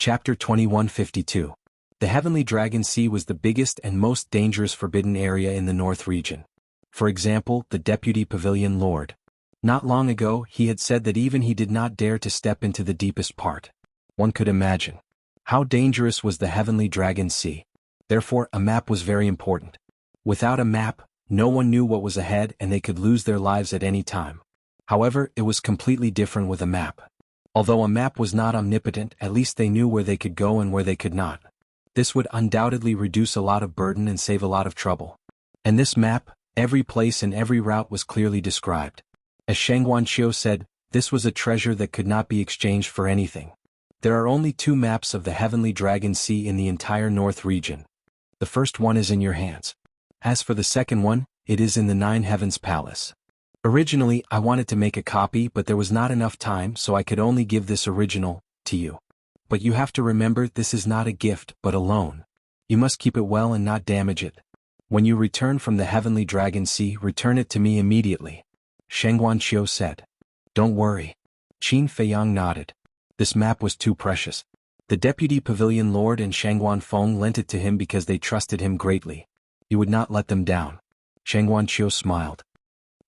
Chapter 2152. The Heavenly Dragon Sea was the biggest and most dangerous forbidden area in the North region. For example, the Deputy Pavilion Lord. Not long ago, he had said that even he did not dare to step into the deepest part. One could imagine how dangerous was the Heavenly Dragon Sea. Therefore, a map was very important. Without a map, no one knew what was ahead and they could lose their lives at any time. However, it was completely different with a map. Although a map was not omnipotent, at least they knew where they could go and where they could not. This would undoubtedly reduce a lot of burden and save a lot of trouble. And this map, every place and every route was clearly described. As Shangguanqiu said, this was a treasure that could not be exchanged for anything. There are only 2 maps of the Heavenly Dragon Sea in the entire North region. The first one is in your hands. As for the second one, it is in the 9 Heavens Palace. Originally, I wanted to make a copy, but there was not enough time, so I could only give this original to you. But you have to remember, this is not a gift, but a loan. You must keep it well and not damage it. When you return from the Heavenly Dragon Sea, return it to me immediately. Shangguanqiu said. Don't worry. Qin Feiyang nodded. This map was too precious. The Deputy Pavilion Lord and Shangguan Feng lent it to him because they trusted him greatly. He would not let them down. Shangguanqiu smiled.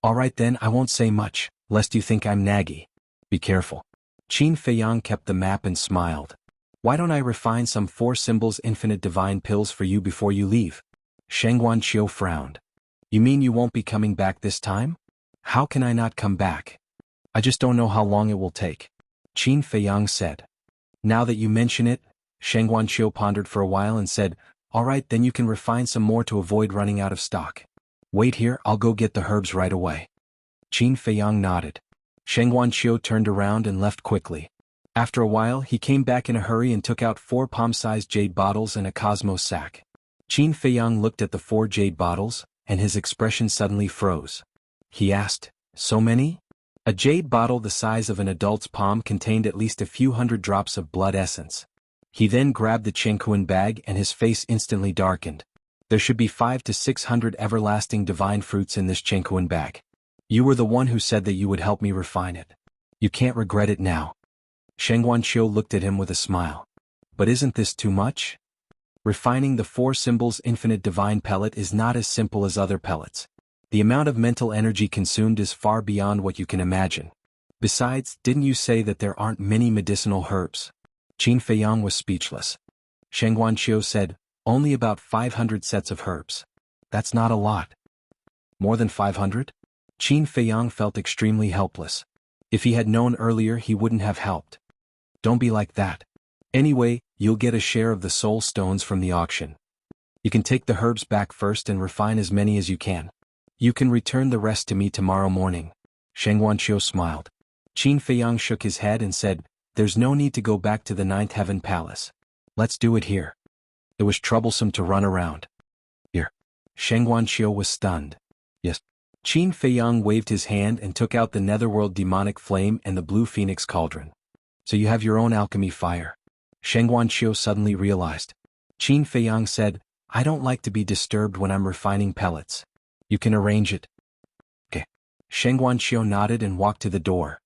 All right then, I won't say much, lest you think I'm naggy. Be careful. Qin Feiyang kept the map and smiled. Why don't I refine some 4 symbols infinite divine pills for you before you leave? Shangguanqiu frowned. You mean you won't be coming back this time? How can I not come back? I just don't know how long it will take. Qin Feiyang said. Now that you mention it, Shangguanqiu pondered for a while and said, all right then, you can refine some more to avoid running out of stock. Wait here, I'll go get the herbs right away. Qin Feiyang nodded. Shangguanqiu turned around and left quickly. After a while, he came back in a hurry and took out 4 palm-sized jade bottles and a cosmos sack. Qin Feiyang looked at the 4 jade bottles, and his expression suddenly froze. He asked, so many? A jade bottle the size of an adult's palm contained at least a few hundred drops of blood essence. He then grabbed the Chengkuan bag and his face instantly darkened. There should be 500 to 600 everlasting divine fruits in this Chengkuan bag. You were the one who said that you would help me refine it. You can't regret it now. Shangguanqiu looked at him with a smile. But isn't this too much? Refining the 4 symbols infinite divine pellet is not as simple as other pellets. The amount of mental energy consumed is far beyond what you can imagine. Besides, didn't you say that there aren't many medicinal herbs? Qin Feiyang was speechless. Shangguanqiu said, only about 500 sets of herbs. That's not a lot. More than 500? Qin Feiyang felt extremely helpless. If he had known earlier, he wouldn't have helped. Don't be like that. Anyway, you'll get a share of the soul stones from the auction. You can take the herbs back first and refine as many as you can. You can return the rest to me tomorrow morning. Shangguanqiu smiled. Qin Feiyang shook his head and said, there's no need to go back to the 9th Heaven Palace. Let's do it here. It was troublesome to run around. Here. Shangguanqiu was stunned. Yes. Qin Feiyang waved his hand and took out the netherworld demonic flame and the blue phoenix cauldron. So you have your own alchemy fire. Shangguanqiu suddenly realized. Qin Feiyang said, I don't like to be disturbed when I'm refining pellets. You can arrange it. Okay. Shangguanqiu nodded and walked to the door.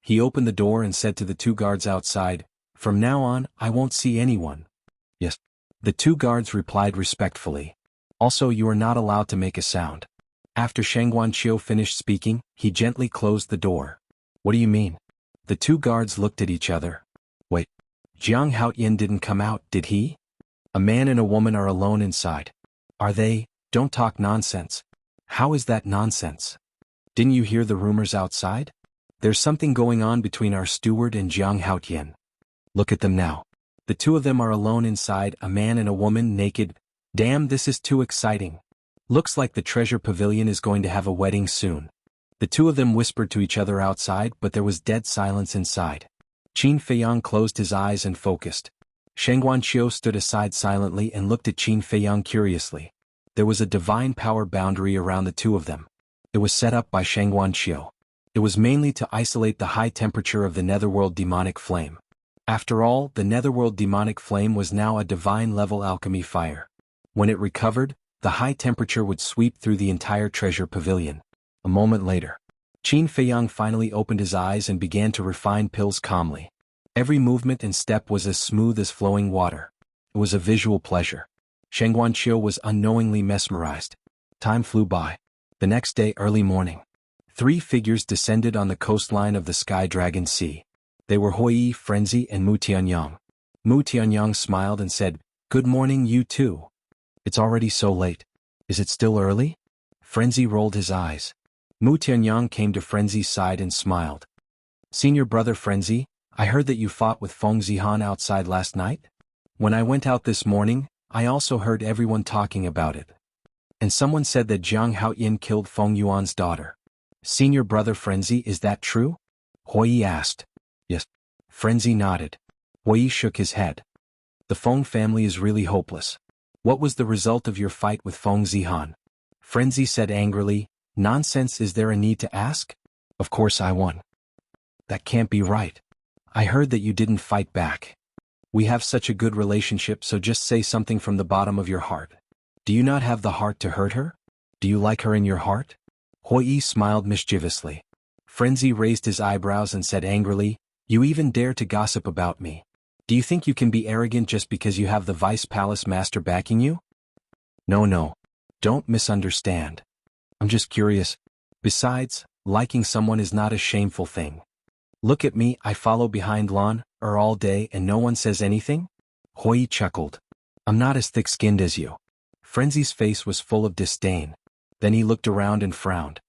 He opened the door and said to the 2 guards outside, from now on, I won't see anyone. Yes. The 2 guards replied respectfully. Also, you are not allowed to make a sound. After Shangguanqiu finished speaking, he gently closed the door. What do you mean? The 2 guards looked at each other. Wait. Jianghu didn't come out, did he? A man and a woman are alone inside. Are they? Don't talk nonsense. How is that nonsense? Didn't you hear the rumors outside? There's something going on between our steward and Jianghu. Look at them now. The 2 of them are alone inside, a man and a woman naked. Damn, this is too exciting. Looks like the treasure pavilion is going to have a wedding soon. The 2 of them whispered to each other outside, but there was dead silence inside. Qin Feiyang closed his eyes and focused. Shangguanqiu stood aside silently and looked at Qin Feiyang curiously. There was a divine power boundary around the 2 of them. It was set up by Shangguanqiu. It was mainly to isolate the high temperature of the netherworld demonic flame. After all, the netherworld demonic flame was now a divine-level alchemy fire. When it recovered, the high temperature would sweep through the entire treasure pavilion. A moment later, Qin Feiyang finally opened his eyes and began to refine pills calmly. Every movement and step was as smooth as flowing water. It was a visual pleasure. Sheng Guanqiu was unknowingly mesmerized. Time flew by. The next day early morning, 3 figures descended on the coastline of the Sky Dragon Sea. They were Huiyi, Frenzy, and Mu Tianyang. Mu Tianyang smiled and said, "Good morning, you too. It's already so late. Is it still early?" Frenzy rolled his eyes. Mu Tianyang came to Frenzy's side and smiled. "Senior brother Frenzy, I heard that you fought with Feng Zihan outside last night? When I went out this morning, I also heard everyone talking about it. And someone said that Jiang Haoyin killed Feng Yuan's daughter. Senior brother Frenzy, is that true?" Huiyi asked. "Yes." Frenzy nodded. Huiyi shook his head. "The Feng family is really hopeless. What was the result of your fight with Feng Zihan?" Frenzy said angrily, "Nonsense, is there a need to ask? Of course I won." "That can't be right. I heard that you didn't fight back. We have such a good relationship, so just say something from the bottom of your heart. Do you not have the heart to hurt her? Do you like her in your heart?" Huiyi smiled mischievously. Frenzy raised his eyebrows and said angrily, "You even dare to gossip about me. Do you think you can be arrogant just because you have the Vice Palace Master backing you?" No. Don't misunderstand. I'm just curious. Besides, liking someone is not a shameful thing. Look at me, I follow behind Lan all day and no one says anything?" Huiyi chuckled. "I'm not as thick-skinned as you." Frenzy's face was full of disdain. Then he looked around and frowned.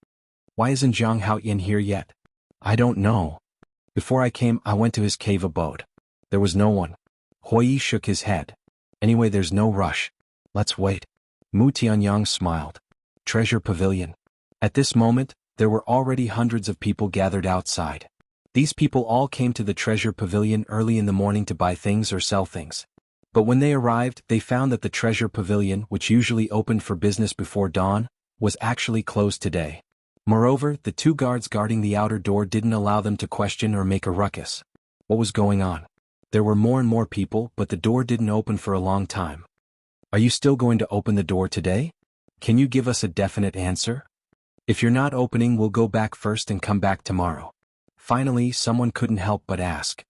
"Why isn't Jiang Haoyin here yet?" "I don't know. Before I came, I went to his cave abode. There was no one." Huiyi shook his head. "Anyway, there's no rush. Let's wait." Mu Tianyang smiled. Treasure Pavilion. At this moment, there were already hundreds of people gathered outside. These people all came to the Treasure Pavilion early in the morning to buy things or sell things. But when they arrived, they found that the Treasure Pavilion, which usually opened for business before dawn, was actually closed today. Moreover, the 2 guards guarding the outer door didn't allow them to question or make a ruckus. What was going on? There were more and more people, but the door didn't open for a long time. "Are you still going to open the door today? Can you give us a definite answer? If you're not opening, we'll go back first and come back tomorrow." Finally, someone couldn't help but ask.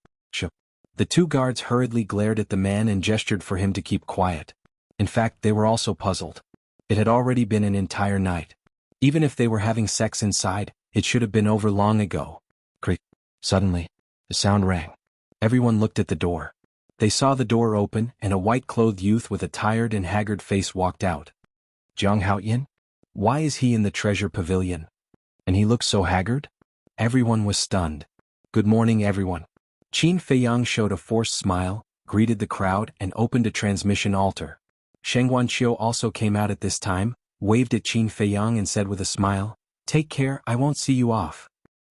The 2 guards hurriedly glared at the man and gestured for him to keep quiet. In fact, they were also puzzled. It had already been an entire night. Even if they were having sex inside, it should have been over long ago. Creak. Suddenly, the sound rang. Everyone looked at the door. They saw the door open, and a white-clothed youth with a tired and haggard face walked out. "Jiang Haoyin? Why is he in the Treasure Pavilion? And he looks so haggard?" Everyone was stunned. "Good morning, everyone." Qin Feiyang showed a forced smile, greeted the crowd, and opened a transmission altar. Sheng Guanqiu also came out at this time, waved at Qin Feiyang and said with a smile, "Take care, I won't see you off."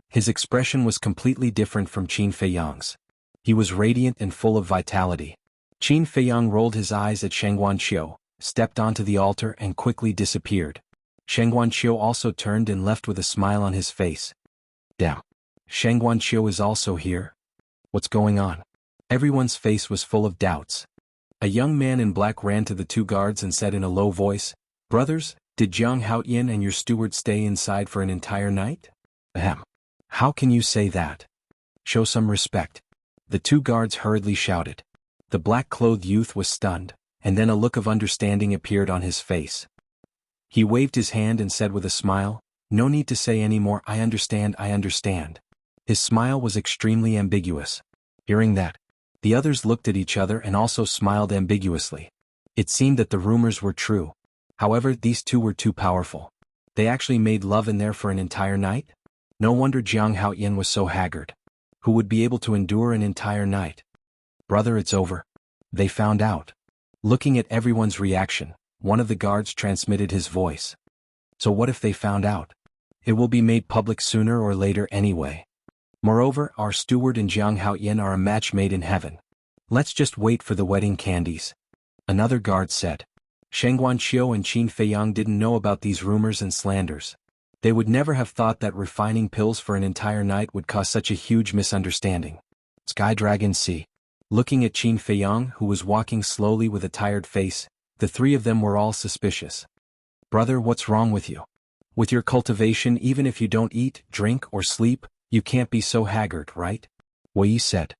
His expression was completely different from Qin Feiyang's. He was radiant and full of vitality. Qin Feiyang rolled his eyes at Sheng Guanqiu, stepped onto the altar and quickly disappeared. Sheng Guanqiu also turned and left with a smile on his face. "Damn. Sheng Guanqiu is also here? What's going on?" Everyone's face was full of doubts. A young man in black ran to the 2 guards and said in a low voice, "Brothers, did Jiang Haoyin and your steward stay inside for an entire night?" "Ahem. How can you say that? Show some respect." The 2 guards hurriedly shouted. The black-clothed youth was stunned, and then a look of understanding appeared on his face. He waved his hand and said with a smile, "No need to say any more, I understand. His smile was extremely ambiguous. Hearing that, the others looked at each other and also smiled ambiguously. It seemed that the rumors were true. However, these 2 were too powerful. They actually made love in there for an entire night? No wonder Jiang Haoyin was so haggard. Who would be able to endure an entire night? "Brother, it's over. They found out." Looking at everyone's reaction, one of the guards transmitted his voice. "So what if they found out? It will be made public sooner or later anyway. Moreover, our steward and Jiang Haoyin are a match made in heaven. Let's just wait for the wedding candies." Another guard said. Sheng Guanqiu and Qin Feiyang didn't know about these rumors and slanders. They would never have thought that refining pills for an entire night would cause such a huge misunderstanding. Sky Dragon Sea. Looking at Qin Feiyang, who was walking slowly with a tired face, the 3 of them were all suspicious. "Brother, what's wrong with you? With your cultivation, even if you don't eat, drink, or sleep, you can't be so haggard, right?" Huiyi said.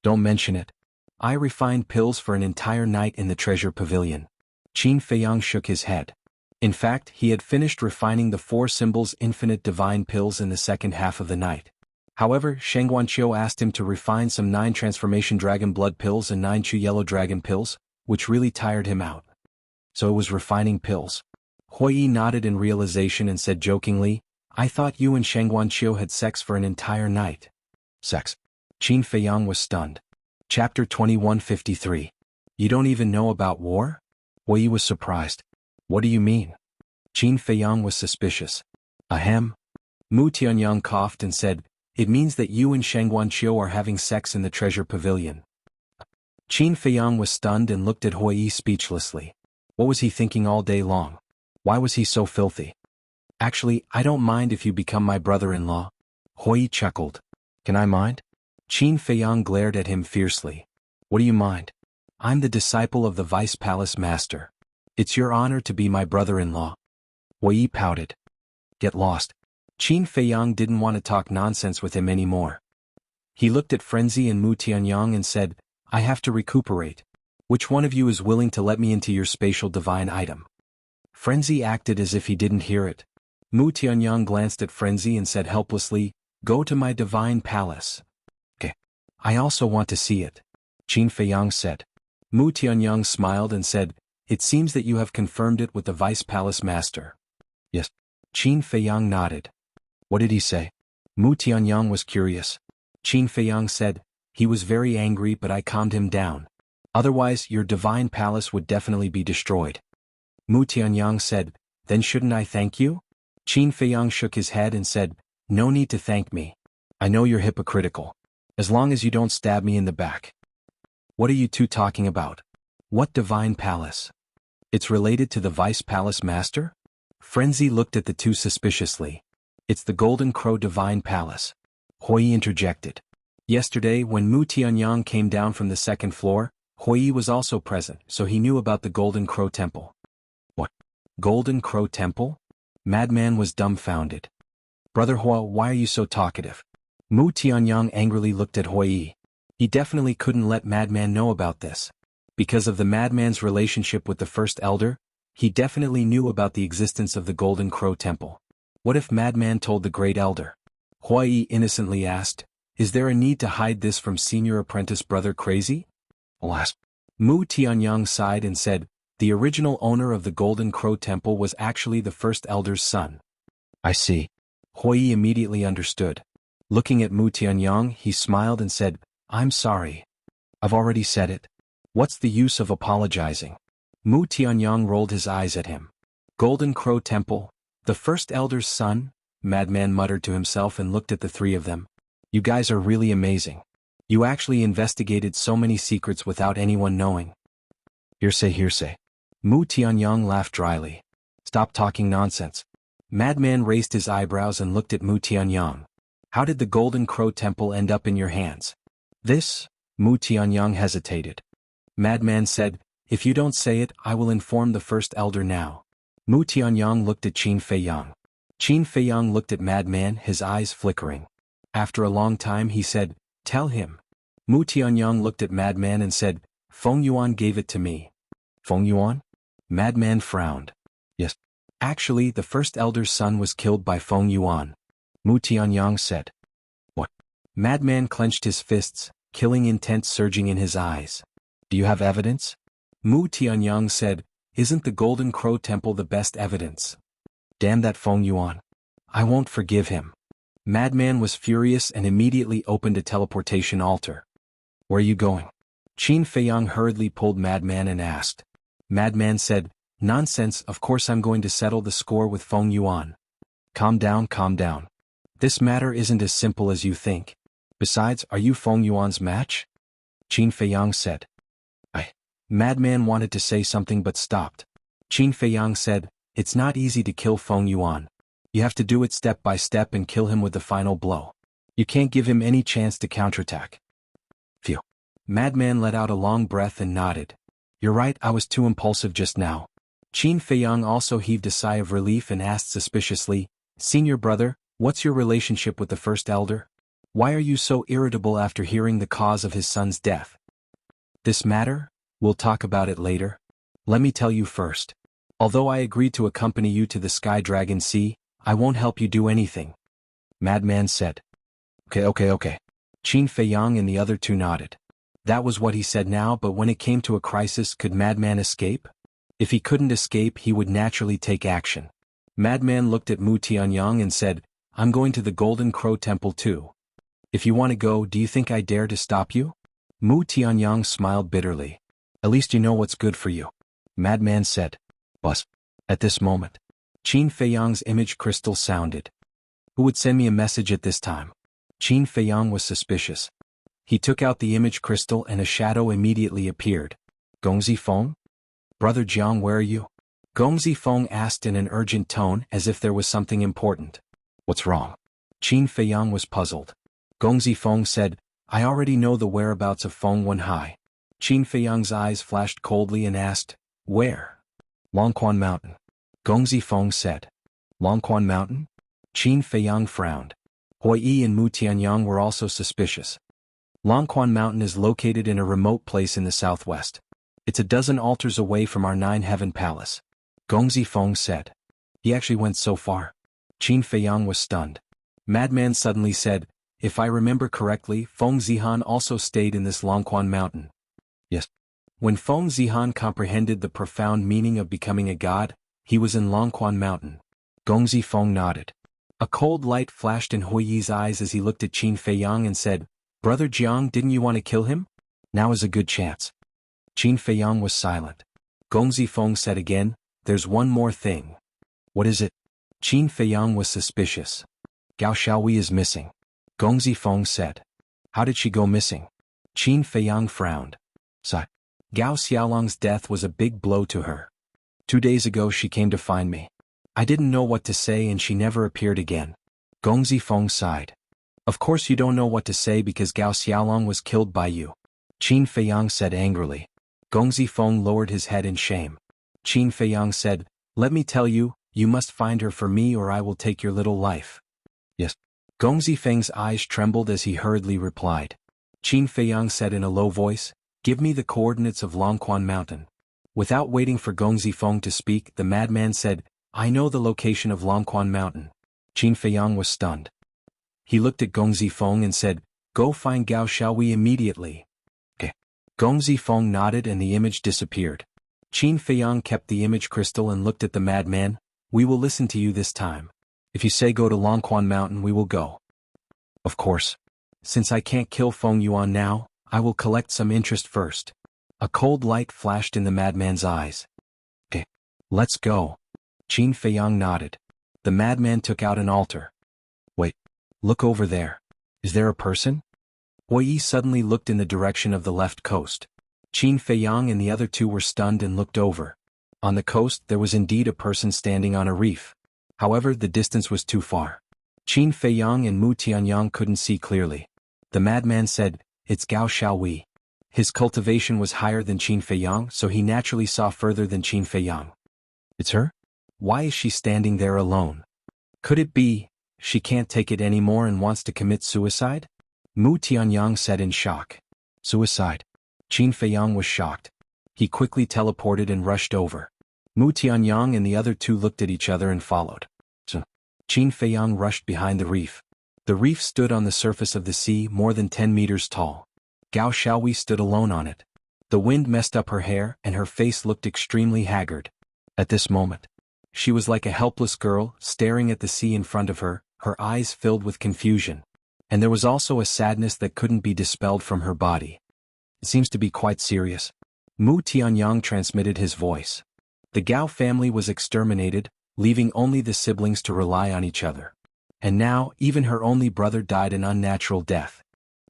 Don't mention it. I refined pills for an entire night in the treasure pavilion. Qin Feiyang shook his head. In fact, he had finished refining the 4 symbols infinite divine pills in the second half of the night. However, Sheng Guanqiu asked him to refine some 9 transformation dragon blood pills and 9 Chu yellow dragon pills, which really tired him out. So it was refining pills. Hui Yi nodded in realization and said jokingly, I thought you and Sheng Guanqiu had sex for an entire night. Sex. Qin Feiyang was stunned. Chapter 2153. You don't even know about war? Hui Yi was surprised. What do you mean? Qin Feiyang was suspicious. Ahem. Mu Tianyang coughed and said, It means that you and Sheng Guanqiu are having sex in the treasure pavilion. Qin Feiyang was stunned and looked at Hui Yi speechlessly. What was he thinking all day long? Why was he so filthy? Actually, I don't mind if you become my brother-in-law. Hui Yi chuckled. Can I mind? Qin Feiyang glared at him fiercely. What do you mind? I'm the disciple of the Vice Palace Master. It's your honor to be my brother-in-law. Hui Yi pouted. Get lost. Qin Feiyang didn't want to talk nonsense with him anymore. He looked at Frenzy and Mu Tianyang and said, I have to recuperate. Which one of you is willing to let me into your spatial divine item? Frenzy acted as if he didn't hear it. Mu Tianyang glanced at Frenzy and said helplessly, Go to my divine palace. Okay. I also want to see it. Qin Feiyang said. Mu Tianyang smiled and said, It seems that you have confirmed it with the Vice Palace Master. Yes. Qin Feiyang nodded. What did he say? Mu Tianyang was curious. Qin Feiyang said, He was very angry but I calmed him down. Otherwise your divine palace would definitely be destroyed. Mu Tianyang said, Then shouldn't I thank you? Qin Feiyang shook his head and said, No need to thank me. I know you're hypocritical. As long as you don't stab me in the back. What are you two talking about? What divine palace? It's related to the Vice Palace Master? Frenzy looked at the two suspiciously. It's the Golden Crow Divine Palace. Hui Yi interjected. Yesterday when Mu Tianyang came down from the 2nd floor, Hui Yi was also present, so he knew about the Golden Crow Temple. What? Golden Crow Temple? Madman was dumbfounded. Brother Hua, why are you so talkative? Mu Tianyang angrily looked at Hui Yi. He definitely couldn't let Madman know about this. Because of the Madman's relationship with the First Elder, he definitely knew about the existence of the Golden Crow Temple. What if Madman told the Great Elder? Hui Yi innocently asked, Is there a need to hide this from Senior Apprentice Brother Crazy? Alas. Mu Tianyang sighed and said, The original owner of the Golden Crow Temple was actually the First Elder's son. I see. Hui Yi immediately understood. Looking at Mu Tianyang, he smiled and said, I'm sorry. I've already said it. What's the use of apologizing? Mu Tianyang rolled his eyes at him. Golden Crow Temple, the First Elder's son? Madman muttered to himself and looked at the three of them. You guys are really amazing. You actually investigated so many secrets without anyone knowing. Hearsay, hearsay. Mu Tianyang laughed dryly. Stop talking nonsense. Madman raised his eyebrows and looked at Mu Tianyang. How did the Golden Crow Temple end up in your hands? This? Mu Tianyang hesitated. Madman said, If you don't say it, I will inform the First Elder now. Mu Tianyang looked at Qin Feiyang. Qin Feiyang looked at Madman, his eyes flickering. After a long time he said, Tell him. Mu Tianyang looked at Madman and said, Feng Yuan gave it to me. Feng Yuan? Madman frowned. Yes. Actually, the First Elder's son was killed by Feng Yuan. Mu Tianyang said. What? Madman clenched his fists, killing intent surging in his eyes. Do you have evidence? Mu Tianyang said, Isn't the Golden Crow Temple the best evidence? Damn that Feng Yuan. I won't forgive him. Madman was furious and immediately opened a teleportation altar. Where are you going? Qin Feiyang hurriedly pulled Madman and asked. Madman said, Nonsense, of course I'm going to settle the score with Feng Yuan. Calm down, calm down. This matter isn't as simple as you think. Besides, are you Feng Yuan's match? Qin Feiyang said. Madman wanted to say something but stopped. Qin Feiyang said, It's not easy to kill Feng Yuan. You have to do it step by step and kill him with the final blow. You can't give him any chance to counterattack. Phew. Madman let out a long breath and nodded. You're right, I was too impulsive just now. Qin Feiyang also heaved a sigh of relief and asked suspiciously, Senior brother, what's your relationship with the First Elder? Why are you so irritable after hearing the cause of his son's death? This matter? We'll talk about it later. Let me tell you first. Although I agreed to accompany you to the Sky Dragon Sea, I won't help you do anything. Madman said. Okay. Qin Feiyang and the other two nodded. That was what he said now, but when it came to a crisis, could Madman escape? If he couldn't escape, he would naturally take action. Madman looked at Mu Tianyang and said, I'm going to the Golden Crow Temple too. If you want to go, do you think I dare to stop you? Mu Tianyang smiled bitterly. At least you know what's good for you. Madman said. Bus. At this moment, Qin Feiyang's image crystal sounded. Who would send me a message at this time? Qin Feiyang was suspicious. He took out the image crystal and a shadow immediately appeared. Gongzi Feng? Brother Jiang, where are you? Gongzi Feng asked in an urgent tone as if there was something important. What's wrong? Qin Feiyang was puzzled. Gongzi Feng said, I already know the whereabouts of Feng Wenhai. Qin Feiyang's eyes flashed coldly and asked, Where? Longquan Mountain. Gongzi Feng said. Longquan Mountain? Qin Feiyang frowned. Hoi Yi and Mu Tianyang were also suspicious. Longquan Mountain is located in a remote place in the southwest. It's a dozen altars away from our Nine Heaven Palace. Gongzi Feng said. He actually went so far. Qin Feiyang was stunned. Madman suddenly said, If I remember correctly, Feng Zihan also stayed in this Longquan Mountain. Yes. When Feng Zihan comprehended the profound meaning of becoming a god, he was in Longquan Mountain. Gongzi Feng nodded. A cold light flashed in Hoi Yi's eyes as he looked at Qin Feiyang and said, Brother Jiang, didn't you want to kill him? Now is a good chance. Qin Feiyang was silent. Gongzi Feng said again, There's one more thing. What is it? Qin Feiyang was suspicious. Gao Xiaohui is missing. Gongzi Feng said. How did she go missing? Qin Feiyang frowned. Sigh. Gao Xiaolong's death was a big blow to her. 2 days ago she came to find me. I didn't know what to say and she never appeared again. Gongzi Feng sighed. Of course you don't know what to say because Gao Xiaolong was killed by you. Qin Feiyang said angrily. Gongzi Feng lowered his head in shame. Qin Feiyang said, Let me tell you, you must find her for me or I will take your little life. Yes. Gongzi Feng's eyes trembled as he hurriedly replied. Qin Feiyang said in a low voice, Give me the coordinates of Longquan Mountain. Without waiting for Gongzi Feng to speak, the madman said, I know the location of Longquan Mountain. Qin Feiyang was stunned. He looked at Gongzi Feng and said, Go find Gao Xiaohui immediately. Okay. Gongzi Feng nodded and the image disappeared. Qin Feiyang kept the image crystal and looked at the madman. We will listen to you this time. If you say go to Longquan Mountain, we will go. Of course. Since I can't kill Feng Yuan now, I will collect some interest first. A cold light flashed in the madman's eyes. Okay. Let's go. Qin Feiyang nodded. The madman took out an altar. Wait. Look over there. Is there a person? Hoi Yi suddenly looked in the direction of the left coast. Qin Feiyang and the other two were stunned and looked over. On the coast there was indeed a person standing on a reef. However, the distance was too far. Qin Feiyang and Mu Tianyang couldn't see clearly. The madman said, It's Gao Xiaohui. His cultivation was higher than Qin Feiyang, so he naturally saw further than Qin Feiyang. It's her? Why is she standing there alone? Could it be, she can't take it anymore and wants to commit suicide? Mu Tianyang said in shock. Suicide? Qin Feiyang was shocked. He quickly teleported and rushed over. Mu Tianyang and the other two looked at each other and followed. So, Qin Feiyang rushed behind the reef. The reef stood on the surface of the sea more than 10 meters tall. Gao Xiaohui stood alone on it. The wind messed up her hair and her face looked extremely haggard. At this moment, she was like a helpless girl staring at the sea in front of her, her eyes filled with confusion. And there was also a sadness that couldn't be dispelled from her body. It seems to be quite serious. Mu Tianyang transmitted his voice. The Gao family was exterminated, leaving only the siblings to rely on each other. And now, even her only brother died an unnatural death.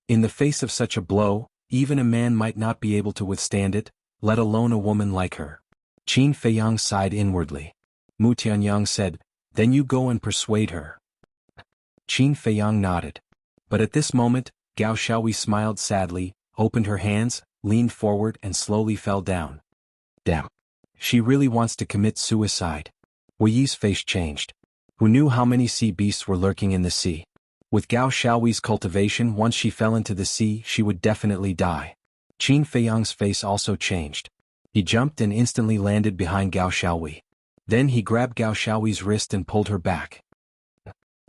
In the face of such a blow, even a man might not be able to withstand it, let alone a woman like her. Qin Feiyang sighed inwardly. Mu Tianyang said, Then you go and persuade her. Qin Feiyang nodded. But at this moment, Gao Xiaohui smiled sadly, opened her hands, leaned forward and slowly fell down. Damn. She really wants to commit suicide. Hoi Yi's face changed. Who knew how many sea beasts were lurking in the sea? With Gao Xiaohui's cultivation, once she fell into the sea, she would definitely die. Qin Feiyang's face also changed. He jumped and instantly landed behind Gao Xiaohui. Then he grabbed Gao Xiaohui's wrist and pulled her back.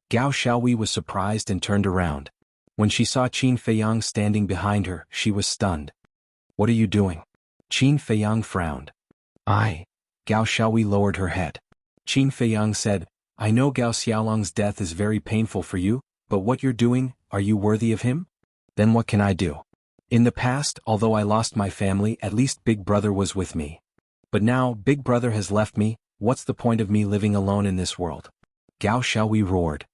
Gao Xiaohui was surprised and turned around. When she saw Qin Feiyang standing behind her, she was stunned. "What are you doing?" Qin Feiyang frowned. Gao Xiaohui lowered her head. Qin Feiyang said, "I know Gao Xiaolong's death is very painful for you, but what you're doing, are you worthy of him? Then what can I do? In the past, although I lost my family, at least Big Brother was with me. But now, Big Brother has left me, what's the point of me living alone in this world?" Gao Xiaohui roared.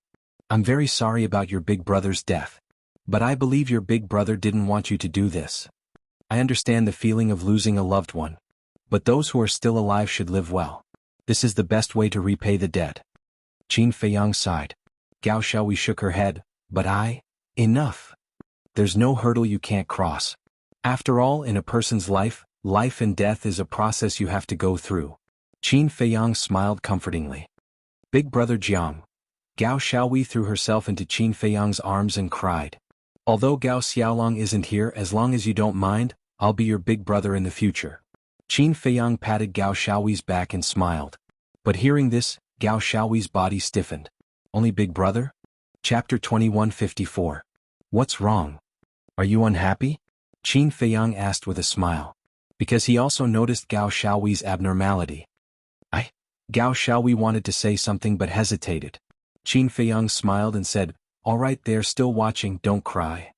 "I'm very sorry about your Big Brother's death. But I believe your Big Brother didn't want you to do this. I understand the feeling of losing a loved one. But those who are still alive should live well. This is the best way to repay the debt." Qin Feiyang sighed. Gao Xiaohui shook her head, Enough. There's no hurdle you can't cross. After all, in a person's life, life and death is a process you have to go through." Qin Feiyang smiled comfortingly. "Big Brother Jiang." Gao Xiaohui threw herself into Qin Feiyang's arms and cried. "Although Gao Xiaolong isn't here, as long as you don't mind, I'll be your Big Brother in the future." Qin Feiyang patted Gao Xiaohui's back and smiled. But hearing this, Gao Xiaohui's body stiffened. "Only Big Brother?" Chapter 2154. "What's wrong? Are you unhappy?" Qin Feiyang asked with a smile. Because he also noticed Gao Xiaohui's abnormality. Gao Xiaohui wanted to say something but hesitated. Qin Feiyang smiled and said, "All right, they're still watching, don't cry."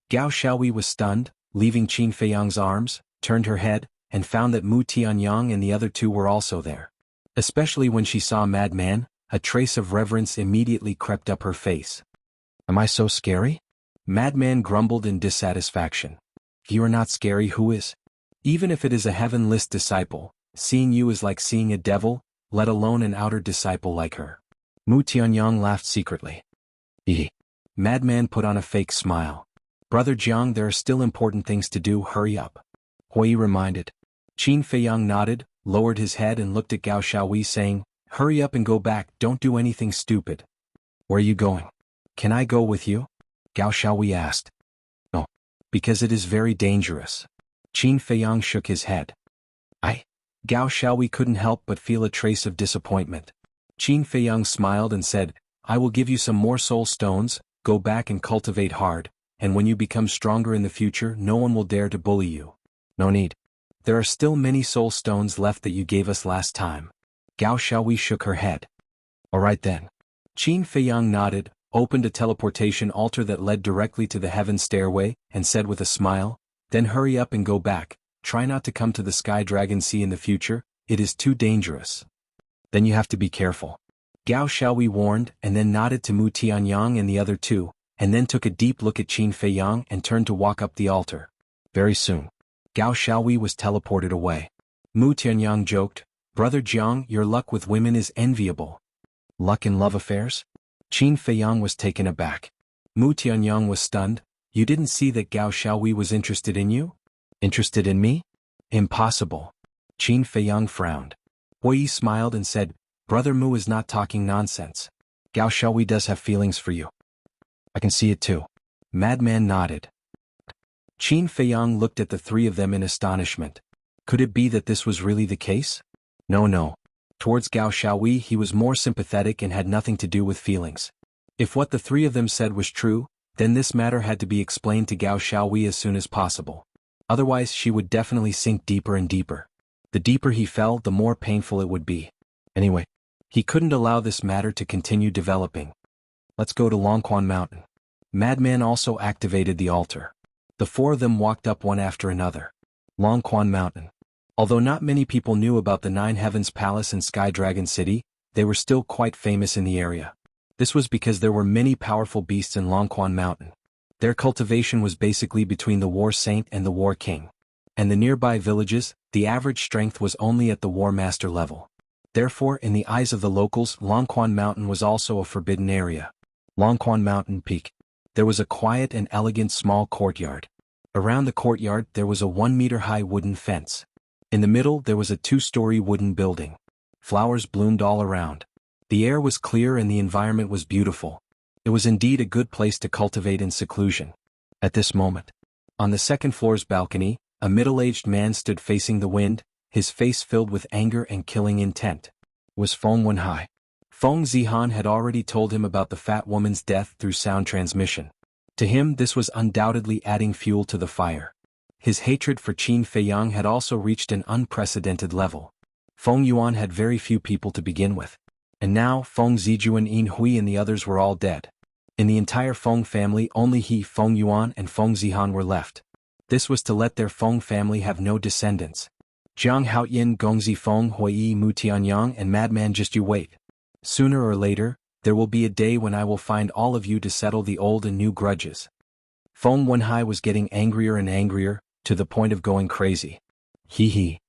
Gao Xiaohui was stunned, leaving Qin Feiyang's arms, turned her head, and found that Mu Tianyang and the other two were also there. Especially when she saw Madman, a trace of reverence immediately crept up her face. "Am I so scary?" Madman grumbled in dissatisfaction. "If you are not scary, who is? Even if it is a heaven-list disciple, seeing you is like seeing a devil, let alone an outer disciple like her." Mu Tianyang laughed secretly. Madman put on a fake smile. "Brother Jiang, there are still important things to do, hurry up," Hui reminded. Qin Feiyang nodded, lowered his head and looked at Gao Xiaohui saying, "Hurry up and go back, don't do anything stupid." "Where are you going?" "Can I go with you?" Gao Xiaohui asked. "No. Because it is very dangerous." Qin Feiyang shook his head. Gao Xiaohui couldn't help but feel a trace of disappointment. Qin Feiyang smiled and said, "I will give you some more soul stones, go back and cultivate hard, and when you become stronger in the future no one will dare to bully you." "No need. There are still many soul stones left that you gave us last time." Gao Xiaohui shook her head. "All right then." Qin Feiyang nodded, opened a teleportation altar that led directly to the heaven stairway, and said with a smile, "Then hurry up and go back, try not to come to the Sky Dragon Sea in the future, it is too dangerous." "Then you have to be careful." Gao Xiaohui warned and then nodded to Mu Tianyang and the other two, and then took a deep look at Qin Feiyang and turned to walk up the altar. Very soon, Gao Xiaohui was teleported away. Mu Tianyang joked, "Brother Jiang, your luck with women is enviable." "Luck in love affairs?" Qin Feiyang was taken aback. Mu Tianyang was stunned. "You didn't see that Gao Xiaohui was interested in you?" "Interested in me? Impossible." Qin Feiyang frowned. Hui smiled and said, "Brother Mu is not talking nonsense. Gao Xiaohui does have feelings for you." "I can see it too." Madman nodded. Qin Feiyang looked at the three of them in astonishment. Could it be that this was really the case? No. Towards Gao Xiaohui he was more sympathetic and had nothing to do with feelings. If what the three of them said was true, then this matter had to be explained to Gao Xiaohui as soon as possible. Otherwise she would definitely sink deeper and deeper. The deeper he fell, the more painful it would be. Anyway, he couldn't allow this matter to continue developing. "Let's go to Longquan Mountain." Madman also activated the altar. The four of them walked up one after another. Longquan Mountain. Although not many people knew about the Nine Heavens Palace and Sky Dragon City, they were still quite famous in the area. This was because there were many powerful beasts in Longquan Mountain. Their cultivation was basically between the War Saint and the War King. And the nearby villages, the average strength was only at the War Master level. Therefore, in the eyes of the locals, Longquan Mountain was also a forbidden area. Longquan Mountain Peak. There was a quiet and elegant small courtyard. Around the courtyard there was a 1-meter-high wooden fence. In the middle there was a 2-story wooden building. Flowers bloomed all around. The air was clear and the environment was beautiful. It was indeed a good place to cultivate in seclusion. At this moment, on the second floor's balcony, a middle-aged man stood facing the wind, his face filled with anger and killing intent. Was Feng Wenhai. Feng Zihan had already told him about the fat woman's death through sound transmission. To him this was undoubtedly adding fuel to the fire. His hatred for Qin Feiyang had also reached an unprecedented level. Feng Yuan had very few people to begin with. And now Feng Zijun, Yin Hui and the others were all dead. In the entire Feng family only he, Feng Yuan and Feng Zihan were left. This was to let their Feng family have no descendants. Jiang Haoyin, Gongzi Feng, Hui Mu Tianyang and Madman, just you wait. Sooner or later, there will be a day when I will find all of you to settle the old and new grudges. Feng Wenhai was getting angrier and angrier, to the point of going crazy. Hee.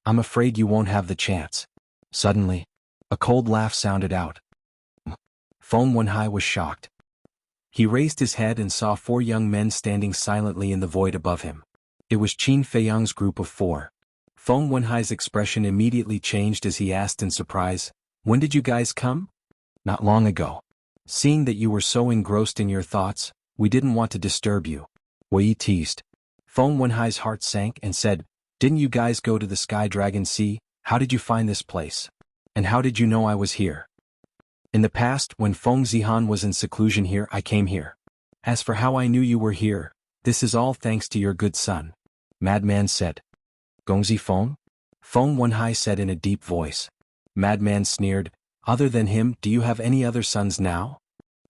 I'm afraid you won't have the chance. Suddenly, a cold laugh sounded out. Feng Wenhai was shocked. He raised his head and saw 4 young men standing silently in the void above him. It was Qin Feiyang's group of 4. Feng Wenhai's expression immediately changed as he asked in surprise, "When did you guys come?" "Not long ago. Seeing that you were so engrossed in your thoughts, we didn't want to disturb you." Wei teased. Feng Wenhai's heart sank and said, "Didn't you guys go to the Sky Dragon Sea? How did you find this place? And how did you know I was here?" "In the past, when Feng Zihan was in seclusion here, I came here. As for how I knew you were here, this is all thanks to your good son," Madman said. "Gongzi Feng?" Feng Wenhai said in a deep voice. Madman sneered, "Other than him, do you have any other sons now?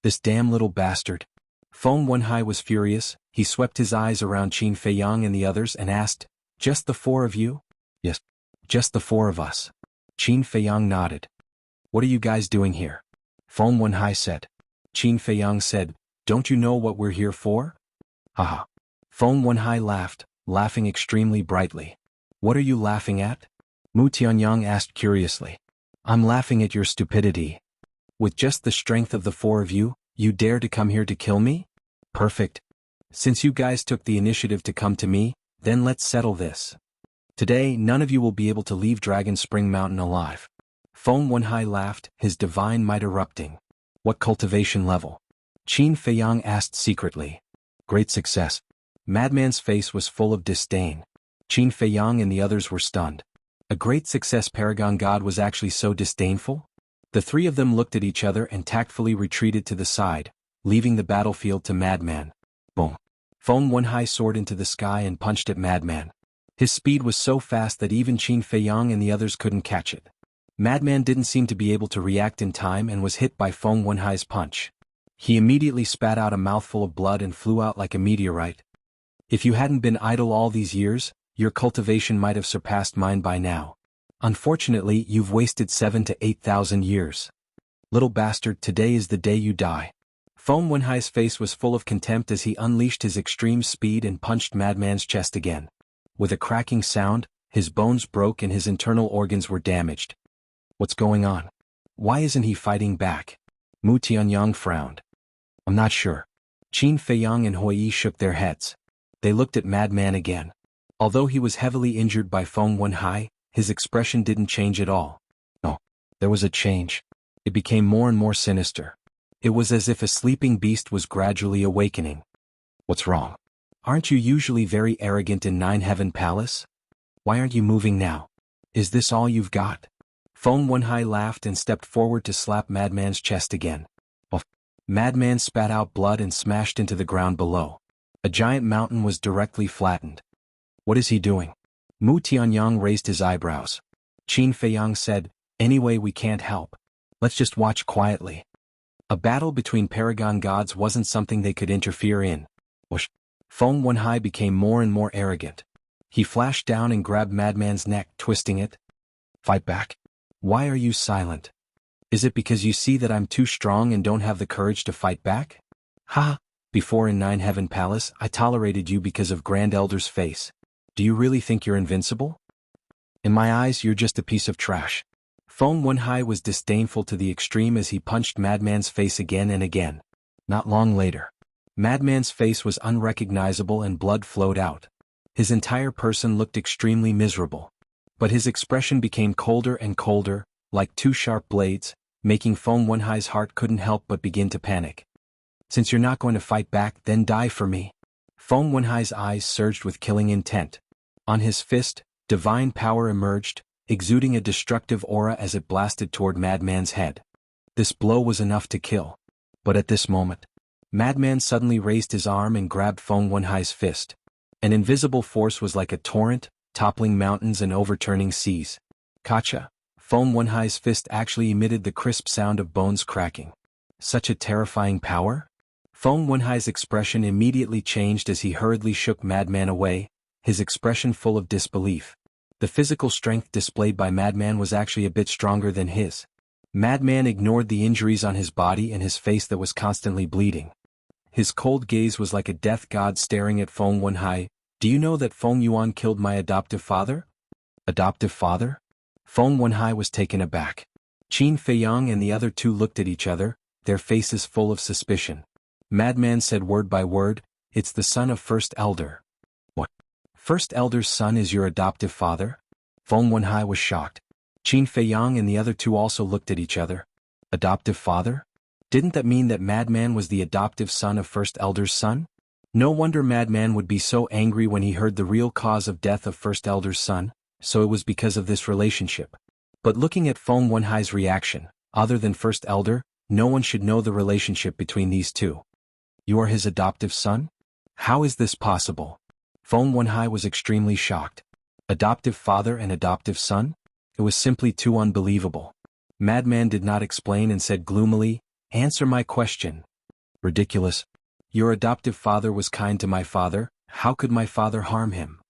This damn little bastard." Feng Wenhai was furious. He swept his eyes around Qin Feiyang and the others and asked, "Just the 4 of you?" "Yes, just the 4 of us." Qin Feiyang nodded. "What are you guys doing here?" Feng Wenhai said. Qin Feiyang said, "Don't you know what we're here for?" Haha. Feng Wenhai laughed, laughing extremely brightly. "What are you laughing at?" Mu Tianyang asked curiously. "I'm laughing at your stupidity. With just the strength of the 4 of you, you dare to come here to kill me? Perfect. Since you guys took the initiative to come to me, then let's settle this. Today none of you will be able to leave Dragon Spring Mountain alive." Feng Wenhai laughed, his divine might erupting. "What cultivation level?" Qin Feiyang asked secretly. "Great success." Madman's face was full of disdain. Qin Feiyang and the others were stunned. A great success Paragon God was actually so disdainful? The 3 of them looked at each other and tactfully retreated to the side, leaving the battlefield to Madman. Boom. Feng Wenhai soared into the sky and punched at Madman. His speed was so fast that even Qin Feiyang and the others couldn't catch it. Madman didn't seem to be able to react in time and was hit by Feng Wenhai's punch. He immediately spat out a mouthful of blood and flew out like a meteorite. "If you hadn't been idle all these years, your cultivation might have surpassed mine by now. Unfortunately, you've wasted 7,000 to 8,000 years. Little bastard, today is the day you die." Feng Wenhai's face was full of contempt as he unleashed his extreme speed and punched Madman's chest again. With a cracking sound, his bones broke and his internal organs were damaged. "What's going on? Why isn't he fighting back?" Mu Tianyang frowned. "I'm not sure." Qin Feiyang and Hui shook their heads. They looked at Madman again. Although he was heavily injured by Feng Wenhai, his expression didn't change at all. No, there was a change. It became more and more sinister. It was as if a sleeping beast was gradually awakening. "What's wrong? Aren't you usually very arrogant in Nine Heaven Palace? Why aren't you moving now? Is this all you've got?" Feng Wenhai laughed and stepped forward to slap Madman's chest again. Oh. Madman spat out blood and smashed into the ground below. A giant mountain was directly flattened. "What is he doing?" Mu Tianyang raised his eyebrows. Qin Feiyang said, "Anyway, we can't help. Let's just watch quietly." A battle between Paragon Gods wasn't something they could interfere in. Whoosh. Feng Wenhai became more and more arrogant. He flashed down and grabbed Madman's neck, twisting it. "Fight back. Why are you silent? Is it because you see that I'm too strong and don't have the courage to fight back? Ha! Before in Nine Heaven Palace, I tolerated you because of Grand Elder's face. Do you really think you're invincible? In my eyes, you're just a piece of trash." Feng Wenhai was disdainful to the extreme as he punched Madman's face again and again. Not long later, Madman's face was unrecognizable and blood flowed out. His entire person looked extremely miserable. But his expression became colder and colder, like 2 sharp blades, making Feng Wenhai's heart couldn't help but begin to panic. Since you're not going to fight back, then die for me. Feng Wenhai's eyes surged with killing intent. On his fist, divine power emerged, exuding a destructive aura as it blasted toward Madman's head. This blow was enough to kill. But at this moment, Madman suddenly raised his arm and grabbed Feng Wenhai's fist. An invisible force was like a torrent, toppling mountains and overturning seas. Kacha! Feng Wenhai's fist actually emitted the crisp sound of bones cracking. Such a terrifying power? Feng Wenhai's expression immediately changed as he hurriedly shook Madman away, his expression full of disbelief. The physical strength displayed by Madman was actually a bit stronger than his. Madman ignored the injuries on his body and his face that was constantly bleeding. His cold gaze was like a death god staring at Feng Wenhai. Do you know that Feng Yuan killed my adoptive father? Adoptive father? Feng Wenhai was taken aback. Qin Feiyang and the other two looked at each other, their faces full of suspicion. Madman said word by word, "It's the son of First Elder." What? First Elder's son is your adoptive father? Feng Wenhai was shocked. Qin Feiyang and the other two also looked at each other. Adoptive father? Didn't that mean that Madman was the adoptive son of First Elder's son? No wonder Madman would be so angry when he heard the real cause of death of First Elder's son, so it was because of this relationship. But looking at Feng Wenhai's reaction, other than First Elder, no one should know the relationship between these two. You are his adoptive son? How is this possible? Feng Wenhai was extremely shocked. Adoptive father and adoptive son? It was simply too unbelievable. Madman did not explain and said gloomily, "Answer my question." Ridiculous. Your adoptive father was kind to my father, how could my father harm him?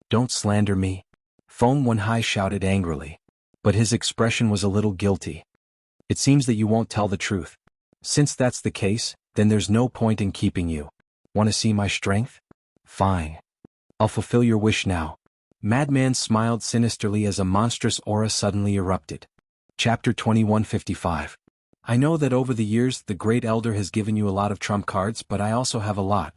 Don't slander me. Feng Wenhai shouted angrily. But his expression was a little guilty. It seems that you won't tell the truth. Since that's the case, then there's no point in keeping you. Want to see my strength? Fine. I'll fulfill your wish now. Madman smiled sinisterly as a monstrous aura suddenly erupted. Chapter 2155. I know that over the years the Great Elder has given you a lot of trump cards, but I also have a lot.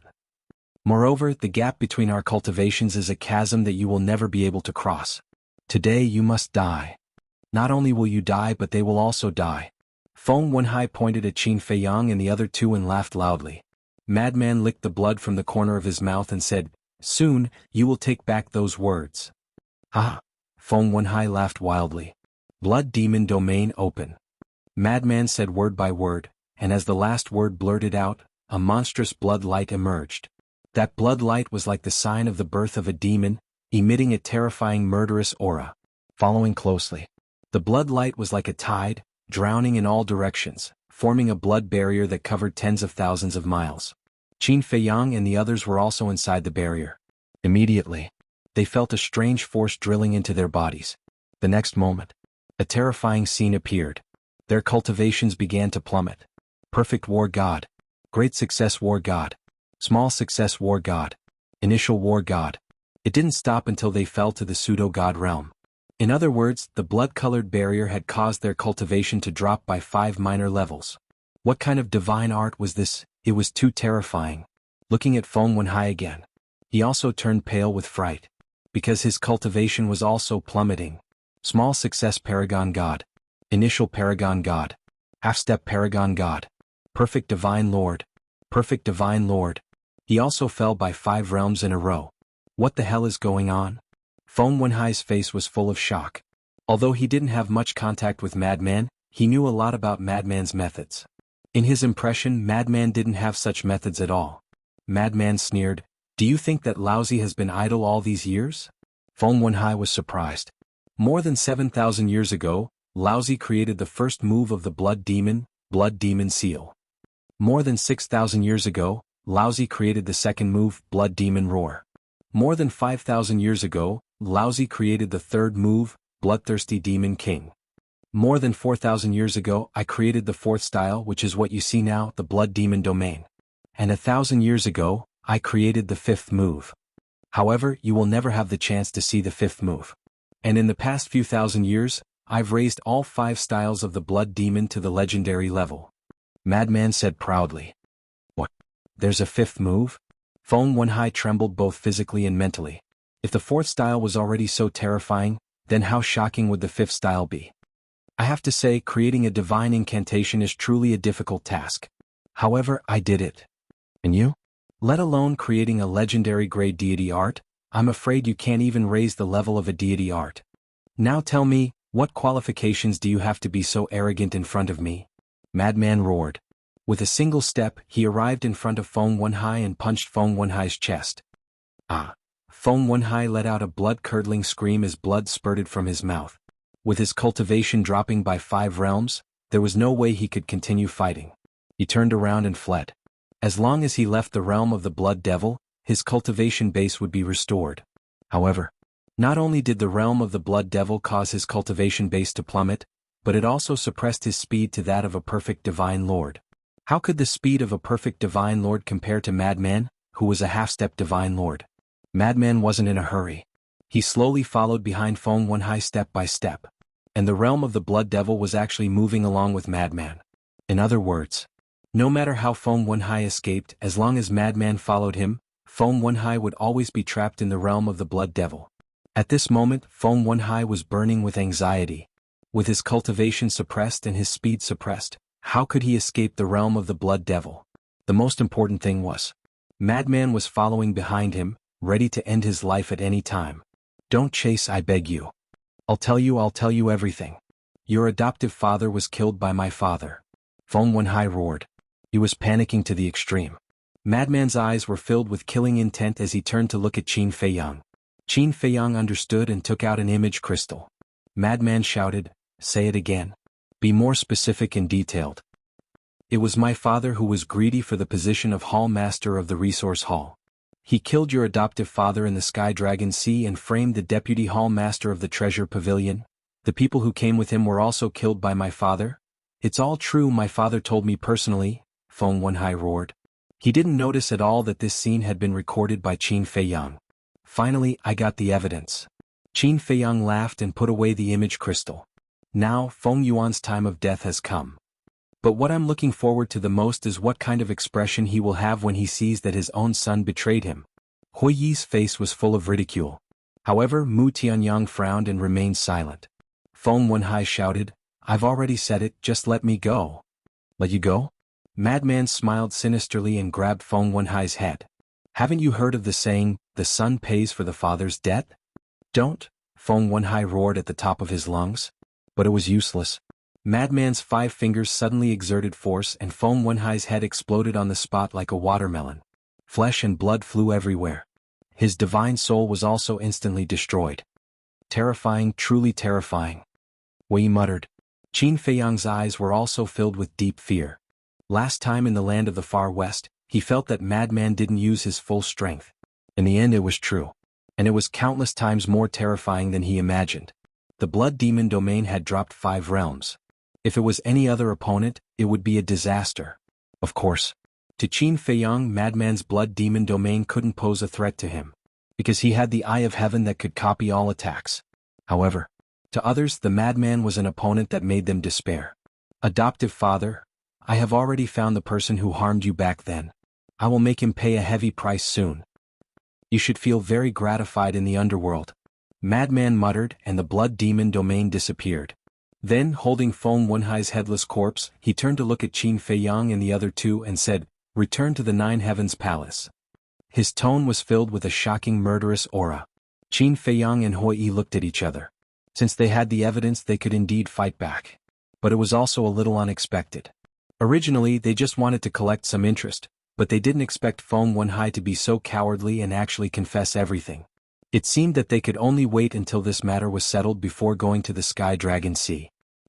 Moreover, the gap between our cultivations is a chasm that you will never be able to cross. Today you must die. Not only will you die, but they will also die. Feng Wenhai pointed at Qin Feiyang and the other two and laughed loudly. Madman licked the blood from the corner of his mouth and said, "Soon, you will take back those words." Ah! Feng Wenhai laughed wildly. Blood demon domain open. Madman said word by word, and as the last word blurted out, a monstrous blood light emerged. That blood light was like the sign of the birth of a demon, emitting a terrifying murderous aura. Following closely. The blood light was like a tide, drowning in all directions, forming a blood barrier that covered tens of thousands of miles. Qin Feiyang and the others were also inside the barrier. Immediately, they felt a strange force drilling into their bodies. The next moment, a terrifying scene appeared. Their cultivations began to plummet. Perfect War God. Great Success War God. Small Success War God. Initial War God. It didn't stop until they fell to the pseudo-god realm. In other words, the blood-colored barrier had caused their cultivation to drop by 5 minor levels. What kind of divine art was this? It was too terrifying. Looking at Feng Wenhai again. He also turned pale with fright. Because his cultivation was also plummeting. Small Success Paragon God. Initial Paragon God. Half-Step Paragon God. Perfect Divine Lord. Perfect Divine Lord. He also fell by 5 realms in a row. What the hell is going on? Feng Wenhai's face was full of shock. Although he didn't have much contact with Madman, he knew a lot about Madman's methods. In his impression, Madman didn't have such methods at all. Madman sneered, "Do you think that Laozi has been idle all these years?" Feng Wenhai was surprised. More than 7,000 years ago, Laozi created the first move of the Blood Demon Seal. More than 6,000 years ago, Laozi created the second move, Blood Demon Roar. More than 5,000 years ago, Laozi created the third move, Bloodthirsty Demon King. More than 4,000 years ago, I created the fourth style, which is what you see now, the Blood Demon Domain. And 1,000 years ago, I created the fifth move. However, you will never have the chance to see the fifth move. And in the past few thousand years, I've raised all 5 styles of the Blood Demon to the legendary level. Madman said proudly. What? There's a fifth move? Feng Wenhai trembled both physically and mentally. If the fourth style was already so terrifying, then how shocking would the fifth style be? I have to say, creating a divine incantation is truly a difficult task. However, I did it. And you? Let alone creating a legendary grade deity art, I'm afraid you can't even raise the level of a deity art. Now tell me, what qualifications do you have to be so arrogant in front of me? Madman roared. With a single step, he arrived in front of Feng Wenhai and punched Feng Wenhai's chest. Ah! Feng Wenhai let out a blood-curdling scream as blood spurted from his mouth. With his cultivation dropping by 5 realms, there was no way he could continue fighting. He turned around and fled. As long as he left the realm of the Blood Devil, his cultivation base would be restored. However, not only did the realm of the Blood Devil cause his cultivation base to plummet, but it also suppressed his speed to that of a perfect Divine Lord. How could the speed of a perfect Divine Lord compare to Madman, who was a half-step Divine Lord? Madman wasn't in a hurry. He slowly followed behind Feng Wenhai step by step. And the realm of the Blood Devil was actually moving along with Madman. In other words, no matter how Feng Wenhai escaped, as long as Madman followed him, Feng Wenhai would always be trapped in the realm of the Blood Devil. At this moment, Feng Wenhai was burning with anxiety. With his cultivation suppressed and his speed suppressed, how could he escape the realm of the Blood Devil? The most important thing was, Madman was following behind him, ready to end his life at any time. Don't chase, I beg you. I'll tell you everything. Your adoptive father was killed by my father. Feng Wenhai roared. He was panicking to the extreme. Madman's eyes were filled with killing intent as he turned to look at Qin Feiyang. Qin Feiyang understood and took out an image crystal. Madman shouted, say it again. Be more specific and detailed. It was my father who was greedy for the position of Hall Master of the Resource Hall. He killed your adoptive father in the Sky Dragon Sea and framed the Deputy Hall Master of the Treasure Pavilion. The people who came with him were also killed by my father. It's all true, my father told me personally, Feng Wenhai roared. He didn't notice at all that this scene had been recorded by Qin Feiyang. Finally, I got the evidence. Qin Feiyang laughed and put away the image crystal. Now, Feng Yuan's time of death has come. But what I'm looking forward to the most is what kind of expression he will have when he sees that his own son betrayed him. Hui Yi's face was full of ridicule. However, Mu Tianyang frowned and remained silent. Feng Wenhai shouted, I've already said it, just let me go. Let you go? Madman smiled sinisterly and grabbed Feng Wenhai's head. Haven't you heard of the saying, the son pays for the father's debt? Don't, Feng Wenhai roared at the top of his lungs. But it was useless. Madman's 5 fingers suddenly exerted force and Feng Wenhai's head exploded on the spot like a watermelon. Flesh and blood flew everywhere. His divine soul was also instantly destroyed. Terrifying, truly terrifying. Wei muttered. Qin Feiyang's eyes were also filled with deep fear. Last time in the land of the far west, he felt that Madman didn't use his full strength. In the end it was true. And it was countless times more terrifying than he imagined. The Blood Demon domain had dropped 5 realms. If it was any other opponent, it would be a disaster. Of course. To Qin Feiyang, Madman's Blood Demon domain couldn't pose a threat to him. Because he had the Eye of Heaven that could copy all attacks. However, to others the Madman was an opponent that made them despair. Adoptive father, I have already found the person who harmed you back then. I will make him pay a heavy price soon. You should feel very gratified in the underworld. Madman muttered and the Blood Demon domain disappeared. Then, holding Feng Wenhai's headless corpse, he turned to look at Qin Feiyang and the other 2 and said, Return to the 9 Heavens Palace. His tone was filled with a shocking murderous aura. Qin Feiyang and Hui Yi looked at each other. Since they had the evidence they could indeed fight back. But it was also a little unexpected. Originally they just wanted to collect some interest, but they didn't expect Feng Wenhai to be so cowardly and actually confess everything. It seemed that they could only wait until this matter was settled before going to the Sky Dragon Sea.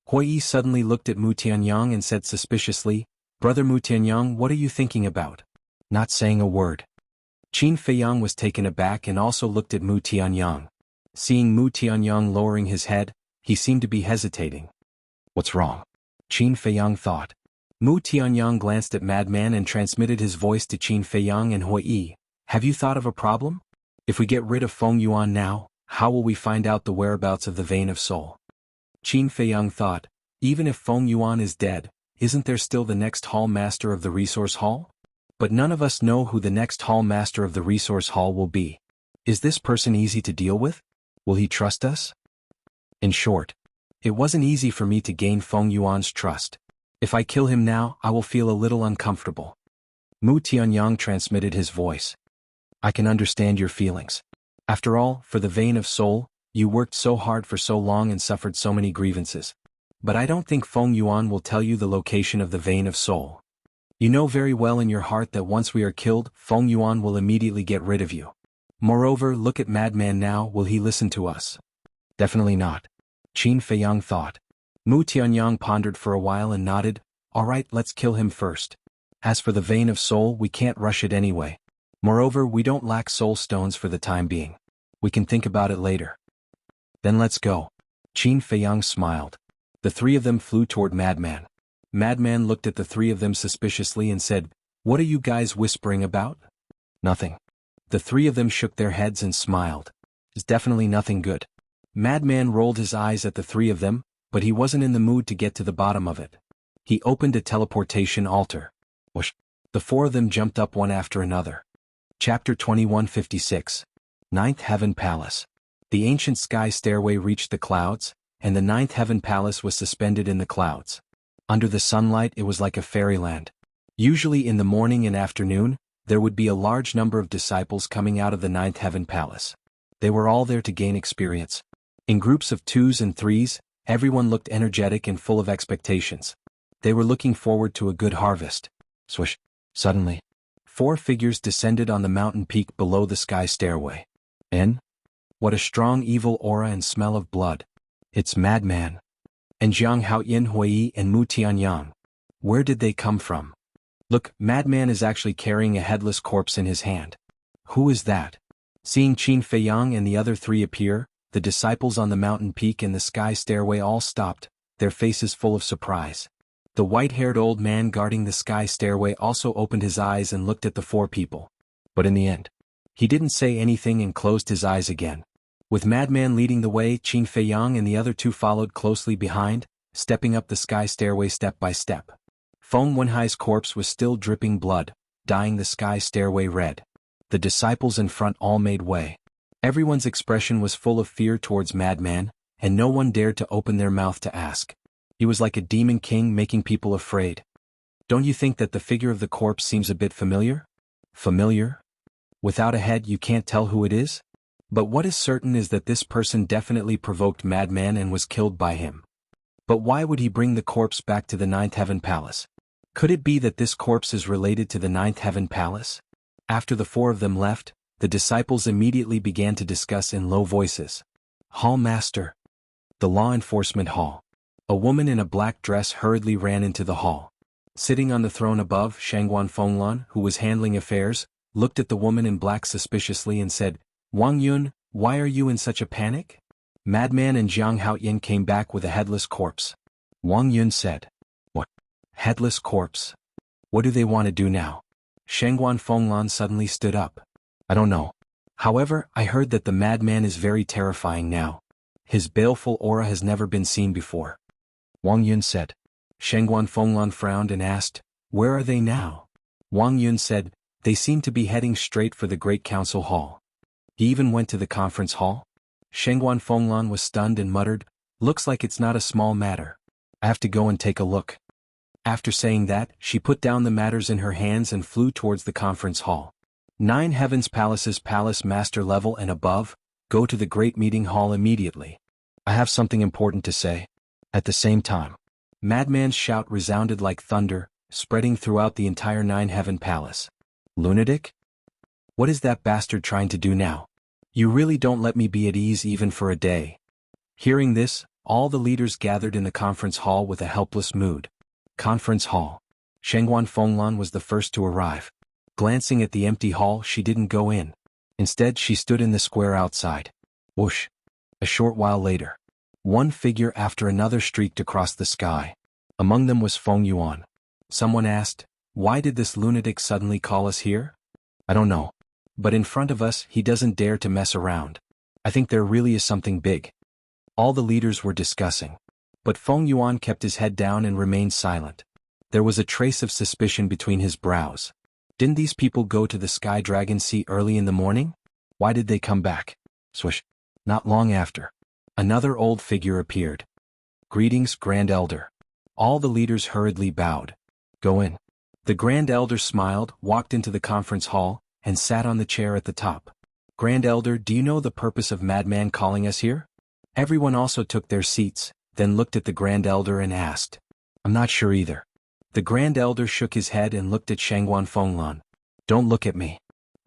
Hui Yi suddenly looked at Mu Tianyang and said suspiciously, Brother Mu Tianyang, what are you thinking about? Not saying a word. Qin Feiyang was taken aback and also looked at Mu Tianyang. Seeing Mu Tianyang lowering his head, he seemed to be hesitating. What's wrong? Qin Feiyang thought. Mu Tianyang glanced at Madman and transmitted his voice to Qin Feiyang and Hui Yi. Have you thought of a problem? If we get rid of Feng Yuan now, how will we find out the whereabouts of the Vein of Soul? Qin Feiyang thought, even if Feng Yuan is dead, isn't there still the next Hall Master of the Resource Hall? But none of us know who the next Hall Master of the Resource Hall will be. Is this person easy to deal with? Will he trust us? In short, it wasn't easy for me to gain Feng Yuan's trust. If I kill him now, I will feel a little uncomfortable. Mu Tianyang transmitted his voice. I can understand your feelings. After all, for the vein of soul, you worked so hard for so long and suffered so many grievances. But I don't think Feng Yuan will tell you the location of the vein of soul. You know very well in your heart that once we are killed, Feng Yuan will immediately get rid of you. Moreover, look at Madman now, will he listen to us? Definitely not. Qin Feiyang thought. Mu Tianyang pondered for a while and nodded. All right, let's kill him first. As for the vein of soul, we can't rush it anyway. Moreover, we don't lack soul stones for the time being. We can think about it later. Then let's go. Qin Feiyang smiled. The three of them flew toward Madman. Madman looked at the three of them suspiciously and said, What are you guys whispering about? Nothing. The three of them shook their heads and smiled. It's definitely nothing good. Madman rolled his eyes at the three of them, but he wasn't in the mood to get to the bottom of it. He opened a teleportation altar. Whoosh! The four of them jumped up one after another. Chapter 2156. Ninth Heaven Palace. The ancient sky stairway reached the clouds, and the Ninth Heaven Palace was suspended in the clouds. Under the sunlight it was like a fairyland. Usually in the morning and afternoon, there would be a large number of disciples coming out of the Ninth Heaven Palace. They were all there to gain experience. In groups of 2s and 3s, everyone looked energetic and full of expectations. They were looking forward to a good harvest. Swish! Suddenly, 4 figures descended on the mountain peak below the sky stairway. And? What a strong evil aura and smell of blood. It's Madman. And Jiang Haoyin Hui and Mu Tianyang. Where did they come from? Look, Madman is actually carrying a headless corpse in his hand. Who is that? Seeing Qin Feiyang and the other 3 appear, the disciples on the mountain peak and the sky stairway all stopped, their faces full of surprise. The white-haired old man guarding the sky stairway also opened his eyes and looked at the 4 people. But in the end, he didn't say anything and closed his eyes again. With Madman leading the way, Qin Feiyang and the other 2 followed closely behind, stepping up the sky stairway step by step. Feng Wenhai's corpse was still dripping blood, dyeing the sky stairway red. The disciples in front all made way. Everyone's expression was full of fear towards Madman, and no one dared to open their mouth to ask. He was like a demon king making people afraid. Don't you think that the figure of the corpse seems a bit familiar? Familiar? Without a head you can't tell who it is? But what is certain is that this person definitely provoked Madman and was killed by him. But why would he bring the corpse back to the Ninth Heaven Palace? Could it be that this corpse is related to the Ninth Heaven Palace? After the 4 of them left, the disciples immediately began to discuss in low voices. Hall Master. The Law Enforcement Hall. A woman in a black dress hurriedly ran into the hall. Sitting on the throne above, Shangguan Fenglan, who was handling affairs, looked at the woman in black suspiciously and said, Wang Yun, why are you in such a panic? Madman and Jiang Haoyin came back with a headless corpse. Wang Yun said, What? Headless corpse? What do they want to do now? Shangguan Fenglan suddenly stood up. I don't know. However, I heard that the madman is very terrifying now. His baleful aura has never been seen before. Wang Yun said. Shangguan Fenglan frowned and asked, Where are they now? Wang Yun said, They seem to be heading straight for the Great Council Hall. He even went to the conference hall? Shangguan Fenglan was stunned and muttered, Looks like it's not a small matter. I have to go and take a look. After saying that, she put down the matters in her hands and flew towards the conference hall. 9 Heavens Palaces Palace Master Level and above, go to the Great Meeting Hall immediately. I have something important to say. At the same time, Madman's shout resounded like thunder, spreading throughout the entire 9 Heaven Palace. Lunatic? What is that bastard trying to do now? You really don't let me be at ease even for a day. Hearing this, all the leaders gathered in the conference hall with a helpless mood. Conference hall. Shangguan Fenglan was the first to arrive. Glancing at the empty hall, she didn't go in. Instead, she stood in the square outside. Whoosh! A short while later, one figure after another streaked across the sky. Among them was Feng Yuan. Someone asked, Why did this lunatic suddenly call us here? I don't know. But in front of us, he doesn't dare to mess around. I think there really is something big. All the leaders were discussing. But Feng Yuan kept his head down and remained silent. There was a trace of suspicion between his brows. Didn't these people go to the Sky Dragon Sea early in the morning? Why did they come back? Swish. Not long after, another old figure appeared. Greetings, Grand Elder. All the leaders hurriedly bowed. Go in. The Grand Elder smiled, walked into the conference hall, and sat on the chair at the top. Grand Elder, do you know the purpose of Madman calling us here? Everyone also took their seats, then looked at the Grand Elder and asked. I'm not sure either. The Grand Elder shook his head and looked at Shangguan Fenglan. Don't look at me.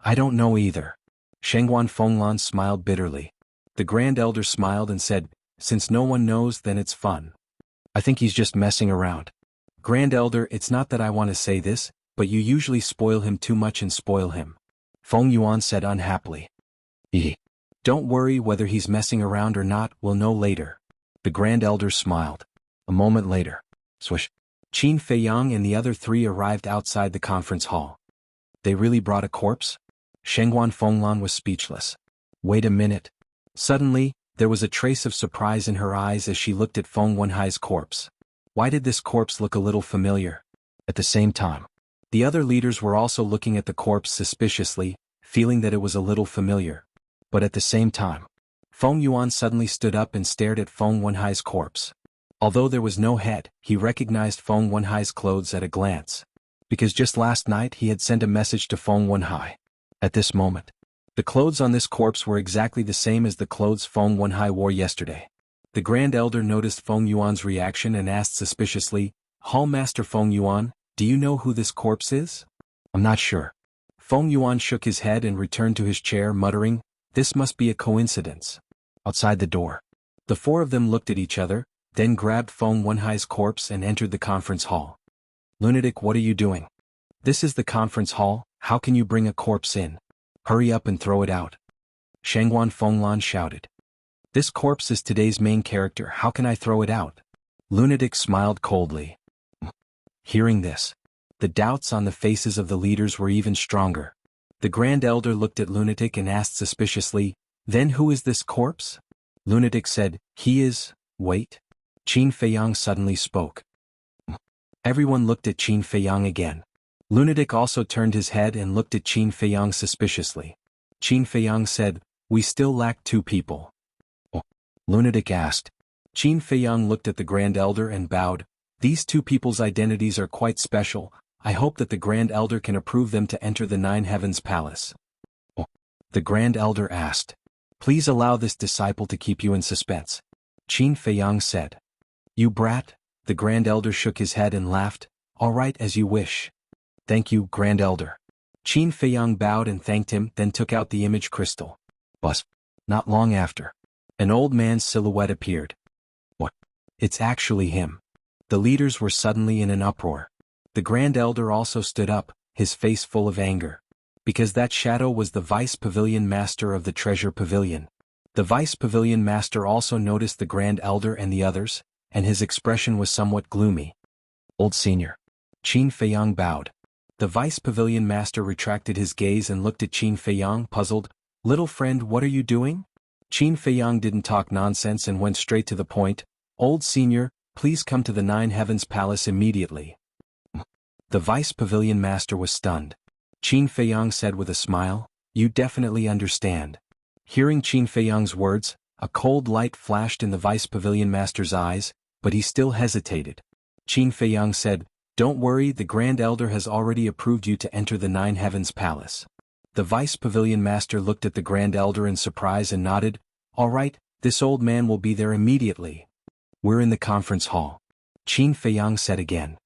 I don't know either. Shangguan Fenglan smiled bitterly. The Grand Elder smiled and said, since no one knows, then it's fun. I think he's just messing around. Grand Elder, it's not that I want to say this, but you usually spoil him too much and spoil him. Feng Yuan said unhappily. Don't worry, whether he's messing around or not, we'll know later. The Grand Elder smiled. A moment later. Swish. Qin Feiyang and the other three arrived outside the conference hall. They really brought a corpse? Shangguan Fenglan was speechless. Wait a minute. Suddenly, there was a trace of surprise in her eyes as she looked at Feng Wenhai's corpse. Why did this corpse look a little familiar? At the same time, the other leaders were also looking at the corpse suspiciously, feeling that it was a little familiar. But at the same time, Feng Yuan suddenly stood up and stared at Feng Wenhai's corpse. Although there was no head, he recognized Feng Wenhai's clothes at a glance. Because just last night he had sent a message to Feng Wenhai. At this moment, the clothes on this corpse were exactly the same as the clothes Feng Wenhai wore yesterday. The Grand Elder noticed Feng Yuan's reaction and asked suspiciously, Hall Master Feng Yuan, do you know who this corpse is? I'm not sure. Feng Yuan shook his head and returned to his chair muttering, this must be a coincidence. Outside the door, the four of them looked at each other, then grabbed Feng Wenhai's corpse and entered the conference hall. Lunatic, what are you doing? This is the conference hall, how can you bring a corpse in? Hurry up and throw it out. Shangguan Fenglan shouted. This corpse is today's main character, how can I throw it out? Lunatic smiled coldly. Hearing this, the doubts on the faces of the leaders were even stronger. The Grand Elder looked at Lunatic and asked suspiciously, then who is this corpse? Lunatic said, he is, wait. Qin Feiyang suddenly spoke. Everyone looked at Qin Feiyang again. Lunatic also turned his head and looked at Qin Feiyang suspiciously. Qin Feiyang said, we still lack 2 people. Oh. Lunatic asked. Qin Feiyang looked at the Grand Elder and bowed. These 2 people's identities are quite special. I hope that the Grand Elder can approve them to enter the Nine Heavens Palace. Oh. The Grand Elder asked. Please allow this disciple to keep you in suspense. Qin Feiyang said. You brat. The Grand Elder shook his head and laughed. All right, as you wish. Thank you, Grand Elder. Qin Feiyang bowed and thanked him, then took out the image crystal. But, not long after, an old man's silhouette appeared. What? It's actually him. The leaders were suddenly in an uproar. The Grand Elder also stood up, his face full of anger. Because that shadow was the Vice Pavilion Master of the Treasure Pavilion. The Vice Pavilion Master also noticed the Grand Elder and the others, and his expression was somewhat gloomy. Old Senior. Qin Feiyang bowed. The Vice Pavilion Master retracted his gaze and looked at Qin Feiyang, puzzled. Little friend, what are you doing? Qin Feiyang didn't talk nonsense and went straight to the point. Old Senior, please come to the Nine Heavens Palace immediately. The Vice Pavilion Master was stunned. Qin Feiyang said with a smile, you definitely understand. Hearing Qin Feiyang's words, a cold light flashed in the Vice Pavilion Master's eyes, but he still hesitated. Qin Feiyang said, don't worry, the Grand Elder has already approved you to enter the Nine Heavens Palace. The Vice Pavilion Master looked at the Grand Elder in surprise and nodded. All right, this old man will be there immediately. We're in the conference hall. Qin Feiyang said again.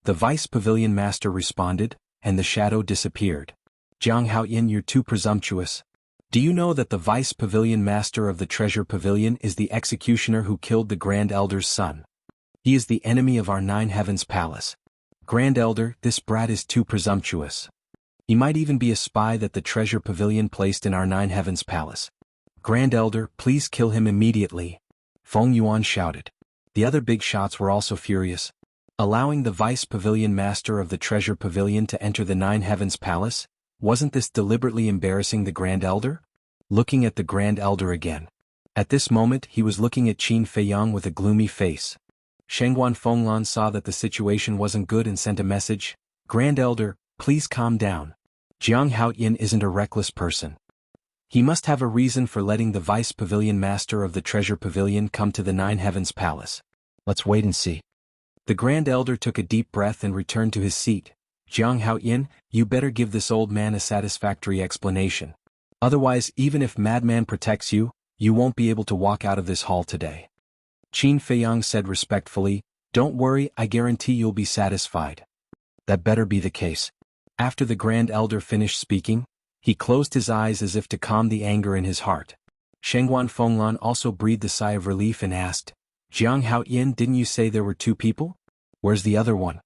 The Vice Pavilion Master responded, and the shadow disappeared. Jianghu, you're too presumptuous. Do you know that the Vice Pavilion Master of the Treasure Pavilion is the executioner who killed the Grand Elder's son? He is the enemy of our Nine Heavens Palace. Grand Elder, this brat is too presumptuous. He might even be a spy that the Treasure Pavilion placed in our Nine Heavens Palace. Grand Elder, please kill him immediately. Feng Yuan shouted. The other big shots were also furious. Allowing the Vice Pavilion Master of the Treasure Pavilion to enter the Nine Heavens Palace? Wasn't this deliberately embarrassing the Grand Elder? Looking at the Grand Elder again. At this moment he was looking at Qin Feiyang with a gloomy face. Shangguan Fenglan saw that the situation wasn't good and sent a message. Grand Elder, please calm down. Jianghu isn't a reckless person. He must have a reason for letting the Vice Pavilion Master of the Treasure Pavilion come to the Nine Heavens Palace. Let's wait and see. The Grand Elder took a deep breath and returned to his seat. Jianghu, you better give this old man a satisfactory explanation. Otherwise, even if Madman protects you, you won't be able to walk out of this hall today. Qin Feiyang said respectfully, don't worry, I guarantee you'll be satisfied. That better be the case. After the Grand Elder finished speaking, he closed his eyes as if to calm the anger in his heart. Shengguan Fenglan also breathed a sigh of relief and asked, Jianghu, didn't you say there were 2 people? Where's the other one?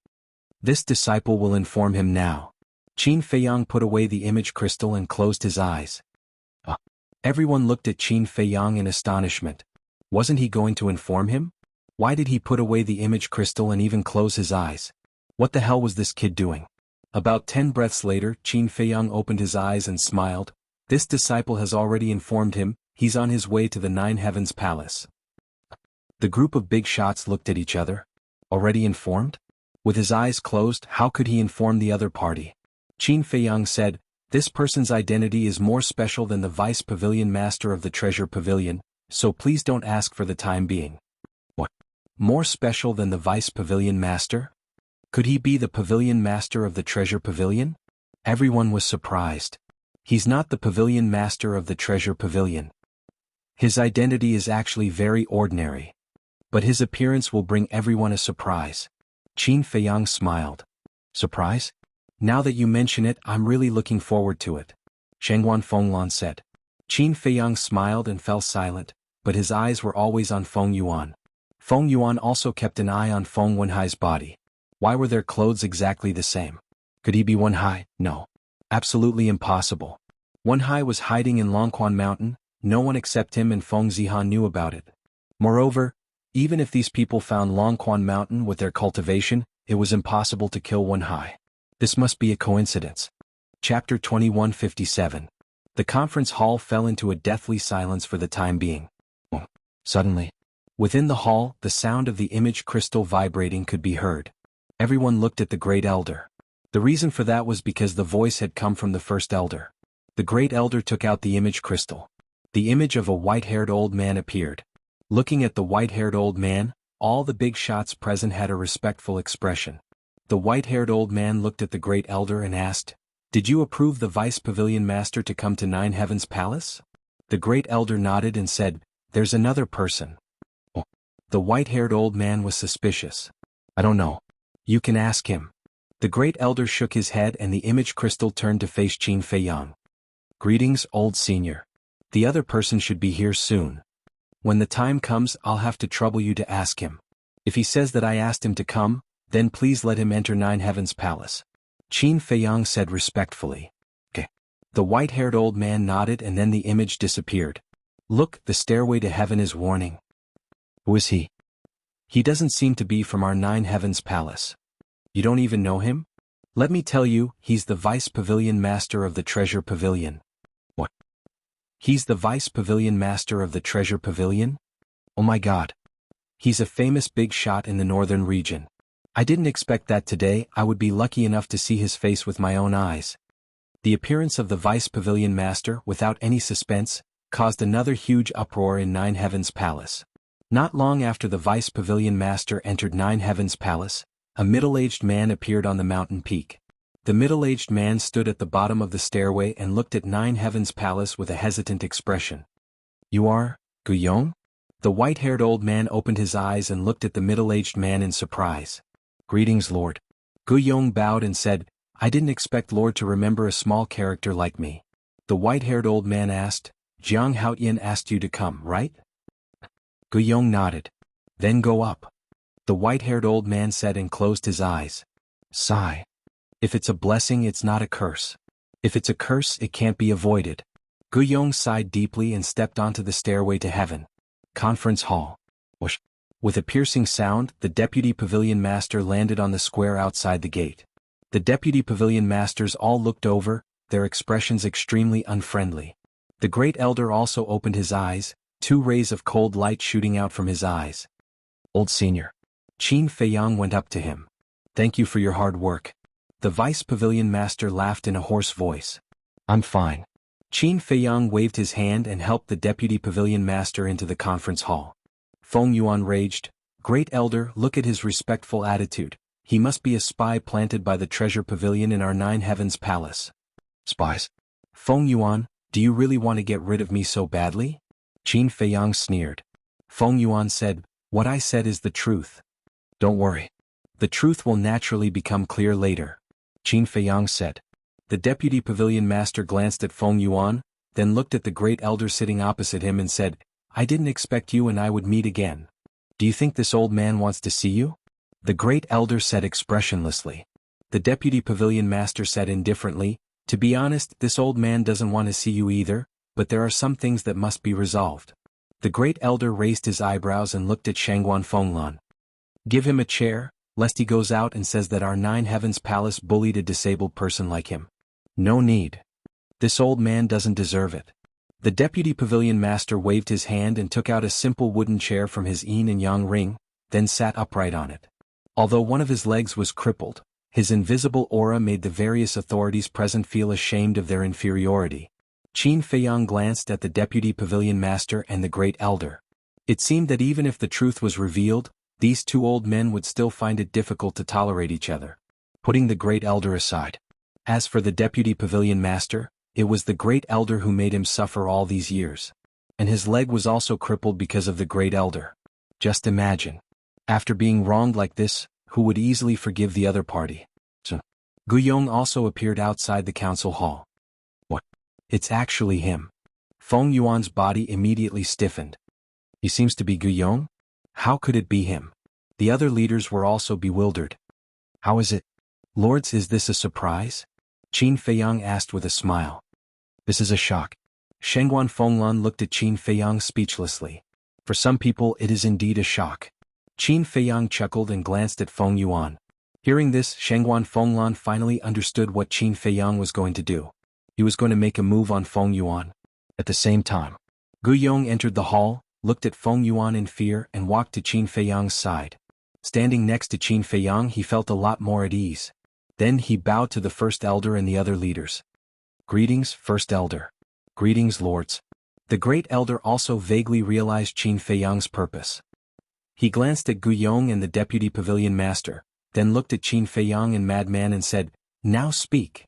This disciple will inform him now. Qin Feiyang put away the image crystal and closed his eyes. Everyone looked at Qin Feiyang in astonishment. Wasn't he going to inform him? Why did he put away the image crystal and even close his eyes? What the hell was this kid doing? About 10 breaths later, Qin Feiyang opened his eyes and smiled. This disciple has already informed him, he's on his way to the 9 Heavens Palace. The group of big shots looked at each other. Already informed? With his eyes closed, how could he inform the other party? Qin Feiyang said, this person's identity is more special than the Vice Pavilion Master of the Treasure Pavilion, so please don't ask for the time being. What? More special than the Vice Pavilion Master? Could he be the Pavilion Master of the Treasure Pavilion? Everyone was surprised. He's not the Pavilion Master of the Treasure Pavilion. His identity is actually very ordinary. But his appearance will bring everyone a surprise. Qin Feiyang smiled. Surprise? Now that you mention it, I'm really looking forward to it. Shengguan Fenglan said. Qin Feiyang smiled and fell silent, but his eyes were always on Feng Yuan. Feng Yuan also kept an eye on Feng Wenhai's body. Why were their clothes exactly the same? Could he be Wenhai? No. Absolutely impossible. Wenhai was hiding in Longquan Mountain, no one except him and Feng Zihan knew about it. Moreover, even if these people found Longquan Mountain with their cultivation, it was impossible to kill Wenhai. This must be a coincidence. Chapter 2157. The conference hall fell into a deathly silence for the time being. Suddenly, within the hall, the sound of the image crystal vibrating could be heard. Everyone looked at the Great Elder. The reason for that was because the voice had come from the First Elder. The Great Elder took out the image crystal. The image of a white-haired old man appeared. Looking at the white-haired old man, all the big shots present had a respectful expression. The white-haired old man looked at the Great Elder and asked, did you approve the Vice Pavilion Master to come to 9 Heavens Palace? The Great Elder nodded and said, there's another person. The white-haired old man was suspicious. I don't know. You can ask him. The Great Elder shook his head and the image crystal turned to face Qin Feiyang. Greetings, old senior. The other person should be here soon. When the time comes, I'll have to trouble you to ask him. If he says that I asked him to come, then please let him enter 9 Heavens Palace. Qin Feiyang said respectfully. Okay. The white-haired old man nodded and then the image disappeared. Look, the stairway to heaven is warning. Who is he? He doesn't seem to be from our 9 Heavens Palace. You don't even know him? Let me tell you, he's the Vice Pavilion Master of the Treasure Pavilion. What? He's the Vice Pavilion Master of the Treasure Pavilion? Oh my God. He's a famous big shot in the northern region. I didn't expect that today. I would be lucky enough to see his face with my own eyes. The appearance of the Vice Pavilion Master, without any suspense, caused another huge uproar in 9 Heavens Palace. Not long after the Vice Pavilion Master entered 9 Heavens Palace, a middle-aged man appeared on the mountain peak. The middle-aged man stood at the bottom of the stairway and looked at 9 Heavens Palace with a hesitant expression. You are Guyong? The white-haired old man opened his eyes and looked at the middle-aged man in surprise. Greetings, Lord. Guyong bowed and said, I didn't expect Lord to remember a small character like me. The white-haired old man asked, Jianghu asked you to come, right? Guyong nodded. Then go up. The white-haired old man said and closed his eyes. Sigh. If it's a blessing, it's not a curse. If it's a curse, it can't be avoided. Guyong sighed deeply and stepped onto the stairway to heaven. Conference hall. Whoosh. With a piercing sound, the Deputy Pavilion Master landed on the square outside the gate. The Deputy Pavilion Masters all looked over, their expressions extremely unfriendly. The Great Elder also opened his eyes, 2 rays of cold light shooting out from his eyes. Old Senior. Qin Feiyang went up to him. Thank you for your hard work. The Vice Pavilion Master laughed in a hoarse voice. I'm fine. Qin Feiyang waved his hand and helped the Deputy Pavilion Master into the conference hall. Feng Yuan raged, Great Elder, look at his respectful attitude. He must be a spy planted by the treasure pavilion in our Nine Heavens Palace. Spies? Feng Yuan, do you really want to get rid of me so badly? Qin Feiyang sneered. Feng Yuan said, what I said is the truth. Don't worry. The truth will naturally become clear later. Qin Feiyang said. The deputy pavilion master glanced at Feng Yuan, then looked at the great elder sitting opposite him and said, I didn't expect you and I would meet again. Do you think this old man wants to see you? The great elder said expressionlessly. The deputy pavilion master said indifferently, to be honest, this old man doesn't want to see you either, but there are some things that must be resolved. The great elder raised his eyebrows and looked at Shangguan Fenglan. Give him a chair, lest he goes out and says that our Nine Heavens Palace bullied a disabled person like him. No need. This old man doesn't deserve it. The deputy pavilion master waved his hand and took out a simple wooden chair from his yin and yang ring, then sat upright on it. Although one of his legs was crippled, his invisible aura made the various authorities present feel ashamed of their inferiority. Qin Feiyang glanced at the deputy pavilion master and the great elder. It seemed that even if the truth was revealed, these two old men would still find it difficult to tolerate each other. Putting the great elder aside. As for the deputy pavilion master, it was the great elder who made him suffer all these years. And his leg was also crippled because of the great elder. Just imagine. After being wronged like this, who would easily forgive the other party? Guyong also appeared outside the council hall. What? It's actually him. Feng Yuan's body immediately stiffened. He seems to be Guyong? How could it be him? The other leaders were also bewildered. How is it? Lords, is this a surprise? Qin Feiyang asked with a smile. This is a shock. Shangguan Fenglan looked at Qin Feiyang speechlessly. For some people it is indeed a shock. Qin Feiyang chuckled and glanced at Feng Yuan. Hearing this, Shangguan Fenglan finally understood what Qin Feiyang was going to do. He was going to make a move on Feng Yuan. At the same time, Guyong entered the hall, looked at Feng Yuan in fear and walked to Qin Feiyang's side. Standing next to Qin Feiyang, he felt a lot more at ease. Then he bowed to the First Elder and the other leaders. Greetings, First Elder. Greetings, Lords. The Great Elder also vaguely realized Qin Feiyang's purpose. He glanced at Guyong and the Deputy Pavilion Master, then looked at Qin Feiyang and Madman and said, Now speak.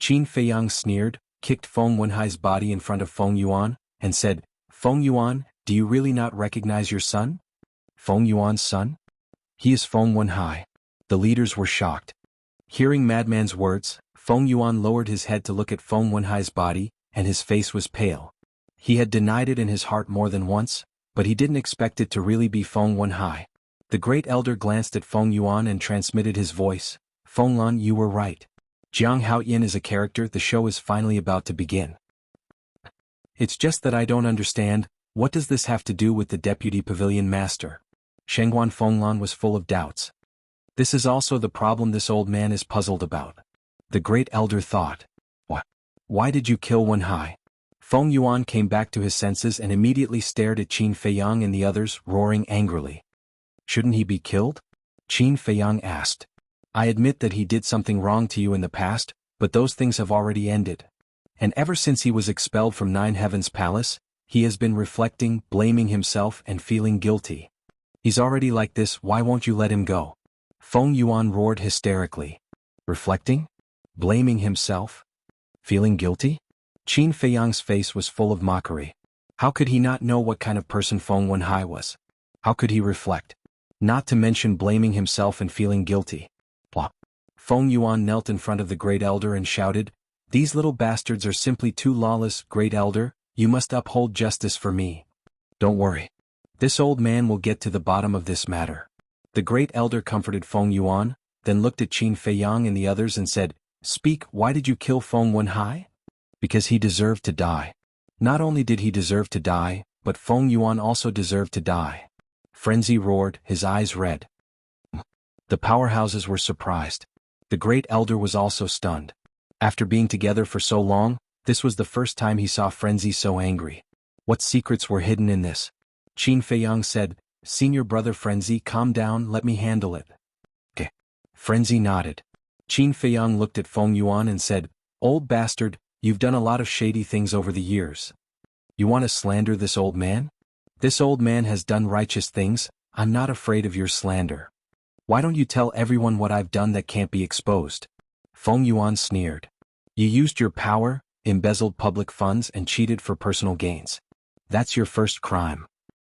Qin Feiyang sneered, kicked Feng Wenhai's body in front of Feng Yuan, and said, Feng Yuan, do you really not recognize your son? Feng Yuan's son? He is Feng Wenhai. The leaders were shocked. Hearing Madman's words, Feng Yuan lowered his head to look at Feng Wenhai's body, and his face was pale. He had denied it in his heart more than once, but he didn't expect it to really be Feng Wenhai. The Great Elder glanced at Feng Yuan and transmitted his voice. Feng Lan, you were right. Jiang Haoyin is a character. The show is finally about to begin. It's just that I don't understand, what does this have to do with the Deputy Pavilion Master? Shangguan Fenglan was full of doubts. This is also the problem this old man is puzzled about. The Great Elder thought. What? Why did you kill Wenhai? Feng Yuan came back to his senses and immediately stared at Qin Feiyang and the others, roaring angrily. Shouldn't he be killed? Qin Feiyang asked. I admit that he did something wrong to you in the past, but those things have already ended. And ever since he was expelled from Nine Heavens Palace, he has been reflecting, blaming himself and feeling guilty. He's already like this, why won't you let him go? Feng Yuan roared hysterically. Reflecting? Blaming himself? Feeling guilty? Qin Feiyang's face was full of mockery. How could he not know what kind of person Feng Wenhai was? How could he reflect? Not to mention blaming himself and feeling guilty. Plop. Feng Yuan knelt in front of the Great Elder and shouted, These little bastards are simply too lawless, Great Elder, you must uphold justice for me. Don't worry. This old man will get to the bottom of this matter. The Great Elder comforted Feng Yuan, then looked at Qin Feiyang and the others and said, Speak, why did you kill Feng Wenhai? Because he deserved to die. Not only did he deserve to die, but Feng Yuan also deserved to die. Frenzy roared, his eyes red. The powerhouses were surprised. The Great Elder was also stunned. After being together for so long, this was the first time he saw Frenzy so angry. What secrets were hidden in this? Qin Feiyang said, Senior brother Frenzy, calm down, let me handle it. Okay. Frenzy nodded. Qin Feiyang looked at Feng Yuan and said, Old bastard, you've done a lot of shady things over the years. You want to slander this old man? This old man has done righteous things, I'm not afraid of your slander. Why don't you tell everyone what I've done that can't be exposed? Feng Yuan sneered. You used your power, embezzled public funds and cheated for personal gains. That's your first crime.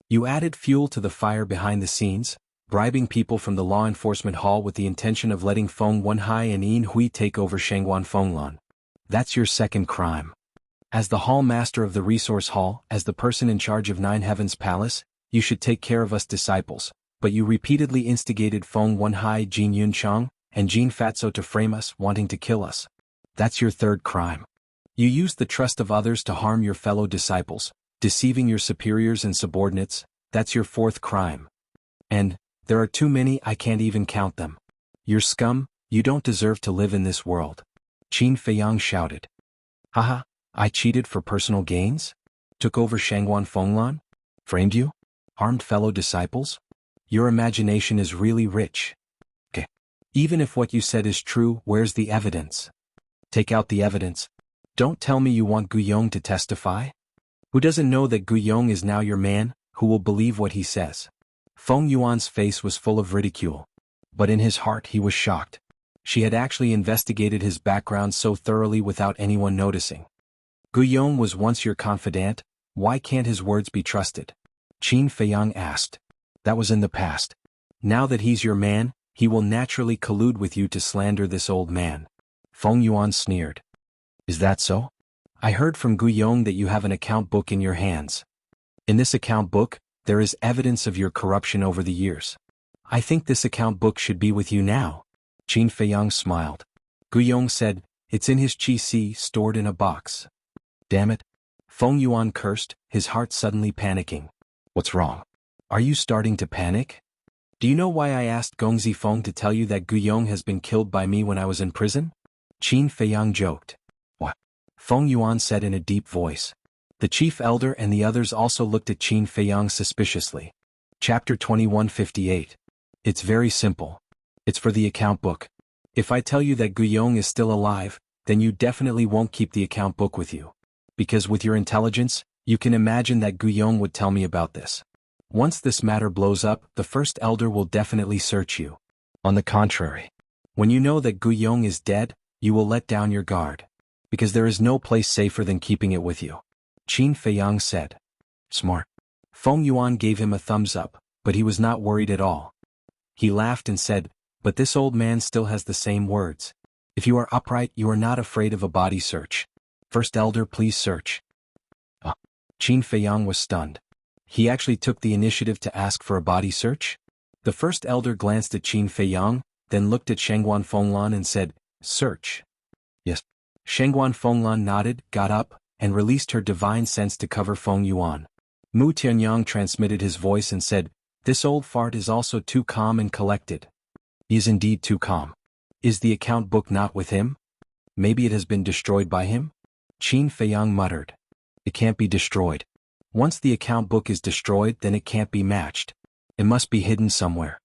You added fuel to the fire behind the scenes, bribing people from the law enforcement hall with the intention of letting Feng Wenhai and Yin Hui take over Shangguan Fenglan. That's your second crime. As the hall master of the resource hall, as the person in charge of Nine Heavens Palace, you should take care of us disciples, but you repeatedly instigated Feng Wenhai, Jin Yunchang, and Jin Fatso to frame us, wanting to kill us. That's your third crime. You used the trust of others to harm your fellow disciples, deceiving your superiors and subordinates. That's your fourth crime. And, there are too many, I can't even count them. You're scum, you don't deserve to live in this world. Qin Feiyang shouted. Haha, I cheated for personal gains? Took over Shangguan Fenglan? Framed you? Harmed fellow disciples? Your imagination is really rich. Okay. Even if what you said is true, where's the evidence? Take out the evidence. Don't tell me you want Guyong to testify? Who doesn't know that Guyong is now your man, who will believe what he says? Feng Yuan's face was full of ridicule. But in his heart he was shocked. She had actually investigated his background so thoroughly without anyone noticing. Guyong was once your confidant, why can't his words be trusted? Qin Feiyang asked. That was in the past. Now that he's your man, he will naturally collude with you to slander this old man. Feng Yuan sneered. Is that so? I heard from Guyong that you have an account book in your hands. In this account book, there is evidence of your corruption over the years. I think this account book should be with you now. Qin Feiyang smiled. Guyong said, it's in his qi stored in a box. Damn it. Feng Yuan cursed, his heart suddenly panicking. What's wrong? Are you starting to panic? Do you know why I asked Gongzi Feng to tell you that Guyong has been killed by me when I was in prison? Qin Feiyang joked. What? Feng Yuan said in a deep voice. The chief elder and the others also looked at Qin Feiyang suspiciously. Chapter 2158. It's very simple. It's for the account book. If I tell you that Guyong is still alive, then you definitely won't keep the account book with you. Because with your intelligence, you can imagine that Guyong would tell me about this. Once this matter blows up, the first elder will definitely search you. On the contrary, when you know that Guyong is dead, you will let down your guard. Because there is no place safer than keeping it with you. Qin Feiyang said. Smart. Feng Yuan gave him a thumbs up, but he was not worried at all. He laughed and said, but this old man still has the same words. If you are upright, you are not afraid of a body search. First elder, please search. Qin Feiyang was stunned. He actually took the initiative to ask for a body search? The first elder glanced at Qin Feiyang, then looked at Shangguan Fenglan and said, search. Yes. Shangguan Fenglan nodded, got up, and released her divine sense to cover Feng Yuan. Mu Tianyang transmitted his voice and said, this old fart is also too calm and collected. He is indeed too calm. Is the account book not with him? Maybe it has been destroyed by him? Qin Feiyang muttered. It can't be destroyed. Once the account book is destroyed, then it can't be matched. It must be hidden somewhere.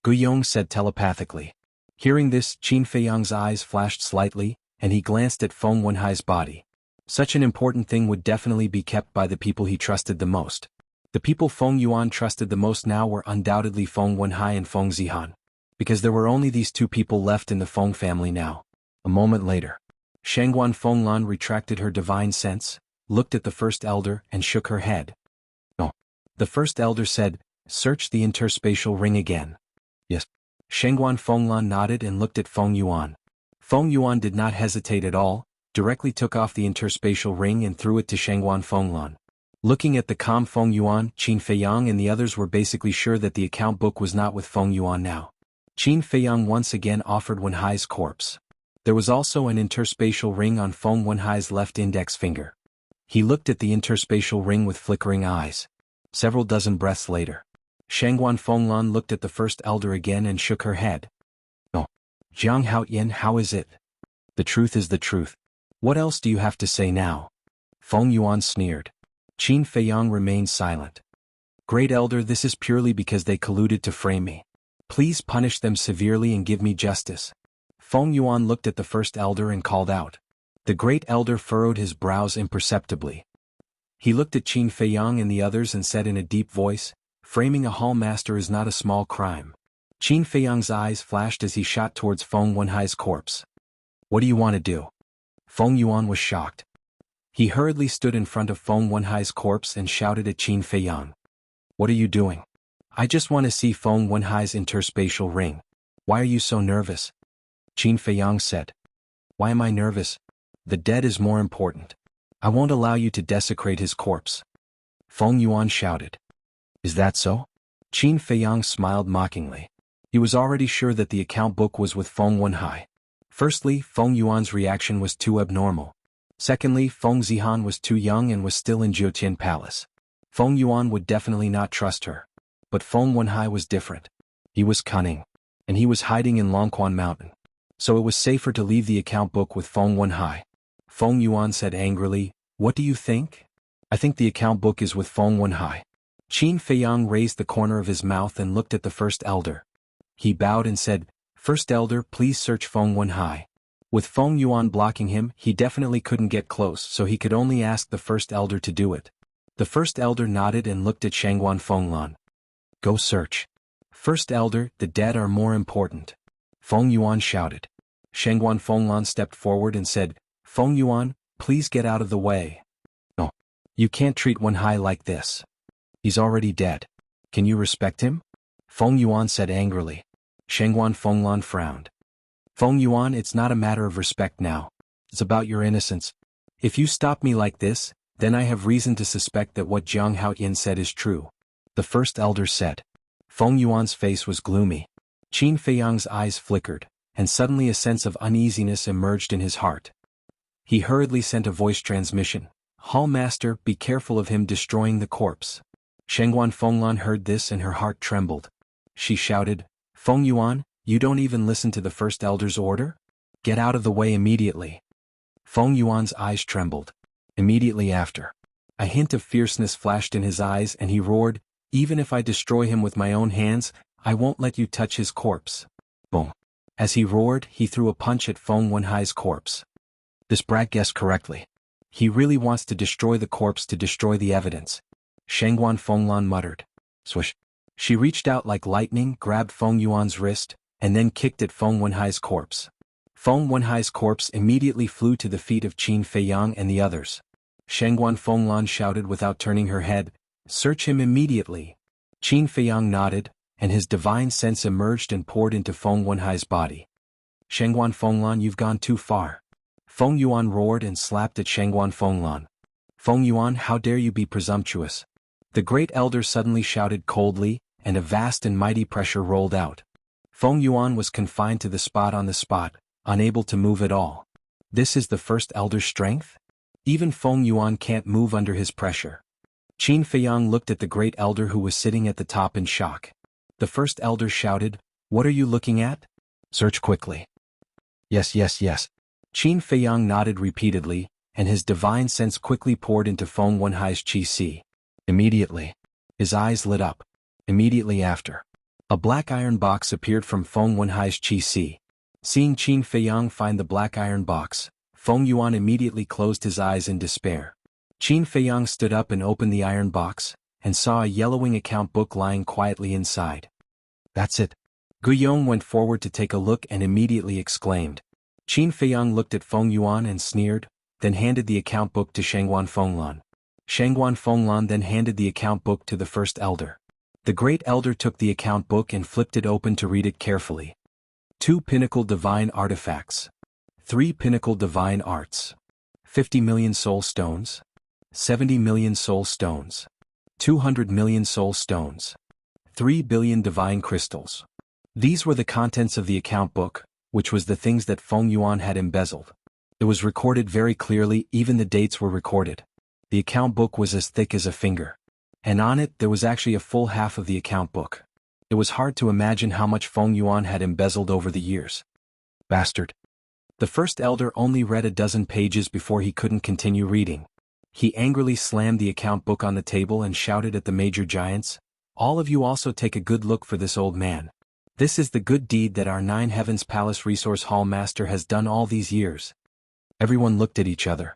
Guyong said telepathically. Hearing this, Qin Feiyang's eyes flashed slightly, and he glanced at Feng Wenhai's body. Such an important thing would definitely be kept by the people he trusted the most. The people Feng Yuan trusted the most now were undoubtedly Feng Wenhai and Feng Zihan. Because there were only these two people left in the Feng family now. A moment later, Shangguan Fenglan retracted her divine sense, looked at the first elder and shook her head. Oh. The first elder said, search the interspatial ring again. Yes. Shangguan Fenglan nodded and looked at Feng Yuan. Feng Yuan did not hesitate at all, directly took off the interspatial ring and threw it to Shangguan Fenglan. Looking at the calm Feng Yuan, Qin Feiyang and the others were basically sure that the account book was not with Feng Yuan now. Qin Feiyang once again offered Wenhai's corpse. There was also an interspatial ring on Feng Wenhai's left index finger. He looked at the interspatial ring with flickering eyes. Several dozen breaths later, Shangguan Fenglan looked at the first elder again and shook her head. Oh, Jiang Haoyan, how is it? The truth is the truth. What else do you have to say now? Feng Yuan sneered. Qin Feiyang remained silent. Great elder, this is purely because they colluded to frame me. Please punish them severely and give me justice. Feng Yuan looked at the first elder and called out. The great elder furrowed his brows imperceptibly. He looked at Qin Feiyang and the others and said in a deep voice, Framing a hall master is not a small crime. Qin Feiyang's eyes flashed as he shot towards Feng Wenhai's corpse. What do you want to do? Feng Yuan was shocked. He hurriedly stood in front of Feng Wenhai's corpse and shouted at Qin Feiyang. What are you doing? I just want to see Feng Wenhai's interspatial ring. Why are you so nervous? Qin Feiyang said. Why am I nervous? The dead is more important. I won't allow you to desecrate his corpse. Feng Yuan shouted. Is that so? Qin Feiyang smiled mockingly. He was already sure that the account book was with Feng Wenhai. Firstly, Feng Yuan's reaction was too abnormal. Secondly, Feng Zihan was too young and was still in Jiutian Palace. Feng Yuan would definitely not trust her. But Feng Wenhai was different. He was cunning. And he was hiding in Longquan Mountain. So it was safer to leave the account book with Feng Wenhai. Feng Yuan said angrily, What do you think? I think the account book is with Feng Wenhai. Qin Feiyang raised the corner of his mouth and looked at the first elder. He bowed and said, First elder, please search Feng Wenhai. With Feng Yuan blocking him, he definitely couldn't get close, so he could only ask the first elder to do it. The first elder nodded and looked at Shangguan Fenglan. Go search. First elder, the dead are more important. Feng Yuan shouted. Shangguan Fenglan stepped forward and said, Feng Yuan, please get out of the way. No. You can't treat Wenhai like this. He's already dead. Can you respect him? Feng Yuan said angrily. Shangguan Fenglan frowned. Feng Yuan, it's not a matter of respect now. It's about your innocence. If you stop me like this, then I have reason to suspect that what Jiang Haoyin said is true. The first elder said. Feng Yuan's face was gloomy. Qin Feiyang's eyes flickered, and suddenly a sense of uneasiness emerged in his heart. He hurriedly sent a voice transmission. Hall Master, be careful of him destroying the corpse. Shangguan Fenglan heard this and her heart trembled. She shouted, Feng Yuan, you don't even listen to the first elder's order? Get out of the way immediately. Feng Yuan's eyes trembled. Immediately after, a hint of fierceness flashed in his eyes and he roared, Even if I destroy him with my own hands, I won't let you touch his corpse. Boom. As he roared, he threw a punch at Feng Wenhai's corpse. This brat guessed correctly. He really wants to destroy the corpse to destroy the evidence. Shangguan Fenglan muttered. Swish. She reached out like lightning, grabbed Feng Yuan's wrist, and then kicked at Feng Wenhai's corpse. Feng Wenhai's corpse immediately flew to the feet of Qin Feiyang and the others. Shangguan Fenglan shouted without turning her head, Search him immediately. Qin Feiyang nodded, and his divine sense emerged and poured into Feng Wenhai's body. Shangguan Fenglan, you've gone too far. Feng Yuan roared and slapped at Shangguan Fenglan. Feng Yuan, how dare you be presumptuous? The great elder suddenly shouted coldly, and a vast and mighty pressure rolled out. Feng Yuan was confined to the spot on the spot, unable to move at all. This is the first elder's strength? Even Feng Yuan can't move under his pressure. Qin Feiyang looked at the great elder who was sitting at the top in shock. The first elder shouted, What are you looking at? Search quickly. Yes. Qin Feiyang nodded repeatedly, and his divine sense quickly poured into Feng Wenhai's qi. Immediately, his eyes lit up. Immediately after, a black iron box appeared from Feng Wenhai's qi. Seeing Qin Feiyang find the black iron box, Feng Yuan immediately closed his eyes in despair. Qin Feiyang stood up and opened the iron box, and saw a yellowing account book lying quietly inside. That's it. Guiyong went forward to take a look and immediately exclaimed. Qin Feiyang looked at Feng Yuan and sneered, then handed the account book to Shangguan Fenglan. Shangguan Fenglan then handed the account book to the first elder. The great elder took the account book and flipped it open to read it carefully. 2 pinnacle divine artifacts. 3 pinnacle divine arts. 50 million soul stones. 70 million soul stones. 200 million soul stones. 3 billion divine crystals. These were the contents of the account book, which was the things that Feng Yuan had embezzled. It was recorded very clearly, even the dates were recorded. The account book was as thick as a finger. And on it there was actually a full half of the account book. It was hard to imagine how much Feng Yuan had embezzled over the years. Bastard. The first elder only read a dozen pages before he couldn't continue reading. He angrily slammed the account book on the table and shouted at the major giants, All of you also take a good look for this old man. This is the good deed that our 9 Heavens Palace Resource Hall Master has done all these years. Everyone looked at each other.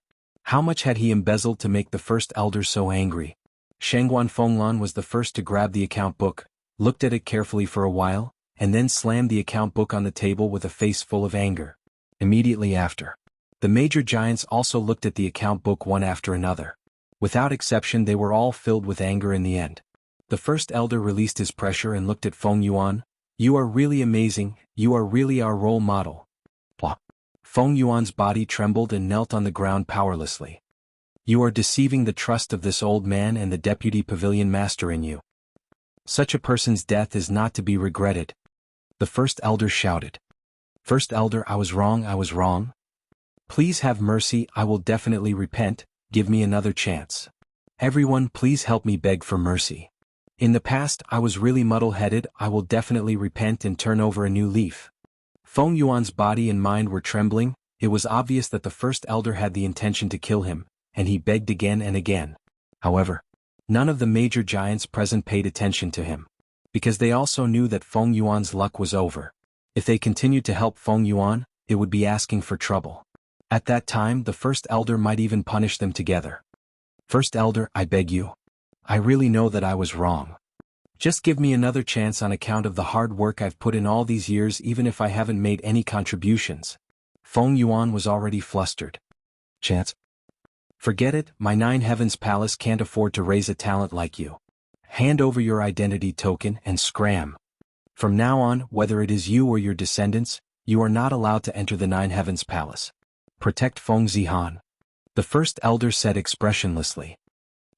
How much had he embezzled to make the first elder so angry? Shangguan Fenglan was the first to grab the account book, looked at it carefully for a while, and then slammed the account book on the table with a face full of anger. Immediately after, the major giants also looked at the account book one after another. Without exception, they were all filled with anger in the end. The first elder released his pressure and looked at Feng Yuan. "You are really amazing, you are really our role model." Blah. Feng Yuan's body trembled and knelt on the ground powerlessly. "You are deceiving the trust of this old man and the deputy pavilion master in you. Such a person's death is not to be regretted." The first elder shouted. "First elder, I was wrong. Please have mercy, I will definitely repent, give me another chance. Everyone, please help me beg for mercy. In the past, I was really muddle-headed, I will definitely repent and turn over a new leaf." Feng Yuan's body and mind were trembling. It was obvious that the first elder had the intention to kill him, and he begged again and again. However, none of the major giants present paid attention to him, because they also knew that Feng Yuan's luck was over. If they continued to help Feng Yuan, it would be asking for trouble. At that time, the first elder might even punish them together. "First elder, I beg you. I really know that I was wrong. Just give me another chance on account of the hard work I've put in all these years, even if I haven't made any contributions." Feng Yuan was already flustered. "Chance? Forget it, my Nine Heavens Palace can't afford to raise a talent like you. Hand over your identity token and scram. From now on, whether it is you or your descendants, you are not allowed to enter the Nine Heavens Palace. Protect Feng Zihan." The first elder said expressionlessly.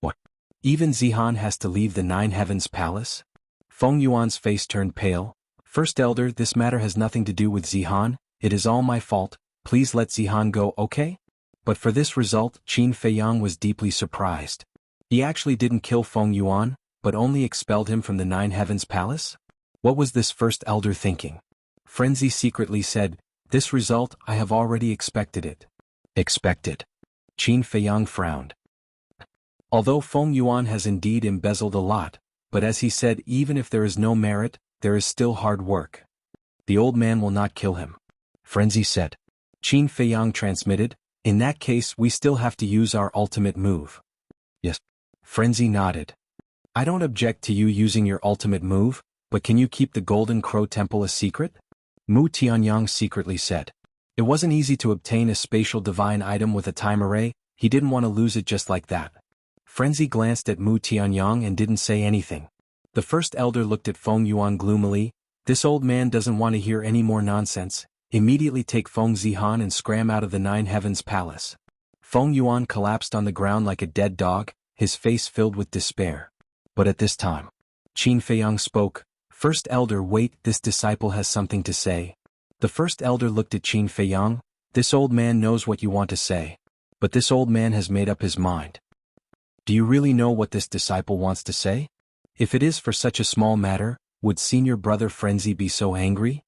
"What? Even Zihan has to leave the Nine Heavens Palace?" Feng Yuan's face turned pale. "First elder, this matter has nothing to do with Zihan, it is all my fault, please let Zihan go, okay?" But for this result, Qin Feiyang was deeply surprised. He actually didn't kill Feng Yuan, but only expelled him from the Nine Heavens Palace? What was this first elder thinking? Frenzy secretly said, "This result, I have already expected it." Expected? Qin Feiyang frowned. Although Feng Yuan has indeed embezzled a lot, but as he said, even if there is no merit, there is still hard work. The old man will not kill him. Frenzy said. Qin Feiyang transmitted, "In that case we still have to use our ultimate move." Yes. Frenzy nodded. "I don't object to you using your ultimate move, but can you keep the Golden Crow Temple a secret?" Mu Tianyang secretly said. It wasn't easy to obtain a spatial divine item with a time array, he didn't want to lose it just like that. Frenzy glanced at Mu Tianyang and didn't say anything. The first elder looked at Feng Yuan gloomily. "This old man doesn't want to hear any more nonsense. Immediately take Feng Zihan and scram out of the Nine Heavens Palace." Feng Yuan collapsed on the ground like a dead dog, his face filled with despair. But at this time, Qin Feiyang spoke. "First elder, wait, this disciple has something to say." The first elder looked at Qin Feiyang. "This old man knows what you want to say. But this old man has made up his mind. Do you really know what this disciple wants to say? If it is for such a small matter, would senior brother Frenzy be so angry?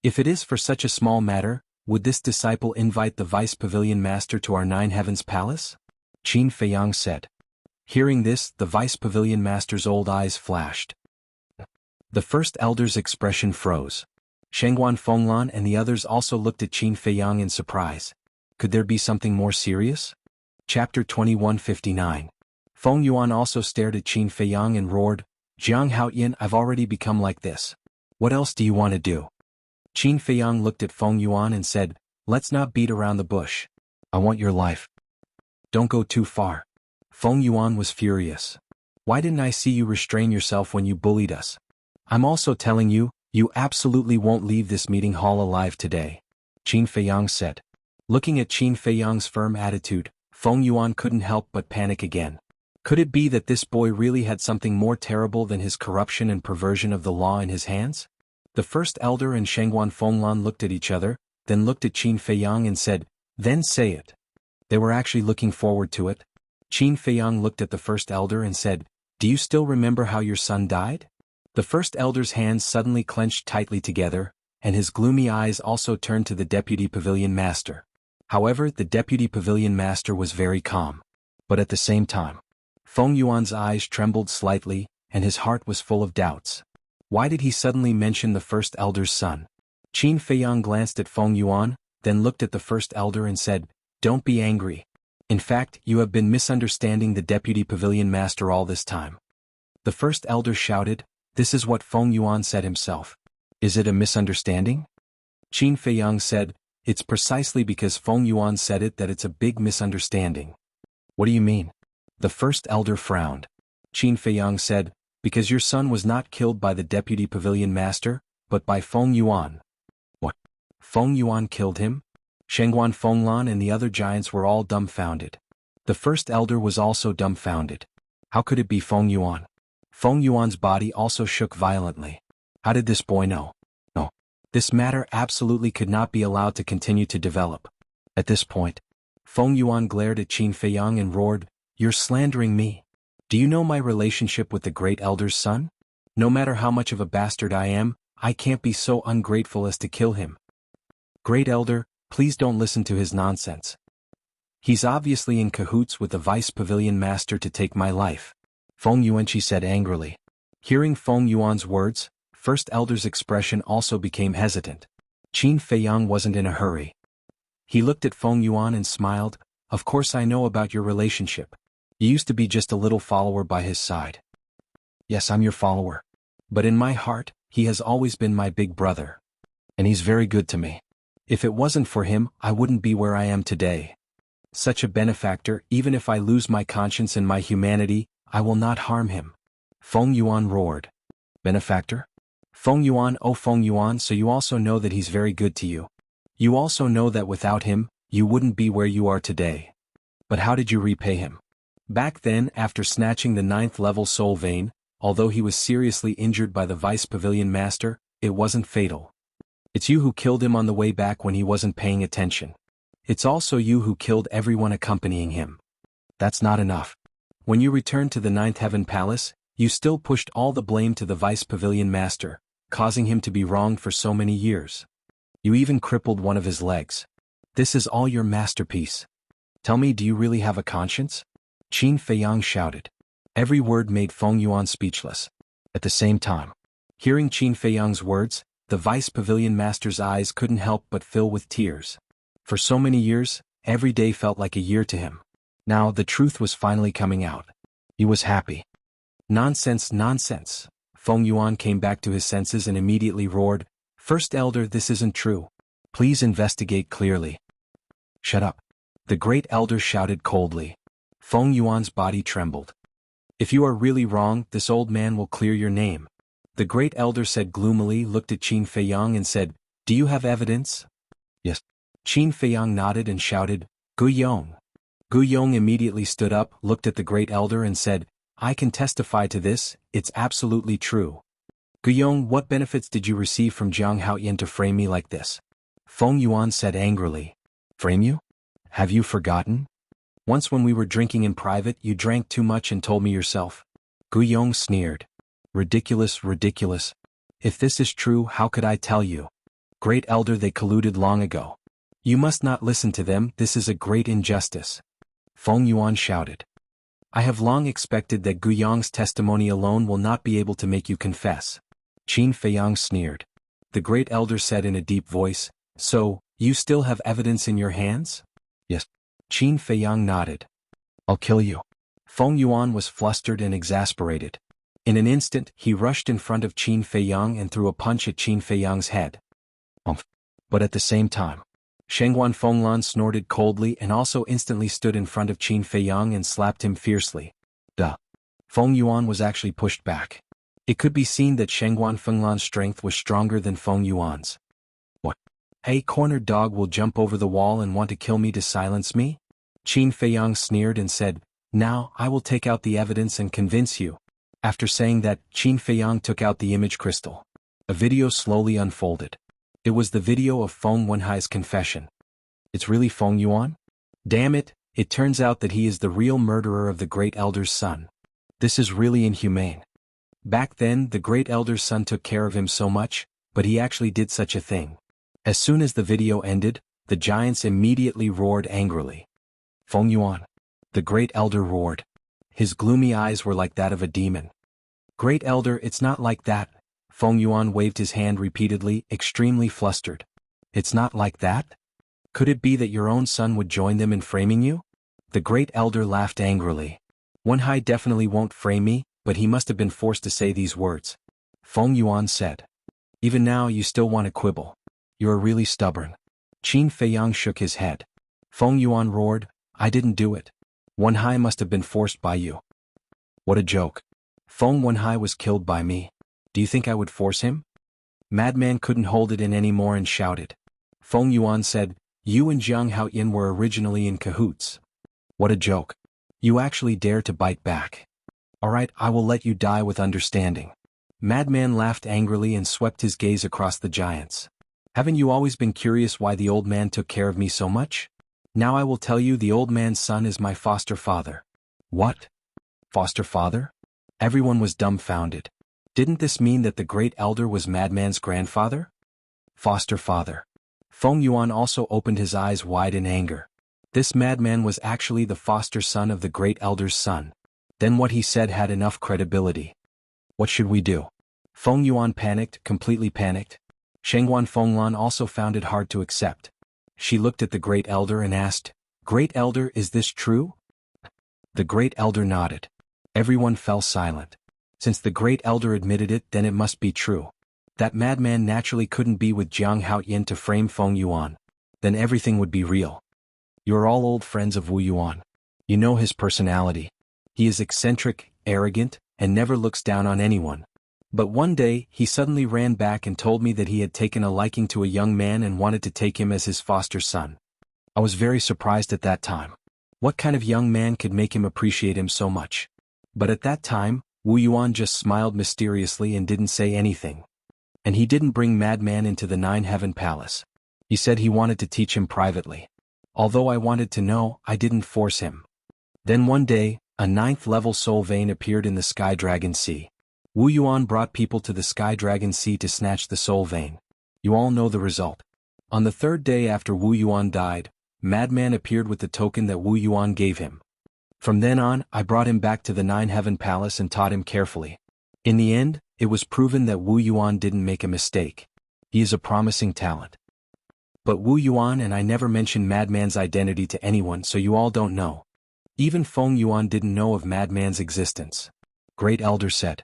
If it is for such a small matter, would this disciple invite the Vice Pavilion Master to our Nine Heavens Palace?" Qin Feiyang said. Hearing this, the Vice Pavilion Master's old eyes flashed. The first elder's expression froze. Shangguan Fenglan and the others also looked at Qin Feiyang in surprise. Could there be something more serious? Chapter 2159. Feng Yuan also stared at Qin Feiyang and roared, "Jiang Haoyan, I've already become like this. What else do you want to do?" Qin Feiyang looked at Feng Yuan and said, "Let's not beat around the bush. I want your life. Don't go too far." Feng Yuan was furious. "Why didn't I see you restrain yourself when you bullied us? I'm also telling you, you absolutely won't leave this meeting hall alive today," Qin Feiyang said. Looking at Qin Feiyang's firm attitude, Feng Yuan couldn't help but panic again. Could it be that this boy really had something more terrible than his corruption and perversion of the law in his hands? The first elder and Shangguan Fenglan looked at each other, then looked at Qin Feiyang and said, "Then say it." They were actually looking forward to it. Qin Feiyang looked at the first elder and said, "Do you still remember how your son died?" The first elder's hands suddenly clenched tightly together, and his gloomy eyes also turned to the Deputy Pavilion Master. However, the Deputy Pavilion Master was very calm. But at the same time, Feng Yuan's eyes trembled slightly, and his heart was full of doubts. Why did he suddenly mention the first elder's son? Qin Feiyang glanced at Feng Yuan, then looked at the first elder and said, "Don't be angry. In fact, you have been misunderstanding the deputy pavilion master all this time. The first elder shouted, "This is what Feng Yuan said himself. Is it a misunderstanding?" Qin Feiyang said, "It's precisely because Feng Yuan said it that it's a big misunderstanding." "What do you mean?" The first elder frowned. Qin Feiyang said, "Because your son was not killed by the deputy pavilion master, but by Feng Yuan." "What? Feng Yuan killed him?" Shengguan Fenglan and the other giants were all dumbfounded. The first elder was also dumbfounded. How could it be Feng Yuan? Feng Yuan's body also shook violently. How did this boy know? No. This matter absolutely could not be allowed to continue to develop. At this point, Feng Yuan glared at Qin Feiyang and roared, "You're slandering me. Do you know my relationship with the great elder's son? No matter how much of a bastard I am, I can't be so ungrateful as to kill him. Great elder, please don't listen to his nonsense. He's obviously in cahoots with the vice pavilion master to take my life," Feng Yuanqi said angrily. Hearing Feng Yuan's words, first elder's expression also became hesitant. Qin Feiyang wasn't in a hurry. He looked at Feng Yuan and smiled, "Of course I know about your relationship. You used to be just a little follower by his side." "Yes, I'm your follower. But in my heart, he has always been my big brother. And he's very good to me. If it wasn't for him, I wouldn't be where I am today. Such a benefactor, even if I lose my conscience and my humanity, I will not harm him." Feng Yuan roared. "Benefactor? Feng Yuan, oh Feng Yuan, so you also know that he's very good to you. You also know that without him, you wouldn't be where you are today. But how did you repay him?" Back then, after snatching the 9th level soul vein, although he was seriously injured by the vice pavilion master, it wasn't fatal. It's you who killed him on the way back when he wasn't paying attention. It's also you who killed everyone accompanying him. That's not enough. When you returned to the 9th Heaven Palace, you still pushed all the blame to the vice pavilion master, causing him to be wronged for so many years. You even crippled one of his legs. This is all your masterpiece. Tell me, do you really have a conscience?" Qin Feiyang shouted. Every word made Feng Yuan speechless. At the same time, hearing Qin Feiyang's words, the vice pavilion master's eyes couldn't help but fill with tears. For so many years, every day felt like a year to him. Now the truth was finally coming out. He was happy. "Nonsense, nonsense." Feng Yuan came back to his senses and immediately roared, "First elder, this isn't true. Please investigate clearly." "Shut up." The great elder shouted coldly. Feng Yuan's body trembled. "If you are really wrong, this old man will clear your name." The great elder said gloomily, looked at Qin Feiyang and said, "Do you have evidence?" "Yes." Qin Feiyang nodded and shouted, "Gu Yong." Gu Yong immediately stood up, looked at the great elder and said, "I can testify to this, it's absolutely true." "Gu Yong, what benefits did you receive from Jianghu to frame me like this?" Feng Yuan said angrily. "Frame you? Have you forgotten? Once when we were drinking in private, you drank too much and told me yourself." Gu Yong sneered. "Ridiculous, ridiculous. If this is true, how could I tell you? Great elder, they colluded long ago. You must not listen to them, this is a great injustice." Feng Yuan shouted. "I have long expected that Gu Yong's testimony alone will not be able to make you confess." Qin Feiyang sneered. The great elder said in a deep voice, "So, you still have evidence in your hands?" "Yes." Qin Feiyang nodded. "I'll kill you." Feng Yuan was flustered and exasperated. In an instant, he rushed in front of Qin Feiyang and threw a punch at Qin Feiyang's head. But at the same time, Shengguan Fenglan snorted coldly and also instantly stood in front of Qin Feiyang and slapped him fiercely. Duh. Feng Yuan was actually pushed back. It could be seen that Shengguan Fenglan's strength was stronger than Feng Yuan's. "What? Hey, cornered dog will jump over the wall and want to kill me to silence me?" Qin Feiyang sneered and said, "Now, I will take out the evidence and convince you." After saying that, Qin Feiyang took out the image crystal. A video slowly unfolded. It was the video of Feng Wenhai's confession. It's really Feng Yuan? Damn it, it turns out that he is the real murderer of the great elder's son. This is really inhumane. Back then, the great elder's son took care of him so much, but he actually did such a thing. As soon as the video ended, the giants immediately roared angrily. "Feng Yuan!" The great elder roared. His gloomy eyes were like that of a demon. "Great elder, it's not like that." Feng Yuan waved his hand repeatedly, extremely flustered. "It's not like that? Could it be that your own son would join them in framing you?" The great elder laughed angrily. Wenhai definitely won't frame me, but he must have been forced to say these words. Feng Yuan said. Even now you still want to quibble. You're really stubborn. Qin Feiyang shook his head. Feng Yuan roared, I didn't do it. Wenhai must have been forced by you. What a joke. Feng Wenhai was killed by me. Do you think I would force him? Madman couldn't hold it in anymore and shouted. Feng Yuan said, you and Jiang Haoyin were originally in cahoots. What a joke. You actually dare to bite back. Alright, I will let you die with understanding. Madman laughed angrily and swept his gaze across the giants. Haven't you always been curious why the old man took care of me so much? Now I will tell you the old man's son is my foster father. What? Foster father? Everyone was dumbfounded. Didn't this mean that the great elder was Madman's grandfather? Foster father. Feng Yuan also opened his eyes wide in anger. This madman was actually the foster son of the great elder's son. Then what he said had enough credibility. What should we do? Feng Yuan panicked, completely panicked. Shengguan Fenglan also found it hard to accept. She looked at the great elder and asked, Great elder, is this true? The great elder nodded. Everyone fell silent. Since the great elder admitted it, then it must be true. That madman naturally couldn't be with Jiang Haoyin to frame Feng Yuan. Then everything would be real. You're all old friends of Wu Yuan. You know his personality. He is eccentric, arrogant, and never looks down on anyone. But one day, he suddenly ran back and told me that he had taken a liking to a young man and wanted to take him as his foster son. I was very surprised at that time. What kind of young man could make him appreciate him so much? But at that time, Wu Yuan just smiled mysteriously and didn't say anything. And he didn't bring Madman into the Nine Heaven Palace. He said he wanted to teach him privately. Although I wanted to know, I didn't force him. Then one day, a 9th-level soul vein appeared in the Sky Dragon Sea. Wu Yuan brought people to the Sky Dragon Sea to snatch the soul vein. You all know the result. On the 3rd day after Wu Yuan died, Madman appeared with the token that Wu Yuan gave him. From then on, I brought him back to the Nine Heaven Palace and taught him carefully. In the end, it was proven that Wu Yuan didn't make a mistake. He is a promising talent. But Wu Yuan and I never mentioned Madman's identity to anyone, so you all don't know. Even Feng Yuan didn't know of Madman's existence. Great Elder said.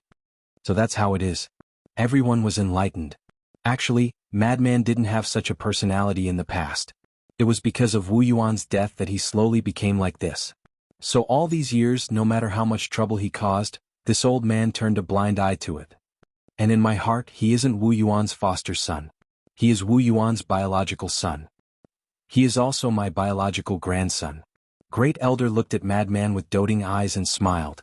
So that's how it is. Everyone was enlightened. Actually, Madman didn't have such a personality in the past. It was because of Wu Yuan's death that he slowly became like this. So all these years, no matter how much trouble he caused, this old man turned a blind eye to it. And in my heart, he isn't Wu Yuan's foster son. He is Wu Yuan's biological son. He is also my biological grandson. Great Elder looked at Madman with doting eyes and smiled.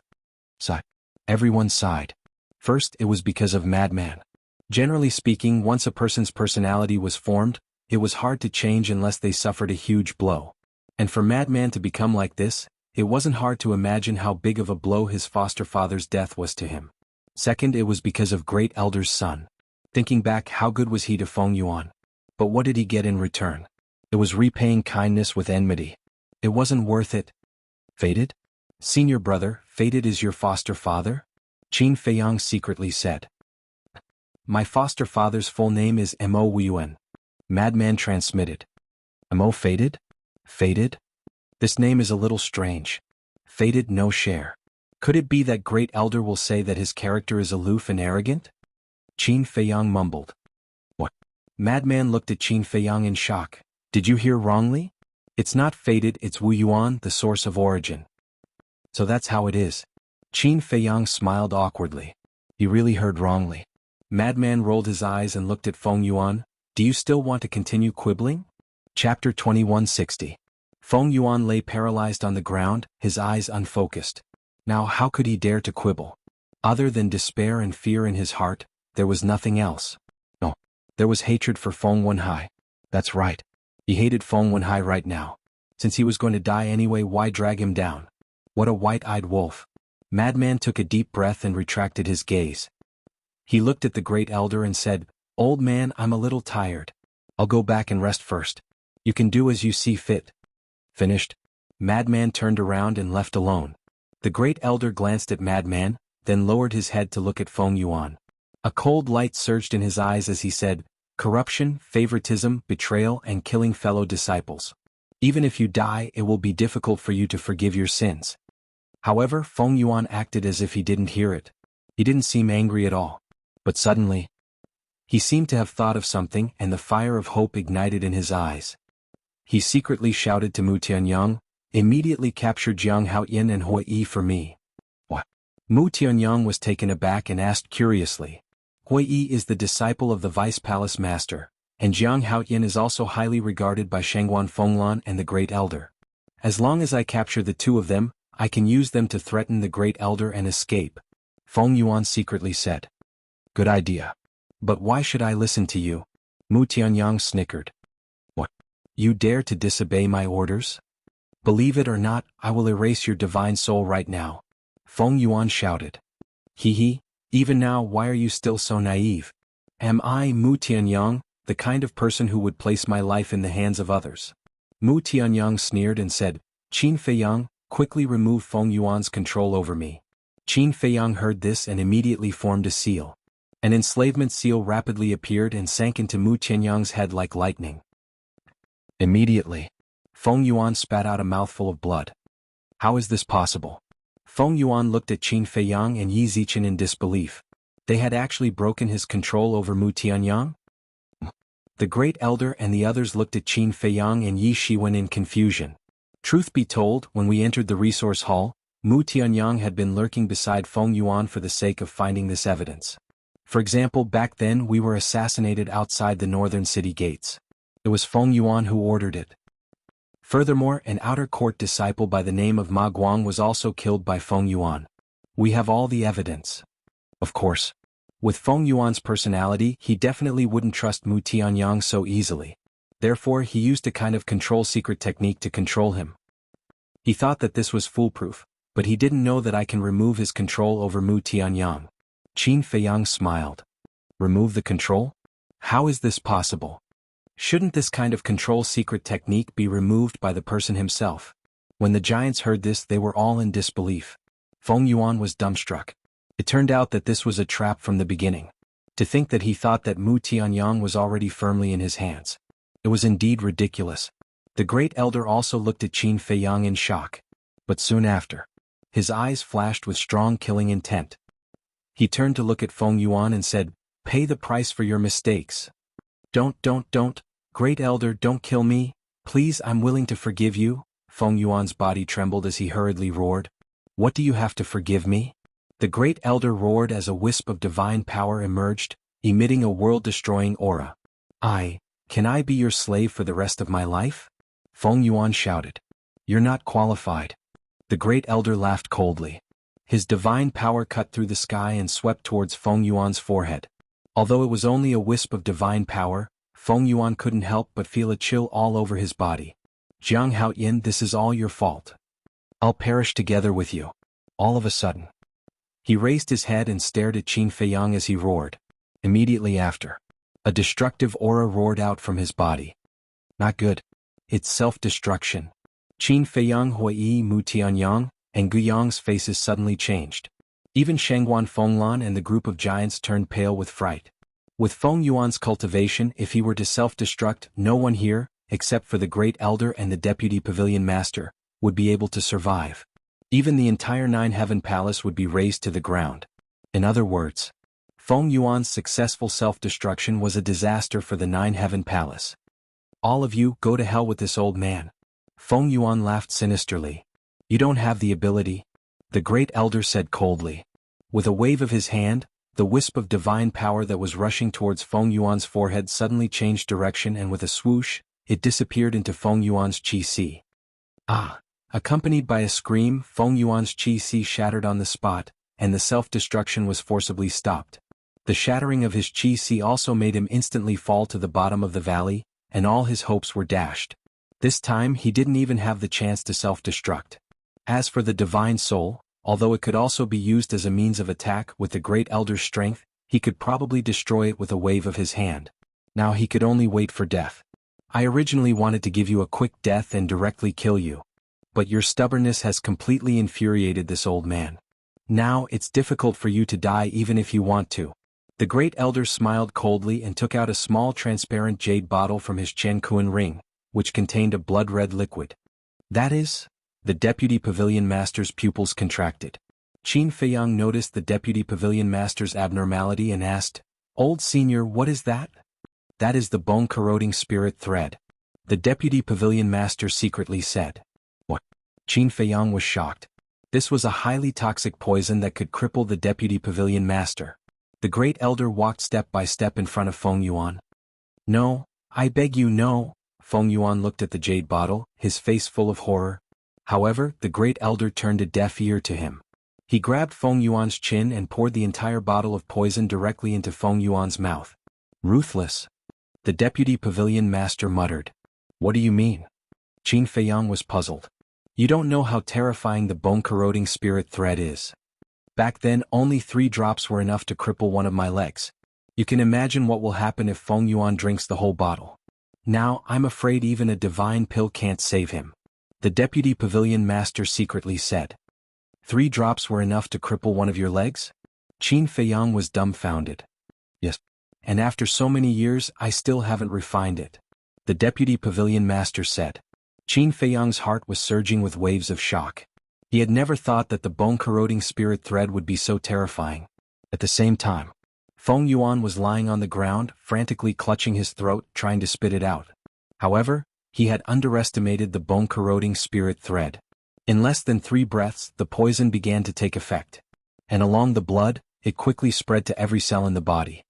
Sigh. Everyone sighed. First, it was because of Madman. Generally speaking, once a person's personality was formed, it was hard to change unless they suffered a huge blow. And for Madman to become like this, it wasn't hard to imagine how big of a blow his foster father's death was to him. Second, it was because of Great Elder's son. Thinking back, how good was he to Feng Yuan? But what did he get in return? It was repaying kindness with enmity. It wasn't worth it. Fated? Senior brother, Fated is your foster father? Qin Feiyang secretly said. My foster father's full name is Mo Wuyuan. Madman transmitted. Mo Fated? Fated? This name is a little strange. Fated no share. Could it be that Great Elder will say that his character is aloof and arrogant? Qin Feiyang mumbled. What? Madman looked at Qin Feiyang in shock. Did you hear wrongly? It's not Fated, it's Wu Yuan, the source of origin. So that's how it is. Qin Feiyang smiled awkwardly. He really heard wrongly. Madman rolled his eyes and looked at Feng Yuan. Do you still want to continue quibbling? Chapter 2160. Feng Yuan lay paralyzed on the ground, his eyes unfocused. Now how could he dare to quibble? Other than despair and fear in his heart, there was nothing else. No. There was hatred for Feng Wenhai. That's right. He hated Feng Wenhai right now. Since he was going to die anyway, why drag him down? What a white-eyed wolf. Madman took a deep breath and retracted his gaze. He looked at the Great Elder and said, Old man, I'm a little tired. I'll go back and rest first. You can do as you see fit. Finished? Madman turned around and left alone. The Great Elder glanced at Madman, then lowered his head to look at Feng Yuan. A cold light surged in his eyes as he said, Corruption, favoritism, betrayal, and killing fellow disciples. Even if you die, it will be difficult for you to forgive your sins. However, Feng Yuan acted as if he didn't hear it. He didn't seem angry at all. But suddenly, he seemed to have thought of something, and the fire of hope ignited in his eyes. He secretly shouted to Mu Tianyang, "Immediately capture Jiang Haoyin and Hui Yi for me." What? Mu Tianyang was taken aback and asked curiously. Hui Yi is the disciple of the Vice Palace Master, and Jiang Haoyin is also highly regarded by Shangguan Fenglan and the Great Elder. As long as I capture the two of them, I can use them to threaten the Great Elder and escape, Feng Yuan secretly said. Good idea. But why should I listen to you? Mu Tianyang snickered. What? You dare to disobey my orders? Believe it or not, I will erase your divine soul right now, Feng Yuan shouted. Hee, even now why are you still so naive? Am I, Mu Tianyang, the kind of person who would place my life in the hands of others? Mu Tianyang sneered and said, Qin Feiyang, quickly remove Feng Yuan's control over me. Qin Feiyang heard this and immediately formed a seal. An enslavement seal rapidly appeared and sank into Mu Tianyang's head like lightning. Immediately, Feng Yuan spat out a mouthful of blood. How is this possible? Feng Yuan looked at Qin Feiyang and Yi Zichen in disbelief. They had actually broken his control over Mu Tianyang? The Great Elder and the others looked at Qin Feiyang and Yi Shiwen in confusion. Truth be told, when we entered the resource hall, Mu Tianyang had been lurking beside Feng Yuan for the sake of finding this evidence. For example, back then we were assassinated outside the northern city gates. It was Feng Yuan who ordered it. Furthermore, an outer court disciple by the name of Ma Guang was also killed by Feng Yuan. We have all the evidence. Of course. With Feng Yuan's personality, he definitely wouldn't trust Mu Tianyang so easily. Therefore, he used a kind of control secret technique to control him. He thought that this was foolproof, but he didn't know that I can remove his control over Mu Tianyang. Qin Feiyang smiled. Remove the control? How is this possible? Shouldn't this kind of control secret technique be removed by the person himself? When the giants heard this, they were all in disbelief. Feng Yuan was dumbstruck. It turned out that this was a trap from the beginning. To think that he thought that Mu Tianyang was already firmly in his hands. It was indeed ridiculous. The Great Elder also looked at Qin Feiyang in shock. But soon after, his eyes flashed with strong killing intent. He turned to look at Feng Yuan and said, Pay the price for your mistakes. Don't, Great Elder, don't kill me, please, I'm willing to forgive you. Feng Yuan's body trembled as he hurriedly roared. What do you have to forgive me? The Great Elder roared as a wisp of divine power emerged, emitting a world-destroying aura. Can I be your slave for the rest of my life? Feng Yuan shouted. You're not qualified. The Great Elder laughed coldly. His divine power cut through the sky and swept towards Feng Yuan's forehead. Although it was only a wisp of divine power, Feng Yuan couldn't help but feel a chill all over his body. Jiang Haoyin, this is all your fault. I'll perish together with you. All of a sudden, he raised his head and stared at Qin Feiyang as he roared. Immediately after, a destructive aura roared out from his body. Not good. It's self-destruction. Qin Feiyang, Hui Yi, Mu Tianyang, and Guyang's faces suddenly changed. Even Shangguan Fenglan and the group of giants turned pale with fright. With Feng Yuan's cultivation, if he were to self-destruct, no one here, except for the Great Elder and the Deputy Pavilion Master, would be able to survive. Even the entire Nine Heaven Palace would be razed to the ground. In other words, Feng Yuan's successful self-destruction was a disaster for the Nine Heaven Palace. All of you, go to hell with this old man. Feng Yuan laughed sinisterly. You don't have the ability, the Great Elder said coldly. With a wave of his hand, the wisp of divine power that was rushing towards Feng Yuan's forehead suddenly changed direction, and with a swoosh, it disappeared into Feng Yuan's qi-si. Accompanied by a scream, Feng Yuan's qi-si shattered on the spot, and the self-destruction was forcibly stopped. The shattering of his qi-si also made him instantly fall to the bottom of the valley, and all his hopes were dashed. This time he didn't even have the chance to self-destruct. As for the divine soul, although it could also be used as a means of attack with the Great Elder's strength, he could probably destroy it with a wave of his hand. Now he could only wait for death. I originally wanted to give you a quick death and directly kill you. But your stubbornness has completely infuriated this old man. Now it's difficult for you to die even if you want to. The Great Elder smiled coldly and took out a small transparent jade bottle from his Chen Kuan ring, which contained a blood-red liquid. That is? The Deputy Pavilion Master's pupils contracted. Qin Feiyang noticed the Deputy Pavilion Master's abnormality and asked, "Old Senior, what is that?" "That is the bone-corroding spirit thread," the Deputy Pavilion Master secretly said. What? Qin Feiyang was shocked. This was a highly toxic poison that could cripple the Deputy Pavilion Master. The Great Elder walked step by step in front of Feng Yuan. "No, I beg you, no." Feng Yuan looked at the jade bottle, his face full of horror. However, the Great Elder turned a deaf ear to him. He grabbed Feng Yuan's chin and poured the entire bottle of poison directly into Feng Yuan's mouth. "Ruthless," the Deputy Pavilion Master muttered. "What do you mean?" Qin Feiyang was puzzled. "You don't know how terrifying the bone-corroding spirit thread is. Back then only 3 drops were enough to cripple one of my legs. You can imagine what will happen if Feng Yuan drinks the whole bottle. Now I'm afraid even a divine pill can't save him," the Deputy Pavilion Master secretly said. 3 drops were enough to cripple one of your legs? Qin Feiyang was dumbfounded. "Yes. And after so many years I still haven't refined it," the Deputy Pavilion Master said. Qin Feiyang's heart was surging with waves of shock. He had never thought that the bone-corroding spirit thread would be so terrifying. At the same time, Feng Yuan was lying on the ground, frantically clutching his throat, trying to spit it out. However, he had underestimated the bone-corroding spirit thread. In less than 3 breaths, the poison began to take effect. And along the blood, it quickly spread to every cell in the body.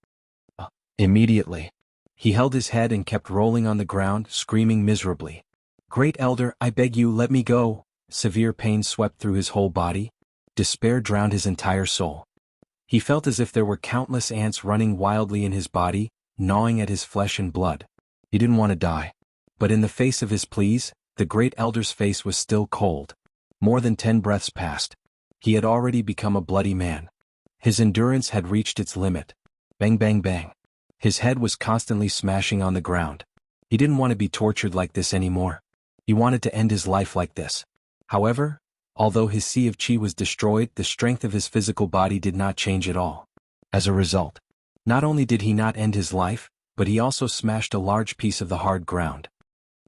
Immediately, he held his head and kept rolling on the ground, screaming miserably. "Great Elder, I beg you, let me go." Severe pain swept through his whole body. Despair drowned his entire soul. He felt as if there were countless ants running wildly in his body, gnawing at his flesh and blood. He didn't want to die. But in the face of his pleas, the Great Elder's face was still cold. More than 10 breaths passed. He had already become a bloody man. His endurance had reached its limit. Bang bang bang. His head was constantly smashing on the ground. He didn't want to be tortured like this anymore. He wanted to end his life like this. However, although his sea of qi was destroyed, the strength of his physical body did not change at all. As a result, not only did he not end his life, but he also smashed a large piece of the hard ground.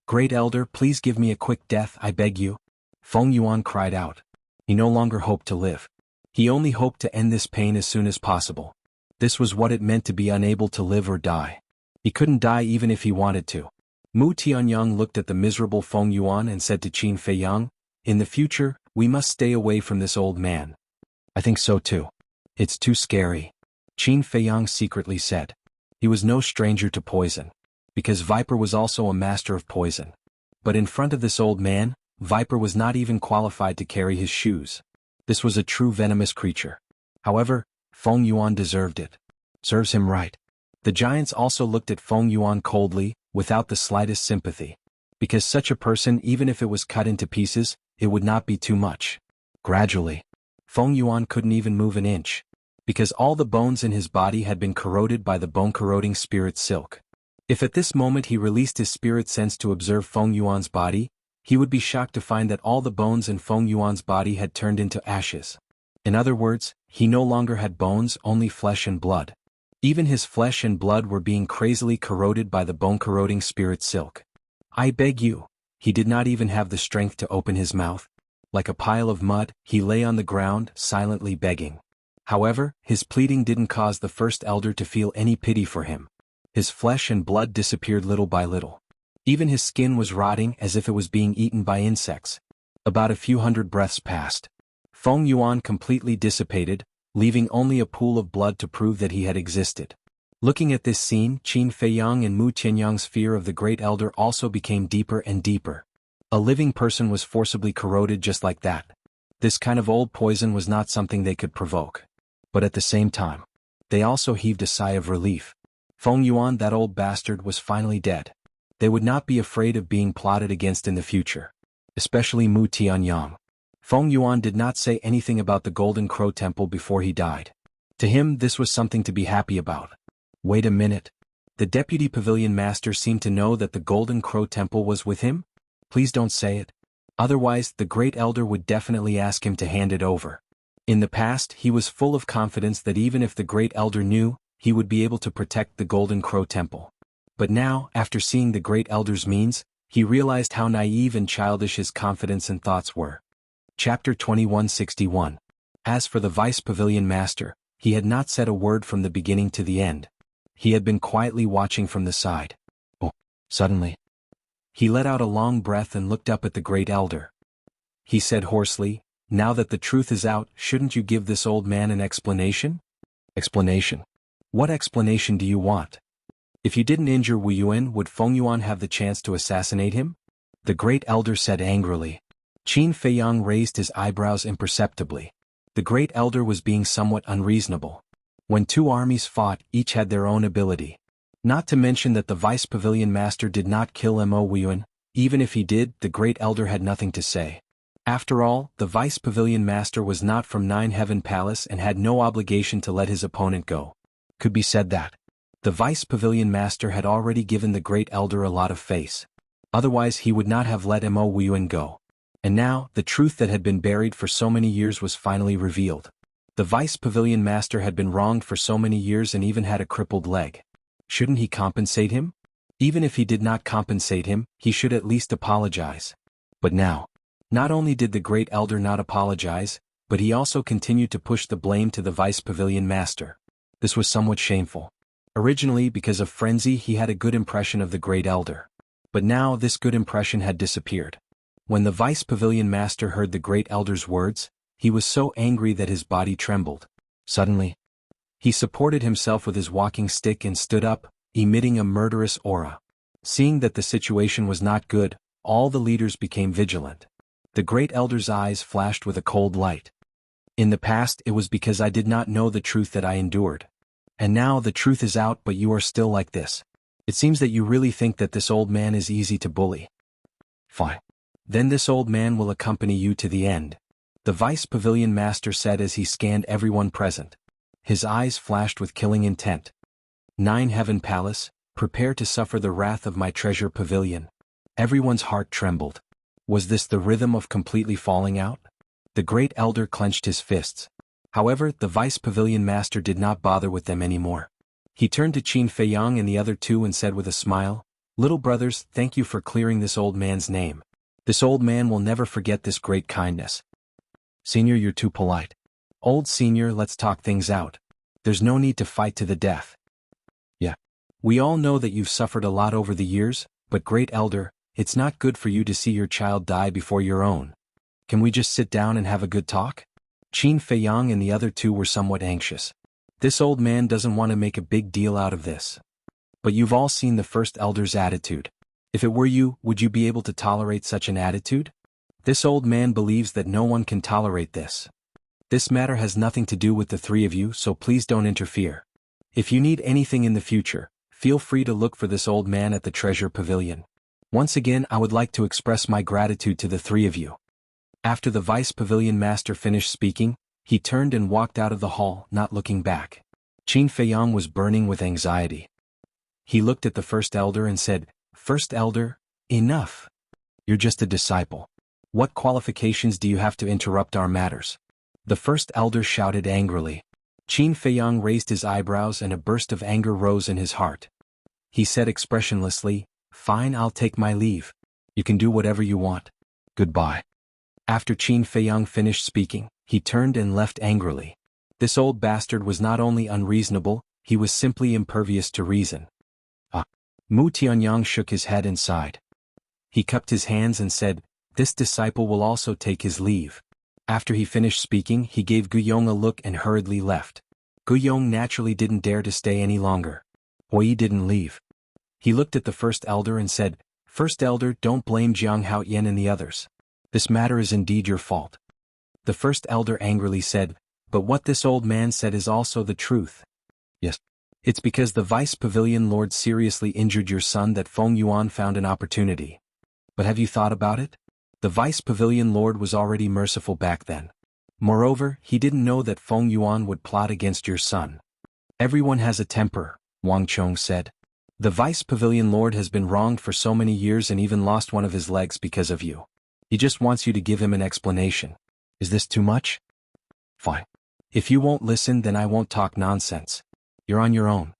"Great Elder, please give me a quick death, I beg you." Feng Yuan cried out. He no longer hoped to live. He only hoped to end this pain as soon as possible. This was what it meant to be unable to live or die. He couldn't die even if he wanted to. Mu Tianyang looked at the miserable Feng Yuan and said to Qin Feiyang, "In the future, we must stay away from this old man." "I think so too. It's too scary," Qin Feiyang secretly said. He was no stranger to poison, because Viper was also a master of poison. But in front of this old man, Viper was not even qualified to carry his shoes. This was a true venomous creature. However, Feng Yuan deserved it. Serves him right. The giants also looked at Feng Yuan coldly, without the slightest sympathy. Because such a person, even if it was cut into pieces, it would not be too much. Gradually, Feng Yuan couldn't even move an inch. Because all the bones in his body had been corroded by the bone-corroding spirit silk. If at this moment he released his spirit sense to observe Feng Yuan's body, he would be shocked to find that all the bones in Feng Yuan's body had turned into ashes. In other words, he no longer had bones, only flesh and blood. Even his flesh and blood were being crazily corroded by the bone-corroding spirit silk. "I beg you." He did not even have the strength to open his mouth. Like a pile of mud, he lay on the ground, silently begging. However, his pleading didn't cause the first elder to feel any pity for him. His flesh and blood disappeared little by little. Even his skin was rotting as if it was being eaten by insects. About a few hundred breaths passed. Feng Yuan completely dissipated, leaving only a pool of blood to prove that he had existed. Looking at this scene, Qin Feiyang and Mu Tianyang's fear of the Great Elder also became deeper and deeper. A living person was forcibly corroded just like that. This kind of old poison was not something they could provoke. But at the same time, they also heaved a sigh of relief. Feng Yuan, that old bastard, was finally dead. They would not be afraid of being plotted against in the future. Especially Mu Tianyang. Feng Yuan did not say anything about the Golden Crow Temple before he died. To him, this was something to be happy about. Wait a minute. The Deputy Pavilion Master seemed to know that the Golden Crow Temple was with him? Please don't say it. Otherwise, the Great Elder would definitely ask him to hand it over. In the past, he was full of confidence that even if the Great Elder knew, he would be able to protect the Golden Crow Temple. But now, after seeing the Great Elder's means, He realized how naive and childish his confidence and thoughts were. Chapter 2161. As for the Vice Pavilion Master, he had not said a word from the beginning to the end. He had been quietly watching from the side. Oh, suddenly. He let out a long breath and looked up at the Great Elder. He said hoarsely, "Now that the truth is out, shouldn't you give this old man an explanation?" Explanation? What explanation do you want? If you didn't injure Wu Yuan, would Feng Yuan have the chance to assassinate him? The Great Elder said angrily. Qin Feiyang raised his eyebrows imperceptibly. The Great Elder was being somewhat unreasonable. When two armies fought, each had their own ability. Not to mention that the Vice Pavilion Master did not kill Mo Wu Yuan. Even if he did, the Great Elder had nothing to say. After all, the Vice Pavilion Master was not from Nine Heaven Palace and had no obligation to let his opponent go. Could be said that the Vice Pavilion Master had already given the Great Elder a lot of face. Otherwise he would not have let Mo Wu Yuan go. And now, the truth that had been buried for so many years was finally revealed. The Vice Pavilion Master had been wronged for so many years and even had a crippled leg. Shouldn't he compensate him? Even if he did not compensate him, he should at least apologize. But now, not only did the Great Elder not apologize, but he also continued to push the blame to the Vice Pavilion Master. This was somewhat shameful. Originally, because of frenzy, he had a good impression of the Great Elder. But now this good impression had disappeared. When the Vice Pavilion Master heard the Great Elder's words, he was so angry that his body trembled. Suddenly, he supported himself with his walking stick and stood up, emitting a murderous aura. Seeing that the situation was not good, all the leaders became vigilant. The Great Elder's eyes flashed with a cold light. In the past, it was because I did not know the truth that I endured. And now the truth is out, but you are still like this. It seems that you really think that this old man is easy to bully. Fine. Then this old man will accompany you to the end, the Vice Pavilion Master said as he scanned everyone present. His eyes flashed with killing intent. Nine Heaven Palace, prepare to suffer the wrath of my treasure pavilion. Everyone's heart trembled. Was this the rhythm of completely falling out? The Great Elder clenched his fists. However, the Vice Pavilion Master did not bother with them anymore. He turned to Qin Feiyang and the other two and said with a smile, "Little brothers, thank you for clearing this old man's name. This old man will never forget this great kindness." "Senior, you're too polite." "Old senior, let's talk things out. There's no need to fight to the death." "Yeah. We all know that you've suffered a lot over the years, but Great Elder, it's not good for you to see your child die before your own. Can we just sit down and have a good talk?" Qin Feiyang and the other two were somewhat anxious. This old man doesn't want to make a big deal out of this. But you've all seen the First Elder's attitude. If it were you, would you be able to tolerate such an attitude? This old man believes that no one can tolerate this. This matter has nothing to do with the three of you, so please don't interfere. If you need anything in the future, feel free to look for this old man at the Treasure Pavilion. Once again, I would like to express my gratitude to the three of you. After the Vice Pavilion Master finished speaking, he turned and walked out of the hall, not looking back. Qin Feiyang was burning with anxiety. He looked at the First Elder and said, "First Elder, enough. You're just a disciple. What qualifications do you have to interrupt our matters?" The First Elder shouted angrily. Qin Feiyang raised his eyebrows and a burst of anger rose in his heart. He said expressionlessly, "Fine, I'll take my leave. You can do whatever you want. Goodbye." After Qin Feiyang finished speaking, he turned and left angrily. This old bastard was not only unreasonable, he was simply impervious to reason. Mu Tianyang shook his head and sighed. He cupped his hands and said, "This disciple will also take his leave." After he finished speaking, he gave Guyong a look and hurriedly left. Guyong naturally didn't dare to stay any longer. Hui didn't leave. He looked at the First Elder and said, "First Elder, don't blame Jiang Haoyan and the others. This matter is indeed your fault." The First Elder angrily said, "But what this old man said is also the truth." "Yes. It's because the Vice Pavilion Lord seriously injured your son that Feng Yuan found an opportunity. But have you thought about it? The Vice Pavilion Lord was already merciful back then. Moreover, he didn't know that Feng Yuan would plot against your son." "Everyone has a temper," Wang Chong said. "The Vice Pavilion Lord has been wronged for so many years and even lost one of his legs because of you. He just wants you to give him an explanation. Is this too much?" "Fine. If you won't listen, then I won't talk nonsense. You're on your own.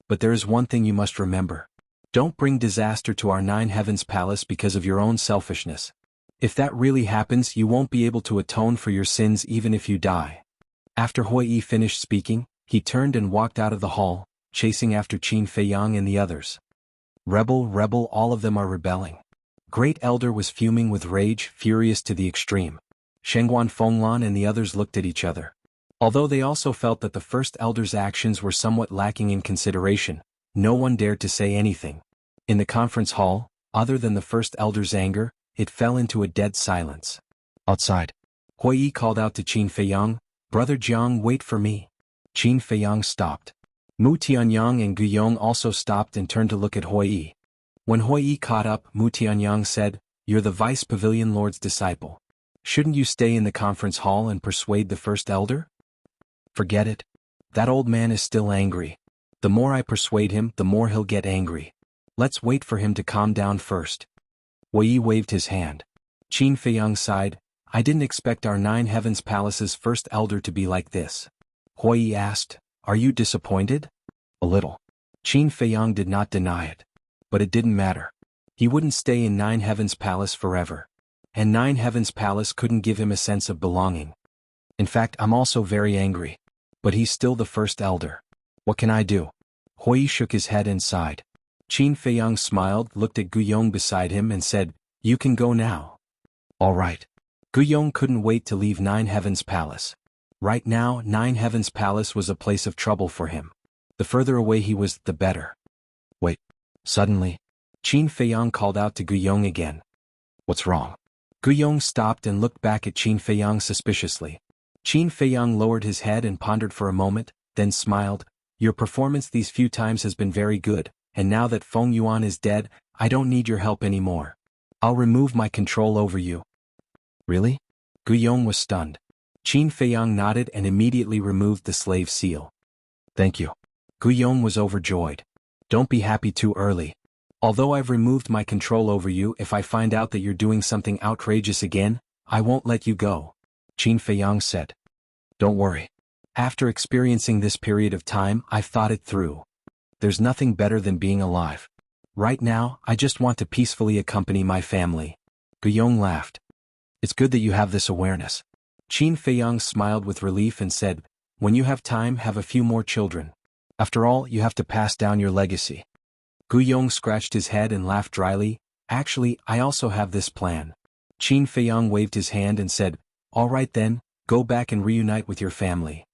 But there is one thing you must remember. Don't bring disaster to our Nine Heavens Palace because of your own selfishness. If that really happens, you won't be able to atone for your sins even if you die. After Hui Yi finished speaking, he turned and walked out of the hall, chasing after Qin Feiyang and the others. Rebel, rebel, all of them are rebelling. Great Elder was fuming with rage, furious to the extreme. Shengguan Fenglan and the others looked at each other. Although they also felt that the First Elder's actions were somewhat lacking in consideration, no one dared to say anything. In the conference hall, other than the First Elder's anger, it fell into a dead silence. Outside, Hui Yi called out to Qin Feiyang, "Brother Jiang, wait for me." Qin Feiyang stopped. Mu Tianyang and Guyong also stopped and turned to look at Hui Yi. When Hui Yi caught up, Mu Tianyang said, "You're the Vice Pavilion Lord's disciple. Shouldn't you stay in the conference hall and persuade the First Elder?" "Forget it. That old man is still angry. The more I persuade him, the more he'll get angry. Let's wait for him to calm down first." Hui Yi waved his hand. Qin Feiyang sighed, "I didn't expect our Nine Heavens Palace's First Elder to be like this." Hui Yi asked, "Are you disappointed?" "A little." Qin Feiyang did not deny it. But it didn't matter. He wouldn't stay in Nine Heavens Palace forever. And Nine Heavens Palace couldn't give him a sense of belonging. "In fact, I'm also very angry. But he's still the First Elder. What can I do?" Hui Yi shook his head and sighed. Qin Feiyang smiled, looked at Guyong beside him and said, "You can go now." "All right." Guyong couldn't wait to leave Nine Heavens Palace. Right now, Nine Heavens Palace was a place of trouble for him. The further away he was, the better. "Wait." Suddenly, Qin Feiyang called out to Guyong again. "What's wrong?" Guyong stopped and looked back at Qin Feiyang suspiciously. Qin Feiyang lowered his head and pondered for a moment, then smiled. "Your performance these few times has been very good, and now that Feng Yuan is dead, I don't need your help anymore. I'll remove my control over you." "Really?" Guyong was stunned. Qin Feiyang nodded and immediately removed the slave seal. "Thank you." Guyong was overjoyed. "Don't be happy too early. Although I've removed my control over you, if I find out that you're doing something outrageous again, I won't let you go," Qin Feiyang said. "Don't worry. After experiencing this period of time, I've thought it through. There's nothing better than being alive. Right now, I just want to peacefully accompany my family." Guyong laughed. "It's good that you have this awareness." Qin Feiyang smiled with relief and said, "When you have time, have a few more children. After all, you have to pass down your legacy." Guyong scratched his head and laughed dryly. "Actually, I also have this plan." Qin Feiyang waved his hand and said, "All right then, go back and reunite with your family."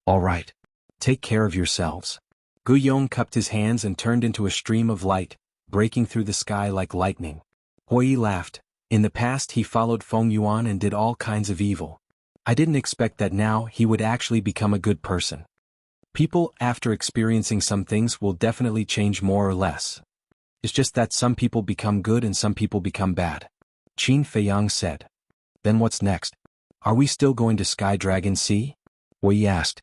"All right. Take care of yourselves." Guyong cupped his hands and turned into a stream of light, breaking through the sky like lightning. Hui Yi laughed. In the past he followed Feng Yuan and did all kinds of evil. I didn't expect that now he would actually become a good person. People, after experiencing some things, will definitely change more or less. It's just that some people become good and some people become bad. Qin Feiyang said. "Then what's next? Are we still going to Sky Dragon Sea?" Hui Yi asked.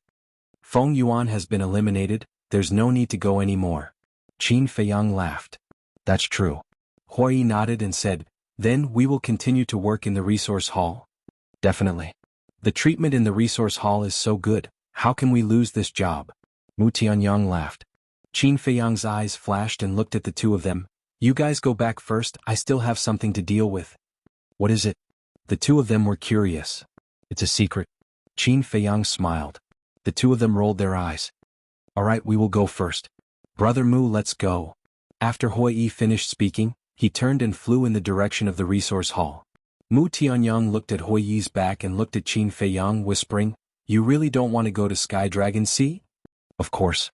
"Feng Yuan has been eliminated, there's no need to go anymore." Qin Feiyang laughed. "That's true." Hui Yi nodded and said, "Then we will continue to work in the resource hall?" "Definitely. The treatment in the resource hall is so good, how can we lose this job?" Mu Tianyang laughed. Qin Feiyang's eyes flashed and looked at the two of them. "You guys go back first, I still have something to deal with." "What is it?" The two of them were curious. "It's a secret." Qin Feiyang smiled. The two of them rolled their eyes. "All right, we will go first. Brother Mu, let's go." After Hui Yi finished speaking, he turned and flew in the direction of the resource hall. Mu Tianyang looked at Hui Yi's back and looked at Qin Feiyang, whispering, "You really don't want to go to Sky Dragon Sea?" "Of course.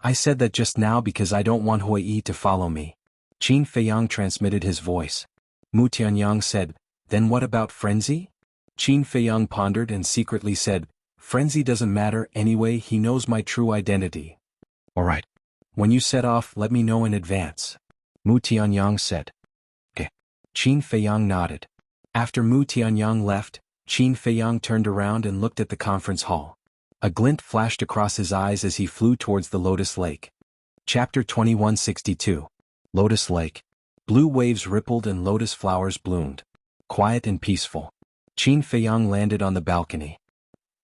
I said that just now because I don't want Hui Yi to follow me." Qin Feiyang transmitted his voice. Mu Tianyang said, "Then what about Frenzy?" Qin Feiyang pondered and secretly said, "Frenzy doesn't matter anyway, he knows my true identity." "All right. When you set off, let me know in advance," Mu Tianyang said. "Okay." Qin Feiyang nodded. After Mu Tianyang left, Qin Feiyang turned around and looked at the conference hall. A glint flashed across his eyes as he flew towards the Lotus Lake. Chapter 2162. Lotus Lake. Blue waves rippled and lotus flowers bloomed. Quiet and peaceful. Qin Feiyang landed on the balcony.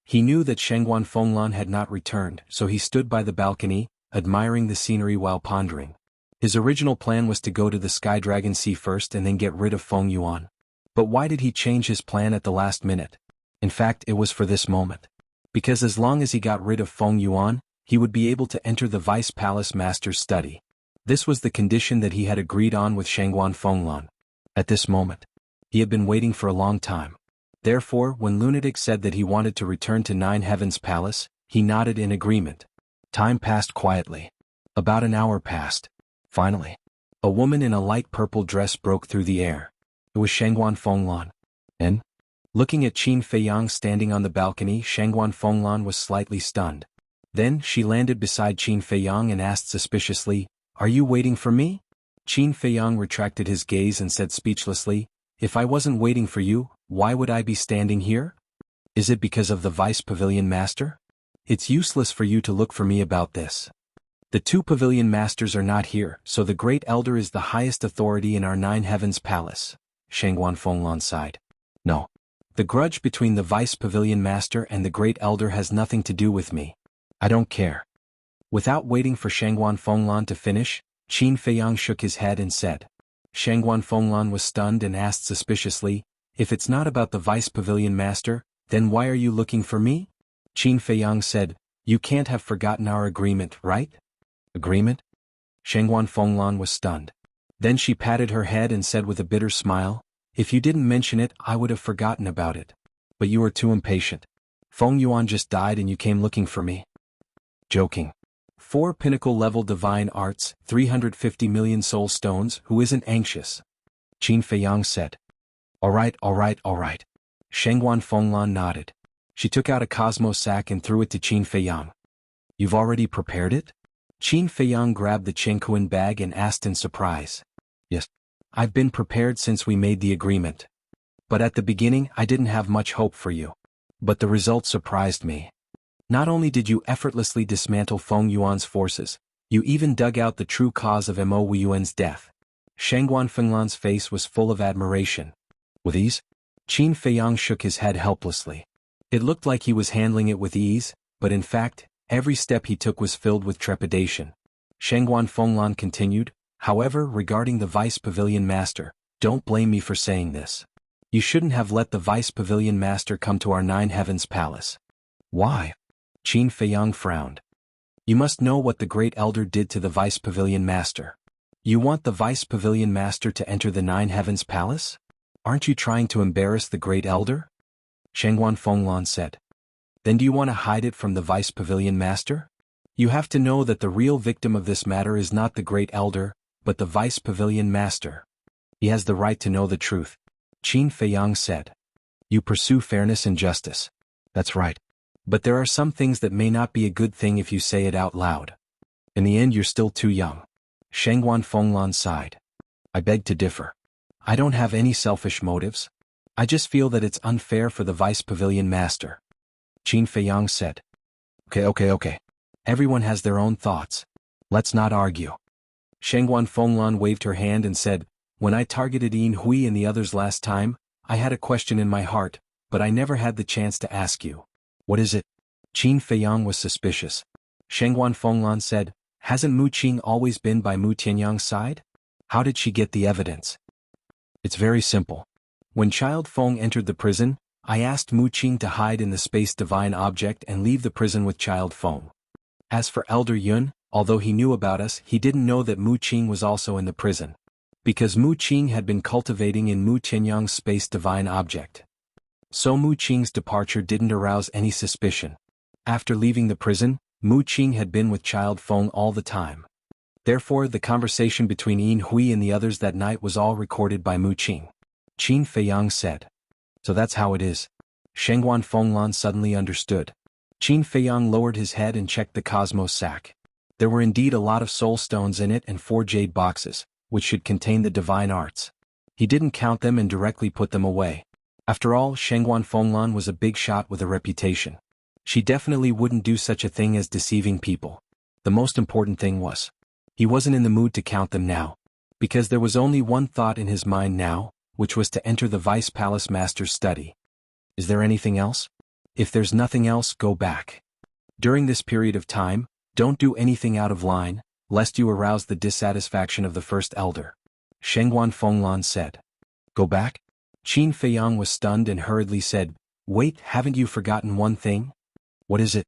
He knew that Shengguan Fenglan had not returned, so he stood by the balcony, admiring the scenery while pondering. His original plan was to go to the Sky Dragon Sea first and then get rid of Feng Yuan. But why did he change his plan at the last minute? In fact, it was for this moment. Because as long as he got rid of Feng Yuan, he would be able to enter the Vice Palace Master's study. This was the condition that he had agreed on with Shangguan Fenglan. At this moment, he had been waiting for a long time. Therefore, when Lunatic said that he wanted to return to Nine Heavens Palace, he nodded in agreement. Time passed quietly. About an hour passed. Finally, a woman in a light purple dress broke through the air. It was Shangguan Fenglan. And, looking at Qin Feiyang standing on the balcony, Shangguan Fenglan was slightly stunned. Then, she landed beside Qin Feiyang and asked suspiciously, "Are you waiting for me?" Qin Feiyang retracted his gaze and said speechlessly, "If I wasn't waiting for you, why would I be standing here? Is it because of the Vice Pavilion Master? It's useless for you to look for me about this. The two Pavilion Masters are not here, so the Great Elder is the highest authority in our Nine Heavens Palace." Shangguan Fenglan sighed. "No. The grudge between the Vice Pavilion Master and the Great Elder has nothing to do with me. I don't care." Without waiting for Shangguan Fenglan to finish, Qin Feiyang shook his head and said. Shangguan Fenglan was stunned and asked suspiciously, "If it's not about the Vice Pavilion Master, then why are you looking for me?" Qin Feiyang said, "You can't have forgotten our agreement, right?" "Agreement?" Shangguan Fenglan was stunned. Then she patted her head and said with a bitter smile, "If you didn't mention it, I would have forgotten about it. But you were too impatient. Feng Yuan just died and you came looking for me." Joking. 4 pinnacle-level divine arts, 350 million soul stones, who isn't anxious? Qin Feiyang said. All right. Shangguan Fenglan nodded. She took out a cosmos sack and threw it to Qin Feiyang. "You've already prepared it?" Qin Feiyang grabbed the Chengkuan bag and asked in surprise. "Yes. I've been prepared since we made the agreement. But at the beginning I didn't have much hope for you. But the result surprised me. Not only did you effortlessly dismantle Feng Yuan's forces, you even dug out the true cause of Mo Wuyuan's death." Shangguan Fenglan's face was full of admiration. "With ease?" Qin Feiyang shook his head helplessly. It looked like he was handling it with ease, but in fact, every step he took was filled with trepidation. Shangguan Fenglan continued, "However, regarding the Vice Pavilion Master, don't blame me for saying this. You shouldn't have let the Vice Pavilion Master come to our Nine Heavens Palace." "Why?" Qin Feiyang frowned. "You must know what the Great Elder did to the Vice Pavilion Master. You want the Vice Pavilion Master to enter the Nine Heavens Palace? Aren't you trying to embarrass the Great Elder?" Shangguan Fenglan said. "Then do you want to hide it from the Vice Pavilion Master? You have to know that the real victim of this matter is not the Great Elder, but the Vice Pavilion Master. He has the right to know the truth." Qin Feiyang said. "You pursue fairness and justice. That's right. But there are some things that may not be a good thing if you say it out loud. In the end, you're still too young." Shangguan Fenglan sighed. "I beg to differ. I don't have any selfish motives. I just feel that it's unfair for the Vice Pavilion Master." Qin Feiyang said. Okay. Everyone has their own thoughts. Let's not argue." Shangguan Fenglan waved her hand and said, "When I targeted Yin Hui and the others last time, I had a question in my heart, but I never had the chance to ask you." "What is it?" Qin Feiyang was suspicious. Shangguan Fenglan said, "Hasn't Mu Qing always been by Mu Tianyang's side? How did she get the evidence?" "It's very simple. When Child Feng entered the prison, I asked Mu Qing to hide in the space divine object and leave the prison with Child Feng. As for Elder Yun, although he knew about us, he didn't know that Mu Qing was also in the prison. Because Mu Qing had been cultivating in Mu Tianyang's space divine object. So Mu Qing's departure didn't arouse any suspicion. After leaving the prison, Mu Qing had been with Child Feng all the time. Therefore, the conversation between Yin Hui and the others that night was all recorded by Mu Qing." Qin Feiyang said. "So that's how it is." Shangguan Fenglan suddenly understood. Qin Feiyang lowered his head and checked the cosmos sack. There were indeed a lot of soul stones in it and 4 jade boxes, which should contain the divine arts. He didn't count them and directly put them away. After all, Shangguan Fenglan was a big shot with a reputation. She definitely wouldn't do such a thing as deceiving people. The most important thing was, he wasn't in the mood to count them now. Because there was only one thought in his mind now, which was to enter the Vice Palace Master's study. Is there anything else? If there's nothing else, go back. During this period of time, don't do anything out of line, lest you arouse the dissatisfaction of the first elder. Shengguan Fenglan said. Go back? Qin Feiyang was stunned and hurriedly said, Wait, haven't you forgotten one thing? What is it?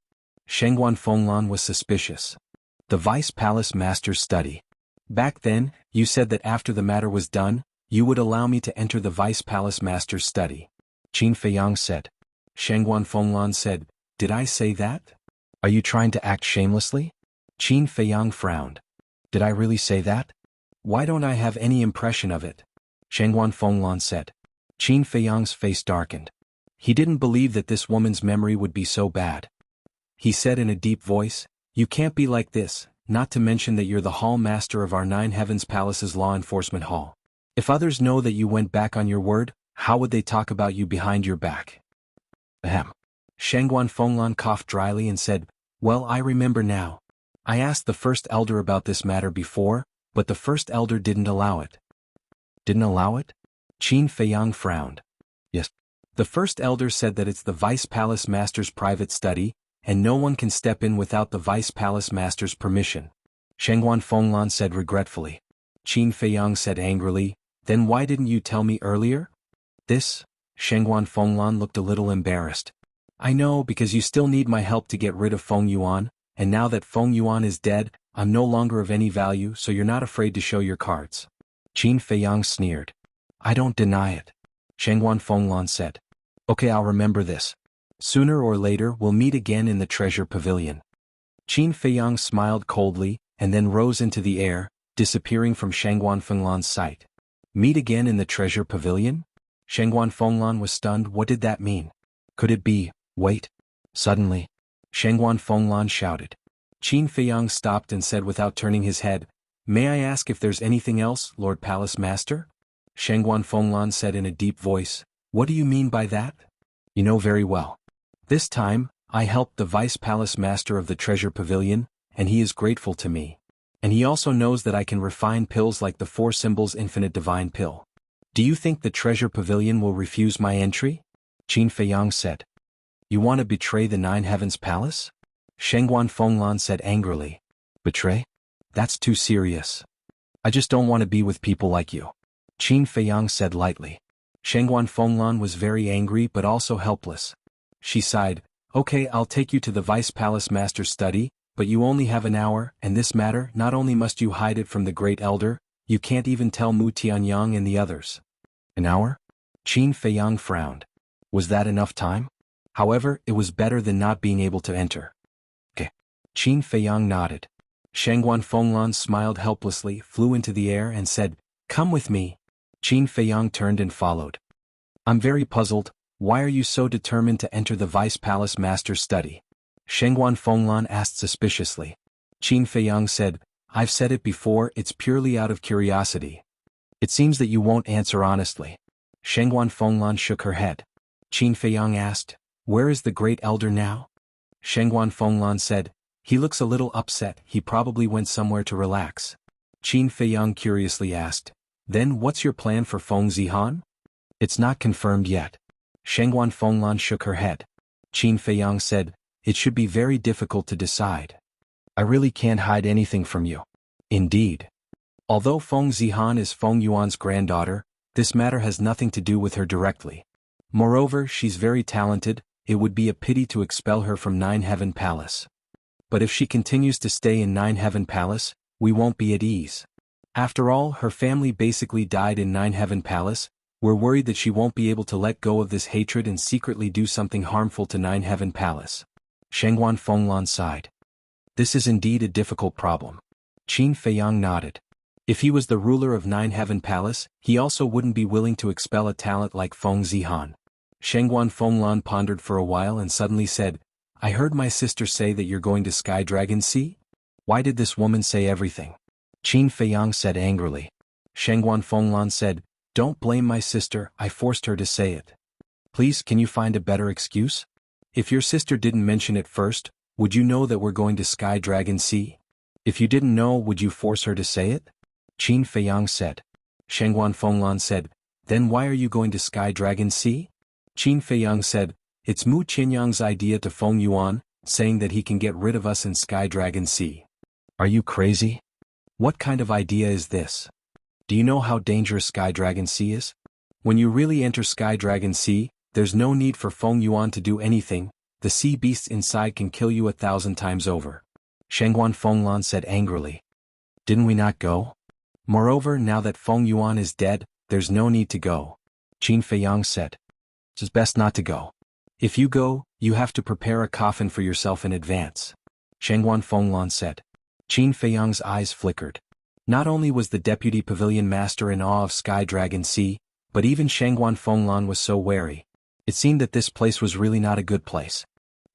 Shengguan Fenglan was suspicious. The Vice Palace Master's study. Back then, you said that after the matter was done, you would allow me to enter the Vice Palace Master's study. Qin Feiyang said. Shengguan Fenglan said, Did I say that? Are you trying to act shamelessly? Qin Feiyang frowned. Did I really say that? Why don't I have any impression of it? Shengguan Fenglan said. Qin Feiyang's face darkened. He didn't believe that this woman's memory would be so bad. He said in a deep voice, You can't be like this, not to mention that you're the hall master of our Nine Heavens Palace's law enforcement hall. If others know that you went back on your word, how would they talk about you behind your back? Ahem. Shengguan Fenglan coughed dryly and said, Well, I remember now. I asked the first elder about this matter before, but the first elder didn't allow it. Didn't allow it? Qin Feiyang frowned. Yes. The first elder said that it's the Vice Palace Master's private study, and no one can step in without the Vice Palace Master's permission. Shengguan Fenglan said regretfully. Qin Feiyang said angrily, Then why didn't you tell me earlier? This? Shengguan Fenglan looked a little embarrassed. I know, because you still need my help to get rid of Feng Yuan, and now that Feng Yuan is dead, I'm no longer of any value, so you're not afraid to show your cards. Qin Feiyang sneered. I don't deny it. Shengguan Fenglan said. Okay, I'll remember this. Sooner or later we'll meet again in the treasure pavilion. Qin Feiyang smiled coldly, and then rose into the air, disappearing from Shengguan Fenglan's sight. Meet again in the treasure pavilion? Shengguan Fenglan was stunned. What did that mean? Could it be, wait? Suddenly, Shengguan Fenglan shouted. Qin Feiyang stopped and said without turning his head, May I ask if there's anything else, Lord Palace Master? Shengguan Fenglan said in a deep voice, What do you mean by that? You know very well. This time, I helped the Vice Palace Master of the Treasure Pavilion, and he is grateful to me. And he also knows that I can refine pills like the Four Symbols Infinite Divine Pill. Do you think the Treasure Pavilion will refuse my entry? Qin Feiyang said. You want to betray the Nine Heavens Palace? Shengguan Fenglan said angrily. Betray? That's too serious. I just don't want to be with people like you. Qin Feiyang said lightly. Shengguan Fenglan was very angry but also helpless. She sighed, Okay, I'll take you to the Vice Palace Master's study, but you only have an hour, and this matter, not only must you hide it from the Great Elder, you can't even tell Mu Tianyang and the others. An hour? Qin Feiyang frowned. Was that enough time? However, it was better than not being able to enter. Okay. Qin Feiyang nodded. Shengguan Fenglan smiled helplessly, flew into the air and said, Come with me. Qin Feiyang turned and followed. I'm very puzzled, why are you so determined to enter the Vice Palace Master's study? Shengguan Fenglan asked suspiciously. Qin Feiyang said, I've said it before, it's purely out of curiosity. It seems that you won't answer honestly. Shengguan Fenglan shook her head. Qin Feiyang asked, Where is the Great Elder now? Shengguan Fenglan said, He looks a little upset, he probably went somewhere to relax. Qin Feiyang curiously asked, Then what's your plan for Feng Zihan? It's not confirmed yet. Shengguan Fenglan shook her head. Qin Feiyang said, It should be very difficult to decide. I really can't hide anything from you. Indeed. Although Feng Zihan is Feng Yuan's granddaughter, this matter has nothing to do with her directly. Moreover, she's very talented, it would be a pity to expel her from Nine Heaven Palace. But if she continues to stay in Nine Heaven Palace, we won't be at ease. After all, her family basically died in Nine Heaven Palace. We're worried that she won't be able to let go of this hatred and secretly do something harmful to Nine Heaven Palace. Shengguan Fenglan sighed. This is indeed a difficult problem. Qin Feiyang nodded. If he was the ruler of Nine Heaven Palace, he also wouldn't be willing to expel a talent like Feng Zihan. Shengguan Fenglan pondered for a while and suddenly said, I heard my sister say that you're going to Sky Dragon Sea? Why did this woman say everything? Qin Feiyang said angrily. Shengguan Fenglan said, Don't blame my sister, I forced her to say it. Please, can you find a better excuse? If your sister didn't mention it first, would you know that we're going to Sky Dragon Sea? If you didn't know, would you force her to say it? Qin Feiyang said. Shengguan Fenglan said, Then why are you going to Sky Dragon Sea? Qin Feiyang said, It's Mu Qianyang's idea to Feng Yuan, saying that he can get rid of us in Sky Dragon Sea. Are you crazy? What kind of idea is this? Do you know how dangerous Sky Dragon Sea is? When you really enter Sky Dragon Sea, there's no need for Feng Yuan to do anything, the sea beasts inside can kill you 1,000 times over. Shengguan Fenglan said angrily. Didn't we not go? Moreover, now that Feng Yuan is dead, there's no need to go. Qin Feiyang said. It's best not to go. If you go, you have to prepare a coffin for yourself in advance. Shengguan Fenglan said. Qin Feiyang's eyes flickered. Not only was the deputy pavilion master in awe of Sky Dragon Sea, but even Shengguan Fenglan was so wary. It seemed that this place was really not a good place.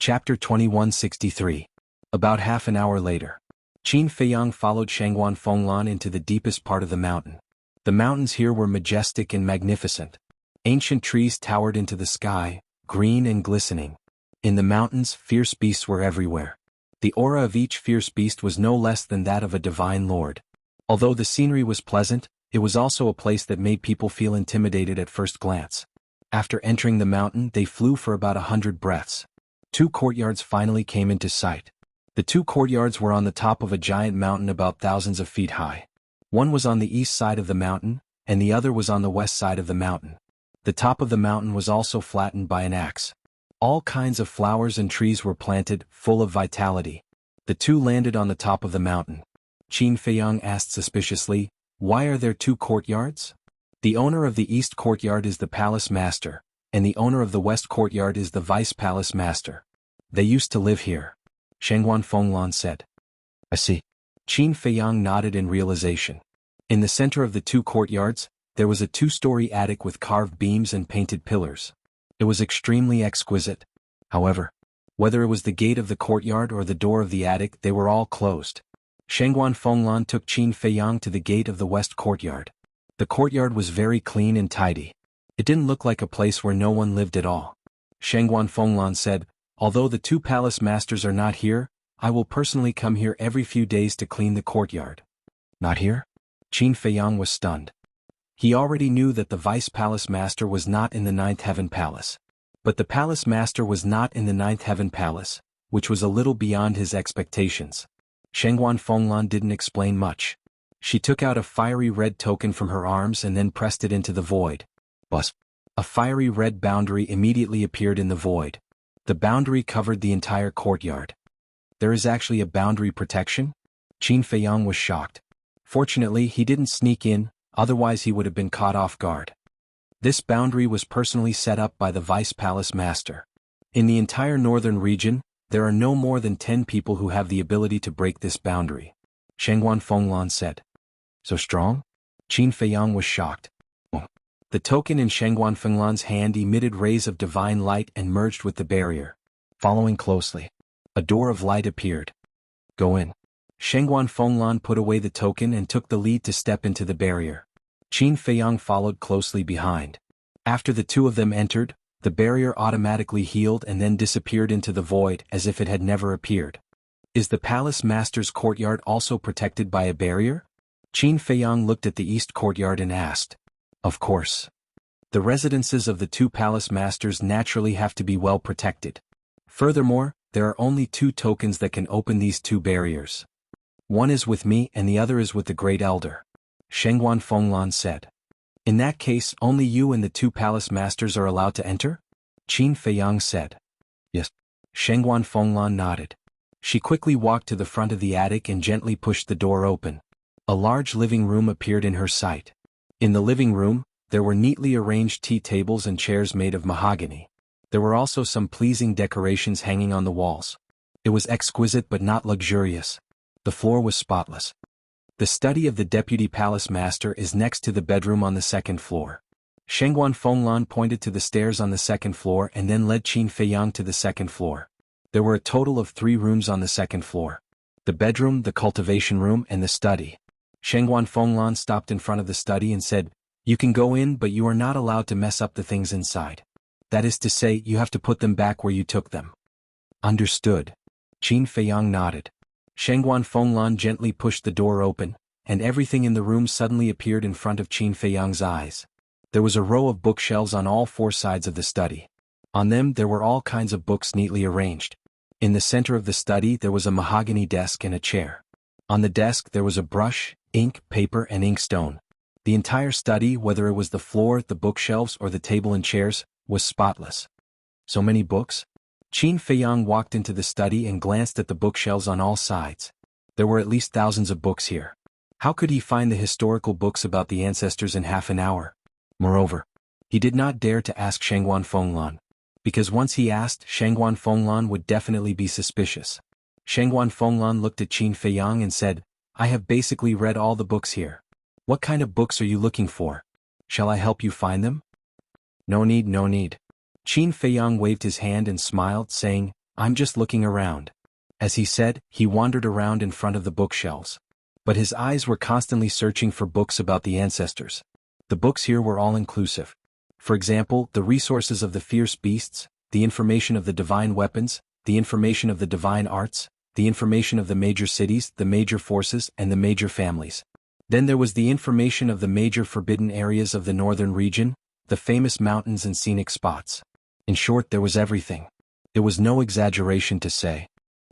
Chapter 2163. About half an hour later. Qin Feiyang followed Shengguan Fenglan into the deepest part of the mountain. The mountains here were majestic and magnificent. Ancient trees towered into the sky, green and glistening. In the mountains, fierce beasts were everywhere. The aura of each fierce beast was no less than that of a divine lord. Although the scenery was pleasant, it was also a place that made people feel intimidated at first glance. After entering the mountain, they flew for about 100 breaths. 2 courtyards finally came into sight. The 2 courtyards were on the top of a giant mountain about thousands of feet high. One was on the east side of the mountain, and the other was on the west side of the mountain. The top of the mountain was also flattened by an axe. All kinds of flowers and trees were planted, full of vitality. The 2 landed on the top of the mountain. Qin Feiyang asked suspiciously, "Why are there 2 courtyards?" "The owner of the east courtyard is the palace master, and the owner of the west courtyard is the vice palace master. They used to live here," Shengguan Fenglan said. "I see." Qin Feiyang nodded in realization. In the center of the 2 courtyards, there was a 2-story attic with carved beams and painted pillars. It was extremely exquisite. However, whether it was the gate of the courtyard or the door of the attic, they were all closed. Shengguan Fenglan took Qin Feiyang to the gate of the west courtyard. The courtyard was very clean and tidy. It didn't look like a place where no one lived at all. Shengguan Fenglan said, "Although the 2 palace masters are not here, I will personally come here every few days to clean the courtyard." "Not here?" Qin Feiyang was stunned. He already knew that the vice palace master was not in the 9th heaven palace. But the palace master was not in the 9th heaven palace, which was a little beyond his expectations. Shengguan Fenglan didn't explain much. She took out a fiery red token from her arms and then pressed it into the void. Buzz. A fiery red boundary immediately appeared in the void. The boundary covered the entire courtyard. There is actually a boundary protection? Qin Feiyang was shocked. Fortunately, he didn't sneak in, otherwise he would have been caught off guard. This boundary was personally set up by the vice palace master. In the entire northern region, there are no more than 10 people who have the ability to break this boundary. Shengguan Fenglan said. So strong? Qin Feiyang was shocked. The token in Shengguan Fenglan's hand emitted rays of divine light and merged with the barrier. Following closely, a door of light appeared. Go in. Shengguan Fenglan put away the token and took the lead to step into the barrier. Qin Feiyang followed closely behind. After the 2 of them entered, the barrier automatically healed and then disappeared into the void as if it had never appeared. Is the palace master's courtyard also protected by a barrier? Qin Feiyang looked at the east courtyard and asked. Of course. The residences of the 2 palace masters naturally have to be well protected. Furthermore, there are only 2 tokens that can open these 2 barriers. One is with me and the other is with the Great Elder. Shengguan Fenglan said. In that case, only you and the 2 palace masters are allowed to enter? Qin Feiyang said. Yes. Shengguan Fenglan nodded. She quickly walked to the front of the attic and gently pushed the door open. A large living room appeared in her sight. In the living room, there were neatly arranged tea tables and chairs made of mahogany. There were also some pleasing decorations hanging on the walls. It was exquisite but not luxurious. The floor was spotless. The study of the deputy palace master is next to the bedroom on the 2nd floor. Shengguan Fenglan pointed to the stairs on the 2nd floor and then led Qin Feiyang to the 2nd floor. There were a total of 3 rooms on the 2nd floor. The bedroom, the cultivation room, and the study. Shengguan Fenglan stopped in front of the study and said, "You can go in, but you are not allowed to mess up the things inside. That is to say, you have to put them back where you took them." Understood. Qin Feiyang nodded. Shengguan Fenglan gently pushed the door open, and everything in the room suddenly appeared in front of Qin Feiyang's eyes. There was a row of bookshelves on all 4 sides of the study. On them there were all kinds of books neatly arranged. In the center of the study there was a mahogany desk and a chair. On the desk there was a brush, ink, paper and inkstone. The entire study, whether it was the floor, the bookshelves or the table and chairs, was spotless. So many books? Qin Feiyang walked into the study and glanced at the bookshelves on all sides. There were at least thousands of books here. How could he find the historical books about the ancestors in half an hour? Moreover, he did not dare to ask Shangguan Fenglan, because once he asked, Shangguan Fenglan would definitely be suspicious. Shangguan Fenglan looked at Qin Feiyang and said, "I have basically read all the books here. What kind of books are you looking for? Shall I help you find them?" "No need, no need." Qin Feiyang waved his hand and smiled, saying, "I'm just looking around." As he said, he wandered around in front of the bookshelves. But his eyes were constantly searching for books about the ancestors. The books here were all inclusive. For example, the resources of the fierce beasts, the information of the divine weapons, the information of the divine arts, the information of the major cities, the major forces, and the major families. Then there was the information of the major forbidden areas of the northern region, the famous mountains and scenic spots. In short, there was everything. It was no exaggeration to say.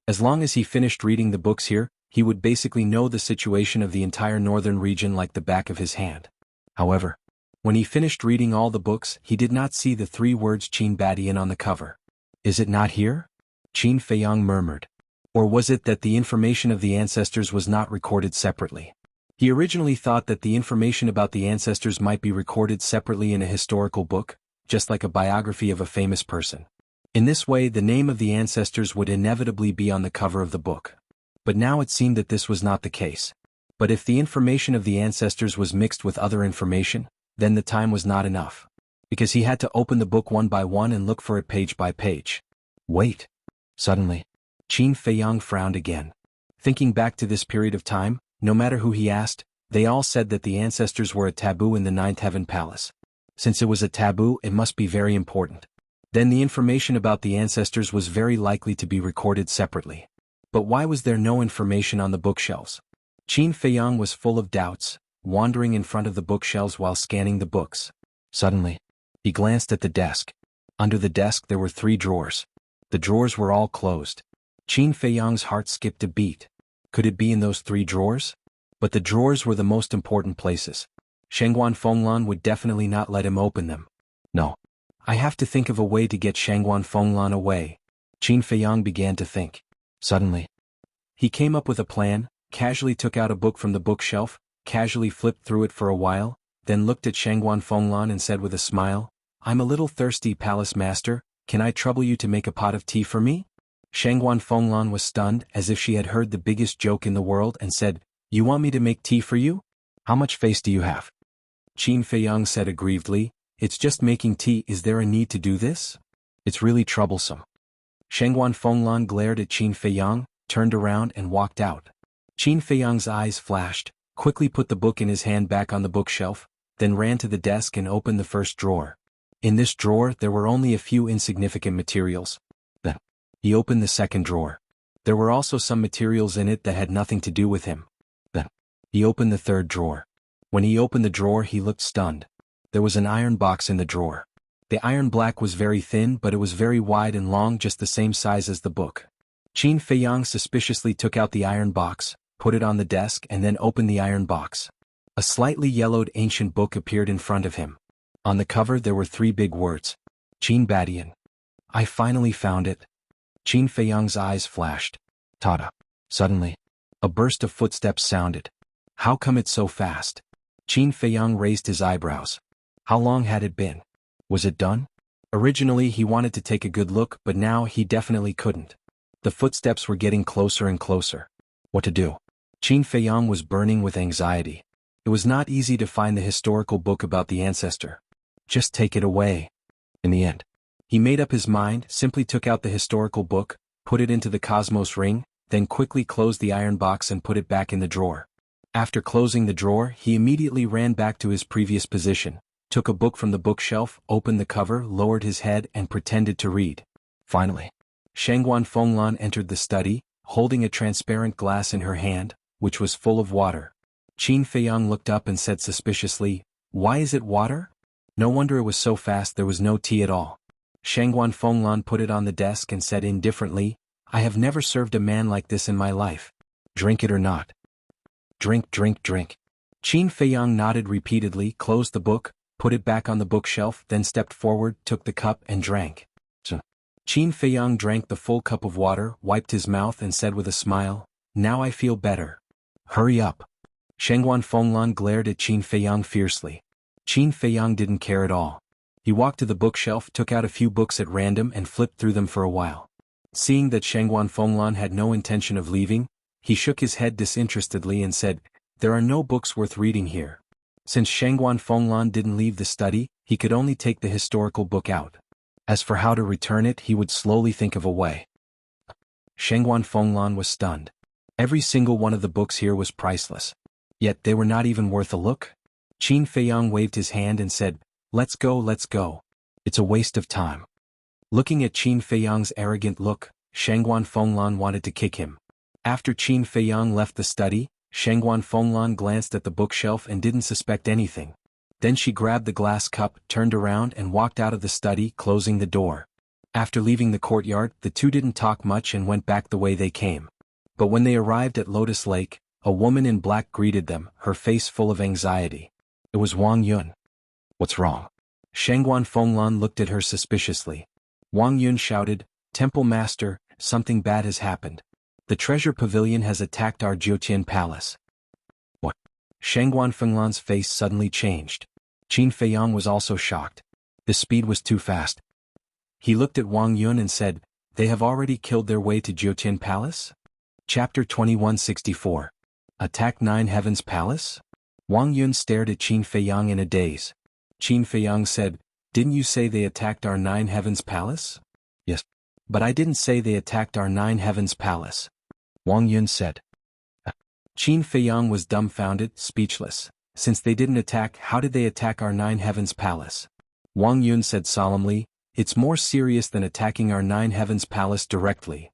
As long as he finished reading the books here, he would basically know the situation of the entire northern region like the back of his hand. However, when he finished reading all the books, he did not see the 3 words Qin Badian on the cover. "Is it not here?" Qin Feiyang murmured. Or was it that the information of the ancestors was not recorded separately? He originally thought that the information about the ancestors might be recorded separately in a historical book, just like a biography of a famous person. In this way, the name of the ancestors would inevitably be on the cover of the book. But now it seemed that this was not the case. But if the information of the ancestors was mixed with other information, then the time was not enough. Because he had to open the book one by one and look for it page by page. Wait. Suddenly, Qin Feiyang frowned again. Thinking back to this period of time, no matter who he asked, they all said that the ancestors were a taboo in the Ninth Heaven Palace. Since it was a taboo, it must be very important. Then the information about the ancestors was very likely to be recorded separately. But why was there no information on the bookshelves? Qin Feiyang was full of doubts, wandering in front of the bookshelves while scanning the books. Suddenly, he glanced at the desk. Under the desk there were 3 drawers. The drawers were all closed. Qin Feiyang's heart skipped a beat. Could it be in those 3 drawers? But the drawers were the most important places. Shangguan Fenglan would definitely not let him open them. No. I have to think of a way to get Shangguan Fenglan away. Qin Feiyang began to think. Suddenly, he came up with a plan, casually took out a book from the bookshelf, casually flipped through it for a while, then looked at Shangguan Fenglan and said with a smile, "I'm a little thirsty, Palace Master, can I trouble you to make a pot of tea for me?" Shangguan Fenglan was stunned, as if she had heard the biggest joke in the world, and said, "You want me to make tea for you? How much face do you have?" Qin Feiyang said aggrievedly, "It's just making tea, is there a need to do this? It's really troublesome." Shangguan Fenglan glared at Qin Feiyang, turned around and walked out. Qin Feiyang's eyes flashed, quickly put the book in his hand back on the bookshelf, then ran to the desk and opened the first drawer. In this drawer there were only a few insignificant materials. Then, he opened the second drawer. There were also some materials in it that had nothing to do with him. Then, he opened the third drawer. When he opened the drawer he looked stunned. There was an iron box in the drawer. The iron block was very thin, but it was very wide and long, just the same size as the book. Qin Feiyang suspiciously took out the iron box, put it on the desk and then opened the iron box. A slightly yellowed ancient book appeared in front of him. On the cover there were 3 big words. Qin Badian. "I finally found it." Qin Feiyang's eyes flashed. Tada. Suddenly, a burst of footsteps sounded. How come it's so fast? Qin Feiyang raised his eyebrows. How long had it been? Was it done? Originally he wanted to take a good look, but now he definitely couldn't. The footsteps were getting closer and closer. What to do? Qin Feiyang was burning with anxiety. It was not easy to find the historical book about the ancestor. Just take it away. In the end, he made up his mind, simply took out the historical book, put it into the Cosmos ring, then quickly closed the iron box and put it back in the drawer. After closing the drawer, he immediately ran back to his previous position, took a book from the bookshelf, opened the cover, lowered his head and pretended to read. Finally, Shangguan Fenglan entered the study, holding a transparent glass in her hand, which was full of water. Qin Feiyang looked up and said suspiciously, "Why is it water? No wonder it was so fast, there was no tea at all." Shangguan Fenglan put it on the desk and said indifferently, "I have never served a man like this in my life. Drink it or not." Drink, drink, drink. Qin Feiyang nodded repeatedly, closed the book, put it back on the bookshelf, then stepped forward, took the cup and drank. Qin Feiyang drank the full cup of water, wiped his mouth and said with a smile, "Now I feel better." "Hurry up." Shengguan Fenglan glared at Qin Feiyang fiercely. Qin Feiyang didn't care at all. He walked to the bookshelf, took out a few books at random and flipped through them for a while. Seeing that Shengguan Fenglan had no intention of leaving, he shook his head disinterestedly and said, "There are no books worth reading here." Since Shengguan Fenglan didn't leave the study, he could only take the historical book out. As for how to return it, he would slowly think of a way. Shengguan Fenglan was stunned. Every single one of the books here was priceless. Yet they were not even worth a look. Qin Feiyang waved his hand and said, let's go, let's go. It's a waste of time." Looking at Qin Feiyang's arrogant look, Shengguan Fenglan wanted to kick him. After Qin Feiyang left the study, Shengguan Fenglan glanced at the bookshelf and didn't suspect anything. Then she grabbed the glass cup, turned around and walked out of the study, closing the door. After leaving the courtyard, the two didn't talk much and went back the way they came. But when they arrived at Lotus Lake, a woman in black greeted them, her face full of anxiety. It was Wang Yun. "What's wrong?" Shengguan Fenglan looked at her suspiciously. Wang Yun shouted, "Temple Master, something bad has happened. The treasure pavilion has attacked our Jiutian palace." "What?" Shengguan Fenglan's face suddenly changed. Qin Feiyang was also shocked. The speed was too fast. He looked at Wang Yun and said, "They have already killed their way to Jiutian Palace?" Chapter 2164. Attack Nine Heavens Palace? Wang Yun stared at Qin Feiyang in a daze. Qin Feiyang said, "Didn't you say they attacked our Nine Heavens Palace?" "Yes. But I didn't say they attacked our Nine Heavens Palace," Wang Yun said. Qin Feiyang was dumbfounded, speechless. "Since they didn't attack, how did they attack our Nine Heavens Palace?" Wang Yun said solemnly, "It's more serious than attacking our Nine Heavens Palace directly."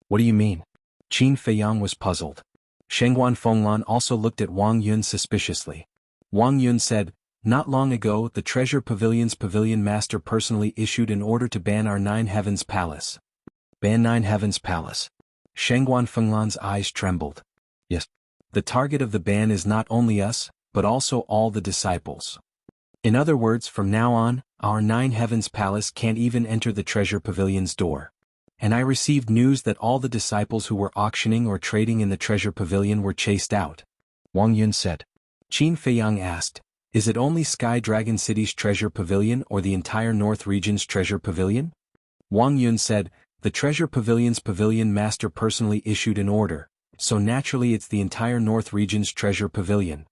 "What do you mean?" Qin Feiyang was puzzled. Shengguan Fenglan also looked at Wang Yun suspiciously. Wang Yun said, "Not long ago, the Treasure Pavilion's pavilion master personally issued an order to ban our Nine Heavens Palace." "Ban Nine Heavens Palace?" Shengguan Fenglan's eyes trembled. "Yes. The target of the ban is not only us, but also all the disciples. In other words, from now on, our Nine Heavens Palace can't even enter the Treasure Pavilion's door. And I received news that all the disciples who were auctioning or trading in the Treasure Pavilion were chased out," Wang Yun said. Qin Feiyang asked, "Is it only Sky Dragon City's Treasure Pavilion or the entire North Region's Treasure Pavilion?" Wang Yun said, "The Treasure Pavilion's pavilion master personally issued an order, so naturally it's the entire North Region's Treasure Pavilion."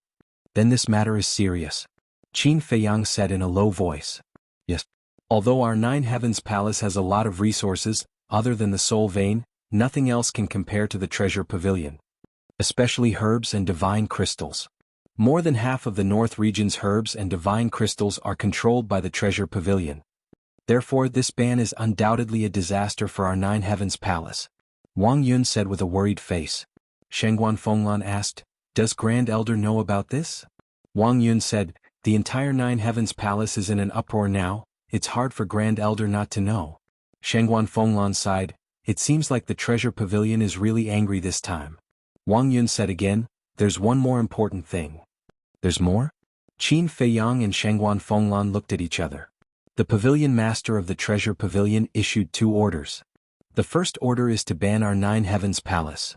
"Then this matter is serious," Qin Feiyang said in a low voice. "Yes. Although our Nine Heavens Palace has a lot of resources, other than the Soul Vein, nothing else can compare to the Treasure Pavilion. Especially herbs and divine crystals. More than half of the North Region's herbs and divine crystals are controlled by the Treasure Pavilion. Therefore this ban is undoubtedly a disaster for our Nine Heavens Palace," Wang Yun said with a worried face. Shengguan Fenglan asked, "Does Grand Elder know about this?" Wang Yun said, "The entire Nine Heavens Palace is in an uproar now, it's hard for Grand Elder not to know." Shengguan Fenglan sighed, "It seems like the Treasure Pavilion is really angry this time." Wang Yun said again, "There's one more important thing." "There's more?" Qin Feiyang and Shengguan Fenglan looked at each other. The pavilion master of the Treasure Pavilion issued 2 orders. The first order is to ban our Nine Heavens Palace.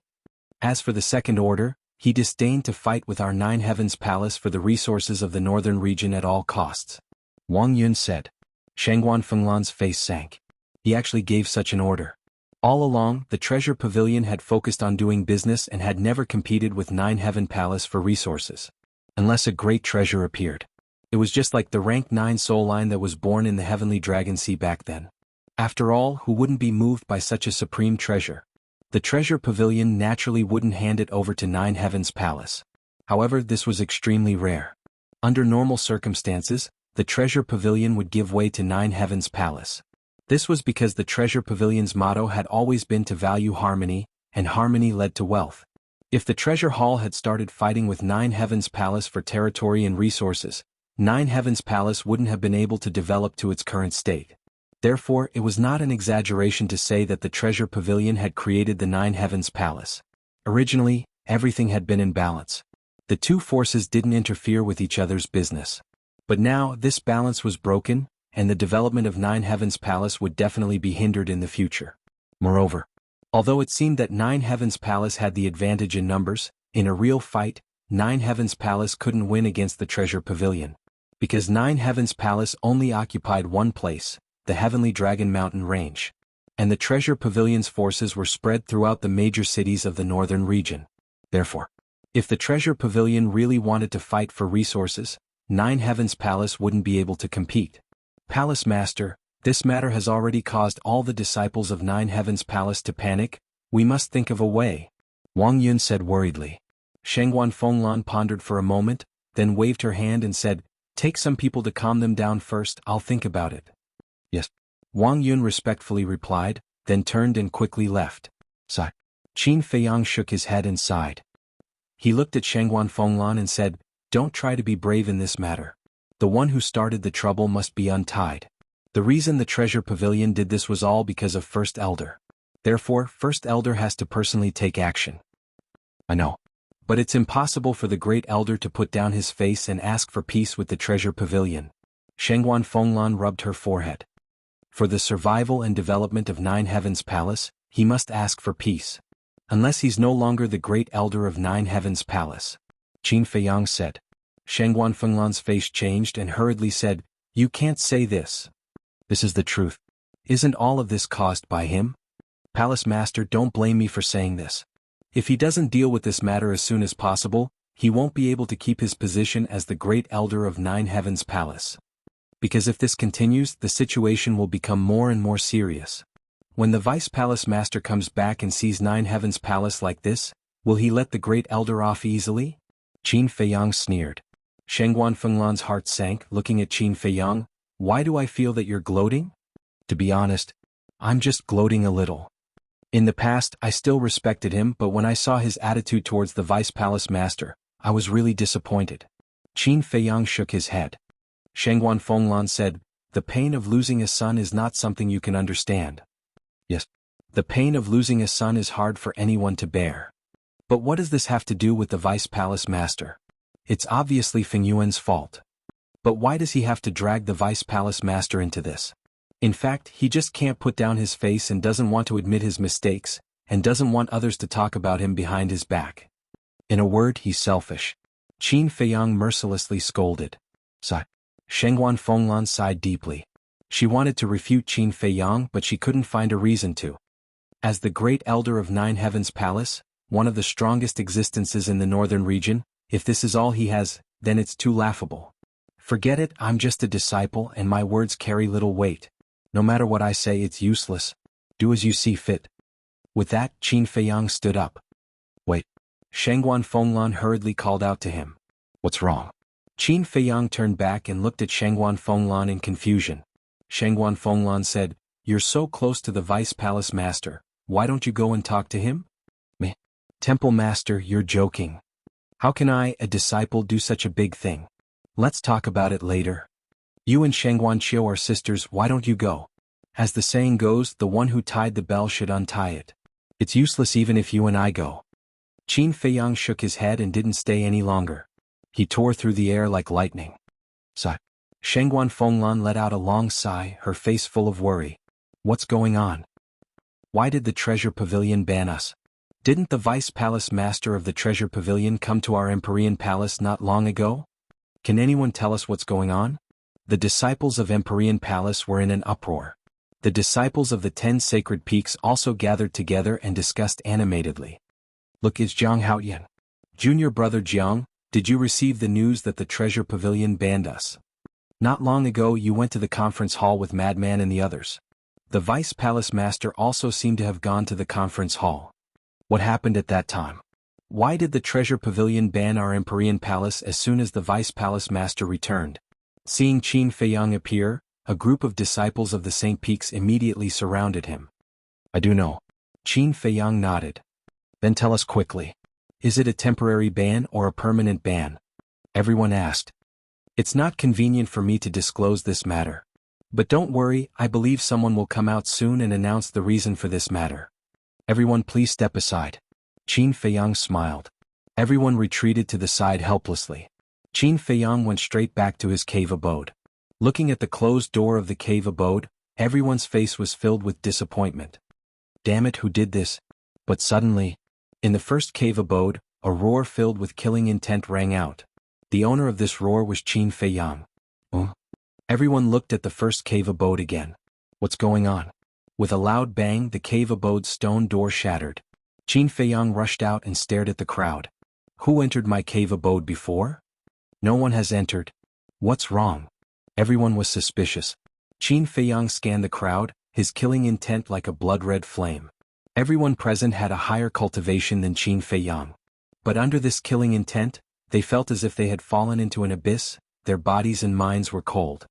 As for the second order, he disdained to fight with our Nine Heavens Palace for the resources of the northern region at all costs. Wang Yun said. Shengguan Fenglan's face sank. He actually gave such an order. All along, the Treasure Pavilion had focused on doing business and had never competed with Nine Heaven Palace for resources. Unless a great treasure appeared. It was just like the rank 9 soul line that was born in the Heavenly Dragon Sea back then. After all, who wouldn't be moved by such a supreme treasure? The Treasure Pavilion naturally wouldn't hand it over to Nine Heavens Palace. However, this was extremely rare. Under normal circumstances, the Treasure Pavilion would give way to Nine Heavens Palace. This was because the Treasure Pavilion's motto had always been to value harmony, and harmony led to wealth. If the Treasure Hall had started fighting with Nine Heavens Palace for territory and resources, Nine Heavens Palace wouldn't have been able to develop to its current state. Therefore, it was not an exaggeration to say that the Treasure Pavilion had created the Nine Heavens Palace. Originally, everything had been in balance. The two forces didn't interfere with each other's business. But now, this balance was broken, and the development of Nine Heavens Palace would definitely be hindered in the future. Moreover, although it seemed that Nine Heavens Palace had the advantage in numbers, in a real fight, Nine Heavens Palace couldn't win against the Treasure Pavilion. Because Nine Heavens Palace only occupied one place, the Heavenly Dragon Mountain Range. And the Treasure Pavilion's forces were spread throughout the major cities of the northern region. Therefore, if the Treasure Pavilion really wanted to fight for resources, Nine Heavens Palace wouldn't be able to compete. Palace Master, this matter has already caused all the disciples of Nine Heavens Palace to panic. We must think of a way. Wang Yun said worriedly. Shangguan Fenglan pondered for a moment, then waved her hand and said, "Take some people to calm them down first, I'll think about it." "Yes." Wang Yun respectfully replied, then turned and quickly left. Sigh. Qin Feiyang shook his head and sighed. He looked at Shangguan Fenglan and said, "Don't try to be brave in this matter. The one who started the trouble must be untied. The reason the Treasure Pavilion did this was all because of First Elder. Therefore, First Elder has to personally take action." "I know. But it's impossible for the Great Elder to put down his face and ask for peace with the Treasure Pavilion." Shangguan Fenglan rubbed her forehead. "For the survival and development of Nine Heavens Palace, he must ask for peace. Unless he's no longer the Great Elder of Nine Heavens Palace." Qin Feiyang said. Shangguan Fenglan's face changed and hurriedly said, "You can't say this. This is the truth. Isn't all of this caused by him? Palace Master, don't blame me for saying this. If he doesn't deal with this matter as soon as possible, he won't be able to keep his position as the Great Elder of Nine Heavens Palace. Because if this continues, the situation will become more and more serious. When the Vice Palace Master comes back and sees Nine Heavens Palace like this, will he let the Great Elder off easily?" Qin Feiyang sneered. Shangguan Fenglan's heart sank, looking at Qin Feiyang. "Why do I feel that you're gloating?" "To be honest, I'm just gloating a little. In the past, I still respected him, but when I saw his attitude towards the Vice Palace Master, I was really disappointed." Qin Feiyang shook his head. Shangguan Fenglan said, "The pain of losing a son is not something you can understand." "Yes. The pain of losing a son is hard for anyone to bear. But what does this have to do with the Vice Palace Master? It's obviously Feng Yuan's fault. But why does he have to drag the Vice Palace Master into this? In fact, he just can't put down his face and doesn't want to admit his mistakes, and doesn't want others to talk about him behind his back. In a word, he's selfish." Qin Feiyang mercilessly scolded. Sigh. Shangguan Fenglan sighed deeply. She wanted to refute Qin Feiyang, but she couldn't find a reason to. As the Great Elder of Nine Heavens Palace, one of the strongest existences in the northern region, if this is all he has, then it's too laughable. "Forget it, I'm just a disciple and my words carry little weight. No matter what I say, it's useless. Do as you see fit." With that, Qin Feiyang stood up. "Wait." Shangguan Fenglan hurriedly called out to him. "What's wrong?" Qin Feiyang turned back and looked at Shangguan Fenglan in confusion. Shangguan Fenglan said, "You're so close to the Vice Palace Master, why don't you go and talk to him?" "Meh. Temple Master, you're joking. How can I, a disciple, do such a big thing? Let's talk about it later. You and Shangguan Qiu are sisters, why don't you go? As the saying goes, the one who tied the bell should untie it. It's useless even if you and I go." Qin Feiyang shook his head and didn't stay any longer. He tore through the air like lightning. Sigh. Shangguan Fenglan let out a long sigh, her face full of worry. "What's going on? Why did the Treasure Pavilion ban us? Didn't the Vice Palace Master of the Treasure Pavilion come to our Empyrean Palace not long ago? Can anyone tell us what's going on?" The disciples of Empyrean Palace were in an uproar. The disciples of the 10 Sacred Peaks also gathered together and discussed animatedly. "Look, is Jiang Haoyan? Junior brother Jiang, did you receive the news that the Treasure Pavilion banned us? Not long ago you went to the conference hall with Madman and the others. The Vice Palace Master also seemed to have gone to the conference hall. What happened at that time? Why did the Treasure Pavilion ban our Empyrean Palace as soon as the Vice Palace Master returned?" Seeing Qin Feiyang appear, a group of disciples of the St. Peaks immediately surrounded him. "I do know." Qin Feiyang nodded. "Then tell us quickly. Is it a temporary ban or a permanent ban?" Everyone asked. "It's not convenient for me to disclose this matter. But don't worry, I believe someone will come out soon and announce the reason for this matter. Everyone please step aside." Qin Feiyang smiled. Everyone retreated to the side helplessly. Qin Feiyang went straight back to his cave abode. Looking at the closed door of the cave abode, everyone's face was filled with disappointment. Damn it, who did this? But suddenly, in the first cave abode, a roar filled with killing intent rang out. The owner of this roar was Qin Feiyang. Everyone looked at the first cave abode again. What's going on? With a loud bang, the cave abode's stone door shattered. Qin Feiyang rushed out and stared at the crowd. Who entered my cave abode before? No one has entered. What's wrong? Everyone was suspicious. Qin Feiyang scanned the crowd, his killing intent like a blood-red flame. Everyone present had a higher cultivation than Qin Feiyang. But under this killing intent, they felt as if they had fallen into an abyss, their bodies and minds were cold.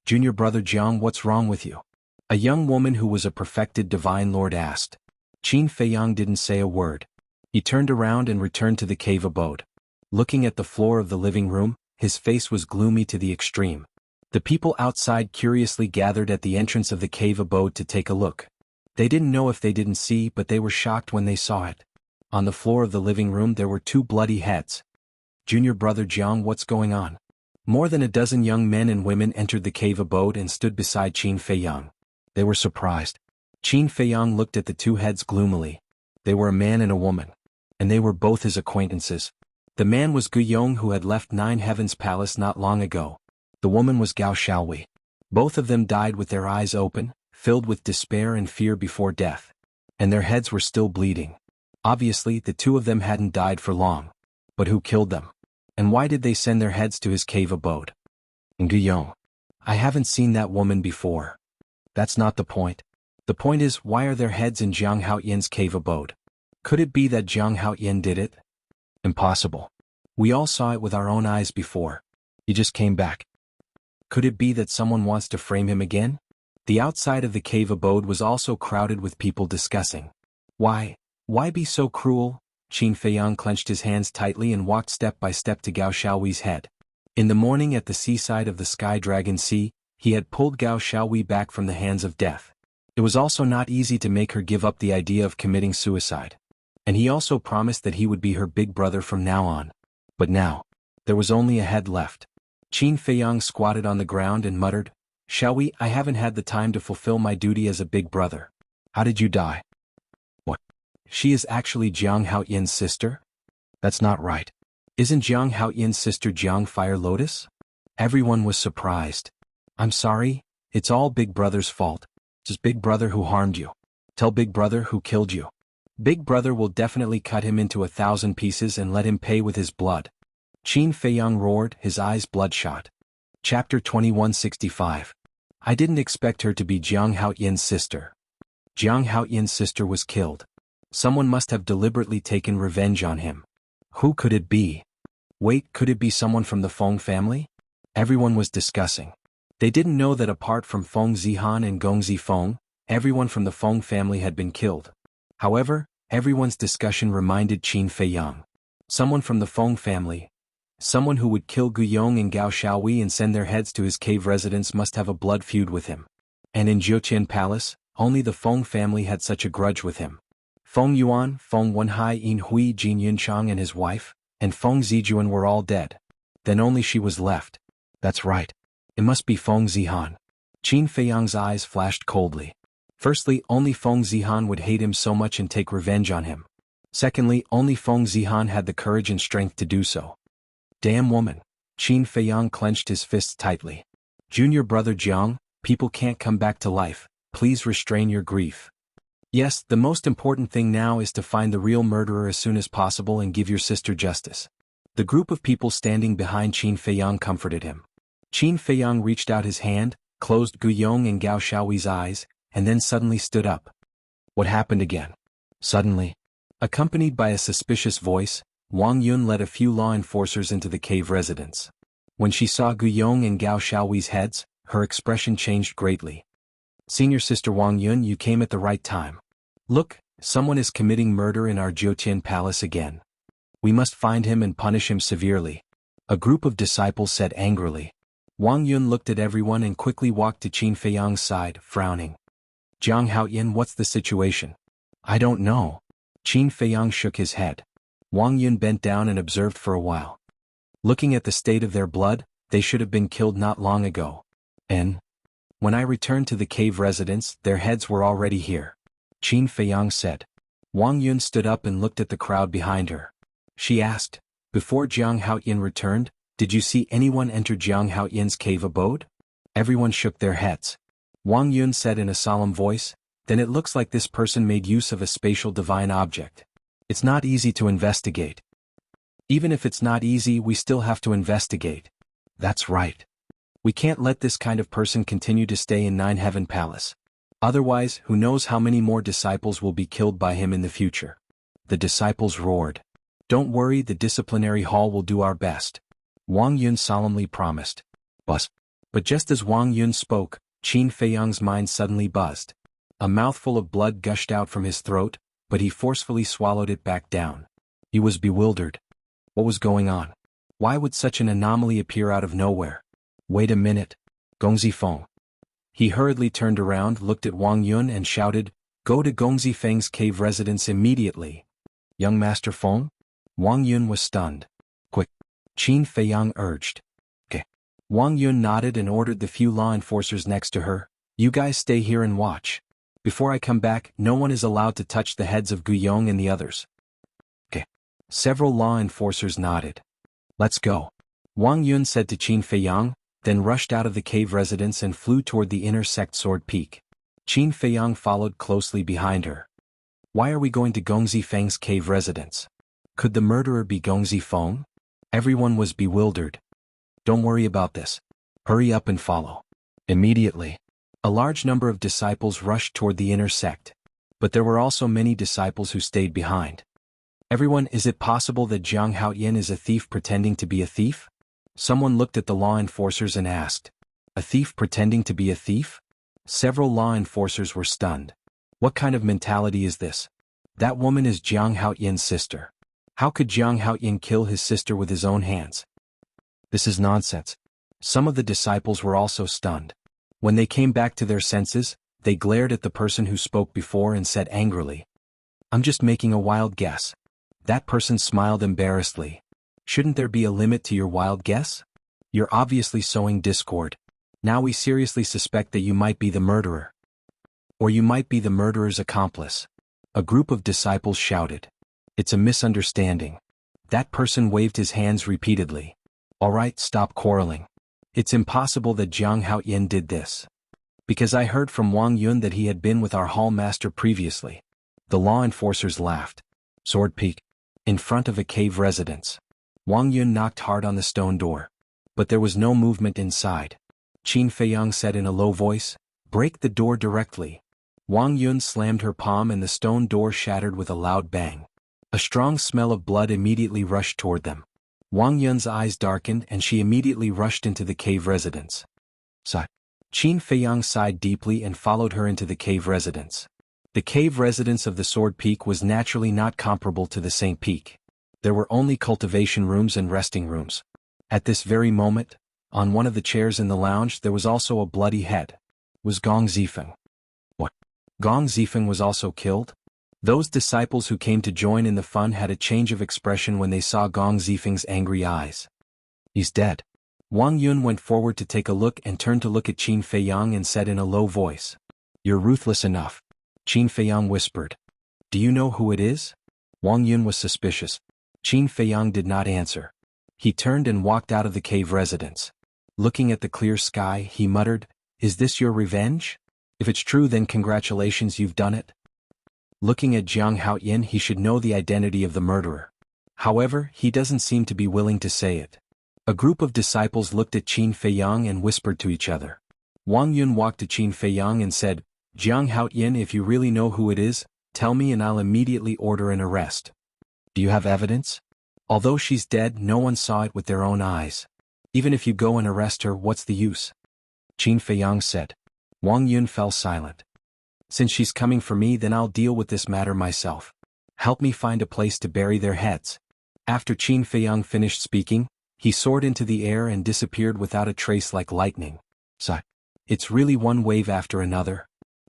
Junior brother Jiang, what's wrong with you? A young woman who was a perfected divine lord asked. Qin Feiyang didn't say a word. He turned around and returned to the cave abode. Looking at the floor of the living room, his face was gloomy to the extreme. The people outside curiously gathered at the entrance of the cave abode to take a look. They didn't know if they didn't see, but they were shocked when they saw it. On the floor of the living room there were 2 bloody heads. Junior brother Jiang, what's going on? More than a dozen young men and women entered the cave abode and stood beside Qin Feiyang. They were surprised. Qin Feiyang looked at the 2 heads gloomily. They were a man and a woman. And they were both his acquaintances. The man was Guyong, who had left 9 Heavens Palace not long ago. The woman was Gao Xiaohui. Both of them died with their eyes open, filled with despair and fear before death. And their heads were still bleeding. Obviously, the 2 of them hadn't died for long. But who killed them? And why did they send their heads to his cave abode? And Guyong. I haven't seen that woman before. That's not the point. The point is, why are their heads in Jiang Haoyan's cave abode? Could it be that Jiang Haoyan did it? Impossible. We all saw it with our own eyes before. He just came back. Could it be that someone wants to frame him again? The outside of the cave abode was also crowded with people discussing. Why be so cruel? Qin Feiyang clenched his hands tightly and walked step by step to Gao Xiaohui's head. In the morning at the seaside of the Sky Dragon Sea, he had pulled Gao Xiaohui back from the hands of death. It was also not easy to make her give up the idea of committing suicide. And he also promised that he would be her big brother from now on. But now, there was only a head left. Qin Feiyang squatted on the ground and muttered, Xiaohui, I haven't had the time to fulfill my duty as a big brother. How did you die? What? She is actually Jiang Haoyan's sister? That's not right. Isn't Jiang Haoyan's sister Jiang Fire Lotus? Everyone was surprised. I'm sorry, it's all Big Brother's fault. It's Big Brother who harmed you. Tell Big Brother who killed you. Big Brother will definitely cut him into 1,000 pieces and let him pay with his blood. Qin Feiyang roared, his eyes bloodshot. Chapter 2165. I didn't expect her to be Jiang Haoyan's sister. Jiang Haoyan's sister was killed. Someone must have deliberately taken revenge on him. Who could it be? Wait, could it be someone from the Feng family? Everyone was discussing. They didn't know that apart from Feng Zihan and Gong Zifeng, everyone from the Feng family had been killed. However, everyone's discussion reminded Qin Feiyang. Someone from the Feng family. Someone who would kill Guyong and Gao Xiaohui and send their heads to his cave residence must have a blood feud with him. And in Jiuqian Palace, only the Feng family had such a grudge with him. Feng Yuan, Feng Wenhai, Yin Hui, Jin Yunchang and his wife, and Feng Zijuan were all dead. Then only she was left. That's right. It must be Feng Zihan. Qin Feiyang's eyes flashed coldly. Firstly, only Feng Zihan would hate him so much and take revenge on him. Secondly, only Feng Zihan had the courage and strength to do so. Damn woman. Qin Feiyang clenched his fists tightly. Junior brother Jiang, people can't come back to life. Please restrain your grief. Yes, the most important thing now is to find the real murderer as soon as possible and give your sister justice. The group of people standing behind Qin Feiyang comforted him. Qin Feiyang reached out his hand, closed Guyong and Gao Xiaohui's eyes, and then suddenly stood up. What happened again? Suddenly, accompanied by a suspicious voice, Wang Yun led a few law enforcers into the cave residence. When she saw Guyong and Gao Xiaohui's heads, her expression changed greatly. Senior Sister Wang Yun, you came at the right time. Look, someone is committing murder in our Jiuqian Palace again. We must find him and punish him severely. A group of disciples said angrily. Wang Yun looked at everyone and quickly walked to Qin Feiyang's side, frowning. Jiang Haoyan, what's the situation? I don't know. Qin Feiyang shook his head. Wang Yun bent down and observed for a while. Looking at the state of their blood, they should have been killed not long ago. And when I returned to the cave residence, their heads were already here. Qin Feiyang said. Wang Yun stood up and looked at the crowd behind her. She asked, before Jiang Haoyin returned, did you see anyone enter Jiang Haoyin's cave abode? Everyone shook their heads. Wang Yun said in a solemn voice, then it looks like this person made use of a spatial divine object. It's not easy to investigate. Even if it's not easy, we still have to investigate. That's right. We can't let this kind of person continue to stay in Nine Heaven Palace. Otherwise, who knows how many more disciples will be killed by him in the future. The disciples roared. Don't worry, the disciplinary hall will do our best. Wang Yun solemnly promised. But just as Wang Yun spoke, Qin Feiyang's mind suddenly buzzed. A mouthful of blood gushed out from his throat, but he forcefully swallowed it back down. He was bewildered. What was going on? Why would such an anomaly appear out of nowhere? Wait a minute. Gongzi Feng. He hurriedly turned around, looked at Wang Yun and shouted, go to Gongzi Feng's cave residence immediately. Young Master Feng? Wang Yun was stunned. Quick. Qin Feiyang urged. Okay. Wang Yun nodded and ordered the few law enforcers next to her, you guys stay here and watch. Before I come back, no one is allowed to touch the heads of Guyong and the others. Okay. Several law enforcers nodded. Let's go. Wang Yun said to Qin Feiyang, then rushed out of the cave residence and flew toward the inner sect Sword Peak. Qin Feiyang followed closely behind her. Why are we going to Gongzi Feng's cave residence? Could the murderer be Gongzi Feng? Everyone was bewildered. Don't worry about this. Hurry up and follow. Immediately. A large number of disciples rushed toward the inner sect. But there were also many disciples who stayed behind. Everyone, is it possible that Jiang Haoyin is a thief pretending to be a thief? Someone looked at the law enforcers and asked. A thief pretending to be a thief? Several law enforcers were stunned. What kind of mentality is this? That woman is Jiang Haoyin's sister. How could Jiang Haoyin kill his sister with his own hands? This is nonsense. Some of the disciples were also stunned. When they came back to their senses, they glared at the person who spoke before and said angrily, I'm just making a wild guess. That person smiled embarrassedly. Shouldn't there be a limit to your wild guess? You're obviously sowing discord. Now we seriously suspect that you might be the murderer. Or you might be the murderer's accomplice. A group of disciples shouted. It's a misunderstanding. That person waved his hands repeatedly. All right, stop quarreling. It's impossible that Jiang Haoyin did this. Because I heard from Wang Yun that he had been with our hall master previously. The law enforcers laughed. Sword Peak. In front of a cave residence. Wang Yun knocked hard on the stone door. But there was no movement inside. Qin Feiyang said in a low voice, break the door directly. Wang Yun slammed her palm and the stone door shattered with a loud bang. A strong smell of blood immediately rushed toward them. Wang Yun's eyes darkened and she immediately rushed into the cave residence. Sigh. Qin Feiyang sighed deeply and followed her into the cave residence. The cave residence of the Sword Peak was naturally not comparable to the Saint Peak. There were only cultivation rooms and resting rooms. At this very moment, on one of the chairs in the lounge there was also a bloody head. Was Gong Zifeng. What? Gong Zifeng was also killed? Those disciples who came to join in the fun had a change of expression when they saw Gong Zifeng's angry eyes. He's dead. Wang Yun went forward to take a look and turned to look at Qin Feiyang and said in a low voice. You're ruthless enough. Qin Feiyang whispered. Do you know who it is? Wang Yun was suspicious. Qin Feiyang did not answer. He turned and walked out of the cave residence. Looking at the clear sky, he muttered, Is this your revenge? If it's true, then congratulations, you've done it. Looking at Jiang Haoyin, he should know the identity of the murderer. However, he doesn't seem to be willing to say it. A group of disciples looked at Qin Feiyang and whispered to each other. Wang Yun walked to Qin Feiyang and said, Jiang Haoyin, if you really know who it is, tell me and I'll immediately order an arrest. Do you have evidence? Although she's dead, no one saw it with their own eyes. Even if you go and arrest her, what's the use? Qin Feiyang said. Wang Yun fell silent. Since she's coming for me, then I'll deal with this matter myself. Help me find a place to bury their heads. After Qin Feiyang finished speaking, he soared into the air and disappeared without a trace like lightning. Sigh. It's really one wave after another.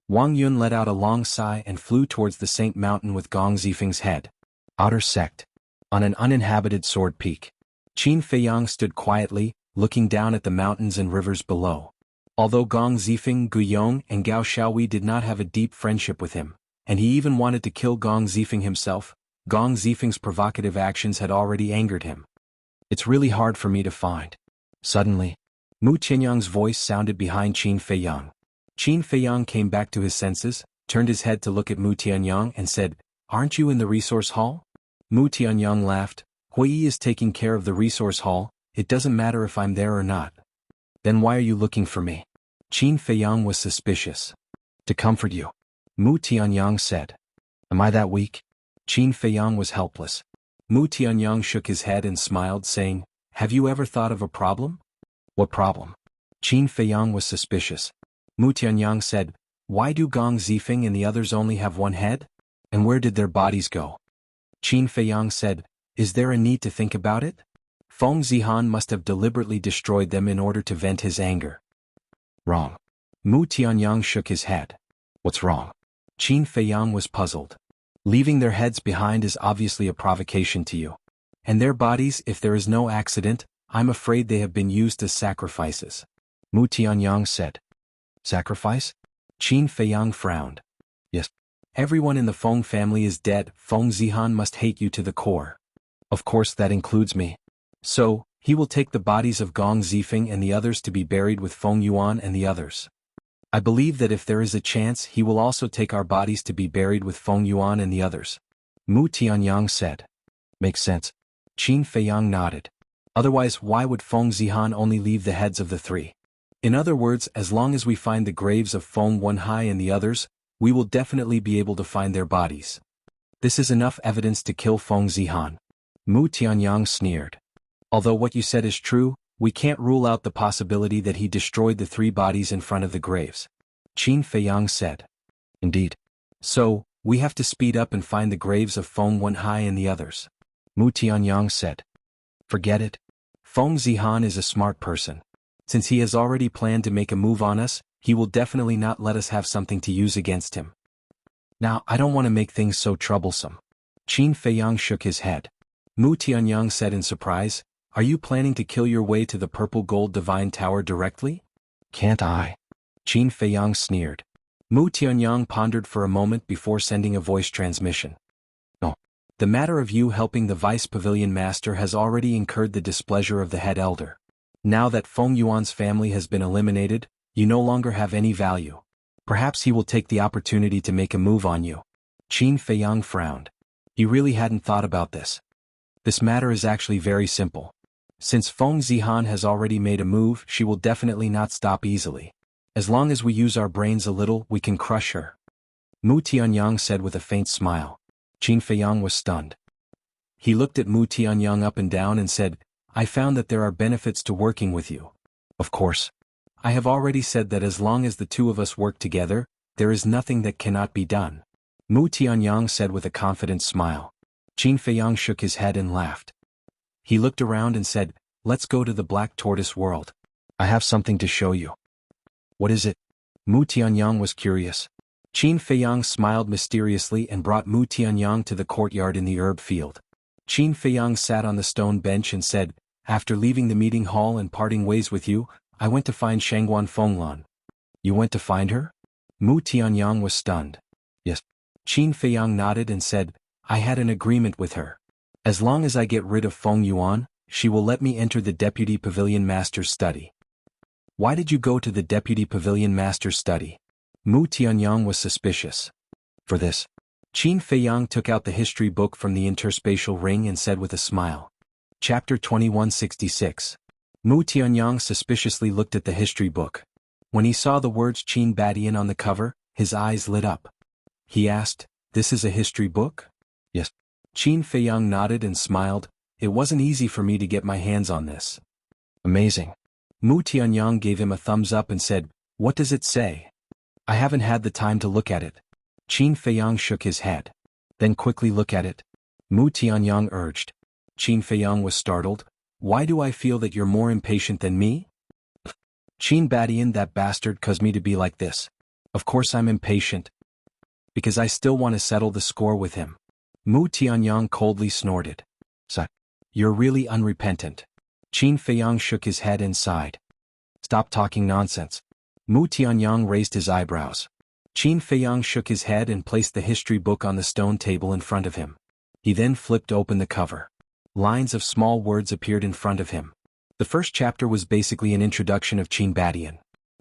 Wang Yun let out a long sigh and flew towards the Saint Mountain with Gong Zifeng's head. Outer sect. On an uninhabited sword peak, Qin Feiyang stood quietly, looking down at the mountains and rivers below. Although Gong Zifeng, Gu Yong, and Gao Xiaohui did not have a deep friendship with him, and he even wanted to kill Gong Zifeng himself, Gong Zifeng's provocative actions had already angered him. It's really hard for me to find. Suddenly, Mu Qianyang's voice sounded behind Qin Feiyang. Qin Feiyang came back to his senses, turned his head to look at Mu Tianyang and said, "Aren't you in the resource hall?" Mu Tianyang laughed. "Hui is taking care of the resource hall, it doesn't matter if I'm there or not." "Then why are you looking for me?" Qin Feiyang was suspicious. "To comfort you," Mu Tianyang said. "Am I that weak?" Qin Feiyang was helpless. Mu Tianyang shook his head and smiled, saying, "Have you ever thought of a problem?" "What problem?" Qin Feiyang was suspicious. Mu Tianyang said, "Why do Gong Zifeng and the others only have one head? And where did their bodies go?" Qin Feiyang said, "Is there a need to think about it? Feng Zihan must have deliberately destroyed them in order to vent his anger." "Wrong." Mu Tianyang shook his head. "What's wrong?" Qin Feiyang was puzzled. "Leaving their heads behind is obviously a provocation to you. And their bodies, if there is no accident, I'm afraid they have been used as sacrifices." Mu Tianyang said. "Sacrifice?" Qin Feiyang frowned. "Yes. Everyone in the Feng family is dead. Feng Zihan must hate you to the core. Of course that includes me. So, he will take the bodies of Gong Zifeng and the others to be buried with Feng Yuan and the others. I believe that if there is a chance he will also take our bodies to be buried with Feng Yuan and the others." Mu Tianyang said. "Makes sense." Qin Feiyang nodded. "Otherwise why would Feng Zihan only leave the heads of the three? In other words, as long as we find the graves of Feng Wenhai and the others, we will definitely be able to find their bodies. This is enough evidence to kill Feng Zihan." Mu Tianyang sneered. "Although what you said is true, we can't rule out the possibility that he destroyed the three bodies in front of the graves." Qin Feiyang said. "Indeed. So, we have to speed up and find the graves of Feng Wenhai and the others." Mu Tianyang said. "Forget it. Feng Zihan is a smart person. Since he has already planned to make a move on us, he will definitely not let us have something to use against him. Now I don't want to make things so troublesome." Qin Feiyang shook his head. Mu Tianyang said in surprise, "Are you planning to kill your way to the Purple Gold Divine Tower directly?" "Can't I?" Qin Feiyang sneered. Mu Tianyang pondered for a moment before sending a voice transmission. "No. The matter of you helping the Vice Pavilion Master has already incurred the displeasure of the head elder. Now that Feng Yuan's family has been eliminated, you no longer have any value. Perhaps he will take the opportunity to make a move on you." Qin Feiyang frowned. He really hadn't thought about this. This matter is actually very simple. Since Feng Zihan has already made a move, she will definitely not stop easily. As long as we use our brains a little, we can crush her." Mu Tianyang said with a faint smile. Qin Feiyang was stunned. He looked at Mu Tianyang up and down and said, "I found that there are benefits to working with you. Of course. I have already said that as long as the two of us work together, there is nothing that cannot be done." Mu Tianyang said with a confident smile. Qin Feiyang shook his head and laughed. He looked around and said, "Let's go to the Black Tortoise world. I have something to show you." "What is it?" Mu Tianyang was curious. Qin Feiyang smiled mysteriously and brought Mu Tianyang to the courtyard in the herb field. Qin Feiyang sat on the stone bench and said, "After leaving the meeting hall and parting ways with you, I went to find Shangguan Fenglan." "You went to find her?" Mu Tianyang was stunned. "Yes." Qin Feiyang nodded and said, "I had an agreement with her. As long as I get rid of Feng Yuan, she will let me enter the Deputy Pavilion Master's study." "Why did you go to the Deputy Pavilion Master's study?" Mu Tianyang was suspicious. "For this." Qin Feiyang took out the history book from the interspatial ring and said with a smile. Chapter 2166. Mu Tianyang suspiciously looked at the history book. When he saw the words Qin Badian on the cover, his eyes lit up. He asked, "This is a history book?" "Yes." Qin Feiyang nodded and smiled. "It wasn't easy for me to get my hands on this." "Amazing." Mu Tianyang gave him a thumbs up and said, "What does it say?" "I haven't had the time to look at it." Qin Feiyang shook his head. "Then quickly look at it," Mu Tianyang urged. Qin Feiyang was startled. "Why do I feel that you're more impatient than me?" "Qin Badian, that bastard, caused me to be like this. Of course I'm impatient. Because I still want to settle the score with him." Mu Tianyang coldly snorted. So, you're really unrepentant. Qin Feiyang shook his head and sighed. Stop talking nonsense. Mu Tianyang raised his eyebrows. Qin Feiyang shook his head and placed the history book on the stone table in front of him. He then flipped open the cover. Lines of small words appeared in front of him. The first chapter was basically an introduction of Qin Badian.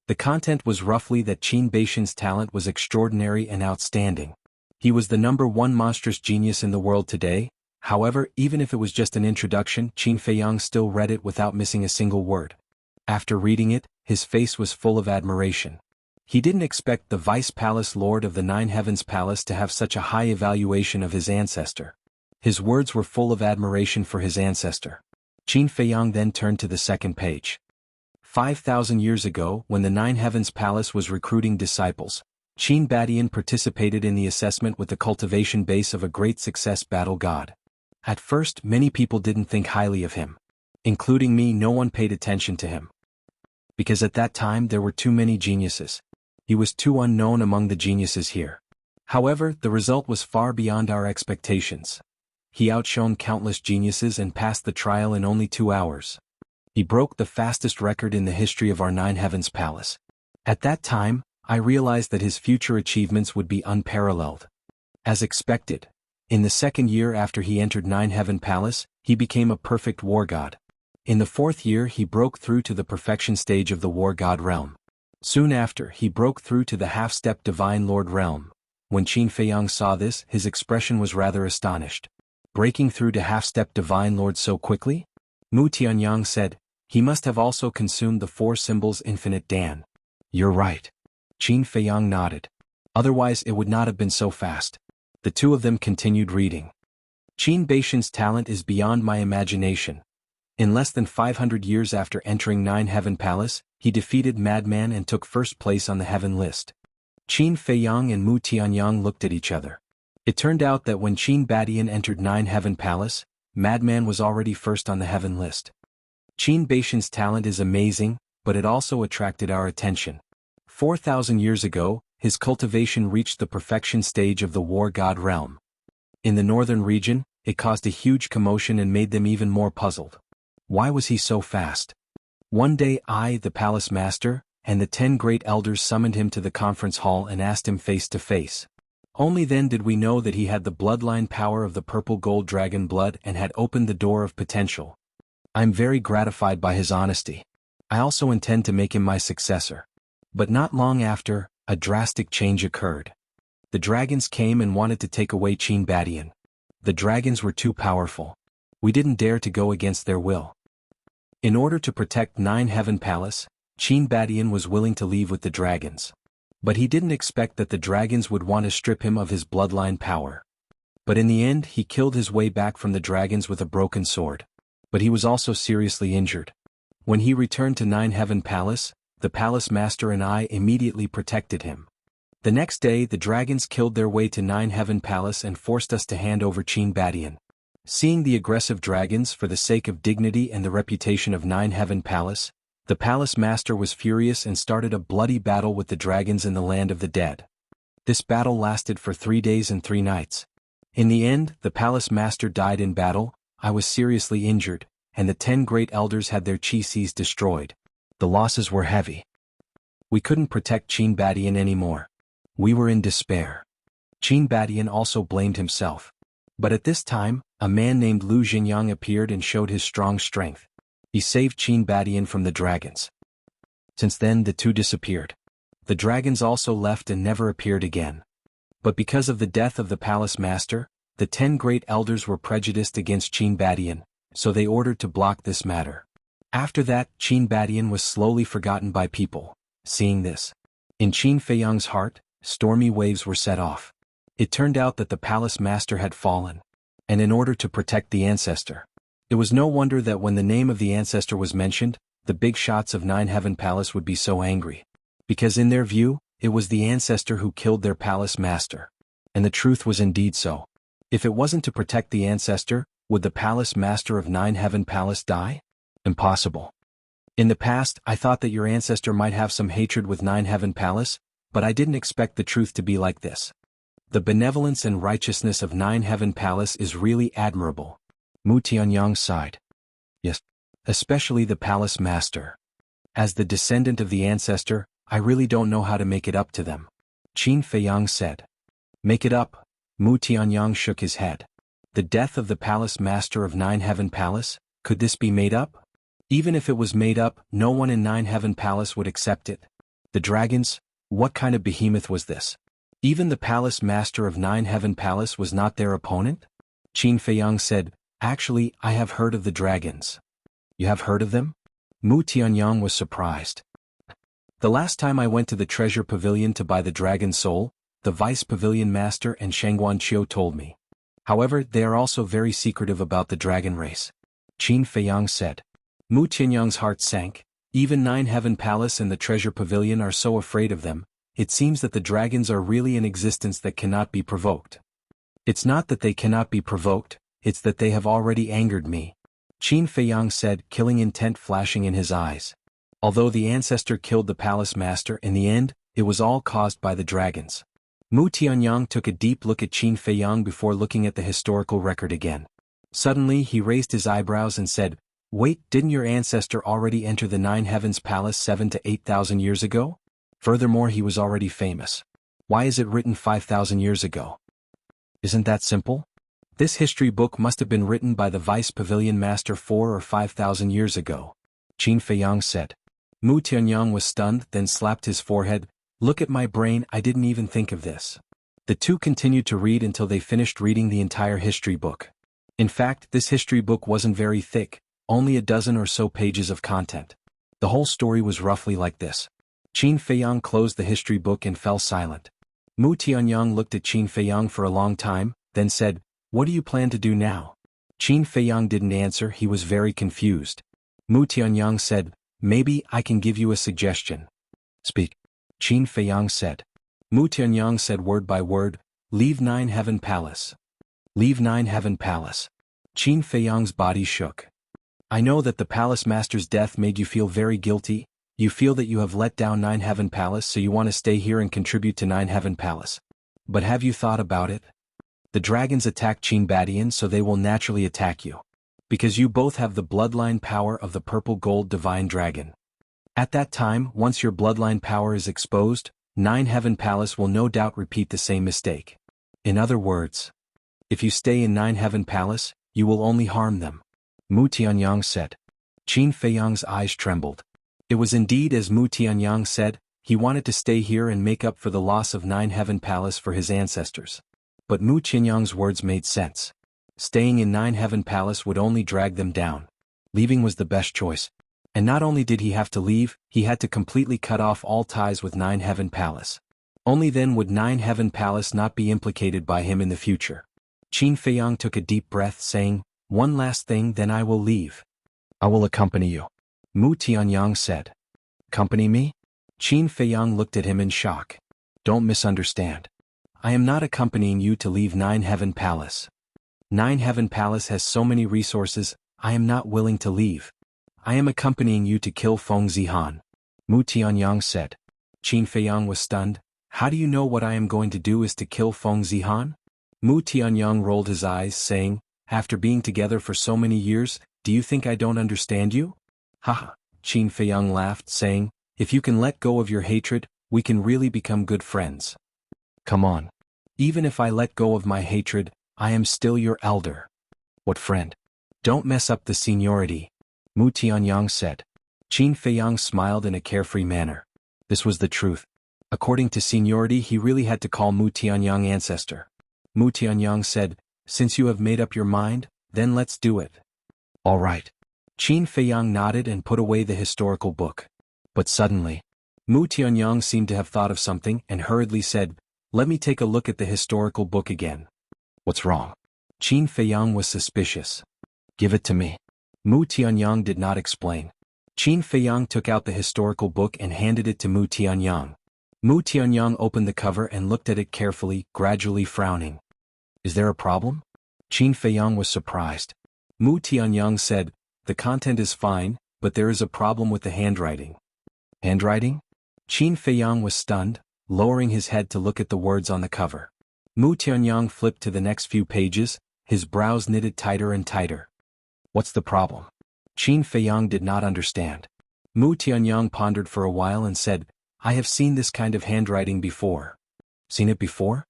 The content was roughly that Qin Baishan's talent was extraordinary and outstanding. He was the #1 monstrous genius in the world today. However, even if it was just an introduction, Qin Feiyang still read it without missing a single word. After reading it, his face was full of admiration. He didn't expect the Vice Palace Lord of the Nine Heavens Palace to have such a high evaluation of his ancestor. His words were full of admiration for his ancestor. Qin Feiyang then turned to the second page. 5,000 years ago, when the Nine Heavens Palace was recruiting disciples, Qin Badian participated in the assessment with the cultivation base of a great success battle god. At first, many people didn't think highly of him. Including me, no one paid attention to him. Because at that time there were too many geniuses. He was too unknown among the geniuses here. However, the result was far beyond our expectations. He outshone countless geniuses and passed the trial in only 2 hours. He broke the fastest record in the history of our Nine Heavens Palace. At that time, I realized that his future achievements would be unparalleled. As expected, in the second year after he entered Nine Heaven Palace, he became a perfect war god. In the 4th year he broke through to the perfection stage of the war god realm. Soon after, he broke through to the half-step divine lord realm. When Qin Feiyang saw this, his expression was rather astonished. Breaking through to half-step divine lord so quickly? Mu Tianyang said, he must have also consumed the 4 symbols infinite Dan. You're right. Qin Feiyang nodded. Otherwise it would not have been so fast. The two of them continued reading. Qin Baishan's talent is beyond my imagination. In less than 500 years after entering Nine Heaven Palace, he defeated Madman and took first place on the heaven list. Qin Feiyang and Mu Tianyang looked at each other. It turned out that when Qin Badian entered Nine Heaven Palace, Madman was already first on the heaven list. Qin Baishan's talent is amazing, but it also attracted our attention. 4,000 years ago, his cultivation reached the perfection stage of the war god realm. In the northern region, it caused a huge commotion and made them even more puzzled. Why was he so fast? One day I, the palace master, and the 10 great elders summoned him to the conference hall and asked him face to face. Only then did we know that he had the bloodline power of the purple gold dragon blood and had opened the door of potential. I'm very gratified by his honesty. I also intend to make him my successor. But not long after, a drastic change occurred. The dragons came and wanted to take away Qin Badian. The dragons were too powerful. We didn't dare to go against their will. In order to protect Nine Heaven Palace, Qin Badian was willing to leave with the dragons. But he didn't expect that the dragons would want to strip him of his bloodline power. But in the end he killed his way back from the dragons with a broken sword. But he was also seriously injured. When he returned to Nine Heaven Palace, the palace master and I immediately protected him. The next day the dragons killed their way to Nine Heaven Palace and forced us to hand over Qin Badian. Seeing the aggressive dragons for the sake of dignity and the reputation of Nine Heaven Palace, the palace master was furious and started a bloody battle with the dragons in the land of the dead. This battle lasted for 3 days and 3 nights. In the end, the palace master died in battle, I was seriously injured, and the 10 great elders had their chi seas destroyed. The losses were heavy. We couldn't protect Qin Badian anymore. We were in despair. Qin Badian also blamed himself. But at this time, a man named Lu Jinyang appeared and showed his strong strength. He saved Qin Badian from the dragons. Since then the two disappeared. The dragons also left and never appeared again. But because of the death of the palace master, the 10 great elders were prejudiced against Qin Badian, so they ordered to block this matter. After that, Qin Badian was slowly forgotten by people. Seeing this, in Qin Feiyang's heart, stormy waves were set off. It turned out that the palace master had fallen. And in order to protect the ancestor, it was no wonder that when the name of the ancestor was mentioned, the big shots of Nine Heaven Palace would be so angry. Because in their view, it was the ancestor who killed their palace master. And the truth was indeed so. If it wasn't to protect the ancestor, would the palace master of Nine Heaven Palace die? Impossible. In the past, I thought that your ancestor might have some hatred with Nine Heaven Palace, but I didn't expect the truth to be like this. The benevolence and righteousness of Nine Heaven Palace is really admirable. Mu Tianyang sighed. Yes. Especially the palace master. As the descendant of the ancestor, I really don't know how to make it up to them. Qin Feiyang said. Make it up? Mu Tianyang shook his head. The death of the palace master of Nine Heaven Palace, could this be made up? Even if it was made up, no one in Nine Heaven Palace would accept it. The dragons? What kind of behemoth was this? Even the palace master of Nine Heaven Palace was not their opponent? Qin Feiyang said, Actually, I have heard of the dragons. You have heard of them? Mu Tianyang was surprised. The last time I went to the treasure pavilion to buy the dragon soul, the vice pavilion master and Shangguan Qiu told me. However, they are also very secretive about the dragon race. Qin Feiyang said. Mu Tianyang's heart sank. Even Nine Heaven Palace and the treasure pavilion are so afraid of them. It seems that the dragons are really in existence that cannot be provoked. It's not that they cannot be provoked, it's that they have already angered me. Qin Feiyang said, killing intent flashing in his eyes. Although the ancestor killed the palace master in the end, it was all caused by the dragons. Mu Tianyang took a deep look at Qin Feiyang before looking at the historical record again. Suddenly he raised his eyebrows and said, Wait, didn't your ancestor already enter the Nine Heavens Palace 7 to 8,000 years ago? Furthermore, he was already famous. Why is it written 5,000 years ago? Isn't that simple? This history book must have been written by the vice pavilion master 4 or 5,000 years ago. Qin Feiyang said. Mu Tianyang was stunned, then slapped his forehead. Look at my brain, I didn't even think of this. The two continued to read until they finished reading the entire history book. In fact, this history book wasn't very thick, only a dozen or so pages of content. The whole story was roughly like this. Qin Feiyang closed the history book and fell silent. Mu Tianyang looked at Qin Feiyang for a long time, then said, What do you plan to do now? Qin Feiyang didn't answer, he was very confused. Mu Tianyang said, Maybe I can give you a suggestion. Speak. Qin Feiyang said. Mu Tianyang said word by word, Leave Nine Heaven Palace. Leave Nine Heaven Palace. Qin Feiyang's body shook. I know that the palace master's death made you feel very guilty. You feel that you have let down Nine Heaven Palace, so you want to stay here and contribute to Nine Heaven Palace. But have you thought about it? The dragons attack Qin Badian, so they will naturally attack you. Because you both have the bloodline power of the purple gold divine dragon. At that time, once your bloodline power is exposed, Nine Heaven Palace will no doubt repeat the same mistake. In other words, if you stay in Nine Heaven Palace, you will only harm them. Mu Tianyang said. Qin Feiyang's eyes trembled. It was indeed as Mu Tianyang said, he wanted to stay here and make up for the loss of Nine Heaven Palace for his ancestors. But Mu Tianyang's words made sense. Staying in Nine Heaven Palace would only drag them down. Leaving was the best choice. And not only did he have to leave, he had to completely cut off all ties with Nine Heaven Palace. Only then would Nine Heaven Palace not be implicated by him in the future. Qin Feiyang took a deep breath, saying, One last thing, then I will leave. I will accompany you. Mu Tianyang said. Accompany me? Qin Feiyang looked at him in shock. Don't misunderstand. I am not accompanying you to leave Nine Heaven Palace. Nine Heaven Palace has so many resources, I am not willing to leave. I am accompanying you to kill Feng Zihan. Mu Tianyang said. Qin Feiyang was stunned. How do you know what I am going to do is to kill Feng Zihan? Mu Tianyang rolled his eyes, saying, After being together for so many years, do you think I don't understand you? Haha. Qin Feiyang laughed, saying, If you can let go of your hatred, we can really become good friends. Come on. Even if I let go of my hatred, I am still your elder. What friend? Don't mess up the seniority. Mu Tianyang said. Qin Feiyang smiled in a carefree manner. This was the truth. According to seniority, he really had to call Mu Tianyang ancestor. Mu Tianyang said, Since you have made up your mind, then let's do it. All right. Qin Feiyang nodded and put away the historical book. But suddenly, Mu Tianyang seemed to have thought of something and hurriedly said, Let me take a look at the historical book again. What's wrong? Qin Feiyang was suspicious. Give it to me. Mu Tianyang did not explain. Qin Feiyang took out the historical book and handed it to Mu Tianyang. Mu Tianyang opened the cover and looked at it carefully, gradually frowning. Is there a problem? Qin Feiyang was surprised. Mu Tianyang said, The content is fine, but there is a problem with the handwriting. Handwriting? Qin Feiyang was stunned, lowering his head to look at the words on the cover. Mu Tianyang flipped to the next few pages, his brows knitted tighter and tighter. What's the problem? Qin Feiyang did not understand. Mu Tianyang pondered for a while and said, I have seen this kind of handwriting before. Seen it before?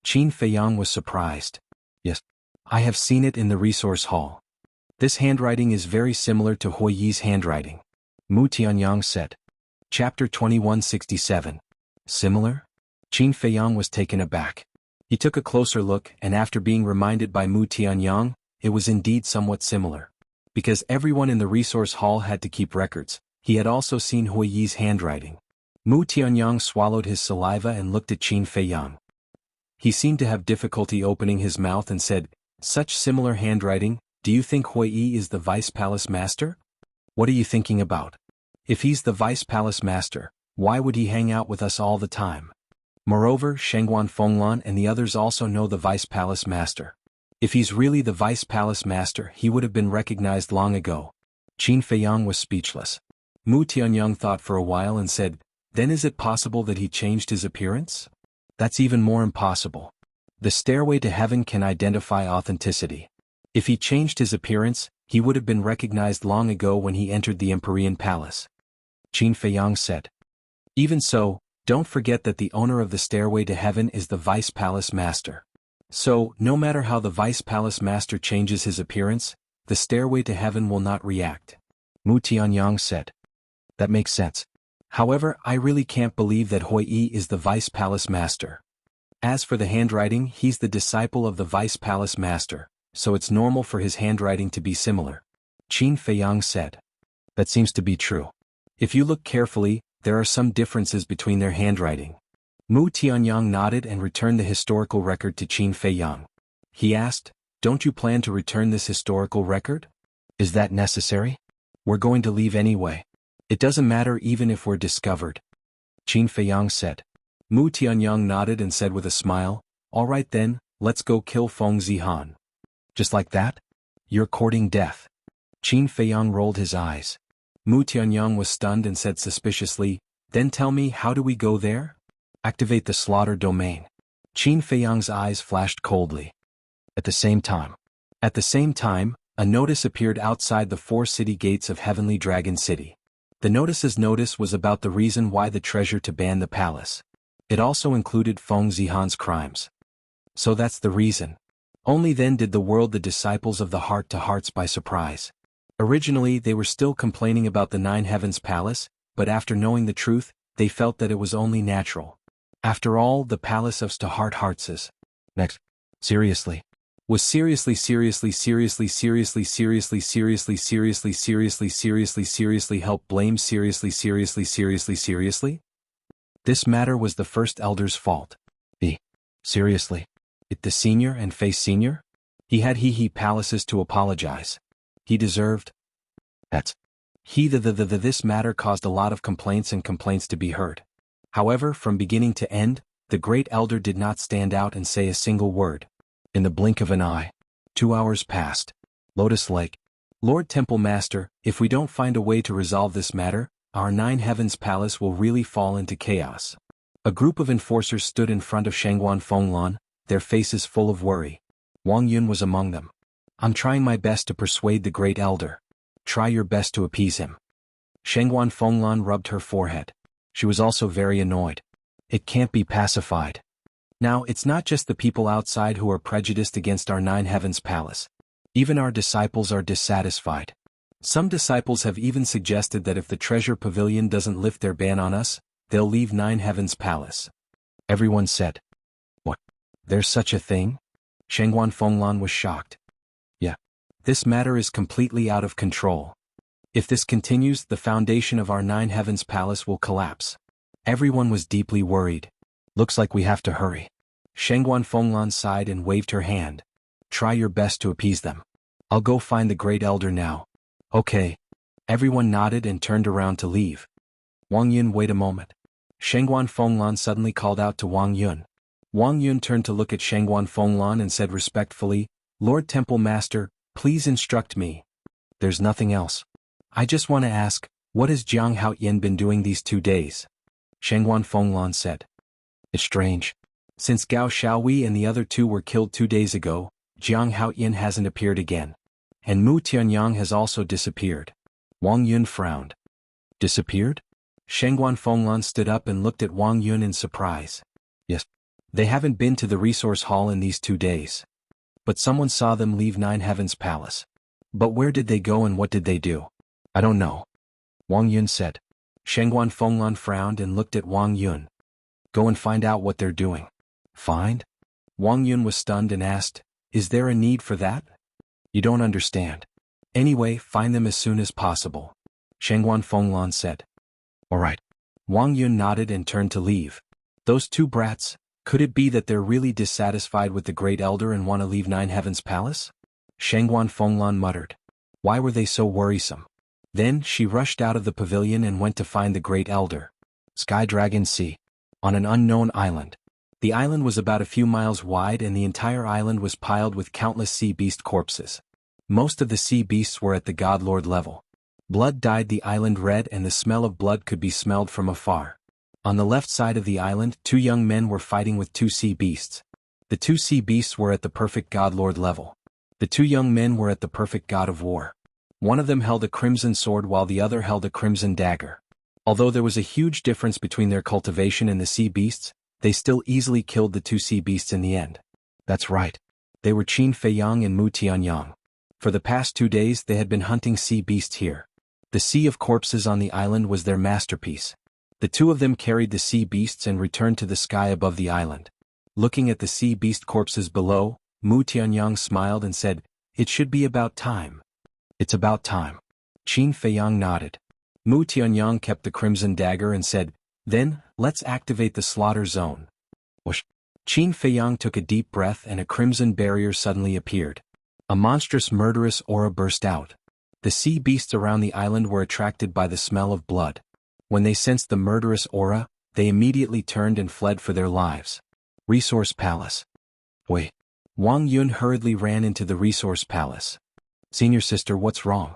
Qin Feiyang was surprised. Yes. I have seen it in the resource hall. This handwriting is very similar to Hui Yi's handwriting. Mu Tianyang said. Chapter 2167. Similar? Qin Feiyang was taken aback. He took a closer look, and after being reminded by Mu Tianyang, it was indeed somewhat similar. Because everyone in the resource hall had to keep records, he had also seen Hui Yi's handwriting. Mu Tianyang swallowed his saliva and looked at Qin Feiyang. He seemed to have difficulty opening his mouth and said, Such similar handwriting, do you think Hui Yi is the Vice Palace Master? What are you thinking about? If he's the Vice Palace Master, why would he hang out with us all the time? Moreover, Shengguan Fenglan and the others also know the Vice Palace Master. If he's really the Vice Palace Master, he would have been recognized long ago. Qin Feiyang was speechless. Mu Tianyang thought for a while and said, Then is it possible that he changed his appearance? That's even more impossible. The stairway to heaven can identify authenticity. If he changed his appearance, he would have been recognized long ago when he entered the Empyrean Palace. Qin Feiyang said. Even so, don't forget that the owner of the stairway to heaven is the Vice Palace Master. So, no matter how the Vice Palace Master changes his appearance, the stairway to heaven will not react. Mu Tianyang said. That makes sense. However, I really can't believe that Hui Yi is the Vice Palace Master. As for the handwriting, he's the disciple of the Vice Palace Master, so it's normal for his handwriting to be similar. Qin Feiyang said. That seems to be true. If you look carefully, there are some differences between their handwriting. Mu Tianyang nodded and returned the historical record to Qin Feiyang. He asked, Don't you plan to return this historical record? Is that necessary? We're going to leave anyway. It doesn't matter even if we're discovered. Qin Feiyang said. Mu Tianyang nodded and said with a smile, All right then, let's go kill Feng Zihan. Just like that? You're courting death. Qin Feiyang rolled his eyes. Mu Tianyang was stunned and said suspiciously, Then tell me, how do we go there? Activate the slaughter domain. Qin Feiyang's eyes flashed coldly. At the same time, a notice appeared outside the 4 city gates of Heavenly Dragon City. The notice was about the reason why the treasure to ban the palace. It also included Feng Zihan's crimes. So that's the reason. Only then did the world the disciples of the heart-to-hearts by surprise. Originally they were still complaining about the 9 Heavens Palace, but after knowing the truth, they felt that it was only natural. After all, the palace of hearts is. Next. Seriously. Was seriously help blame seriously? This matter was the first elder's fault. Seriously. It the senior and face senior? He had palaces to apologize. He deserved. That's. This matter caused a lot of complaints to be heard. However, from beginning to end, the great elder did not stand out and say a single word. In the blink of an eye. 2 hours passed. Lotus Lake. Lord Temple Master, if we don't find a way to resolve this matter, our 9 Heavens Palace will really fall into chaos. A group of enforcers stood in front of Shengguan Fenglan, their faces full of worry. Wang Yun was among them. I'm trying my best to persuade the great elder. Try your best to appease him. Shengguan Fenglan rubbed her forehead. She was also very annoyed. It can't be pacified. Now, it's not just the people outside who are prejudiced against our 9 Heavens Palace. Even our disciples are dissatisfied. Some disciples have even suggested that if the treasure pavilion doesn't lift their ban on us, they'll leave 9 Heavens Palace. Everyone said. What? There's such a thing? Shengguan Fenglan was shocked. Yeah. This matter is completely out of control. If this continues, the foundation of our 9 Heavens Palace will collapse. Everyone was deeply worried. Looks like we have to hurry. Shengguan Fenglan sighed and waved her hand. Try your best to appease them. I'll go find the great elder now. Okay. Everyone nodded and turned around to leave. Wang Yun, wait a moment. Shengguan Fenglan suddenly called out to Wang Yun. Wang Yun turned to look at Shengguan Fenglan and said respectfully, Lord Temple Master, please instruct me. There's nothing else. I just want to ask, what has Jiang Haoyan been doing these 2 days? Shengguan Fenglan said. It's strange. Since Gao Xiaowei and the other 2 were killed 2 days ago, Jiang Haoyan hasn't appeared again. and Mu Tianyang has also disappeared. Wang Yun frowned. Disappeared? Shengguan Fenglan stood up and looked at Wang Yun in surprise. Yes. They haven't been to the resource hall in these 2 days. But someone saw them leave Nine Heavens Palace. But where did they go and what did they do? I don't know. Wang Yun said. Shengguan Fenglan frowned and looked at Wang Yun. Go and find out what they're doing. Find? Wang Yun was stunned and asked, is there a need for that? You don't understand. Anyway, find them as soon as possible. Shengguan Fenglan said. All right. Wang Yun nodded and turned to leave. Those 2 brats, could it be that they're really dissatisfied with the Great Elder and want to leave Nine Heavens Palace? Shengguan Fenglan muttered. Why were they so worrisome? Then she rushed out of the pavilion and went to find the Great Elder. Sky Dragon Sea. On an unknown island. The island was about a few miles wide and the entire island was piled with countless sea beast corpses. Most of the sea beasts were at the godlord level. Blood dyed the island red and the smell of blood could be smelled from afar. On the left side of the island, 2 young men were fighting with 2 sea beasts. The 2 sea beasts were at the perfect godlord level. The 2 young men were at the perfect god of war. One of them held a crimson sword while the other held a crimson dagger. Although there was a huge difference between their cultivation and the sea beasts, they still easily killed the 2 sea beasts in the end. That's right. They were Qin Feiyang and Mu Tianyang. For the past 2 days they had been hunting sea beasts here. The sea of corpses on the island was their masterpiece. The 2 of them carried the sea beasts and returned to the sky above the island. Looking at the sea beast corpses below, Mu Tianyang smiled and said, it should be about time. It's about time. Qin Feiyang nodded. Mu Tianyang kept the crimson dagger and said, then, let's activate the slaughter zone. Whoosh. Qin Feiyang took a deep breath and a crimson barrier suddenly appeared. A monstrous murderous aura burst out. The sea beasts around the island were attracted by the smell of blood. When they sensed the murderous aura, they immediately turned and fled for their lives. Resource Palace. Wait. Wang Yun hurriedly ran into the Resource Palace. Senior sister, what's wrong?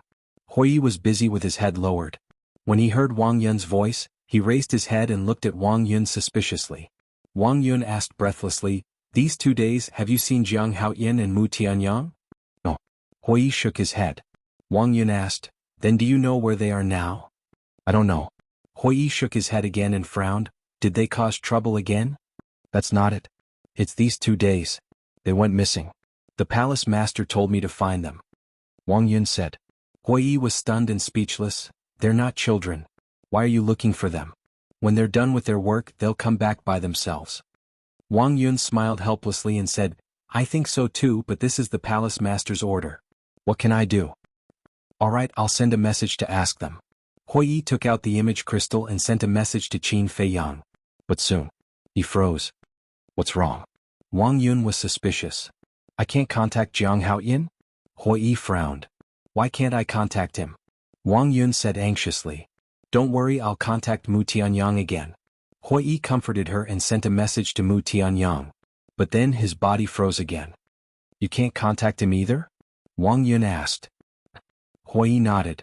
Hui was busy with his head lowered. When he heard Wang Yun's voice, he raised his head and looked at Wang Yun suspiciously. Wang Yun asked breathlessly, these 2 days have you seen Jianghu and Mu Tianyang? No. Hui shook his head. Wang Yun asked, then do you know where they are now? I don't know. Hui shook his head again and frowned. Did they cause trouble again? That's not it. It's these 2 days. They went missing. The palace master told me to find them. Wang Yun said. Hui was stunned and speechless. They're not children. Why are you looking for them? When they're done with their work, they'll come back by themselves. Wang Yun smiled helplessly and said, I think so too, but this is the palace master's order. What can I do? All right, I'll send a message to ask them. Hui took out the image crystal and sent a message to Qin Feiyang. But soon. He froze. What's wrong? Wang Yun was suspicious. I can't contact Jianghu? Hui frowned. Why can't I contact him? Wang Yun said anxiously. Don't worry, I'll contact Mu Tianyang again. Hui comforted her and sent a message to Mu Tianyang. But then his body froze again. You can't contact him either? Wang Yun asked. Hui nodded.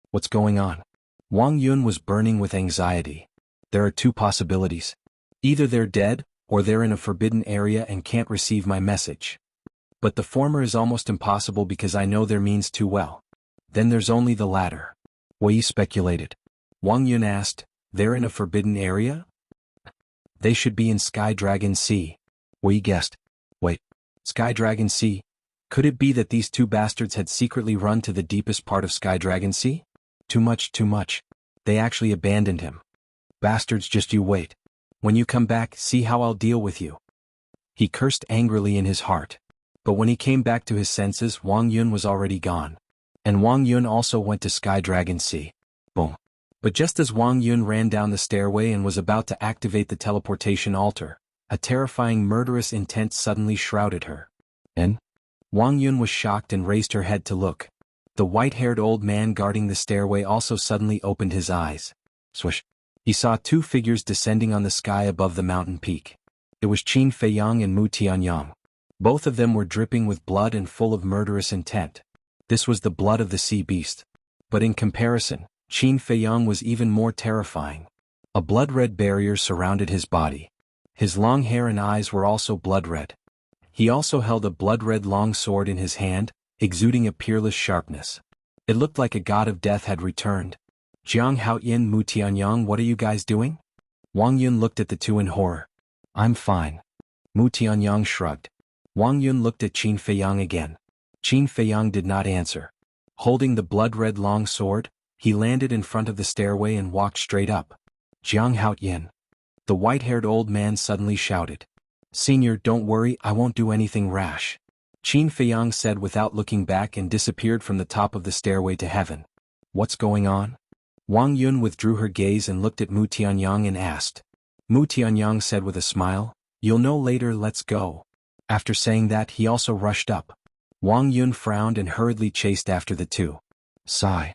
What's going on? Wang Yun was burning with anxiety. There are 2 possibilities. Either they're dead, or they're in a forbidden area and can't receive my message. But the former is almost impossible because I know their means too well. Then there's only the latter. Hui speculated. Wang Yun asked, they're in a forbidden area? They should be in Sky Dragon Sea. Hui guessed. Wait, Sky Dragon Sea? Could it be that these 2 bastards had secretly run to the deepest part of Sky Dragon Sea? Too much, too much. They actually abandoned him. Bastards, just you wait. When you come back, see how I'll deal with you. He cursed angrily in his heart. But when he came back to his senses, Wang Yun was already gone. And Wang Yun also went to Sky Dragon Sea. Boom. But just as Wang Yun ran down the stairway and was about to activate the teleportation altar, a terrifying murderous intent suddenly shrouded her. And? Wang Yun was shocked and raised her head to look. The white-haired old man guarding the stairway also suddenly opened his eyes. Swish. He saw 2 figures descending on the sky above the mountain peak. It was Qin Feiyang and Mu Tianyang. Both of them were dripping with blood and full of murderous intent. This was the blood of the sea beast. But in comparison, Qin Feiyang was even more terrifying. A blood-red barrier surrounded his body. His long hair and eyes were also blood-red. He also held a blood-red long sword in his hand. exuding a peerless sharpness. It looked like a god of death had returned. Jiang Haoyin, Mu Tianyang, what are you guys doing? Wang Yun looked at the two in horror. I'm fine. Mu Tianyang shrugged. Wang Yun looked at Qin Feiyang again. Qin Feiyang did not answer. Holding the blood-red long sword, he landed in front of the stairway and walked straight up. Jiang Haoyin. The white-haired old man suddenly shouted. Senior, don't worry, I won't do anything rash. Qin Feiyang said without looking back and disappeared from the top of the stairway to heaven. What's going on? Wang Yun withdrew her gaze and looked at Mu Tianyang and asked. Mu Tianyang said with a smile, You'll know later, let's go. After saying that, he also rushed up. Wang Yun frowned and hurriedly chased after the two. Sigh.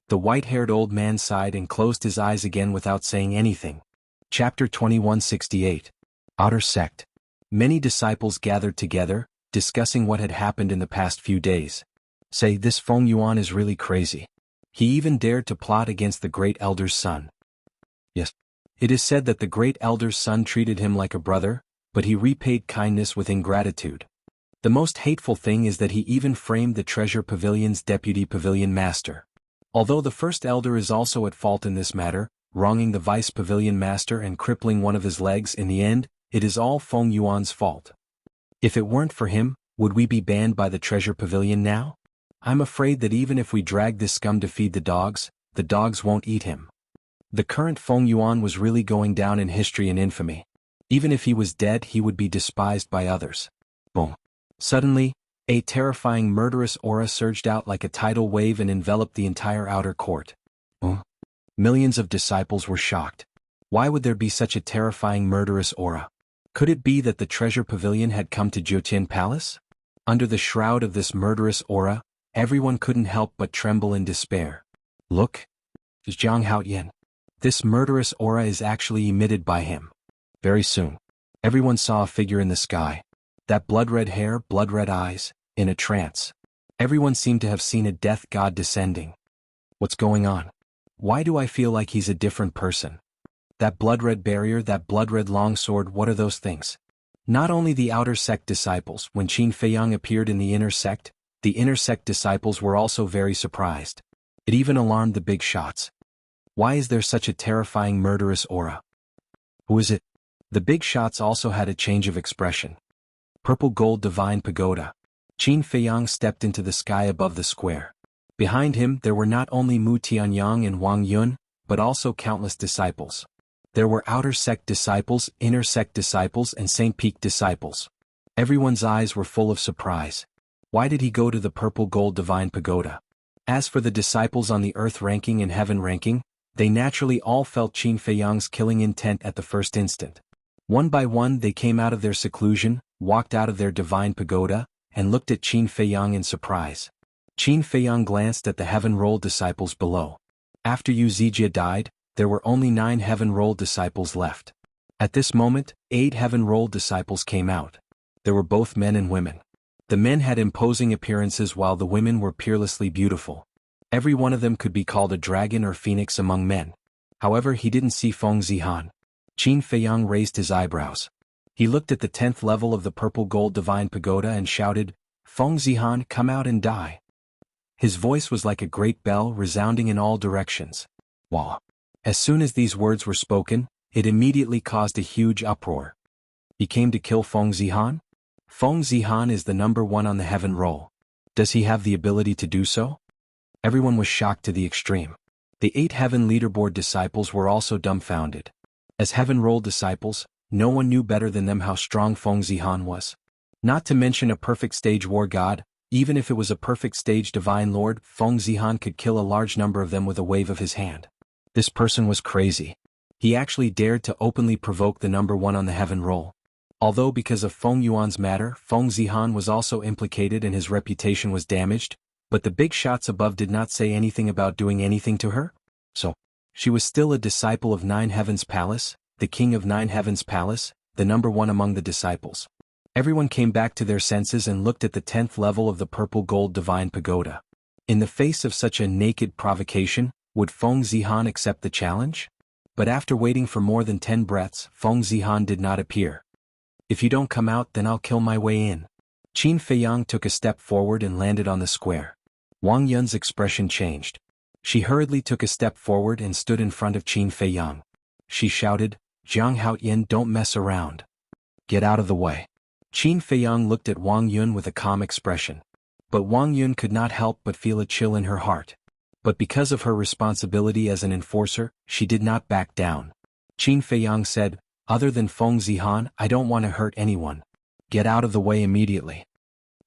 The white-haired old man sighed and closed his eyes again without saying anything. Chapter 2168. Outer Sect. Many disciples gathered together, discussing what had happened in the past few days. Say, this Feng Yuan is really crazy. He even dared to plot against the great elder's son. Yes. It is said that the great elder's son treated him like a brother, but he repaid kindness with ingratitude. The most hateful thing is that he even framed the treasure pavilion's deputy pavilion master. Although the first elder is also at fault in this matter, wronging the vice pavilion master and crippling one of his legs, in the end, it is all Feng Yuan's fault. If it weren't for him, would we be banned by the treasure pavilion now? I'm afraid that even if we drag this scum to feed the dogs won't eat him. The current Feng Yuan was really going down in history and infamy. Even if he was dead, he would be despised by others. Boom. Suddenly, a terrifying murderous aura surged out like a tidal wave and enveloped the entire outer court. Millions of disciples were shocked. Why would there be such a terrifying murderous aura? Could it be that the treasure pavilion had come to Jiutian Palace? Under the shroud of this murderous aura, everyone couldn't help but tremble in despair. Look! Jiang Haoyin. This murderous aura is actually emitted by him. Very soon, everyone saw a figure in the sky. That blood-red hair, blood-red eyes, in a trance. Everyone seemed to have seen a death god descending. What's going on? Why do I feel like he's a different person? That blood-red barrier, that blood-red longsword, what are those things? Not only the outer sect disciples, when Qin Feiyang appeared in the inner sect disciples were also very surprised. It even alarmed the big shots. Why is there such a terrifying murderous aura? Who is it? The big shots also had a change of expression. Purple gold divine pagoda. Qin Feiyang stepped into the sky above the square. Behind him there were not only Mu Tianyang and Wang Yun, but also countless disciples. There were outer sect disciples, inner sect disciples, and Saint Peak disciples. Everyone's eyes were full of surprise. Why did he go to the purple gold divine pagoda? As for the disciples on the earth ranking and heaven ranking, they naturally all felt Qin Feiyang's killing intent at the first instant. One by one they came out of their seclusion, walked out of their divine pagoda, and looked at Qin Feiyang in surprise. Qin Feiyang glanced at the heaven-rolled disciples below. After Yu Zijia died, there were only 9 heaven-rolled disciples left. At this moment, 8 heaven-rolled disciples came out. There were both men and women. The men had imposing appearances while the women were peerlessly beautiful. Every one of them could be called a dragon or phoenix among men. However, he didn't see Feng Zihan. Qin Feiyang raised his eyebrows. He looked at the 10th level of the purple gold divine pagoda and shouted, Feng Zihan, come out and die. His voice was like a great bell resounding in all directions. Wah! As soon as these words were spoken, it immediately caused a huge uproar. He came to kill Feng Zihan? Feng Zihan is the number 1 on the heaven roll. Does he have the ability to do so? Everyone was shocked to the extreme. The 8 heaven leaderboard disciples were also dumbfounded. As heaven roll disciples, no one knew better than them how strong Feng Zihan was. Not to mention a perfect stage war god, even if it was a perfect stage divine lord, Feng Zihan could kill a large number of them with a wave of his hand. This person was crazy. He actually dared to openly provoke the number 1 on the heaven roll. Although because of Feng Yuan's matter, Feng Zihan was also implicated and his reputation was damaged, but the big shots above did not say anything about doing anything to her. So, she was still a disciple of 9 Heavens Palace, the king of 9 Heavens Palace, the number 1 among the disciples. Everyone came back to their senses and looked at the 10th level of the purple gold divine pagoda. In the face of such a naked provocation, would Feng Zihan accept the challenge? But after waiting for more than 10 breaths, Feng Zihan did not appear. If you don't come out, then I'll kill my way in. Qin Feiyang took a step forward and landed on the square. Wang Yun's expression changed. She hurriedly took a step forward and stood in front of Qin Feiyang. She shouted, "Jiang Haoyan, don't mess around. Get out of the way." Qin Feiyang looked at Wang Yun with a calm expression. But Wang Yun could not help but feel a chill in her heart. But because of her responsibility as an enforcer, she did not back down. Qin Feiyang said, "Other than Feng Zihan, I don't want to hurt anyone. Get out of the way immediately."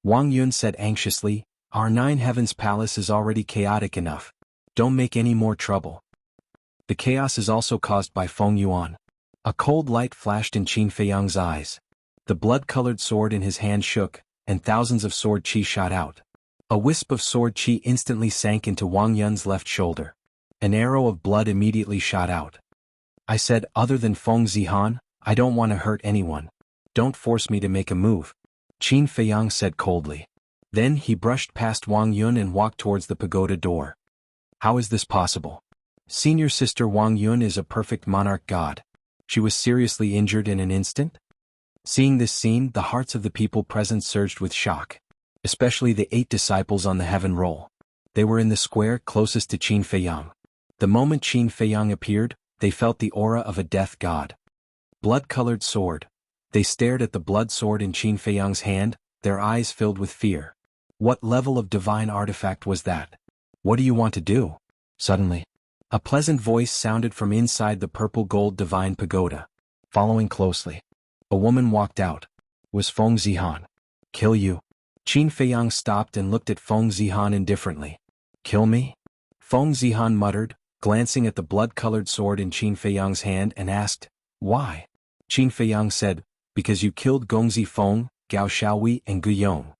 Wang Yun said anxiously, "Our Nine Heavens Palace is already chaotic enough. Don't make any more trouble." The chaos is also caused by Feng Yuan. A cold light flashed in Qin Feiyang's eyes. The blood-colored sword in his hand shook, and thousands of sword chi shot out. A wisp of sword chi instantly sank into Wang Yun's left shoulder. An arrow of blood immediately shot out. "I said, other than Feng Zihan, I don't want to hurt anyone. Don't force me to make a move," Qin Feiyang said coldly. Then he brushed past Wang Yun and walked towards the pagoda door. "How is this possible? Senior sister Wang Yun is a perfect monarch god. She was seriously injured in an instant?" Seeing this scene, the hearts of the people present surged with shock. Especially the 8 disciples on the heaven roll. They were in the square closest to Qin Feiyang. The moment Qin Feiyang appeared, they felt the aura of a death god. Blood-colored sword. They stared at the blood sword in Qin Feiyang's hand, their eyes filled with fear. What level of divine artifact was that? "What do you want to do?" Suddenly, a pleasant voice sounded from inside the purple-gold divine pagoda. Following closely, a woman walked out. Was Feng Zihan. "Kill you." Qin Feiyang stopped and looked at Feng Zihan indifferently. "Kill me?" Feng Zihan muttered, glancing at the blood-colored sword in Qin Feiyang's hand and asked, "Why?" Qin Feiyang said, "Because you killed Gongzi Feng, Gao Xiaowei and Gu Yong."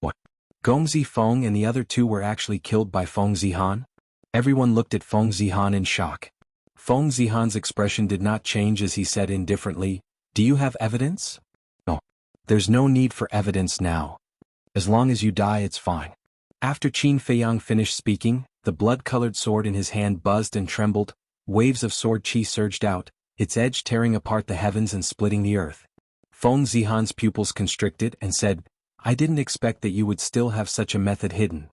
"What? Gongzi Feng and the other 2 were actually killed by Feng Zihan?" Everyone looked at Feng Zihan in shock. Feng Zihan's expression did not change as he said indifferently, "Do you have evidence?" "No. There's no need for evidence now. As long as you die it's fine." After Qin Feiyang finished speaking, the blood-colored sword in his hand buzzed and trembled, waves of sword chi surged out, its edge tearing apart the heavens and splitting the earth. Feng Zihan's pupils constricted and said, "I didn't expect that you would still have such a method hidden.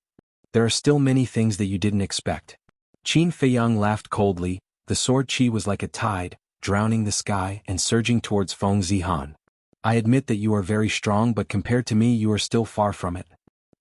There are still many things that you didn't expect." Qin Feiyang laughed coldly. The sword chi was like a tide, drowning the sky and surging towards Feng Zihan. "I admit that you are very strong, but compared to me you are still far from it.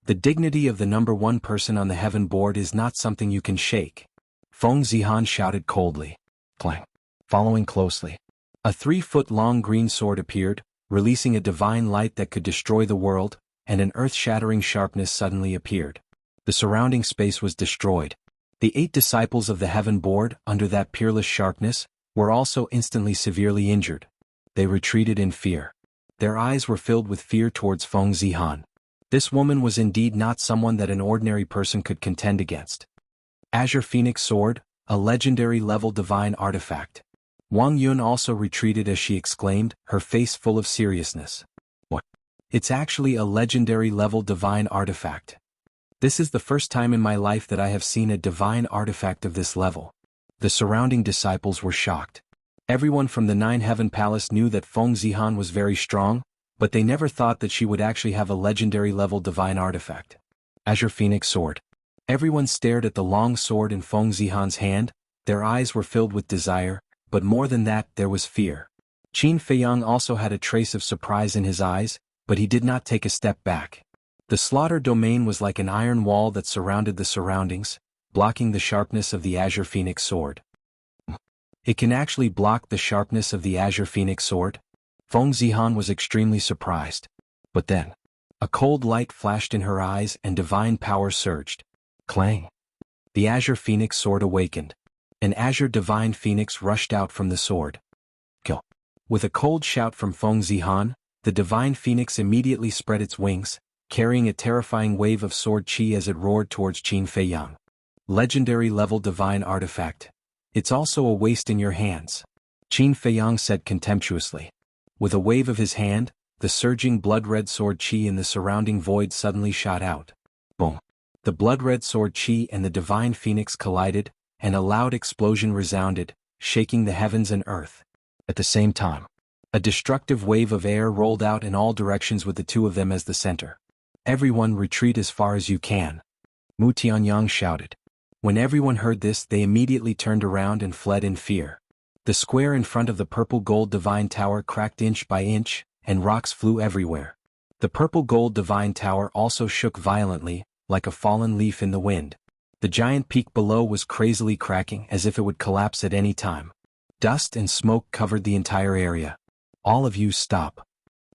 The dignity of the number 1 person on the heaven board is not something you can shake." Feng Zihan shouted coldly. Clang. Following closely, a 3-foot-long green sword appeared, releasing a divine light that could destroy the world, and an earth-shattering sharpness suddenly appeared. The surrounding space was destroyed. The 8 disciples of the heaven board, under that peerless sharpness, were also instantly severely injured. They retreated in fear. Their eyes were filled with fear towards Feng Zihan. This woman was indeed not someone that an ordinary person could contend against. Azure Phoenix Sword, a legendary level divine artifact. Wang Yun also retreated as she exclaimed, her face full of seriousness. "What? It's actually a legendary level divine artifact. This is the first time in my life that I have seen a divine artifact of this level." The surrounding disciples were shocked. Everyone from the 9 Heaven Palace knew that Feng Zihan was very strong, but they never thought that she would actually have a legendary level divine artifact. Azure Phoenix Sword. Everyone stared at the long sword in Feng Zihan's hand, their eyes were filled with desire, but more than that there was fear. Qin Feiyang also had a trace of surprise in his eyes, but he did not take a step back. The slaughter domain was like an iron wall that surrounded the surroundings, blocking the sharpness of the Azure Phoenix Sword. "It can actually block the sharpness of the Azure Phoenix Sword?" Feng Zihan was extremely surprised. But then, a cold light flashed in her eyes and divine power surged. Clang! The Azure Phoenix Sword awakened. An azure divine phoenix rushed out from the sword. Kill! With a cold shout from Feng Zihan, the divine phoenix immediately spread its wings, carrying a terrifying wave of sword chi as it roared towards Qin Feiyang. "Legendary level divine artifact. It's also a waste in your hands," Qin Feiyang said contemptuously. With a wave of his hand, the surging blood-red sword chi in the surrounding void suddenly shot out. Boom! The blood-red sword chi and the divine phoenix collided, and a loud explosion resounded, shaking the heavens and earth. At the same time, A destructive wave of air rolled out in all directions with the two of them as the center. "Everyone retreat as far as you can," Mu Tianyang shouted. When everyone heard this, they immediately turned around and fled in fear. The square in front of the purple gold divine tower cracked inch by inch, and rocks flew everywhere. The purple gold divine tower also shook violently, like a fallen leaf in the wind. The giant peak below was crazily cracking as if it would collapse at any time. Dust and smoke covered the entire area. "All of you stop.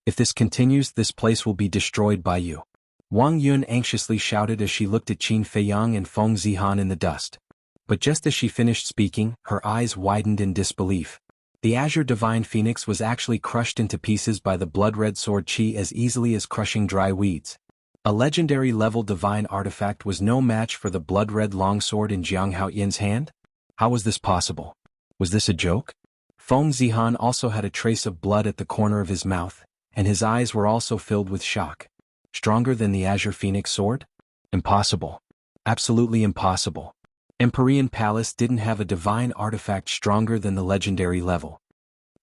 If this continues, this place will be destroyed by you," Wang Yun anxiously shouted as she looked at Qin Feiyang and Feng Zihan in the dust. But just as she finished speaking, her eyes widened in disbelief. The Azure Divine Phoenix was actually crushed into pieces by the blood-red sword Qi as easily as crushing dry weeds. A legendary-level divine artifact was no match for the blood-red longsword in Jianghu Yin's hand? How was this possible? Was this a joke? Feng Zihan also had a trace of blood at the corner of his mouth, and his eyes were also filled with shock. Stronger than the Azure Phoenix sword? Impossible. Absolutely impossible. Empyrean Palace didn't have a divine artifact stronger than the legendary level.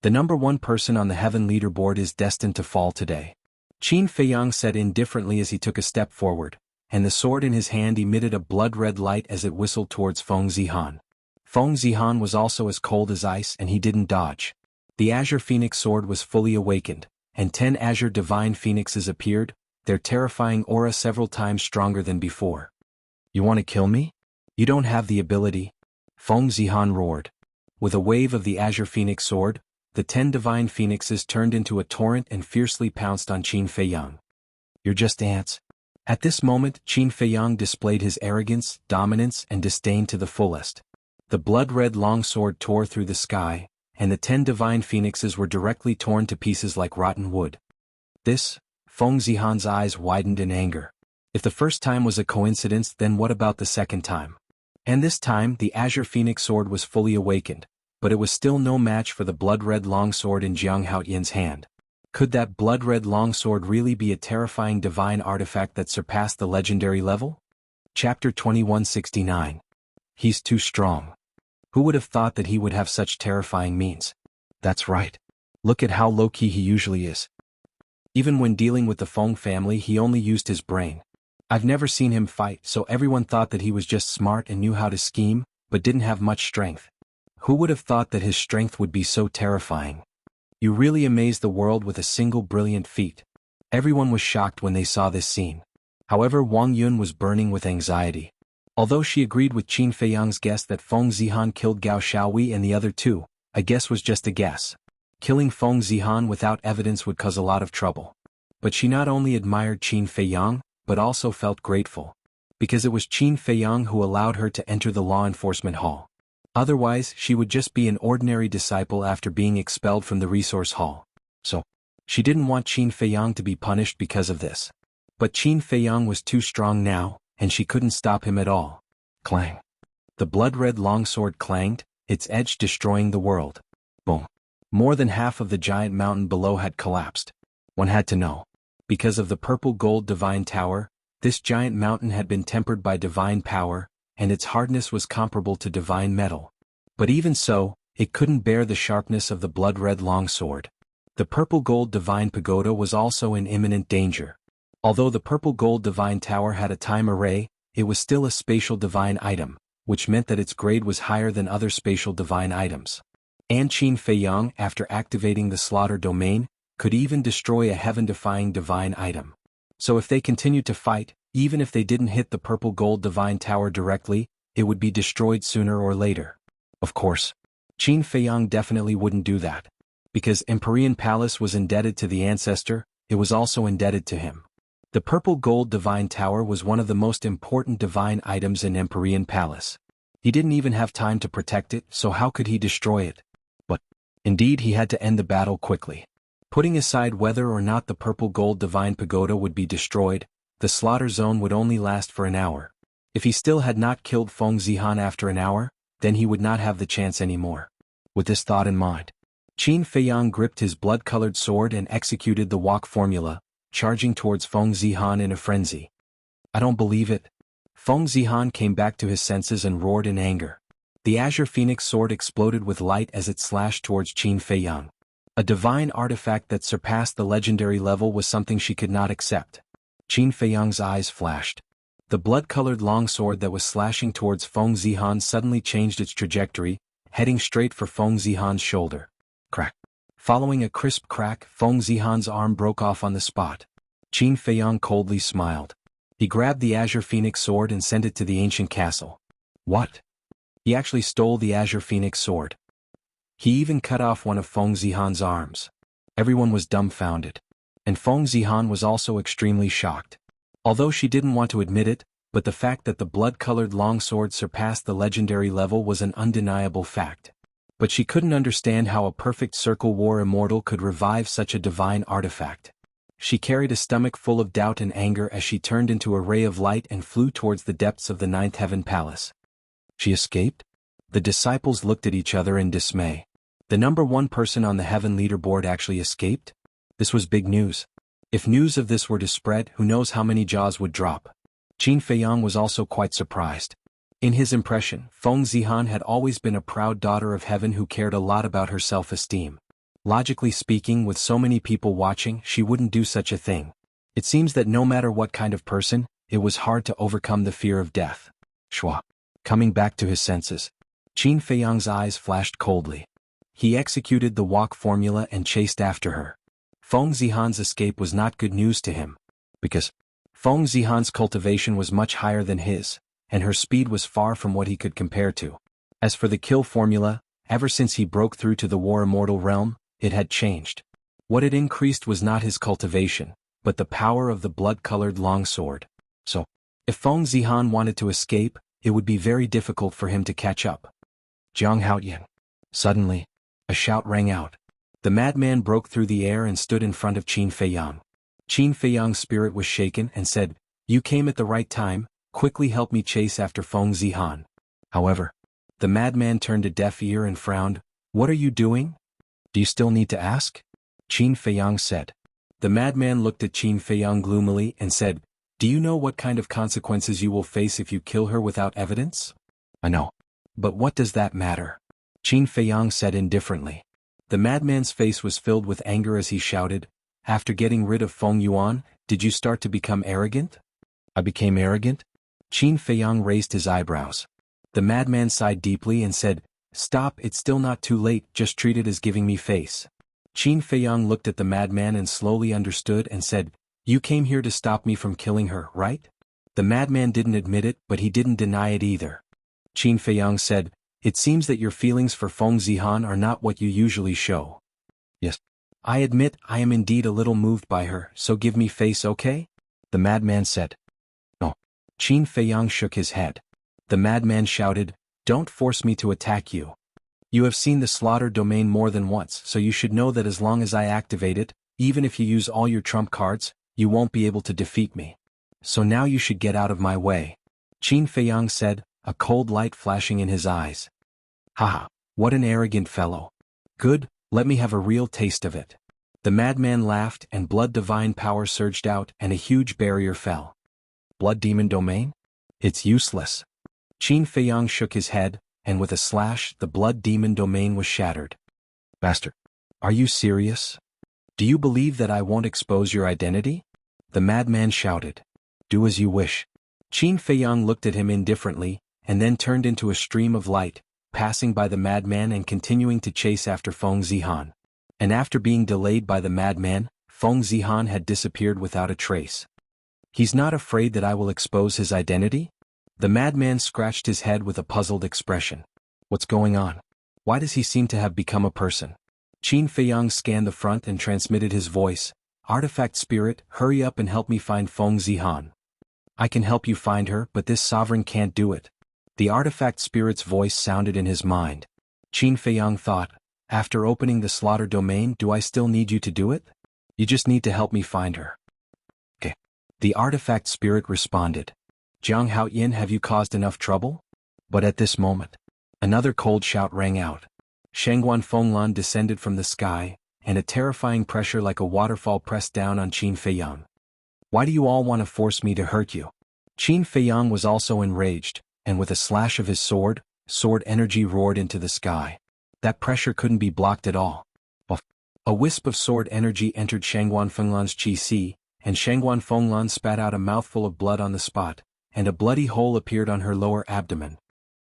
The number one person on the heaven leaderboard is destined to fall today. Qin Feiyang said indifferently as he took a step forward, and the sword in his hand emitted a blood-red light as it whistled towards Feng Zihan. Feng Zihan was also as cold as ice and he didn't dodge. The Azure Phoenix sword was fully awakened, and 10 Azure Divine Phoenixes appeared, their terrifying aura several times stronger than before. "You want to kill me? You don't have the ability," Feng Zihan roared. With a wave of the Azure Phoenix sword, the 10 Divine Phoenixes turned into a torrent and fiercely pounced on Qin Feiyang. "You're just ants." At this moment, Qin Feiyang displayed his arrogance, dominance, and disdain to the fullest. The blood-red longsword tore through the sky, and the 10 Divine Phoenixes were directly torn to pieces like rotten wood. Feng Zihan's eyes widened in anger. If the first time was a coincidence, then what about the second time? And this time, the Azure Phoenix sword was fully awakened, but it was still no match for the blood-red longsword in Jianghu Yin's hand. Could that blood-red longsword really be a terrifying divine artifact that surpassed the legendary level? Chapter 2169. He's too strong. Who would have thought that he would have such terrifying means? That's right. Look at how low-key he usually is. Even when dealing with the Feng family, he only used his brain. I've never seen him fight, so everyone thought that he was just smart and knew how to scheme, but didn't have much strength. Who would have thought that his strength would be so terrifying? You really amazed the world with a single brilliant feat. Everyone was shocked when they saw this scene. However, Wang Yun was burning with anxiety. Although she agreed with Qin Feiyang's guess that Feng Zihan killed Gao Xiaowei and the other two, a guess was just a guess. Killing Feng Zihan without evidence would cause a lot of trouble. But she not only admired Qin Feiyang, but also felt grateful. Because it was Qin Feiyang who allowed her to enter the law enforcement hall. Otherwise, she would just be an ordinary disciple after being expelled from the resource hall. So, she didn't want Qin Feiyang to be punished because of this. But Qin Feiyang was too strong now, and she couldn't stop him at all. Clang. The blood-red longsword clanged, its edge destroying the world. Boom. More than half of the giant mountain below had collapsed. One had to know. Because of the purple gold divine tower, this giant mountain had been tempered by divine power, and its hardness was comparable to divine metal. But even so, it couldn't bear the sharpness of the blood-red longsword. The purple gold divine pagoda was also in imminent danger. Although the purple gold divine tower had a time array, it was still a spatial divine item, which meant that its grade was higher than other spatial divine items. And Qin Feiyang, after activating the slaughter domain, could even destroy a heaven-defying divine item. So if they continued to fight, even if they didn't hit the purple gold divine tower directly, it would be destroyed sooner or later. Of course, Qin Feiyang definitely wouldn't do that. Because Empyrean Palace was indebted to the ancestor, it was also indebted to him. The purple gold divine tower was one of the most important divine items in Empyrean Palace. He didn't even have time to protect it, so how could he destroy it? But, indeed, he had to end the battle quickly. Putting aside whether or not the purple gold divine pagoda would be destroyed, the slaughter zone would only last for an hour. If he still had not killed Feng Zihan after an hour, then he would not have the chance anymore. With this thought in mind, Qin Feiyang gripped his blood-colored sword and executed the walk formula, charging towards Feng Zihan in a frenzy. I don't believe it. Feng Zihan came back to his senses and roared in anger. The Azure Phoenix sword exploded with light as it slashed towards Qin Feiyang. A divine artifact that surpassed the legendary level was something she could not accept. Qin Feiyang's eyes flashed. The blood-colored longsword that was slashing towards Feng Zihan suddenly changed its trajectory, heading straight for Feng Zihan's shoulder. Crack. Following a crisp crack, Feng Zihan's arm broke off on the spot. Qin Feiyang coldly smiled. He grabbed the Azure Phoenix sword and sent it to the ancient castle. What? He actually stole the Azure Phoenix sword. He even cut off one of Feng Zihan's arms. Everyone was dumbfounded. And Feng Zihan was also extremely shocked. Although she didn't want to admit it, but the fact that the blood-colored longsword surpassed the legendary level was an undeniable fact. But she couldn't understand how a perfect circle war immortal could revive such a divine artifact. She carried a stomach full of doubt and anger as she turned into a ray of light and flew towards the depths of the Ninth Heaven Palace. She escaped? The disciples looked at each other in dismay. The number one person on the heaven leaderboard actually escaped? This was big news. If news of this were to spread, who knows how many jaws would drop. Qin Feiyang was also quite surprised. In his impression, Feng Zihan had always been a proud daughter of heaven who cared a lot about her self-esteem. Logically speaking, with so many people watching, she wouldn't do such a thing. It seems that no matter what kind of person, it was hard to overcome the fear of death. Shua. Coming back to his senses. Qin Feiyang's eyes flashed coldly. He executed the walk formula and chased after her. Feng Zihan's escape was not good news to him. Because Feng Zihan's cultivation was much higher than his, and her speed was far from what he could compare to. As for the kill formula, ever since he broke through to the War Immortal realm, it had changed. What it increased was not his cultivation, but the power of the blood-colored longsword. So, if Feng Zihan wanted to escape, it would be very difficult for him to catch up. Jianghu. Suddenly, a shout rang out. The madman broke through the air and stood in front of Qin Feiyang. Qin Feiyang's spirit was shaken and said, "You came at the right time, quickly help me chase after Feng Zihan." However, the madman turned a deaf ear and frowned. "What are you doing? Do you still need to ask?" Qin Feiyang said. The madman looked at Qin Feiyang gloomily and said, "Do you know what kind of consequences you will face if you kill her without evidence?" "I know. But what does that matter?" Qin Feiyang said indifferently. The madman's face was filled with anger as he shouted, "After getting rid of Feng Yuan, did you start to become arrogant?" "I became arrogant?" Qin Feiyang raised his eyebrows. The madman sighed deeply and said, "Stop, it's still not too late, just treat it as giving me face." Qin Feiyang looked at the madman and slowly understood and said, "You came here to stop me from killing her, right?" The madman didn't admit it, but he didn't deny it either. Qin Feiyang said, "It seems that your feelings for Feng Zihan are not what you usually show." "Yes. I admit I am indeed a little moved by her, so give me face, okay?" The madman said. "No." Qin Feiyang shook his head. The madman shouted, "Don't force me to attack you. You have seen the slaughter domain more than once, so you should know that as long as I activate it, even if you use all your trump cards, you won't be able to defeat me. So now you should get out of my way." Qin Feiyang said, a cold light flashing in his eyes. "Haha, what an arrogant fellow. Good, let me have a real taste of it." The madman laughed and blood divine power surged out and a huge barrier fell. Blood demon domain? It's useless. Qin Feiyang shook his head, and with a slash, the blood demon domain was shattered. "Bastard. Are you serious? Do you believe that I won't expose your identity?" The madman shouted. "Do as you wish." Qin Feiyang looked at him indifferently, and then turned into a stream of light, passing by the madman and continuing to chase after Feng Zihan. And after being delayed by the madman, Feng Zihan had disappeared without a trace. "He's not afraid that I will expose his identity?" The madman scratched his head with a puzzled expression. "What's going on? Why does he seem to have become a person?" Qin Feiyang scanned the front and transmitted his voice. "Artifact spirit, hurry up and help me find Feng Zihan." "I can help you find her, but this sovereign can't do it." The artifact spirit's voice sounded in his mind. Qin Feiyang thought, "After opening the slaughter domain, do I still need you to do it? You just need to help me find her." "Okay." The artifact spirit responded. "Jianghu, have you caused enough trouble?" But at this moment, another cold shout rang out. Shengguan Fenglan descended from the sky, and a terrifying pressure like a waterfall pressed down on Qin Feiyang. "Why do you all want to force me to hurt you?" Qin Feiyang was also enraged, and with a slash of his sword energy roared into the sky. That pressure couldn't be blocked at all. Well, A wisp of sword energy entered Shangguan Fenglan's Qi, and Shangguan Fenglan spat out a mouthful of blood on the spot, and a bloody hole appeared on her lower abdomen.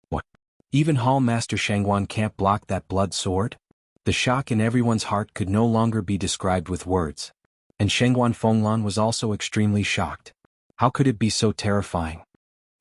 What? Even Hall Master Shangguan can't block that blood sword? The shock in everyone's heart could no longer be described with words. And Shangguan Fenglan was also extremely shocked. How could it be so terrifying?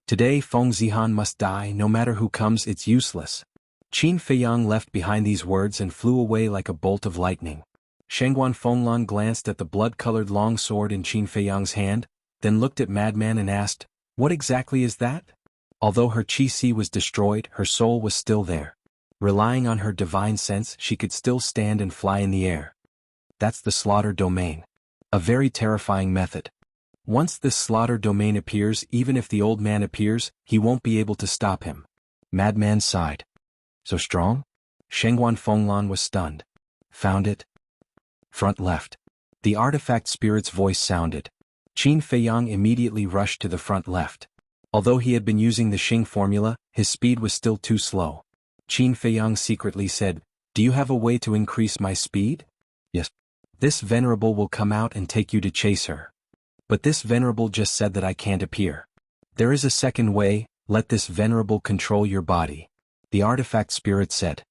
Today Feng Zihan must die, no matter who comes, it's useless. Qin Feiyang left behind these words and flew away like a bolt of lightning. Shangguan Fenglan glanced at the blood-colored long sword in Qin Feiyang's hand, then looked at Madman and asked, "What exactly is that?" Although her Qi was destroyed, her soul was still there. Relying on her divine sense, she could still stand and fly in the air. That's the slaughter domain. A very terrifying method. Once this slaughter domain appears, even if the old man appears, he won't be able to stop him. Madman sighed. So strong? Shangguan Fenglan was stunned. Found it? Front left. The artifact spirit's voice sounded. Qin Feiyang immediately rushed to the front left. Although he had been using the Xing formula, his speed was still too slow. Qin Feiyang secretly said, "Do you have a way to increase my speed?" "Yes. This venerable will come out and take you to chase her." "But this venerable just said that I can't appear." "There is a second way, let this venerable control your body." The artifact spirit said.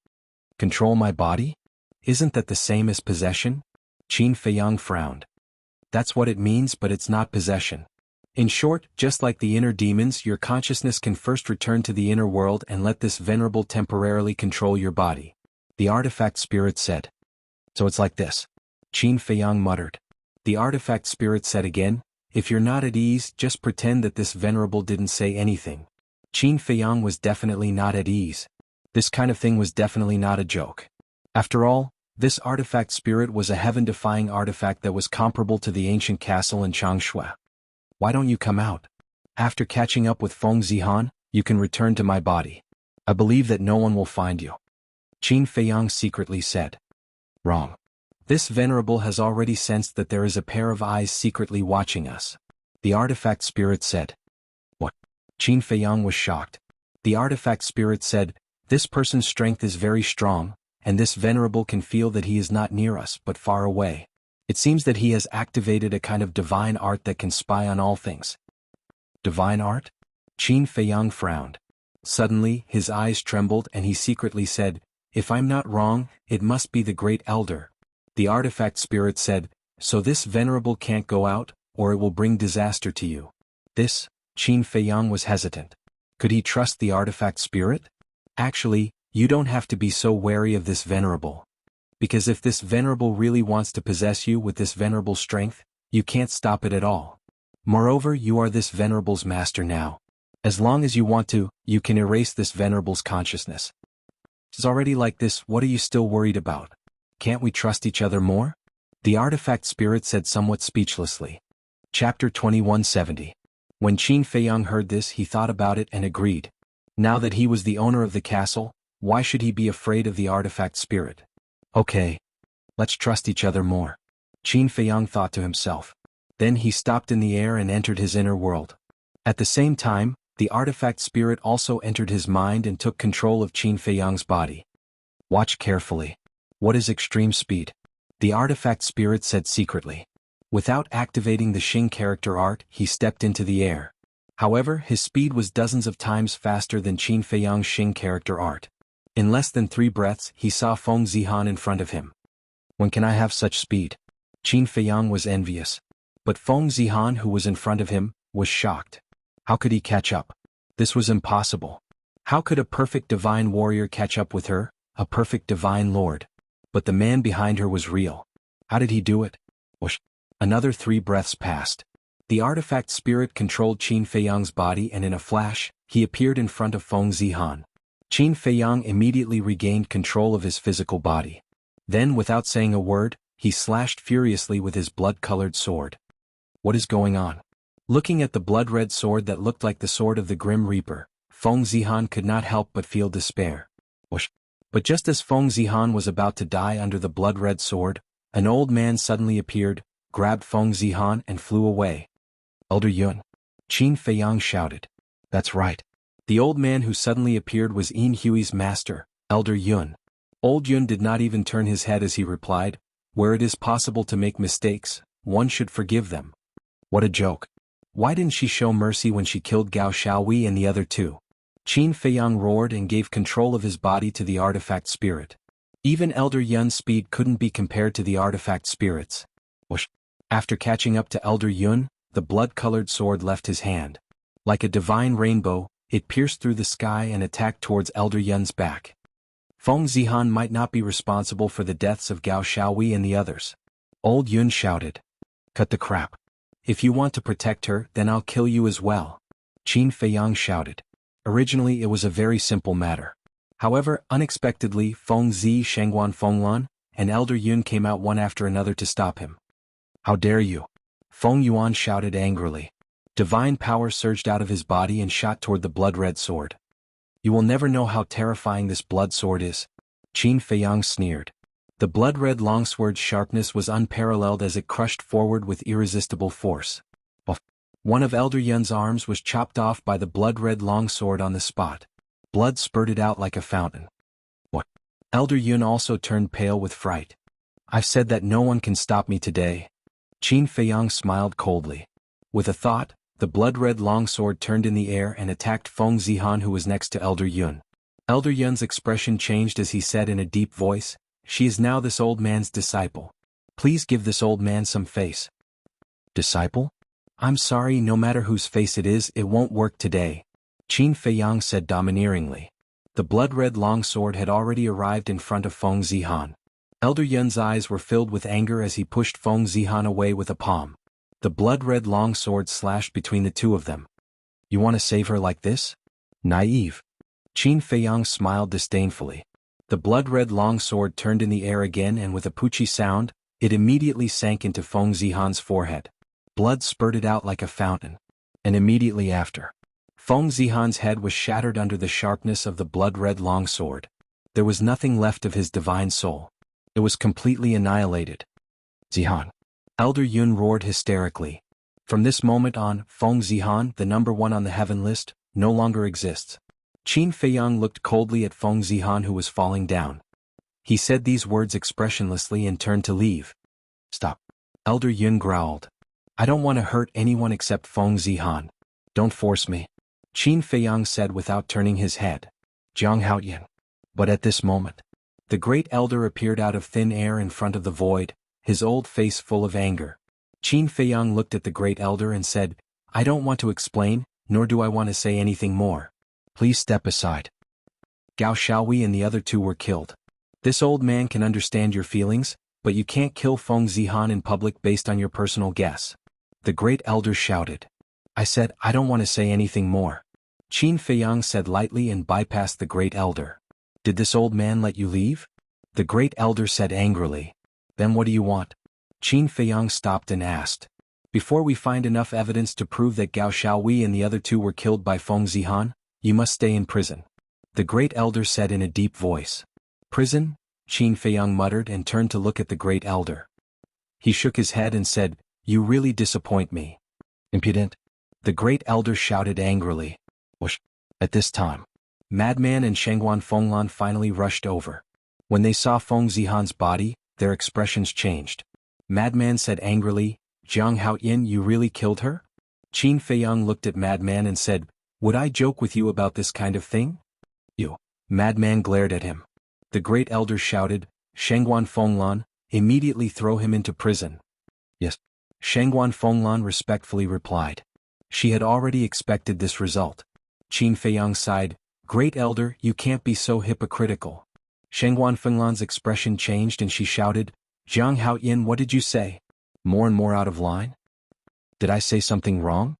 "Control my body? Isn't that the same as possession?" Qin Feiyang frowned. "That's what it means, but it's not possession. In short, just like the inner demons, your consciousness can first return to the inner world and let this venerable temporarily control your body." The artifact spirit said. "So it's like this?" Qin Feiyang muttered. The artifact spirit said again, "If you're not at ease, just pretend that this venerable didn't say anything." Qin Feiyang was definitely not at ease. This kind of thing was definitely not a joke. After all, this artifact spirit was a heaven-defying artifact that was comparable to the ancient castle in Changshui. "Why don't you come out? After catching up with Feng Zihan, you can return to my body. I believe that no one will find you." Qin Feiyang secretly said. "Wrong. This venerable has already sensed that there is a pair of eyes secretly watching us." The artifact spirit said. "What?" Qin Feiyang was shocked. The artifact spirit said, "This person's strength is very strong, and this venerable can feel that he is not near us but far away. It seems that he has activated a kind of divine art that can spy on all things." "Divine art?" Qin Feiyang frowned. Suddenly, his eyes trembled and he secretly said, "If I'm not wrong, it must be the Great Elder." The artifact spirit said, "So this venerable can't go out, or it will bring disaster to you." This, Qin Feiyang was hesitant. Could he trust the artifact spirit? "Actually, you don't have to be so wary of this venerable. Because if this venerable really wants to possess you with this venerable strength, you can't stop it at all. Moreover, you are this venerable's master now. As long as you want to, you can erase this venerable's consciousness. It's already like this, what are you still worried about? Can't we trust each other more?" The artifact spirit said somewhat speechlessly. Chapter 2170. When Qin Feiyang heard this, he thought about it and agreed. Now that he was the owner of the castle, why should he be afraid of the artifact spirit? Okay. Let's trust each other more. Qin Feiyang thought to himself. Then he stopped in the air and entered his inner world. At the same time, the artifact spirit also entered his mind and took control of Qin Feiyang's body. "Watch carefully. What is extreme speed?" The artifact spirit said secretly. Without activating the Xing character art, he stepped into the air. However, his speed was dozens of times faster than Qin Feiyang's Xing character art. In less than 3 breaths, he saw Feng Zihan in front of him. "When can I have such speed?" Qin Feiyang was envious. But Feng Zihan, who was in front of him, was shocked. How could he catch up? This was impossible. How could a perfect divine warrior catch up with her, a perfect divine lord? But the man behind her was real. How did he do it? Whoosh. Another 3 breaths passed. The artifact spirit controlled Qin Feiyang's body and in a flash, he appeared in front of Feng Zihan. Qin Feiyang immediately regained control of his physical body. Then, without saying a word, he slashed furiously with his blood-colored sword. What is going on? Looking at the blood-red sword that looked like the sword of the Grim Reaper, Feng Zihan could not help but feel despair. Whoosh. But just as Feng Zihan was about to die under the blood-red sword, an old man suddenly appeared, grabbed Feng Zihan and flew away. "Elder Yun!" Qin Feiyang shouted. That's right. The old man who suddenly appeared was Yin Hui's master, Elder Yun. Old Yun did not even turn his head as he replied, Where it is possible to make mistakes, one should forgive them. What a joke. Why didn't she show mercy when she killed Gao Xiaowei and the other two? Qin Feiyang roared and gave control of his body to the artifact spirit. Even Elder Yun's speed couldn't be compared to the artifact spirits. Whoosh. After catching up to Elder Yun, the blood-colored sword left his hand. Like a divine rainbow, it pierced through the sky and attacked towards Elder Yun's back. Feng Zihan might not be responsible for the deaths of Gao Xiaowei and the others. Old Yun shouted. Cut the crap. If you want to protect her, then I'll kill you as well. Qin Feiyang shouted. Originally it was a very simple matter. However, unexpectedly Feng Zi, Shengguan Fenglan, and Elder Yun came out one after another to stop him. How dare you? Feng Yuan shouted angrily. Divine power surged out of his body and shot toward the blood-red sword. You will never know how terrifying this blood sword is. Qin Feiyang sneered. The blood-red longsword's sharpness was unparalleled as it crushed forward with irresistible force. One of Elder Yun's arms was chopped off by the blood-red longsword on the spot. Blood spurted out like a fountain. What? Elder Yun also turned pale with fright. I've said that no one can stop me today. Qin Feiyang smiled coldly. With a thought, the blood-red longsword turned in the air and attacked Feng Zihan, who was next to Elder Yun. Elder Yun's expression changed as he said in a deep voice, "She is now this old man's disciple. Please give this old man some face." Disciple? I'm sorry, no matter whose face it is, it won't work today. Qin Feiyang said domineeringly. The blood-red longsword had already arrived in front of Feng Zihan. Elder Yun's eyes were filled with anger as he pushed Feng Zihan away with a palm. The blood-red longsword slashed between the two of them. You want to save her like this? Naive. Qin Feiyang smiled disdainfully. The blood-red longsword turned in the air again and with a poochie sound, it immediately sank into Feng Zihan's forehead. Blood spurted out like a fountain. And immediately after, Feng Zihan's head was shattered under the sharpness of the blood-red longsword. There was nothing left of his divine soul. It was completely annihilated. Zihan. Elder Yun roared hysterically. From this moment on, Feng Zihan, the number one on the heaven list, no longer exists. Qin Feiyang looked coldly at Feng Zihan, who was falling down. He said these words expressionlessly and turned to leave. Stop. Elder Yun growled. I don't want to hurt anyone except Feng Zihan. Don't force me. Qin Feiyang said without turning his head. Jianghu. But at this moment, the great elder appeared out of thin air in front of the void, his old face full of anger. Qin Feiyang looked at the great elder and said, I don't want to explain, nor do I want to say anything more. Please step aside. Gao Xiaowei and the other two were killed. This old man can understand your feelings, but you can't kill Feng Zihan in public based on your personal guess. The great elder shouted. I said, I don't want to say anything more. Qin Feiyang said lightly and bypassed the great elder. Did this old man let you leave? The great elder said angrily. Then what do you want? Qin Feiyang stopped and asked. Before we find enough evidence to prove that Gao Xiaowei and the other two were killed by Feng Zihan, you must stay in prison. The great elder said in a deep voice. Prison? Qin Feiyang muttered and turned to look at the great elder. He shook his head and said, You really disappoint me. Impudent. The great elder shouted angrily. Whoosh. At this time, Madman and Shengguan Fenglan finally rushed over. When they saw Feng Zihan's body, their expressions changed. Madman said angrily, Jianghu, you really killed her? Qin Feiyang looked at Madman and said, Would I joke with you about this kind of thing? You. Madman glared at him. The great elder shouted, Shengguan Fenglan, immediately throw him into prison. Yes. Shengguan Fenglan respectfully replied. She had already expected this result. Qin Feiyang sighed, Great elder, you can't be so hypocritical. Shengguan Fenglan's expression changed and she shouted, Jianghu, what did you say? More and more out of line? Did I say something wrong?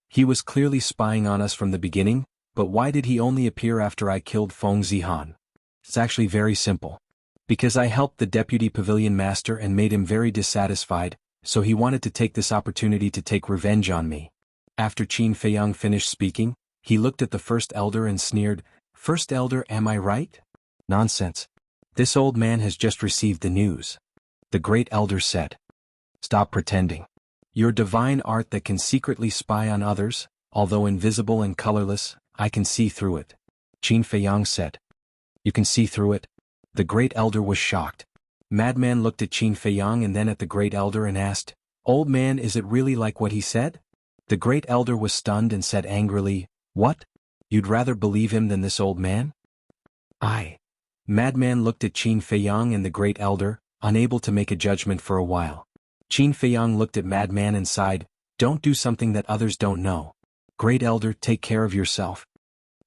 He was clearly spying on us from the beginning, but why did he only appear after I killed Feng Zihan? It's actually very simple. Because I helped the deputy pavilion master and made him very dissatisfied, so he wanted to take this opportunity to take revenge on me. After Qin Feiyang finished speaking, he looked at the first elder and sneered, First elder, am I right? Nonsense. This old man has just received the news. The great elder said. Stop pretending. Your divine art that can secretly spy on others, although invisible and colorless, I can see through it. Qin Feiyang said. You can see through it? The great elder was shocked. Madman looked at Qin Feiyang and then at the Great Elder and asked, "Old man, is it really like what he said?" The Great Elder was stunned and said angrily, "What? You'd rather believe him than this old man?" "I." Madman looked at Qin Feiyang and the Great Elder, unable to make a judgment for a while. Qin Feiyang looked at Madman and sighed, "Don't do something that others don't know. Great Elder, take care of yourself."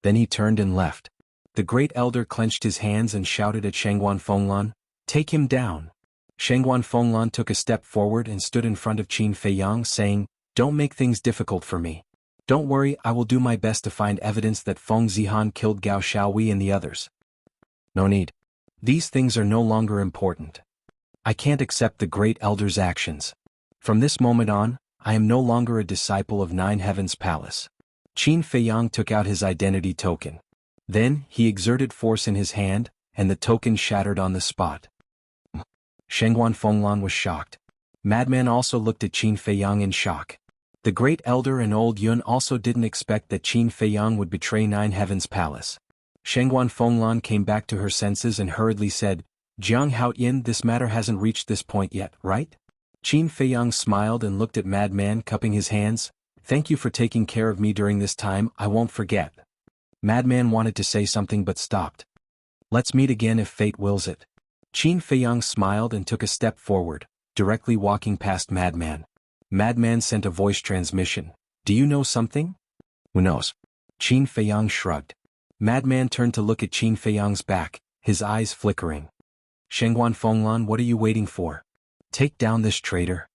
Then he turned and left. The Great Elder clenched his hands and shouted at Shangguan Fenglan, "Take him down." Shangguan Fenglan took a step forward and stood in front of Qin Feiyang saying, "Don't make things difficult for me. Don't worry, I will do my best to find evidence that Feng Zihan killed Gao Xiaowei and the others." "No need. These things are no longer important. I can't accept the Great Elder's actions. From this moment on, I am no longer a disciple of Nine Heavens Palace." Qin Feiyang took out his identity token. Then, he exerted force in his hand, and the token shattered on the spot. Shangguan Fenglan was shocked. Madman also looked at Qin Feiyang in shock. The Great Elder and Old Yun also didn't expect that Qin Feiyang would betray Nine Heavens Palace. Shangguan Fenglan came back to her senses and hurriedly said, "Jiang Haoyin, this matter hasn't reached this point yet, right?" Qin Feiyang smiled and looked at Madman cupping his hands. "Thank you for taking care of me during this time, I won't forget." Madman wanted to say something but stopped. "Let's meet again if fate wills it." Qin Feiyang smiled and took a step forward, directly walking past Madman. Madman sent a voice transmission. "Do you know something?" "Who knows?" Qin Feiyang shrugged. Madman turned to look at Qin Feiyang's back, his eyes flickering. "Shangguan Fenglan, what are you waiting for? Take down this traitor."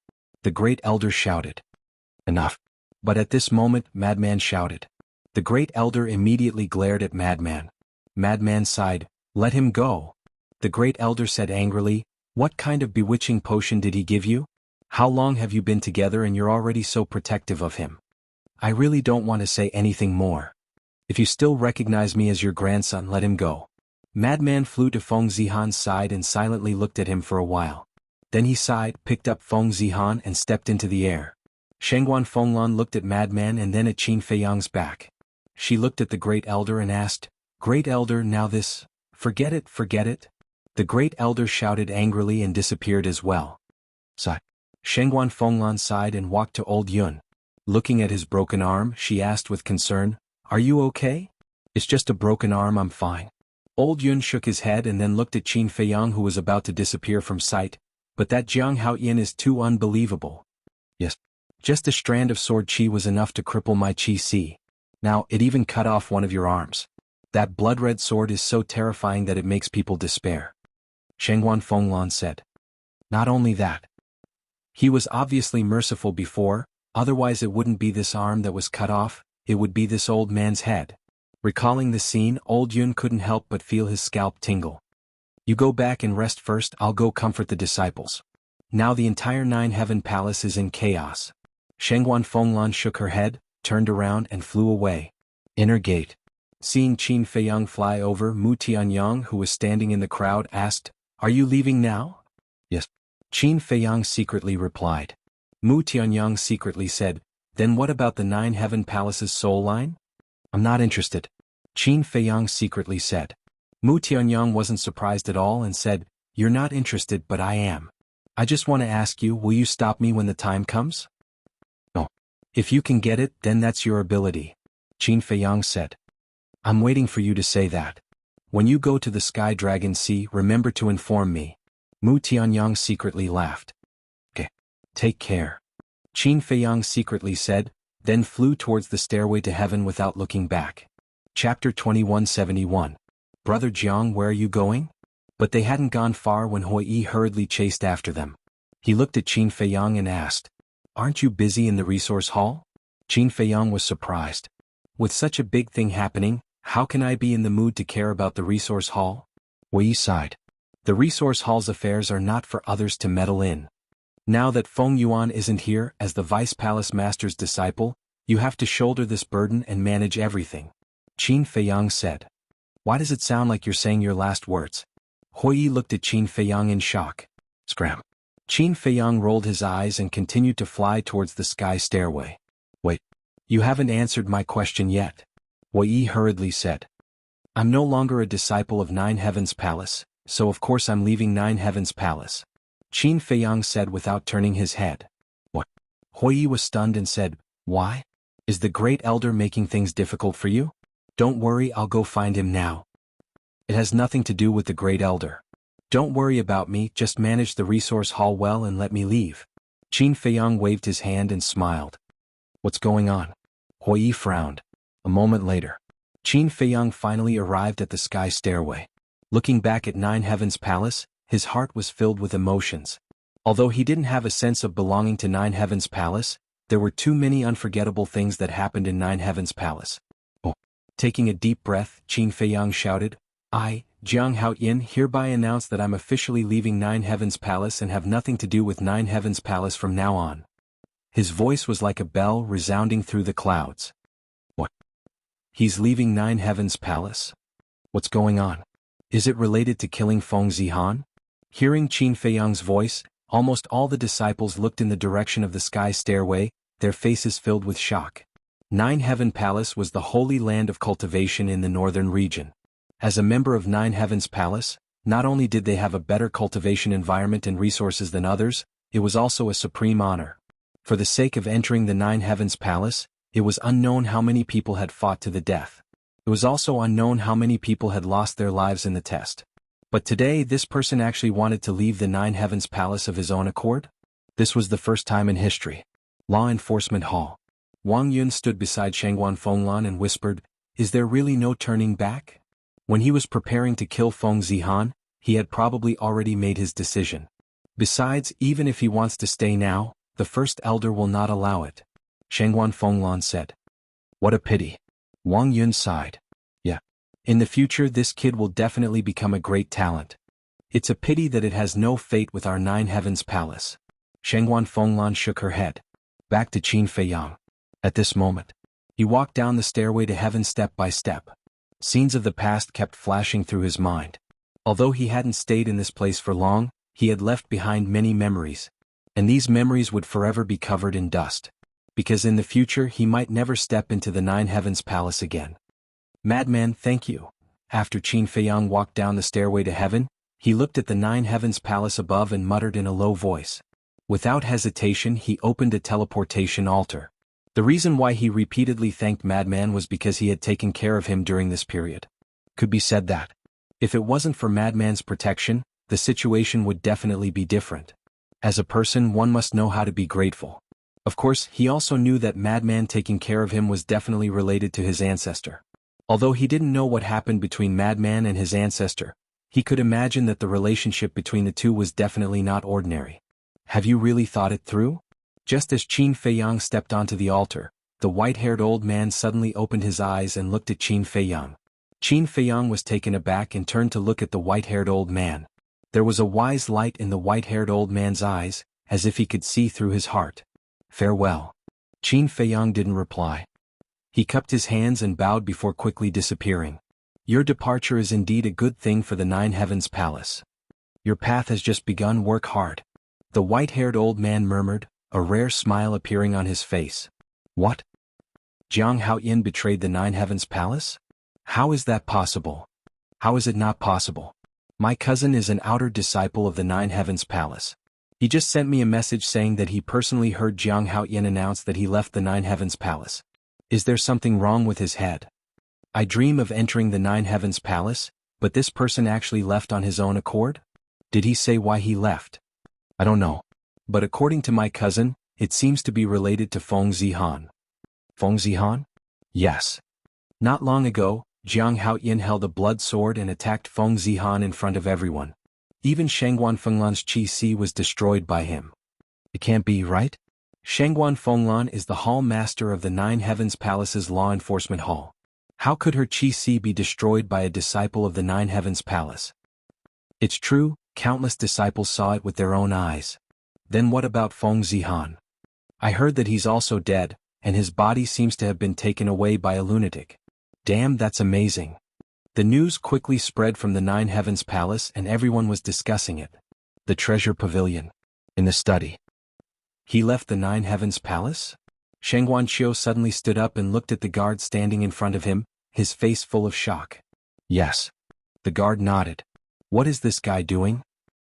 The Great Elder shouted. "Enough." But at this moment, Madman shouted. The Great Elder immediately glared at Madman. Madman sighed, "Let him go." The Great Elder said angrily, "What kind of bewitching potion did he give you? How long have you been together and you're already so protective of him? I really don't want to say anything more. If you still recognize me as your grandson, let him go." Madman flew to Feng Zihan's side and silently looked at him for a while. Then he sighed, picked up Feng Zihan and stepped into the air. Shangguan Fenglan looked at Madman and then at Qin Feiyang's back. She looked at the Great Elder and asked, "Great Elder, now this, forget it, forget it?" The Great Elder shouted angrily and disappeared as well. Sigh. Shangguan Fenglan sighed and walked to Old Yun. Looking at his broken arm, she asked with concern, "Are you okay?" "It's just a broken arm, I'm fine." Old Yun shook his head and then looked at Qin Feiyang who was about to disappear from sight, "But that Jiang Haoyin is too unbelievable." "Yes. Just a strand of sword qi was enough to cripple my qi si. Now, it even cut off one of your arms. That blood-red sword is so terrifying that it makes people despair." Shangguan Fenglan said. "Not only that. He was obviously merciful before, otherwise it wouldn't be this arm that was cut off, it would be this old man's head." Recalling the scene, Old Yun couldn't help but feel his scalp tingle. "You go back and rest first, I'll go comfort the disciples." Now the entire Nine Heaven Palace is in chaos. Shangguan Fenglan shook her head, turned around and flew away. Inner gate. Seeing Qin Feiyang fly over, Mu Tianyang, who was standing in the crowd, asked, "Are you leaving now?" "Yes." Qin Feiyang secretly replied. Mu Tianyang secretly said, "Then what about the Nine Heaven Palace's soul line?" "I'm not interested." Qin Feiyang secretly said. Mu Tianyang wasn't surprised at all and said, "You're not interested but I am. I just want to ask you, will you stop me when the time comes?" "No. If you can get it, then that's your ability." Qin Feiyang said. "I'm waiting for you to say that. When you go to the Sky Dragon Sea, remember to inform me." Mu Tianyang secretly laughed. "Okay. Take care." Qin Feiyang secretly said, then flew towards the stairway to heaven without looking back. Chapter 2171. "Brother Jiang, where are you going?" But they hadn't gone far when Hui Yi hurriedly chased after them. He looked at Qin Feiyang and asked, "Aren't you busy in the resource hall?" Qin Feiyang was surprised. "With such a big thing happening, how can I be in the mood to care about the resource hall?" Hui Yi sighed. "The resource hall's affairs are not for others to meddle in. Now that Feng Yuan isn't here as the Vice Palace Master's disciple, you have to shoulder this burden and manage everything." Qin Feiyang said. "Why does it sound like you're saying your last words?" Hui Yi looked at Qin Feiyang in shock. Scram. Qin Feiyang rolled his eyes and continued to fly towards the sky stairway. "Wait. You haven't answered my question yet." Hui Yi hurriedly said. "I'm no longer a disciple of Nine Heavens Palace, So of course I'm leaving Nine Heavens Palace. Qin Feiyang said without turning his head. What? Hui Yi was stunned and said, why? Is the Great Elder making things difficult for you? Don't worry, I'll go find him now. It has nothing to do with the Great Elder. Don't worry about me, just manage the resource hall well and let me leave. Qin Feiyang waved his hand and smiled. What's going on? Hui Yi frowned. A moment later, Qin Feiyang finally arrived at the sky stairway. Looking back at Nine Heavens Palace, his heart was filled with emotions. Although he didn't have a sense of belonging to Nine Heavens Palace, there were too many unforgettable things that happened in Nine Heavens Palace. Oh! Taking a deep breath, Qin Feiyang shouted, I, Jianghu, hereby announce that I'm officially leaving Nine Heavens Palace and have nothing to do with Nine Heavens Palace from now on. His voice was like a bell resounding through the clouds. What? He's leaving Nine Heavens Palace? What's going on? Is it related to killing Feng Zihan? Hearing Qin Feiyang's voice, almost all the disciples looked in the direction of the sky stairway, their faces filled with shock. Nine Heaven Palace was the holy land of cultivation in the northern region. As a member of Nine Heavens Palace, not only did they have a better cultivation environment and resources than others, it was also a supreme honor. For the sake of entering the Nine Heavens Palace, it was unknown how many people had fought to the death. It was also unknown how many people had lost their lives in the test. But today this person actually wanted to leave the Nine Heavens Palace of his own accord? This was the first time in history. Law Enforcement Hall. Wang Yun stood beside Shangguan Fenglan and whispered, is there really no turning back? When he was preparing to kill Feng Zihan, he had probably already made his decision. Besides, even if he wants to stay now, the First Elder will not allow it. Shangguan Fenglan said. What a pity. Wang Yun sighed. Yeah. In the future this kid will definitely become a great talent. It's a pity that it has no fate with our Nine Heavens Palace. Shangguan Fenglan shook her head. Back to Qin Feiyang. At this moment, he walked down the stairway to heaven step by step. Scenes of the past kept flashing through his mind. Although he hadn't stayed in this place for long, he had left behind many memories. And these memories would forever be covered in dust. Because in the future he might never step into the Nine Heavens Palace again. Madman, thank you. After Qin Feiyang walked down the stairway to heaven, he looked at the Nine Heavens Palace above and muttered in a low voice. Without hesitation he opened a teleportation altar. The reason why he repeatedly thanked Madman was because he had taken care of him during this period. Could be said that, if it wasn't for Madman's protection, the situation would definitely be different. As a person one must know how to be grateful. Of course, he also knew that Madman taking care of him was definitely related to his ancestor. Although he didn't know what happened between Madman and his ancestor, he could imagine that the relationship between the two was definitely not ordinary. Have you really thought it through? Just as Qin Feiyang stepped onto the altar, the white-haired old man suddenly opened his eyes and looked at Qin Feiyang. Qin Feiyang was taken aback and turned to look at the white-haired old man. There was a wise light in the white-haired old man's eyes, as if he could see through his heart. Farewell. Qin Feiyang didn't reply. He cupped his hands and bowed before quickly disappearing. Your departure is indeed a good thing for the Nine Heavens Palace. Your path has just begun, work hard. The white-haired old man murmured, a rare smile appearing on his face. What? Jianghu betrayed the Nine Heavens Palace? How is that possible? How is it not possible? My cousin is an outer disciple of the Nine Heavens Palace. He just sent me a message saying that he personally heard Jianghu announce that he left the Nine Heavens Palace. Is there something wrong with his head? I dream of entering the Nine Heavens Palace, but this person actually left on his own accord? Did he say why he left? I don't know. But according to my cousin, it seems to be related to Feng Zihan. Feng Zihan? Yes. Not long ago, Jianghu held a blood sword and attacked Feng Zihan in front of everyone. Even Shangguan Fenglan's Qi was destroyed by him. It can't be, right? Shangguan Fenglan is the hall master of the Nine Heavens Palace's Law Enforcement Hall. How could her Qi be destroyed by a disciple of the Nine Heavens Palace? It's true, countless disciples saw it with their own eyes. Then what about Feng Zihan? I heard that he's also dead, and his body seems to have been taken away by a lunatic. Damn, that's amazing. The news quickly spread from the Nine Heavens Palace and everyone was discussing it. The treasure pavilion. In the study. He left the Nine Heavens Palace? Shangguan Qiu suddenly stood up and looked at the guard standing in front of him, his face full of shock. Yes. The guard nodded. What is this guy doing?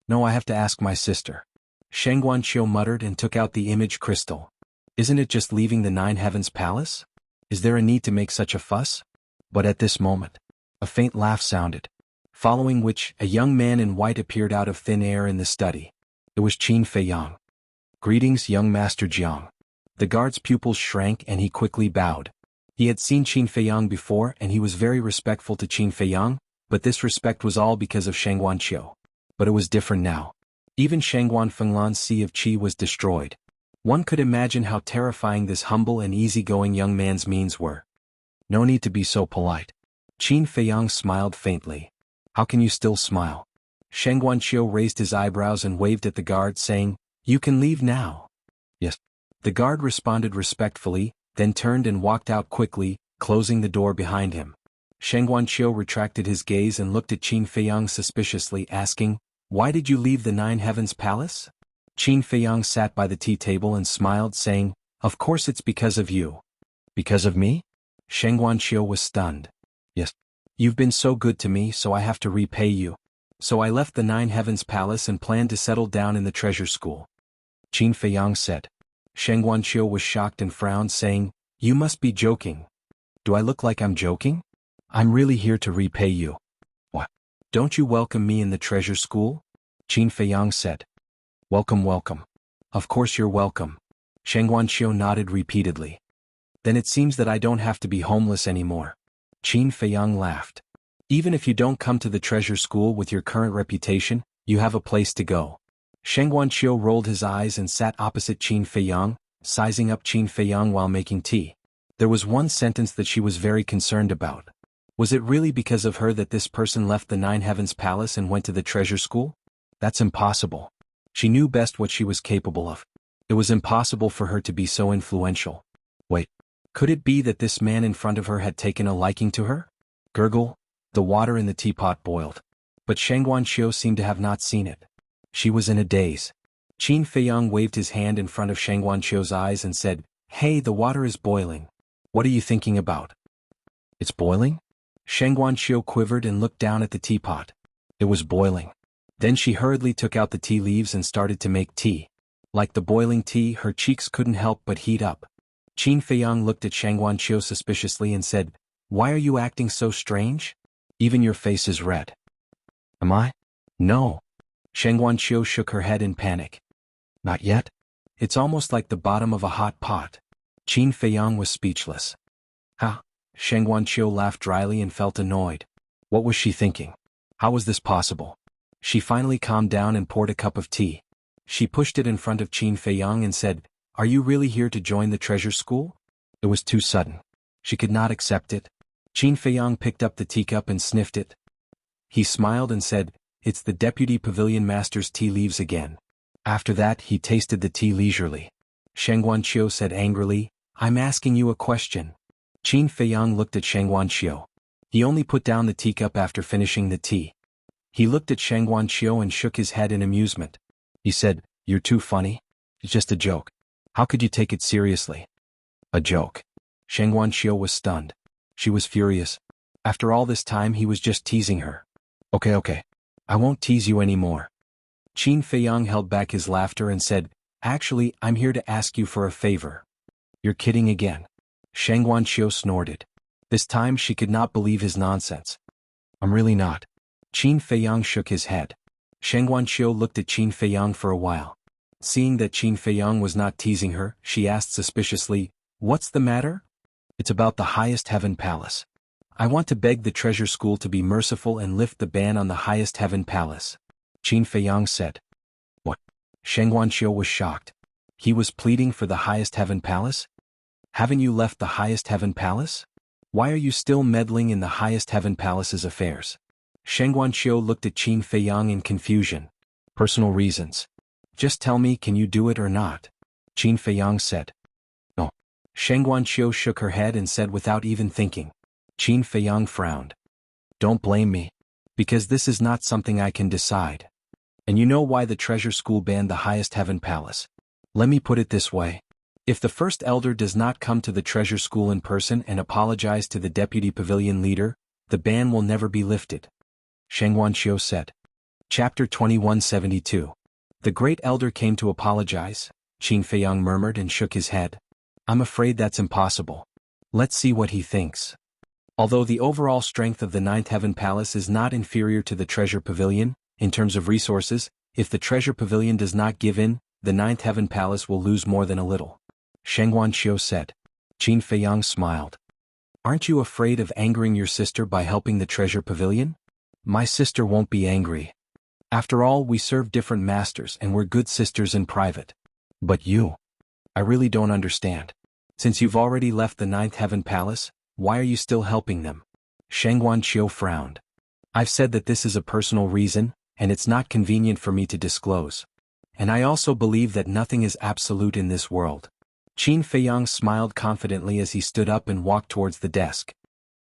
No, I have to ask my sister. Shang Guanqiu muttered and took out the image crystal. Isn't it just leaving the Nine Heavens Palace? Is there a need to make such a fuss? But at this moment, a faint laugh sounded, following which a young man in white appeared out of thin air in the study. It was Qin Feiyang. Greetings, young Master Jiang. The guard's pupils shrank and he quickly bowed. He had seen Qin Feiyang before and he was very respectful to Qin Feiyang, but this respect was all because of Shang Guanqiu. But it was different now. Even Shangguan Fenglan's sea of qi was destroyed. One could imagine how terrifying this humble and easygoing young man's means were. No need to be so polite. Qin Feiyang smiled faintly. How can you still smile? Shang Guanqiu raised his eyebrows and waved at the guard, saying, You can leave now. Yes. The guard responded respectfully, then turned and walked out quickly, closing the door behind him. Shang Guanqiu retracted his gaze and looked at Qin Feiyang suspiciously, asking, Why did you leave the Nine Heavens Palace? Qin Feiyang sat by the tea table and smiled, saying, Of course it's because of you. Because of me? Shang Guanqiu was stunned. Yes. You've been so good to me, so I have to repay you. So I left the Nine Heavens Palace and planned to settle down in the treasure school. Qin Feiyang said. Shang Guanqiu was shocked and frowned, saying, You must be joking. Do I look like I'm joking? I'm really here to repay you. What? Don't you welcome me in the treasure school? Qin Feiyang said. Welcome, welcome. Of course you're welcome. Shang Guanqiu nodded repeatedly. Then it seems that I don't have to be homeless anymore. Qin Feiyang laughed. Even if you don't come to the treasure school with your current reputation, you have a place to go. Shang Guanqiu rolled his eyes and sat opposite Qin Feiyang, sizing up Qin Feiyang while making tea. There was one sentence that she was very concerned about. Was it really because of her that this person left the Nine Heavens Palace and went to the treasure school? That's impossible. She knew best what she was capable of. It was impossible for her to be so influential. Wait, could it be that this man in front of her had taken a liking to her? Gurgle, the water in the teapot boiled. But Shang Guanqiu seemed to have not seen it. She was in a daze. Qin Feiyang waved his hand in front of Shang Guanqiu's eyes and said, Hey, the water is boiling. What are you thinking about? It's boiling? Shang Guanqiu quivered and looked down at the teapot. It was boiling. Then she hurriedly took out the tea leaves and started to make tea. Like the boiling tea, her cheeks couldn't help but heat up. Qin Feiyang looked at Shang Guanqiu suspiciously and said, Why are you acting so strange? Even your face is red. Am I? No. Shang Guanqiu shook her head in panic. Not yet? It's almost like the bottom of a hot pot. Qin Feiyang was speechless. Ha! Shang Guanqiu laughed dryly and felt annoyed. What was she thinking? How was this possible? She finally calmed down and poured a cup of tea. She pushed it in front of Qin Feiyang and said, Are you really here to join the treasure school? It was too sudden. She could not accept it. Qin Feiyang picked up the teacup and sniffed it. He smiled and said, It's the deputy pavilion master's tea leaves again. After that he tasted the tea leisurely. Shang Guanqiu said angrily, I'm asking you a question. Qin Feiyang looked at Shang Guanqiu. He only put down the teacup after finishing the tea. He looked at Shang Guanqiu and shook his head in amusement. He said, You're too funny. It's just a joke. How could you take it seriously? A joke. Shang Guanqiu was stunned. She was furious. After all this time he was just teasing her. Okay. I won't tease you anymore. Qin Feiyang held back his laughter and said, Actually, I'm here to ask you for a favor. You're kidding again. Shang Guanqiu snorted. This time she could not believe his nonsense. I'm really not. Qin Feiyang shook his head. Shang Guanqiu looked at Qin Feiyang for a while. Seeing that Qin Feiyang was not teasing her, she asked suspiciously, What's the matter? It's about the highest heaven palace. I want to beg the treasure school to be merciful and lift the ban on the highest heaven palace. Qin Feiyang said. What? Shang Guanqiu was shocked. He was pleading for the highest heaven palace? Haven't you left the highest heaven palace? Why are you still meddling in the highest heaven palace's affairs? Shang Guanqiu looked at Qin Feiyang in confusion. Personal reasons. Just tell me, can you do it or not? Qin Feiyang said. No. Shang Guanqiu shook her head and said without even thinking. Qin Feiyang frowned. Don't blame me. Because this is not something I can decide. And you know why the treasure school banned the highest heaven palace. Let me put it this way. If the first elder does not come to the treasure school in person and apologize to the deputy pavilion leader, the ban will never be lifted. Shang Guanqiu said. Chapter 2172. The Great Elder came to apologize, Qin Feiyang murmured and shook his head. I'm afraid that's impossible. Let's see what he thinks. Although the overall strength of the Ninth Heaven Palace is not inferior to the Treasure Pavilion, in terms of resources, if the Treasure Pavilion does not give in, the Ninth Heaven Palace will lose more than a little. Sheng Guanqiu said. Qin Feiyang smiled. Aren't you afraid of angering your sister by helping the Treasure Pavilion? My sister won't be angry. After all, we serve different masters and we're good sisters in private. But you? I really don't understand. Since you've already left the Ninth Heaven Palace, why are you still helping them? Sheng Guanqiu frowned. I've said that this is a personal reason, and it's not convenient for me to disclose. And I also believe that nothing is absolute in this world. Qin Feiyang smiled confidently as he stood up and walked towards the desk.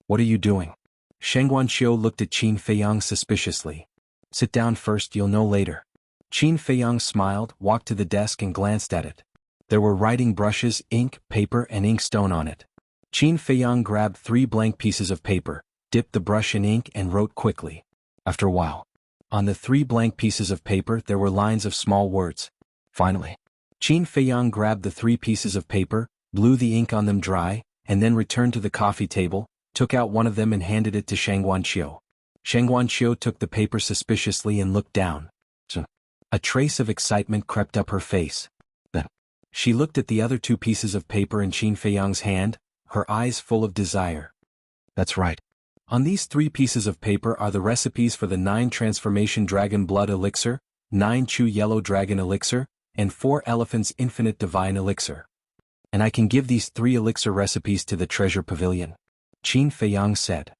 What are you doing? Sheng Guanqiu looked at Qin Feiyang suspiciously. Sit down first, you'll know later. Qin Feiyang smiled, walked to the desk and glanced at it. There were writing brushes, ink, paper and inkstone on it. Qin Feiyang grabbed 3 blank pieces of paper, dipped the brush in ink and wrote quickly. After a while, on the 3 blank pieces of paper there were lines of small words. Finally, Qin Feiyang grabbed the 3 pieces of paper, blew the ink on them dry, and then returned to the coffee table, took out one of them and handed it to Sheng Guanqiu. Sheng Guanqiu took the paper suspiciously and looked down. A trace of excitement crept up her face. Then, she looked at the other 2 pieces of paper in Qin Feiyang's hand, her eyes full of desire. That's right. On these 3 pieces of paper are the recipes for the 9 Transformation Dragon Blood Elixir, 9 Chu Yellow Dragon Elixir, and 4 Elephants Infinite Divine Elixir. And I can give these 3 elixir recipes to the Treasure Pavilion. Qin Feiyang said.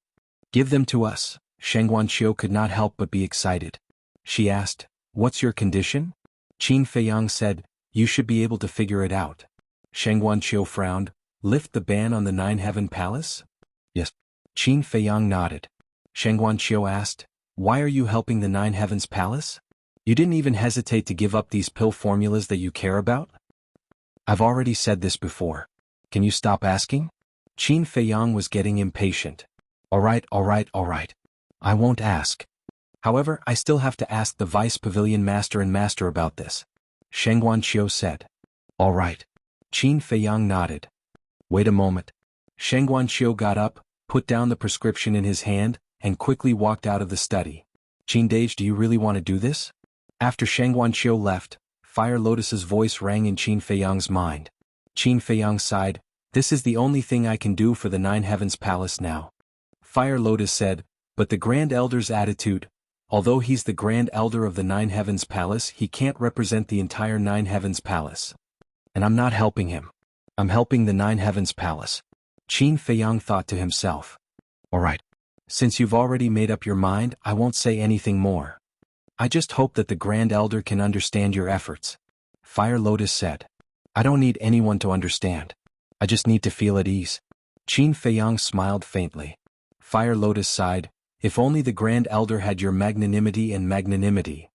Give them to us. Sheng Guanqiu could not help but be excited. She asked, what's your condition? Qin Feiyang said, you should be able to figure it out. Sheng Guanqiu frowned. Lift the ban on the Nine Heaven Palace? Yes. Qin Feiyang nodded. Sheng Guanqiu asked, why are you helping the Nine Heavens Palace? You didn't even hesitate to give up these pill formulas that you care about? I've already said this before. Can you stop asking? Qin Feiyang was getting impatient. All right. I won't ask. However, I still have to ask the Vice Pavilion Master and Master about this. Sheng Guanqiu said. All right. Qin Feiyang nodded. Wait a moment. Sheng Guanqiu got up, put down the prescription in his hand, and quickly walked out of the study. Qin Dage, do you really want to do this? After Sheng Guanqiu left, Fire Lotus's voice rang in Qin Feiyang's mind. Qin Feiyang sighed, this is the only thing I can do for the Nine Heavens Palace now. Fire Lotus said, but the Grand Elder's attitude, although he's the Grand Elder of the Nine Heavens Palace, he can't represent the entire Nine Heavens Palace. And I'm not helping him. I'm helping the Nine Heavens Palace. Qin Feiyang thought to himself. All right. Since you've already made up your mind, I won't say anything more. I just hope that the Grand Elder can understand your efforts. Fire Lotus said. I don't need anyone to understand. I just need to feel at ease. Qin Feiyang smiled faintly. Fire Lotus sighed. If only the Grand Elder had your magnanimity and magnanimity.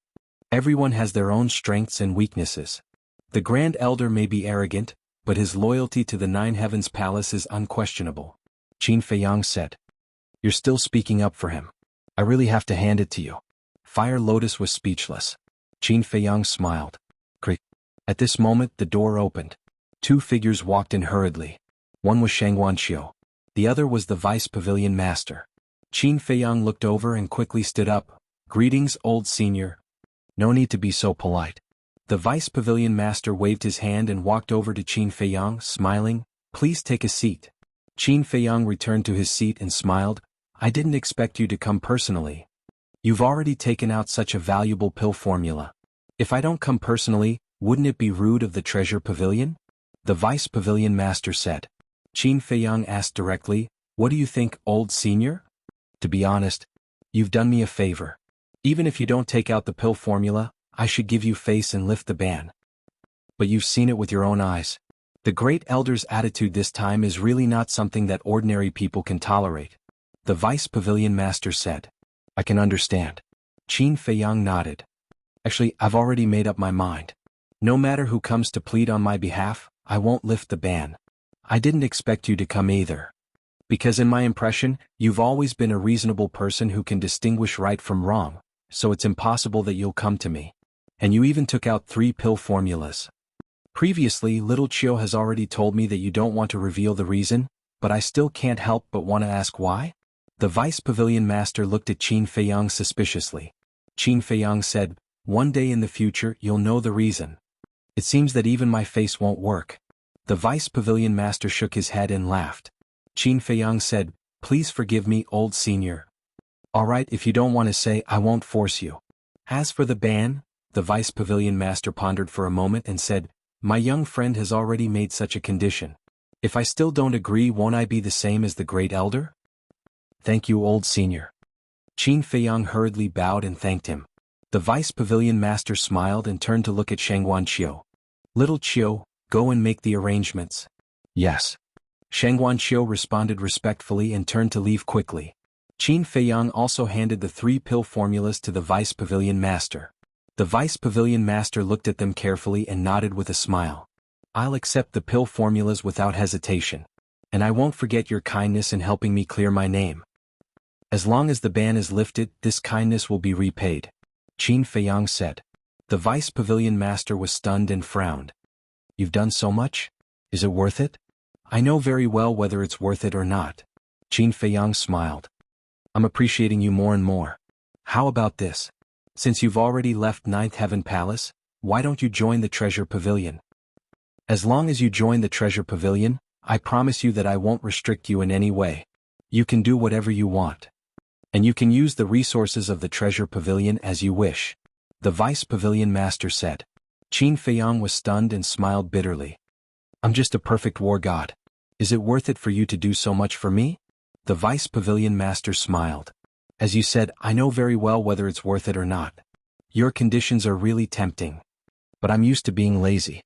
Everyone has their own strengths and weaknesses. The Grand Elder may be arrogant, but his loyalty to the Nine Heavens Palace is unquestionable. Qin Feiyang said. You're still speaking up for him. I really have to hand it to you. Fire Lotus was speechless. Qin Feiyang smiled. Creak. At this moment the door opened. 2 figures walked in hurriedly. One was Sheng Guanqiu. The other was the Vice Pavilion Master. Qin Feiyang looked over and quickly stood up. Greetings, old senior. No need to be so polite. The Vice Pavilion Master waved his hand and walked over to Qin Feiyang, smiling. Please take a seat. Qin Feiyang returned to his seat and smiled. I didn't expect you to come personally. You've already taken out such a valuable pill formula. If I don't come personally, wouldn't it be rude of the Treasure Pavilion? The Vice Pavilion Master said. Qin Feiyang asked directly, what do you think, old senior? To be honest, you've done me a favor. Even if you don't take out the pill formula, I should give you face and lift the ban. But you've seen it with your own eyes. The Great Elder's attitude this time is really not something that ordinary people can tolerate. The Vice Pavilion Master said. I can understand. Qin Feiyang nodded. Actually, I've already made up my mind. No matter who comes to plead on my behalf, I won't lift the ban. I didn't expect you to come either. Because in my impression, you've always been a reasonable person who can distinguish right from wrong. so it's impossible that you'll come to me. And you even took out 3 pill formulas. Previously, little Chiu has already told me that you don't want to reveal the reason, but I still can't help but want to ask why? The Vice Pavilion Master looked at Qin Feiyang suspiciously. Qin Feiyang said, "One day in the future you'll know the reason." It seems that even my face won't work. The Vice Pavilion Master shook his head and laughed. Qin Feiyang said, "Please forgive me, old senior. Alright, if you don't want to say, I won't force you." As for the ban, the Vice Pavilion Master pondered for a moment and said, "My young friend has already made such a condition. If I still don't agree, won't I be the same as the Great Elder?" "Thank you, old senior." Qin Feiyang hurriedly bowed and thanked him. The Vice Pavilion Master smiled and turned to look at Shangguan Qiu. "Little Qiu, go and make the arrangements." "Yes." Shangguan Qiu responded respectfully and turned to leave quickly. Qin Feiyang also handed the 3 pill formulas to the Vice Pavilion Master. The Vice Pavilion Master looked at them carefully and nodded with a smile. "I'll accept the pill formulas without hesitation. And I won't forget your kindness in helping me clear my name. As long as the ban is lifted, this kindness will be repaid," Qin Feiyang said. The Vice Pavilion Master was stunned and frowned. "You've done so much? Is it worth it?" "I know very well whether it's worth it or not." Qin Feiyang smiled. "I'm appreciating you more and more. How about this? Since you've already left Ninth Heaven Palace, why don't you join the Treasure Pavilion? As long as you join the Treasure Pavilion, I promise you that I won't restrict you in any way. You can do whatever you want. And you can use the resources of the Treasure Pavilion as you wish," the Vice Pavilion Master said. Qin Feiyang was stunned and smiled bitterly. "I'm just a perfect war god. Is it worth it for you to do so much for me?" The Vice Pavilion Master smiled. "As you said, I know very well whether it's worth it or not. Your conditions are really tempting. But I'm used to being lazy.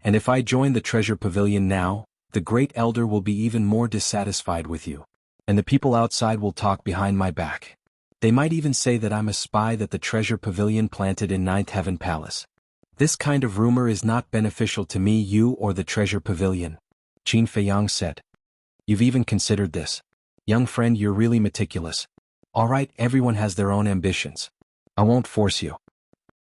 And if I join the Treasure Pavilion now, the Great Elder will be even more dissatisfied with you. And the people outside will talk behind my back. They might even say that I'm a spy that the Treasure Pavilion planted in Ninth Heaven Palace. This kind of rumor is not beneficial to me, you, or the Treasure Pavilion," Qin Feiyang said. "You've even considered this. Young friend, you're really meticulous. Alright, everyone has their own ambitions. I won't force you.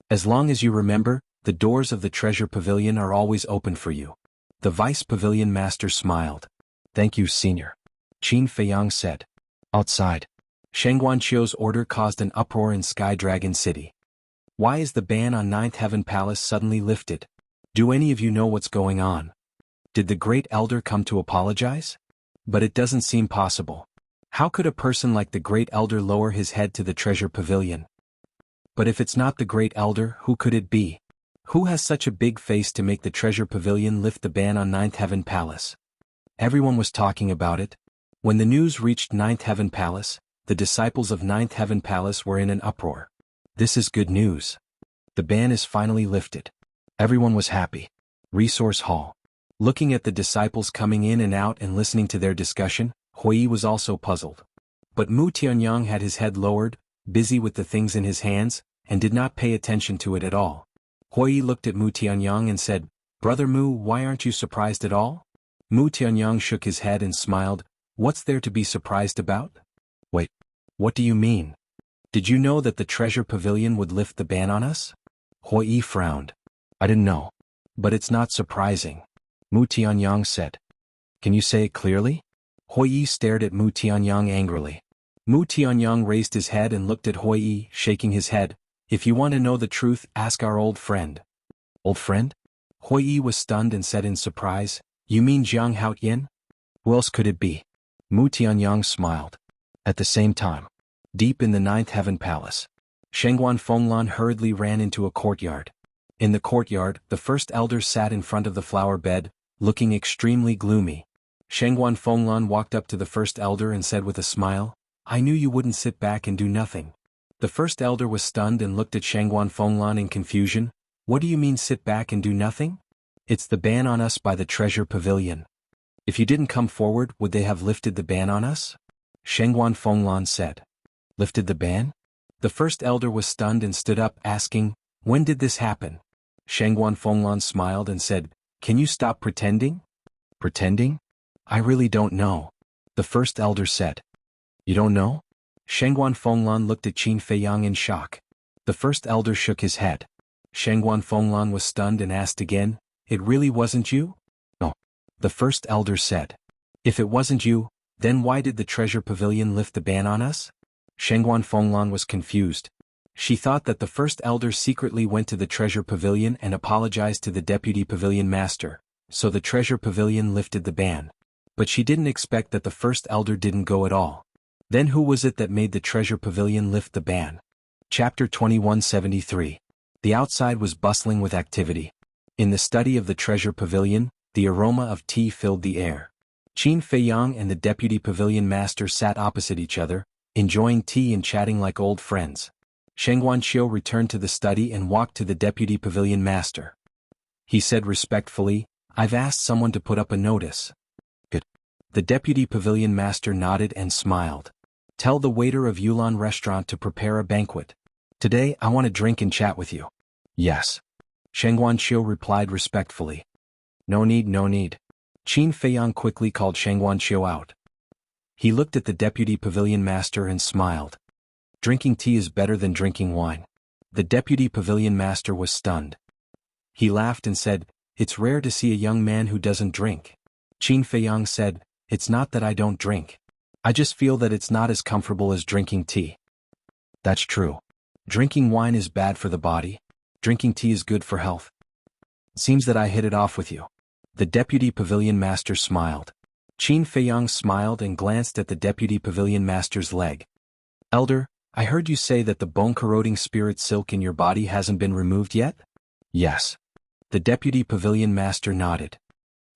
As long as you remember, the doors of the Treasure Pavilion are always open for you." The Vice Pavilion Master smiled. "Thank you, senior," Qin Feiyang said. Outside, Shangguan Qiu's order caused an uproar in Sky Dragon City. Why is the ban on Ninth Heaven Palace suddenly lifted? Do any of you know what's going on? Did the Great Elder come to apologize? But it doesn't seem possible. How could a person like the Great Elder lower his head to the Treasure Pavilion? But if it's not the Great Elder, who could it be? Who has such a big face to make the Treasure Pavilion lift the ban on Ninth Heaven Palace? Everyone was talking about it. When the news reached Ninth Heaven Palace, the disciples of Ninth Heaven Palace were in an uproar. This is good news. The ban is finally lifted. Everyone was happy. Resource Hall. Looking at the disciples coming in and out and listening to their discussion, Hui was also puzzled. But Mu Tianyang had his head lowered, busy with the things in his hands, and did not pay attention to it at all. Hui looked at Mu Tianyang and said, "Brother Mu, why aren't you surprised at all?" Mu Tianyang shook his head and smiled. "What's there to be surprised about?" "Wait, what do you mean? Did you know that the Treasure Pavilion would lift the ban on us?" Hui frowned. "I didn't know. But it's not surprising," Mu Tianyang said. "Can you say it clearly?" Hui stared at Mu Tianyang angrily. Mu Tianyang raised his head and looked at Hui, shaking his head. "If you want to know the truth, ask our old friend." "Old friend?" Hui was stunned and said in surprise, "You mean Jiang Haotian? Who else could it be?" Mu Tianyang smiled. At the same time, deep in the Ninth Heaven Palace, Shengguan Fenglan hurriedly ran into a courtyard. In the courtyard, the First Elder sat in front of the flower bed, looking extremely gloomy. Shengguan Fenglan walked up to the First Elder and said with a smile, "I knew you wouldn't sit back and do nothing." The First Elder was stunned and looked at Shengguan Fenglan in confusion. "What do you mean sit back and do nothing?" "It's the ban on us by the Treasure Pavilion. If you didn't come forward, would they have lifted the ban on us?" Shengguan Fenglan said. "Lifted the ban?" The First Elder was stunned and stood up, asking, "When did this happen?" Shengguan Fenglan smiled and said, "Can you stop pretending?" "Pretending? I really don't know," the First Elder said. "You don't know?" Shengguan Fenglan looked at Qin Feiyang in shock. The first elder shook his head. Shengguan Fenglan was stunned and asked again, "It really wasn't you?" "No." The first elder said. "If it wasn't you, then why did the treasure pavilion lift the ban on us?" Shengguan Fenglan was confused. She thought that the first elder secretly went to the treasure pavilion and apologized to the deputy pavilion master, so the treasure pavilion lifted the ban. But she didn't expect that the first elder didn't go at all. Then who was it that made the treasure pavilion lift the ban? Chapter 2173. The outside was bustling with activity. In the study of the treasure pavilion, the aroma of tea filled the air. Qin Feiyang and the deputy pavilion master sat opposite each other, enjoying tea and chatting like old friends. Shengguan Qiu returned to the study and walked to the deputy pavilion master. He said respectfully, "I've asked someone to put up a notice." "Good." The deputy pavilion master nodded and smiled. "Tell the waiter of Yulan restaurant to prepare a banquet. Today I want to drink and chat with you." "Yes." Shengguan Qiu replied respectfully. "No need, no need." Qin Feiyang quickly called Shengguan Qiu out. He looked at the deputy pavilion master and smiled. "Drinking tea is better than drinking wine." The deputy pavilion master was stunned. He laughed and said, "It's rare to see a young man who doesn't drink." Qin Feiyang said, "It's not that I don't drink. I just feel that it's not as comfortable as drinking tea." "That's true. Drinking wine is bad for the body. Drinking tea is good for health. Seems that I hit it off with you." The deputy pavilion master smiled. Qin Feiyang smiled and glanced at the deputy pavilion master's leg. "Elder, I heard you say that the bone-corroding spirit silk in your body hasn't been removed yet?" "Yes." The deputy pavilion master nodded.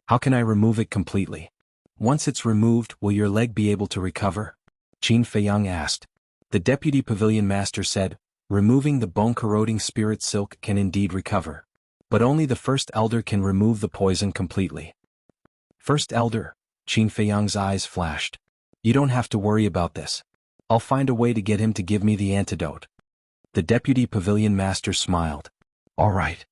"How can I remove it completely? Once it's removed, will your leg be able to recover?" Qin Feiyang asked. The deputy pavilion master said, "Removing the bone-corroding spirit silk can indeed recover. But only the first elder can remove the poison completely." "First elder?" Qin Feiyang's eyes flashed. "You don't have to worry about this. I'll find a way to get him to give me the antidote." The deputy pavilion master smiled. "All right."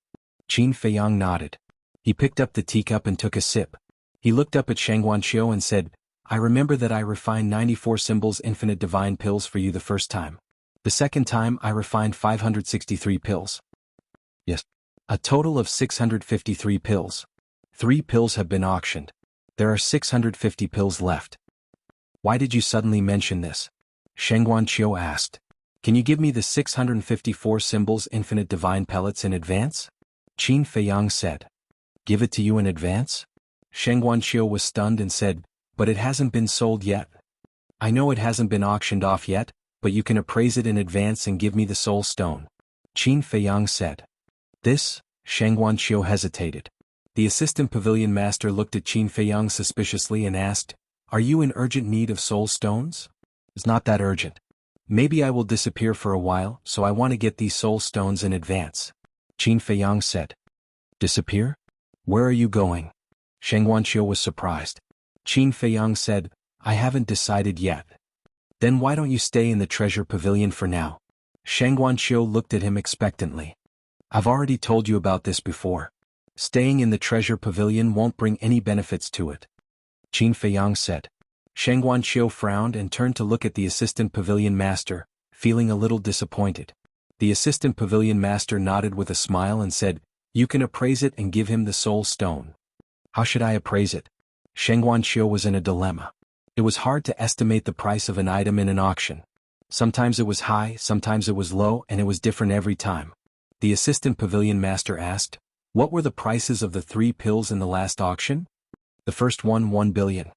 Qin Feiyang nodded. He picked up the teacup and took a sip. He looked up at Shengguan Qiu and said, "I remember that I refined 94 symbols infinite divine pills for you the first time. The second time I refined 563 pills." "Yes." "A total of 653 pills. 3 pills have been auctioned. There are 650 pills left." "Why did you suddenly mention this?" Shengguan Qiu asked. "Can you give me the 654 symbols infinite divine pellets in advance?" Qin Feiyang said. "Give it to you in advance?" Shengguan Qiu was stunned and said, "But it hasn't been sold yet." "I know it hasn't been auctioned off yet, but you can appraise it in advance and give me the soul stone," Qin Feiyang said. "This?" Shengguan Qiu hesitated. The assistant pavilion master looked at Qin Feiyang suspiciously and asked, "Are you in urgent need of soul stones?" "It's not that urgent. Maybe I will disappear for a while, so I want to get these soul stones in advance," Qin Feiyang said. "Disappear? Where are you going?" Shengguan Qiu was surprised. Qin Feiyang said, "I haven't decided yet." "Then why don't you stay in the treasure pavilion for now?" Shengguan Qiu looked at him expectantly. "I've already told you about this before. Staying in the treasure pavilion won't bring any benefits to it," Qin Feiyang said. Shengguan Qiu frowned and turned to look at the assistant pavilion master, feeling a little disappointed. The assistant pavilion master nodded with a smile and said, "You can appraise it and give him the soul stone." "How should I appraise it?" Shengguan Qiu was in a dilemma. It was hard to estimate the price of an item in an auction. Sometimes it was high, sometimes it was low, and it was different every time. The assistant pavilion master asked, "What were the prices of the 3 pills in the last auction?" "The first one 1 billion.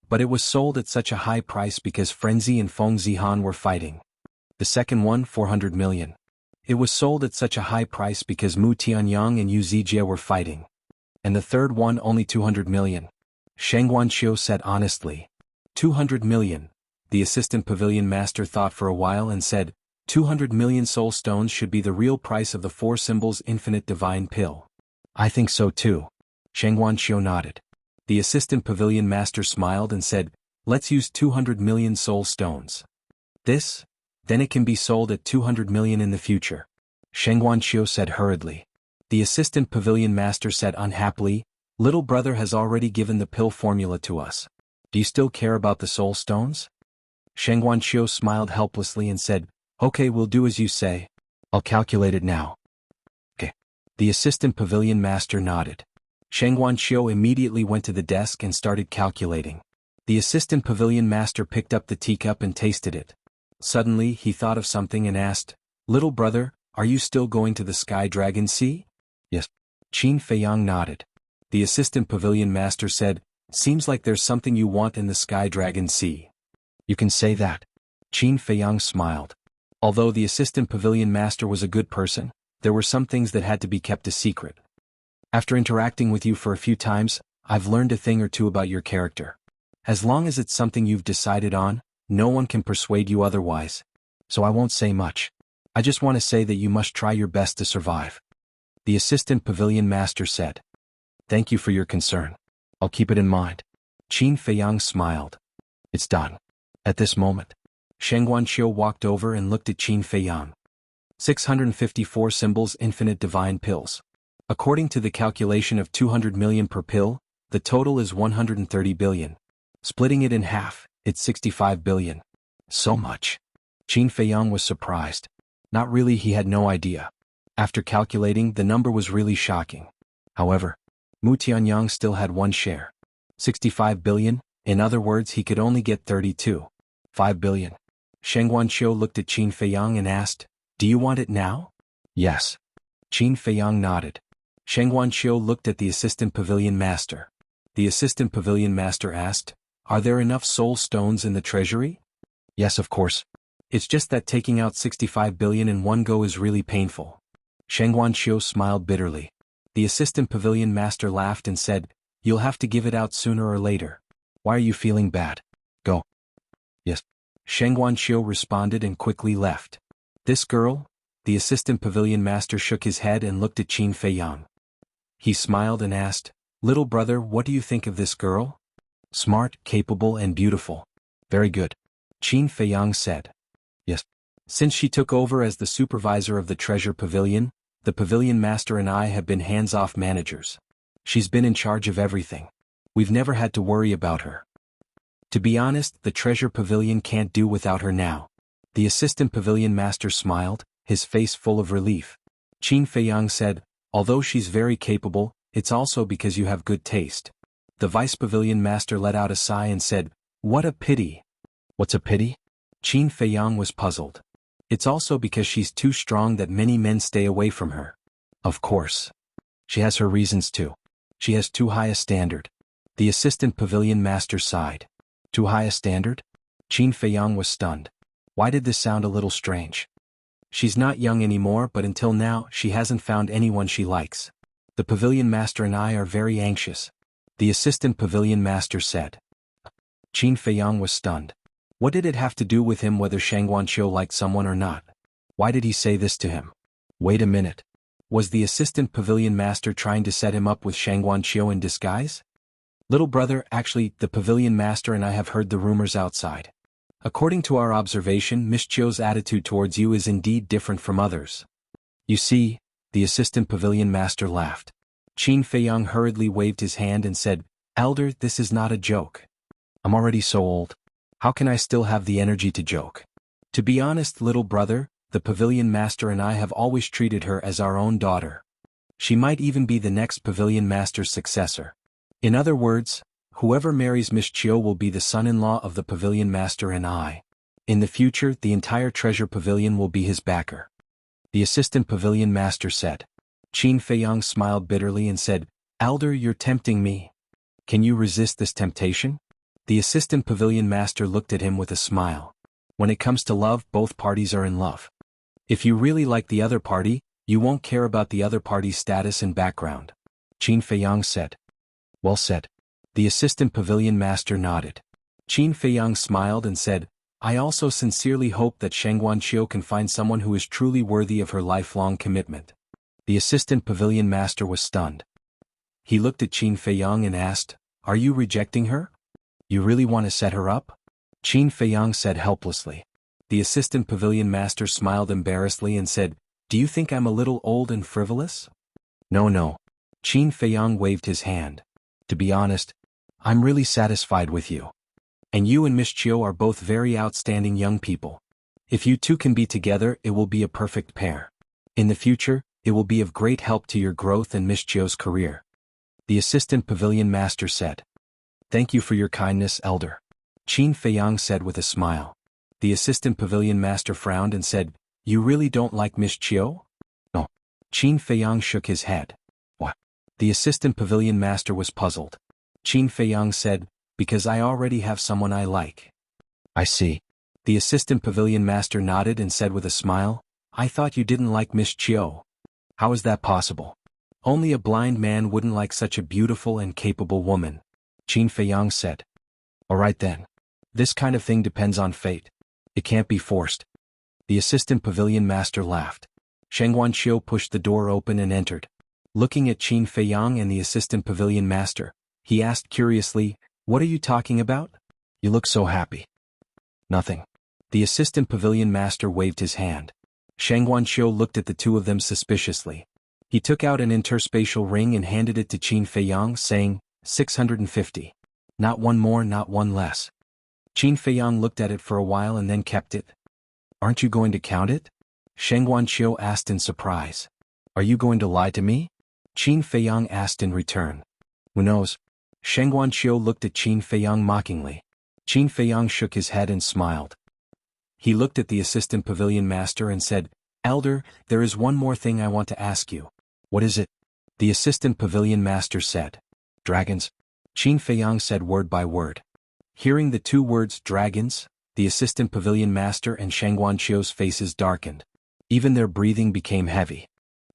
But it was sold at such a high price because Frenzy and Feng Zihan were fighting. The second one 400 million. It was sold at such a high price because Mu Tianyang and Yu Zijie were fighting. And the third one only 200 million. Shengguan Qiu said honestly. 200 million. The assistant pavilion master thought for a while and said, 200 million soul stones should be the real price of the 4 symbols infinite divine pill. "I think so too." Shengguan Qiu nodded. The assistant pavilion master smiled and said, "Let's use 200 million soul stones. This? Then it can be sold at 200 million in the future." Shengguan Qiu said hurriedly. The assistant pavilion master said unhappily, "Little brother has already given the pill formula to us. Do you still care about the soul stones?" Shengguan Qiu smiled helplessly and said, "Okay, we'll do as you say. I'll calculate it now. Okay. The assistant pavilion master nodded. Sheng Guanqiu immediately went to the desk and started calculating. The assistant pavilion master picked up the teacup and tasted it. Suddenly he thought of something and asked, "Little brother, are you still going to the Sky Dragon Sea?" "Yes." Qin Feiyang nodded. The assistant pavilion master said, "Seems like there's something you want in the Sky Dragon Sea." "You can say that." Qin Feiyang smiled. Although the assistant pavilion master was a good person, there were some things that had to be kept a secret. "After interacting with you for a few times, I've learned a thing or two about your character. As long as it's something you've decided on, no one can persuade you otherwise. So I won't say much. I just want to say that you must try your best to survive." The assistant pavilion master said. "Thank you for your concern. I'll keep it in mind." Qin Feiyang smiled. "It's done." At this moment, Sheng Guanqiu walked over and looked at Qin Feiyang. 654 symbols infinite divine pills. According to the calculation of 200 million per pill, the total is 130 billion. Splitting it in half, it's 65 billion. So much. Qin Feiyang was surprised. Not really, he had no idea. After calculating, the number was really shocking. However, Mu Tianyang still had one share. 65 billion, in other words he could only get 32.5 billion. Sheng Guanqiu looked at Qin Feiyang and asked, "Do you want it now?" "Yes." Qin Feiyang nodded. Sheng Guanqiu looked at the assistant pavilion master. The assistant pavilion master asked, "Are there enough soul stones in the treasury?" "Yes, of course. It's just that taking out 65 billion in one go is really painful." Sheng Guanqiu smiled bitterly. The assistant pavilion master laughed and said, "You'll have to give it out sooner or later. Why are you feeling bad? Go." "Yes." Sheng Guanqiu responded and quickly left. "This girl?" The assistant pavilion master shook his head and looked at Qin Feiyang. He smiled and asked, "Little brother, what do you think of this girl?" "Smart, capable and beautiful." "Very good." Qin Feiyang said. "Yes." Since she took over as the supervisor of the treasure pavilion, the pavilion master and I have been hands-off managers. She's been in charge of everything. We've never had to worry about her. To be honest, the treasure pavilion can't do without her now." The assistant pavilion master smiled, his face full of relief. Qin Feiyang said, "Although she's very capable, it's also because you have good taste." The vice pavilion master let out a sigh and said, "What a pity." "What's a pity?" Qin Feiyang was puzzled. "It's also because she's too strong that many men stay away from her." "Of course. She has her reasons too. She has too high a standard." The assistant pavilion master sighed. Too high a standard? Qin Feiyang was stunned. Why did this sound a little strange? She's not young anymore, but until now she hasn't found anyone she likes. The pavilion master and I are very anxious. The assistant pavilion master said. Qin Feiyang was stunned. What did it have to do with him whether Sheng Guanqiu liked someone or not? Why did he say this to him? Wait a minute. Was the assistant pavilion master trying to set him up with Sheng Guanqiu in disguise? Little brother, actually, the pavilion master and I have heard the rumors outside. According to our observation, Miss Chiu's attitude towards you is indeed different from others. You see, the assistant pavilion master laughed. Qin Feiyang hurriedly waved his hand and said, Elder, this is not a joke. I'm already so old. How can I still have the energy to joke? To be honest, little brother, the pavilion master and I have always treated her as our own daughter. She might even be the next pavilion master's successor. In other words, whoever marries Miss Chiu will be the son-in-law of the pavilion master and I. In the future, the entire treasure pavilion will be his backer. The assistant pavilion master said. Qin Feiyang smiled bitterly and said, Elder, you're tempting me. Can you resist this temptation? The assistant pavilion master looked at him with a smile. When it comes to love, both parties are in love. If you really like the other party, you won't care about the other party's status and background. Qin Feiyang said. Well said. The assistant pavilion master nodded. Qin Feiyang smiled and said, I also sincerely hope that Sheng Guanqiu can find someone who is truly worthy of her lifelong commitment. The assistant pavilion master was stunned. He looked at Qin Feiyang and asked, Are you rejecting her? You really want to set her up? Qin Feiyang said helplessly. The assistant pavilion master smiled embarrassedly and said, Do you think I'm a little old and frivolous? No. Qin Feiyang waved his hand. To be honest, I'm really satisfied with you. And you and Miss Chiu are both very outstanding young people. If you two can be together, it will be a perfect pair. In the future, it will be of great help to your growth and Miss Chio's career. The assistant pavilion master said. Thank you for your kindness, elder. Qin Feiyang said with a smile. The assistant pavilion master frowned and said, You really don't like Miss Chio? No. Qin Feiyang shook his head. What? The assistant pavilion master was puzzled. Qin Feiyang said, Because I already have someone I like. I see. The assistant pavilion master nodded and said with a smile, I thought you didn't like Miss Chio. How is that possible? Only a blind man wouldn't like such a beautiful and capable woman, Qin Feiyang said. All right then. This kind of thing depends on fate. It can't be forced. The assistant pavilion master laughed. Sheng Guanqiu pushed the door open and entered. Looking at Qin Feiyang and the assistant pavilion master, he asked curiously, What are you talking about? You look so happy. Nothing. The assistant pavilion master waved his hand. Sheng Guanqiu looked at the two of them suspiciously. He took out an interspatial ring and handed it to Qin Feiyang, saying, 650. Not one more, not one less. Qin Feiyang looked at it for a while and then kept it. Aren't you going to count it? Sheng Guanqiu asked in surprise. Are you going to lie to me? Qin Feiyang asked in return. Who knows? Sheng Guanqiu looked at Qin Feiyang mockingly. Qin Feiyang shook his head and smiled. He looked at the assistant pavilion master and said, Elder, there is one more thing I want to ask you. What is it? The assistant pavilion master said. Dragons. Qin Feiyang said word by word. Hearing the two words dragons, the assistant pavilion master and Sheng Guanqiu's faces darkened. Even their breathing became heavy.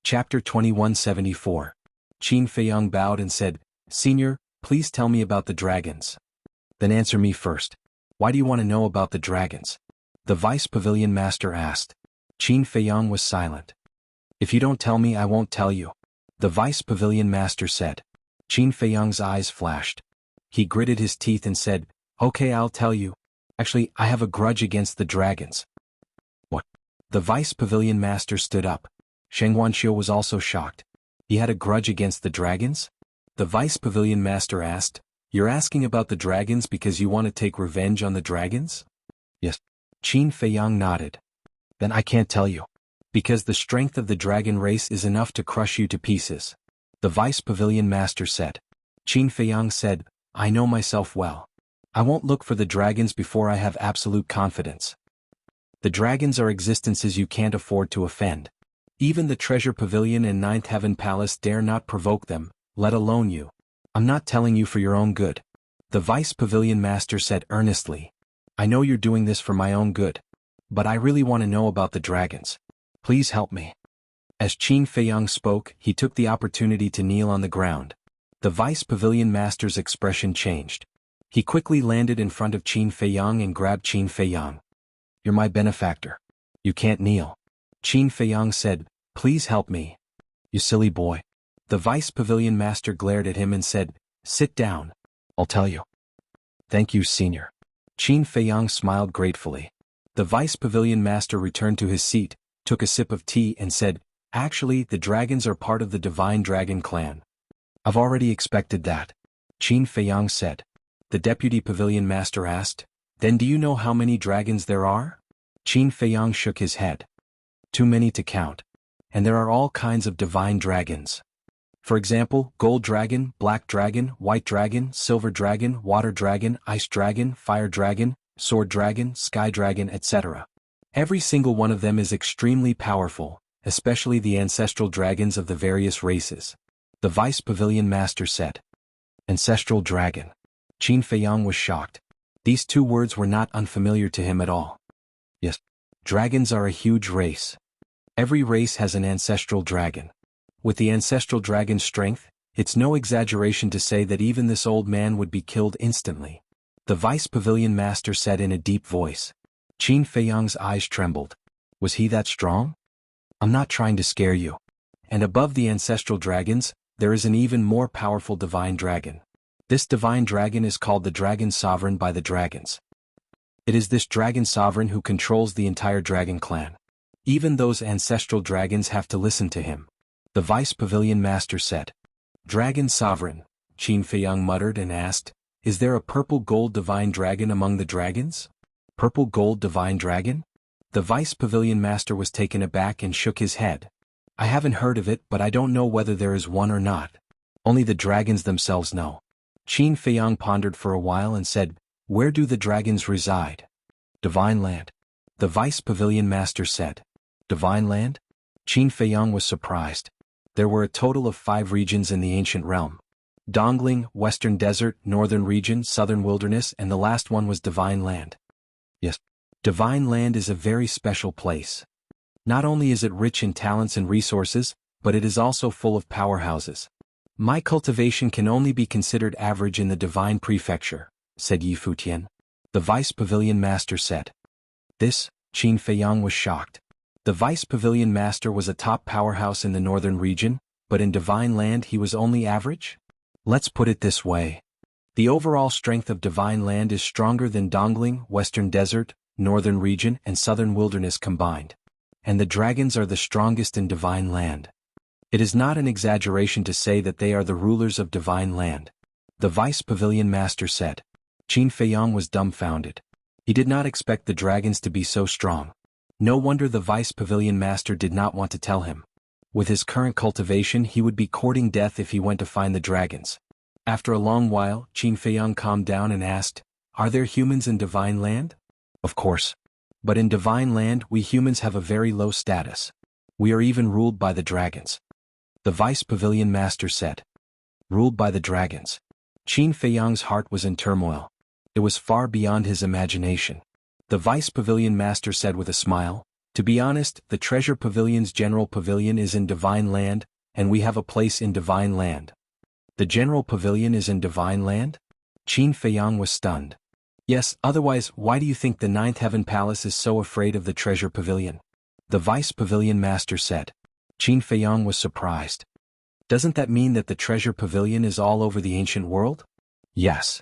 Chapter 2174. Qin Feiyang bowed and said, Senior, please tell me about the dragons. Then answer me first. Why do you want to know about the dragons? The vice pavilion master asked. Qin Feiyang was silent. If you don't tell me, I won't tell you. The vice pavilion master said. Qin Feiyang's eyes flashed. He gritted his teeth and said, Okay, I'll tell you. Actually, I have a grudge against the dragons. What? The vice pavilion master stood up. Sheng Guanqiu was also shocked. He had a grudge against the dragons? The vice pavilion master asked, You're asking about the dragons because you want to take revenge on the dragons? Yes. Qin Feiyang nodded. Then I can't tell you. Because the strength of the dragon race is enough to crush you to pieces. The vice pavilion master said. Qin Feiyang said, I know myself well. I won't look for the dragons before I have absolute confidence. The dragons are existences you can't afford to offend. Even the treasure pavilion and ninth heaven palace dare not provoke them, let alone you. I'm not telling you for your own good. The vice pavilion master said earnestly. I know you're doing this for my own good. But I really want to know about the dragons. Please help me. As Qin Feiyang spoke, he took the opportunity to kneel on the ground. The vice pavilion master's expression changed. He quickly landed in front of Qin Feiyang and grabbed Qin Feiyang. You're my benefactor. You can't kneel. Qin Feiyang said, Please help me. You silly boy. The vice pavilion master glared at him and said, Sit down. I'll tell you. Thank you, senior. Qin Feiyang smiled gratefully. The vice pavilion master returned to his seat, took a sip of tea and said, Actually, the dragons are part of the Divine Dragon clan. I've already expected that. Qin Feiyang said. The deputy pavilion master asked, Then do you know how many dragons there are? Qin Feiyang shook his head. Too many to count. And there are all kinds of divine dragons. For example, gold dragon, black dragon, white dragon, silver dragon, water dragon, ice dragon, fire dragon, sword dragon, sky dragon, etc. Every single one of them is extremely powerful, especially the ancestral dragons of the various races. The vice pavilion master said. Ancestral dragon. Qin Feiyang was shocked. These two words were not unfamiliar to him at all. Yes, dragons are a huge race. Every race has an ancestral dragon. With the ancestral dragon's strength, it's no exaggeration to say that even this old man would be killed instantly. The vice pavilion master said in a deep voice. Qin Feiyang's eyes trembled. Was he that strong? I'm not trying to scare you. And above the ancestral dragons, there is an even more powerful divine dragon. This divine dragon is called the Dragon Sovereign by the dragons. It is this dragon sovereign who controls the entire dragon clan. Even those ancestral dragons have to listen to him. The vice pavilion master said. Dragon sovereign, Qin Feiyang muttered and asked, Is there a purple gold divine dragon among the dragons? Purple gold divine dragon? The vice pavilion master was taken aback and shook his head. I haven't heard of it, but I don't know whether there is one or not. Only the dragons themselves know. Qin Feiyang pondered for a while and said, Where do the dragons reside? Divine Land. The Vice Pavilion Master said. Divine Land? Qin Feiyang was surprised. There were a total of 5 regions in the ancient realm. Dongling, Western Desert, Northern Region, Southern Wilderness, and the last one was Divine Land. Yes, Divine Land is a very special place. Not only is it rich in talents and resources, but it is also full of powerhouses. My cultivation can only be considered average in the Divine Prefecture, said Yi Futian. The Vice Pavilion Master said. This, Qin Feiyang was shocked. The Vice Pavilion Master was a top powerhouse in the Northern Region, but in Divine Land he was only average? Let's put it this way. The overall strength of Divine Land is stronger than Dongling, Western Desert, Northern Region, and Southern Wilderness combined. And the dragons are the strongest in Divine Land. It is not an exaggeration to say that they are the rulers of Divine Land. The Vice Pavilion Master said. Qin Feiyang was dumbfounded. He did not expect the dragons to be so strong. No wonder the Vice Pavilion Master did not want to tell him. With his current cultivation he would be courting death if he went to find the dragons. After a long while, Qin Feiyang calmed down and asked, Are there humans in Divine Land? Of course. But in Divine Land we humans have a very low status. We are even ruled by the dragons. The Vice Pavilion Master said. Ruled by the dragons. Qin Feiyang's heart was in turmoil. It was far beyond his imagination. The Vice Pavilion Master said with a smile, To be honest, the Treasure Pavilion's General Pavilion is in Divine Land, and we have a place in Divine Land. The General Pavilion is in Divine Land? Qin Feiyang was stunned. Yes, otherwise, why do you think the Ninth Heaven Palace is so afraid of the Treasure Pavilion? The Vice Pavilion Master said. Qin Feiyang was surprised. Doesn't that mean that the Treasure Pavilion is all over the ancient world? Yes.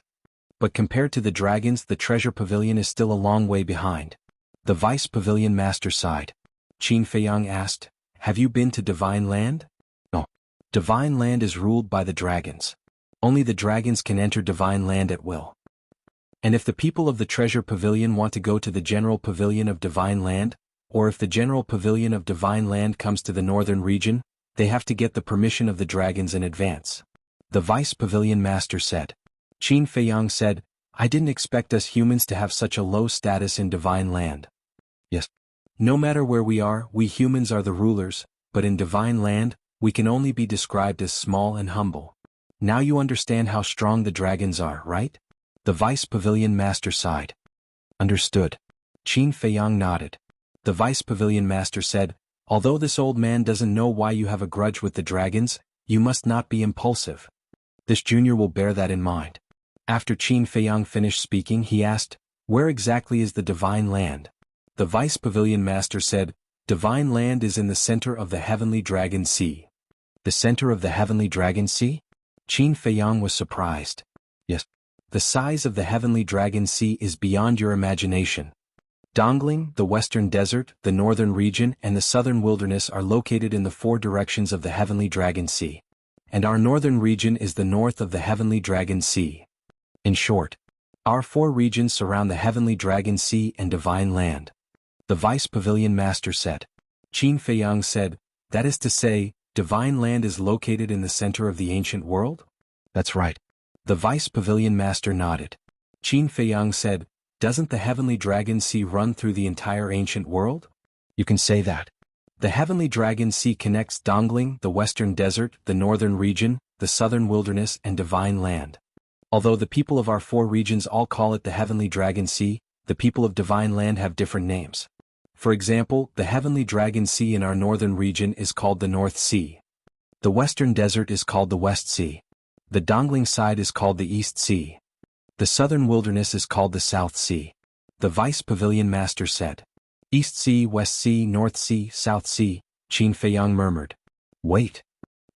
But compared to the dragons, the Treasure Pavilion is still a long way behind. The Vice Pavilion Master sighed. Qin Feiyang asked, Have you been to Divine Land? No. Divine Land is ruled by the dragons. Only the dragons can enter Divine Land at will. And if the people of the Treasure Pavilion want to go to the General Pavilion of Divine Land, or if the General Pavilion of Divine Land comes to the Northern Region, they have to get the permission of the dragons in advance. The Vice Pavilion Master said. Qin Feiyang said, I didn't expect us humans to have such a low status in Divine Land. Yes. No matter where we are, we humans are the rulers, but in Divine Land, we can only be described as small and humble. Now you understand how strong the dragons are, right? The Vice Pavilion Master sighed. Understood. Qin Feiyang nodded. The Vice Pavilion Master said, Although this old man doesn't know why you have a grudge with the dragons, you must not be impulsive. This junior will bear that in mind. After Qin Feiyang finished speaking he asked, Where exactly is the Divine Land? The Vice Pavilion Master said, Divine Land is in the center of the Heavenly Dragon Sea. The center of the Heavenly Dragon Sea? Qin Feiyang was surprised. Yes. The size of the Heavenly Dragon Sea is beyond your imagination. Dongling, the Western Desert, the Northern Region, and the Southern Wilderness are located in the 4 directions of the Heavenly Dragon Sea. And our Northern Region is the north of the Heavenly Dragon Sea. In short, our 4 regions surround the Heavenly Dragon Sea and Divine Land. The Vice Pavilion Master said. Qin Feiyang said, That is to say, Divine Land is located in the center of the ancient world? That's right. The Vice Pavilion Master nodded. Qin Feiyang said, Doesn't the Heavenly Dragon Sea run through the entire ancient world? You can say that. The Heavenly Dragon Sea connects Dongling, the Western Desert, the Northern Region, the Southern Wilderness, and Divine Land. Although the people of our 4 regions all call it the Heavenly Dragon Sea, the people of Divine Land have different names. For example, the Heavenly Dragon Sea in our Northern Region is called the North Sea. The Western Desert is called the West Sea. The Dongling side is called the East Sea. The Southern Wilderness is called the South Sea. The Vice Pavilion Master said. East Sea, West Sea, North Sea, South Sea, Qin Feiyang murmured. Wait.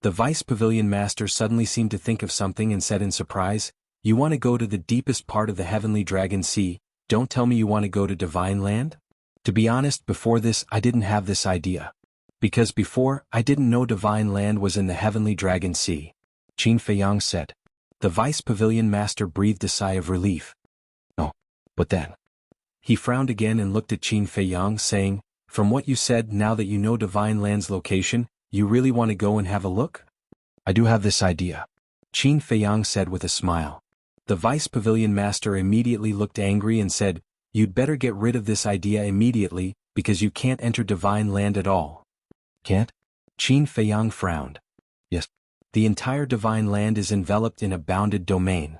The Vice Pavilion Master suddenly seemed to think of something and said in surprise, You want to go to the deepest part of the Heavenly Dragon Sea, don't tell me you want to go to Divine Land? To be honest, before this I didn't have this idea. Because before, I didn't know Divine Land was in the Heavenly Dragon Sea. Qin Feiyang said. The Vice Pavilion Master breathed a sigh of relief. Oh, but then. He frowned again and looked at Qin Feiyang saying, From what you said, now that you know Divine Land's location, you really want to go and have a look? I do have this idea, Qin Feiyang said with a smile. The Vice Pavilion Master immediately looked angry and said, you'd better get rid of this idea immediately, because you can't enter Divine Land at all. Can't? Qin Feiyang frowned. Yes. The entire Divine Land is enveloped in a bounded domain.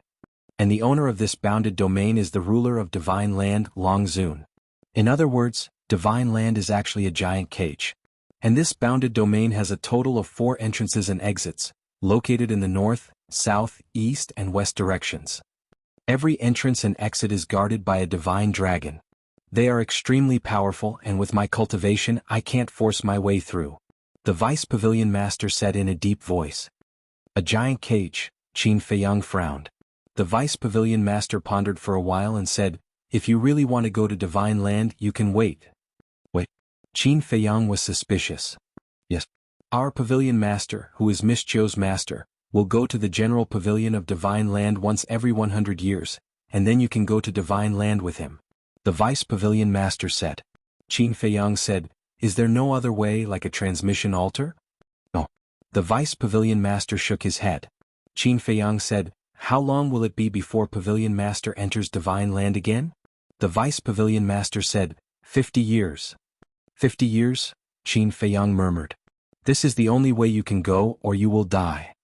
And the owner of this bounded domain is the ruler of Divine Land, Long Zun. In other words, Divine Land is actually a giant cage. And this bounded domain has a total of 4 entrances and exits, located in the north, south, east, and west directions. Every entrance and exit is guarded by a divine dragon. They are extremely powerful, and with my cultivation I can't force my way through. The Vice Pavilion Master said in a deep voice. A giant cage, Qin Feiyang frowned. The Vice Pavilion Master pondered for a while and said, if you really want to go to Divine Land, you can wait. Wait. Qin Feiyang was suspicious. Yes. Our Pavilion Master, who is Miss Zhou's master, will go to the General Pavilion of Divine Land once every 100 years, and then you can go to Divine Land with him. The Vice Pavilion Master said. Qin Feiyang said, is there no other way, like a transmission altar? No. The Vice Pavilion Master shook his head. Qin Feiyang said, how long will it be before Pavilion Master enters Divine Land again? The Vice Pavilion Master said, 50 years. 50 years? Qin Feiyang murmured. This is the only way you can go, or you will die.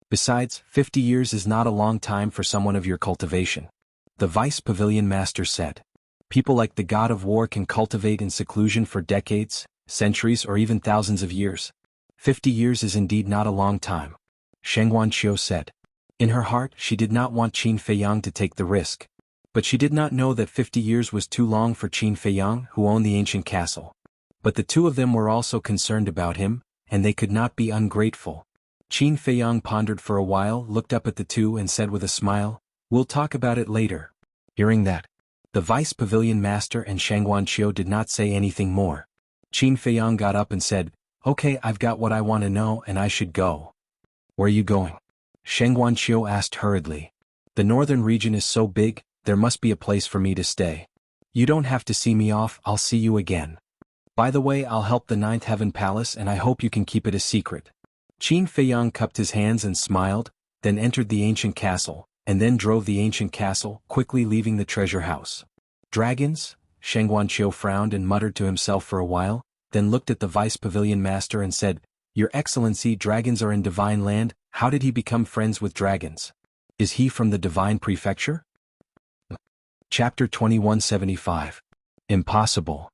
Besides, 50 years is not a long time for someone of your cultivation. The Vice Pavilion Master said. People like the God of War can cultivate in seclusion for decades, centuries, or even thousands of years. 50 years is indeed not a long time. Sheng Wanqiu said. In her heart, she did not want Qin Feiyang to take the risk. But she did not know that 50 years was too long for Qin Feiyang, who owned the ancient castle. But the two of them were also concerned about him, and they could not be ungrateful. Qin Feiyang pondered for a while, looked up at the two and said with a smile, we'll talk about it later. Hearing that, the Vice Pavilion Master and Sheng Wanqiu did not say anything more. Qin Feiyang got up and said, okay, I've got what I want to know and I should go. Where are you going? Sheng Wanqiu asked hurriedly. The northern region is so big, there must be a place for me to stay. You don't have to see me off, I'll see you again. By the way, I'll help the Ninth Heaven Palace and I hope you can keep it a secret. Qin Feiyang cupped his hands and smiled, then entered the ancient castle, and then drove the ancient castle, quickly leaving the treasure house. Dragons? Sheng Wanqiu frowned and muttered to himself for a while, then looked at the Vice Pavilion Master and said, Your Excellency, dragons are in Divine Land. How did he become friends with dragons? Is he from the Divine Prefecture? Chapter 2175. Impossible.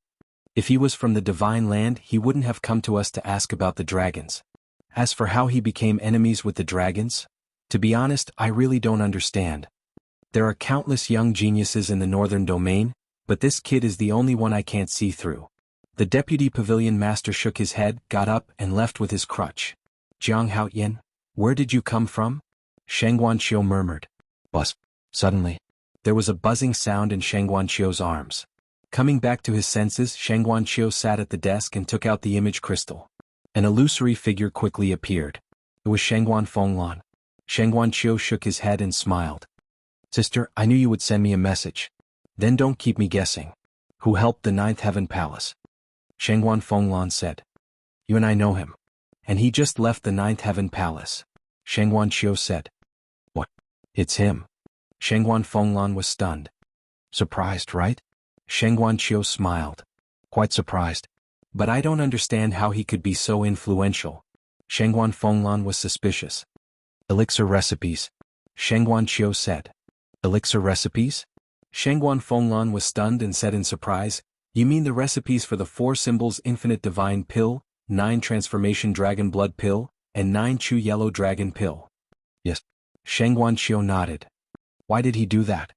If he was from the Divine Land, he wouldn't have come to us to ask about the dragons. As for how he became enemies with the dragons, to be honest, I really don't understand. There are countless young geniuses in the Northern Domain, but this kid is the only one I can't see through. The Deputy Pavilion Master shook his head, got up, and left with his crutch. Jianghu, where did you come from? Sheng Wanqiu murmured. Buzz. Suddenly, there was a buzzing sound in Sheng Wanqiu's arms. Coming back to his senses, Sheng Wanqiu sat at the desk and took out the image crystal. An illusory figure quickly appeared. It was Shengguan Fenglan. Sheng Wanqiu shook his head and smiled. Sister, I knew you would send me a message. Then don't keep me guessing. Who helped the Ninth Heaven Palace? Shengguan Fenglan said. You and I know him. And he just left the Ninth Heaven Palace. Sheng Wanqiu said. What? It's him. Shengguan Fenglan was stunned. Surprised, right? Sheng Wanqiu smiled. Quite surprised. But I don't understand how he could be so influential. Shengguan Fenglan was suspicious. Elixir recipes. Sheng Wanqiu said. Elixir recipes? Shengguan Fenglan was stunned and said in surprise, You mean the recipes for the 4 symbols Infinite Divine Pill, 9 Transformation Dragon Blood Pill, and 9 Chu Yellow Dragon Pill? Yes. Sheng Wanqiu nodded. Why did he do that?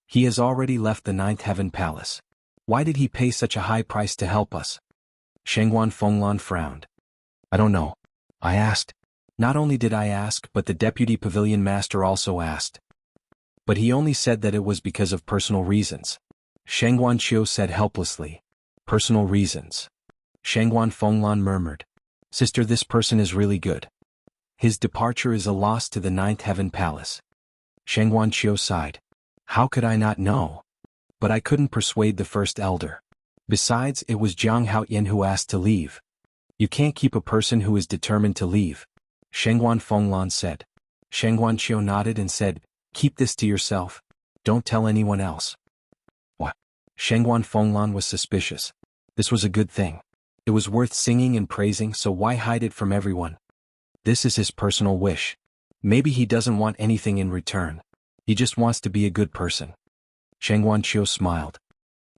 He has already left the Ninth Heaven Palace. Why did he pay such a high price to help us? Shengguan Fenglan frowned. I don't know. I asked. Not only did I ask, but the Deputy Pavilion Master also asked. But he only said that it was because of personal reasons. Sheng Wanqiu said helplessly. Personal reasons. Shengguan Fenglan murmured. Sister, this person is really good. His departure is a loss to the Ninth Heaven Palace. Sheng Wanqiu sighed. How could I not know? But I couldn't persuade the First Elder. Besides, it was Jianghu who asked to leave. You can't keep a person who is determined to leave. Shengguan Fenglan said. Shengguan Qiu nodded and said, keep this to yourself. Don't tell anyone else. What? Shengguan Fenglan was suspicious. This was a good thing. It was worth singing and praising, so why hide it from everyone? This is his personal wish. Maybe he doesn't want anything in return. He just wants to be a good person. Shengguan Qiu smiled.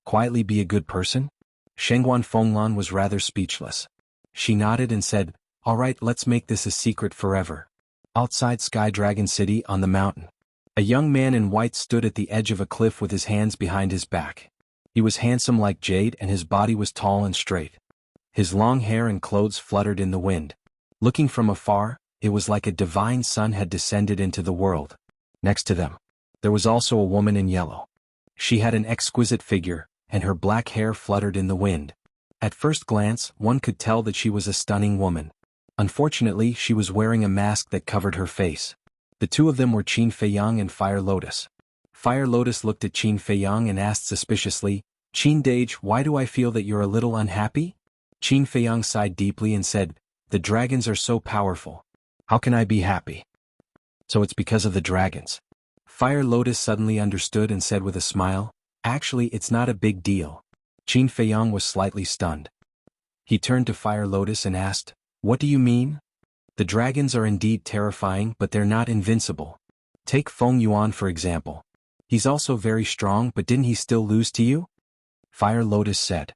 Quietly be a good person? Shengguan Fenglan was rather speechless. She nodded and said, all right, let's make this a secret forever. Outside Sky Dragon City on the mountain, a young man in white stood at the edge of a cliff with his hands behind his back. He was handsome like jade and his body was tall and straight. His long hair and clothes fluttered in the wind. Looking from afar, it was like a divine sun had descended into the world. Next to them, there was also a woman in yellow. She had an exquisite figure, and her black hair fluttered in the wind. At first glance, one could tell that she was a stunning woman. Unfortunately, she was wearing a mask that covered her face. The two of them were Qin Feiyang and Fire Lotus. Fire Lotus looked at Qin Feiyang and asked suspiciously, Qin Dage, why do I feel that you're a little unhappy? Qin Feiyang sighed deeply and said, the dragons are so powerful. How can I be happy? So it's because of the dragons. Fire Lotus suddenly understood and said with a smile, actually it's not a big deal. Qin Feiyang was slightly stunned. He turned to Fire Lotus and asked, what do you mean? The dragons are indeed terrifying, but they're not invincible. Take Feng Yuan for example. He's also very strong, but didn't he still lose to you? Fire Lotus said.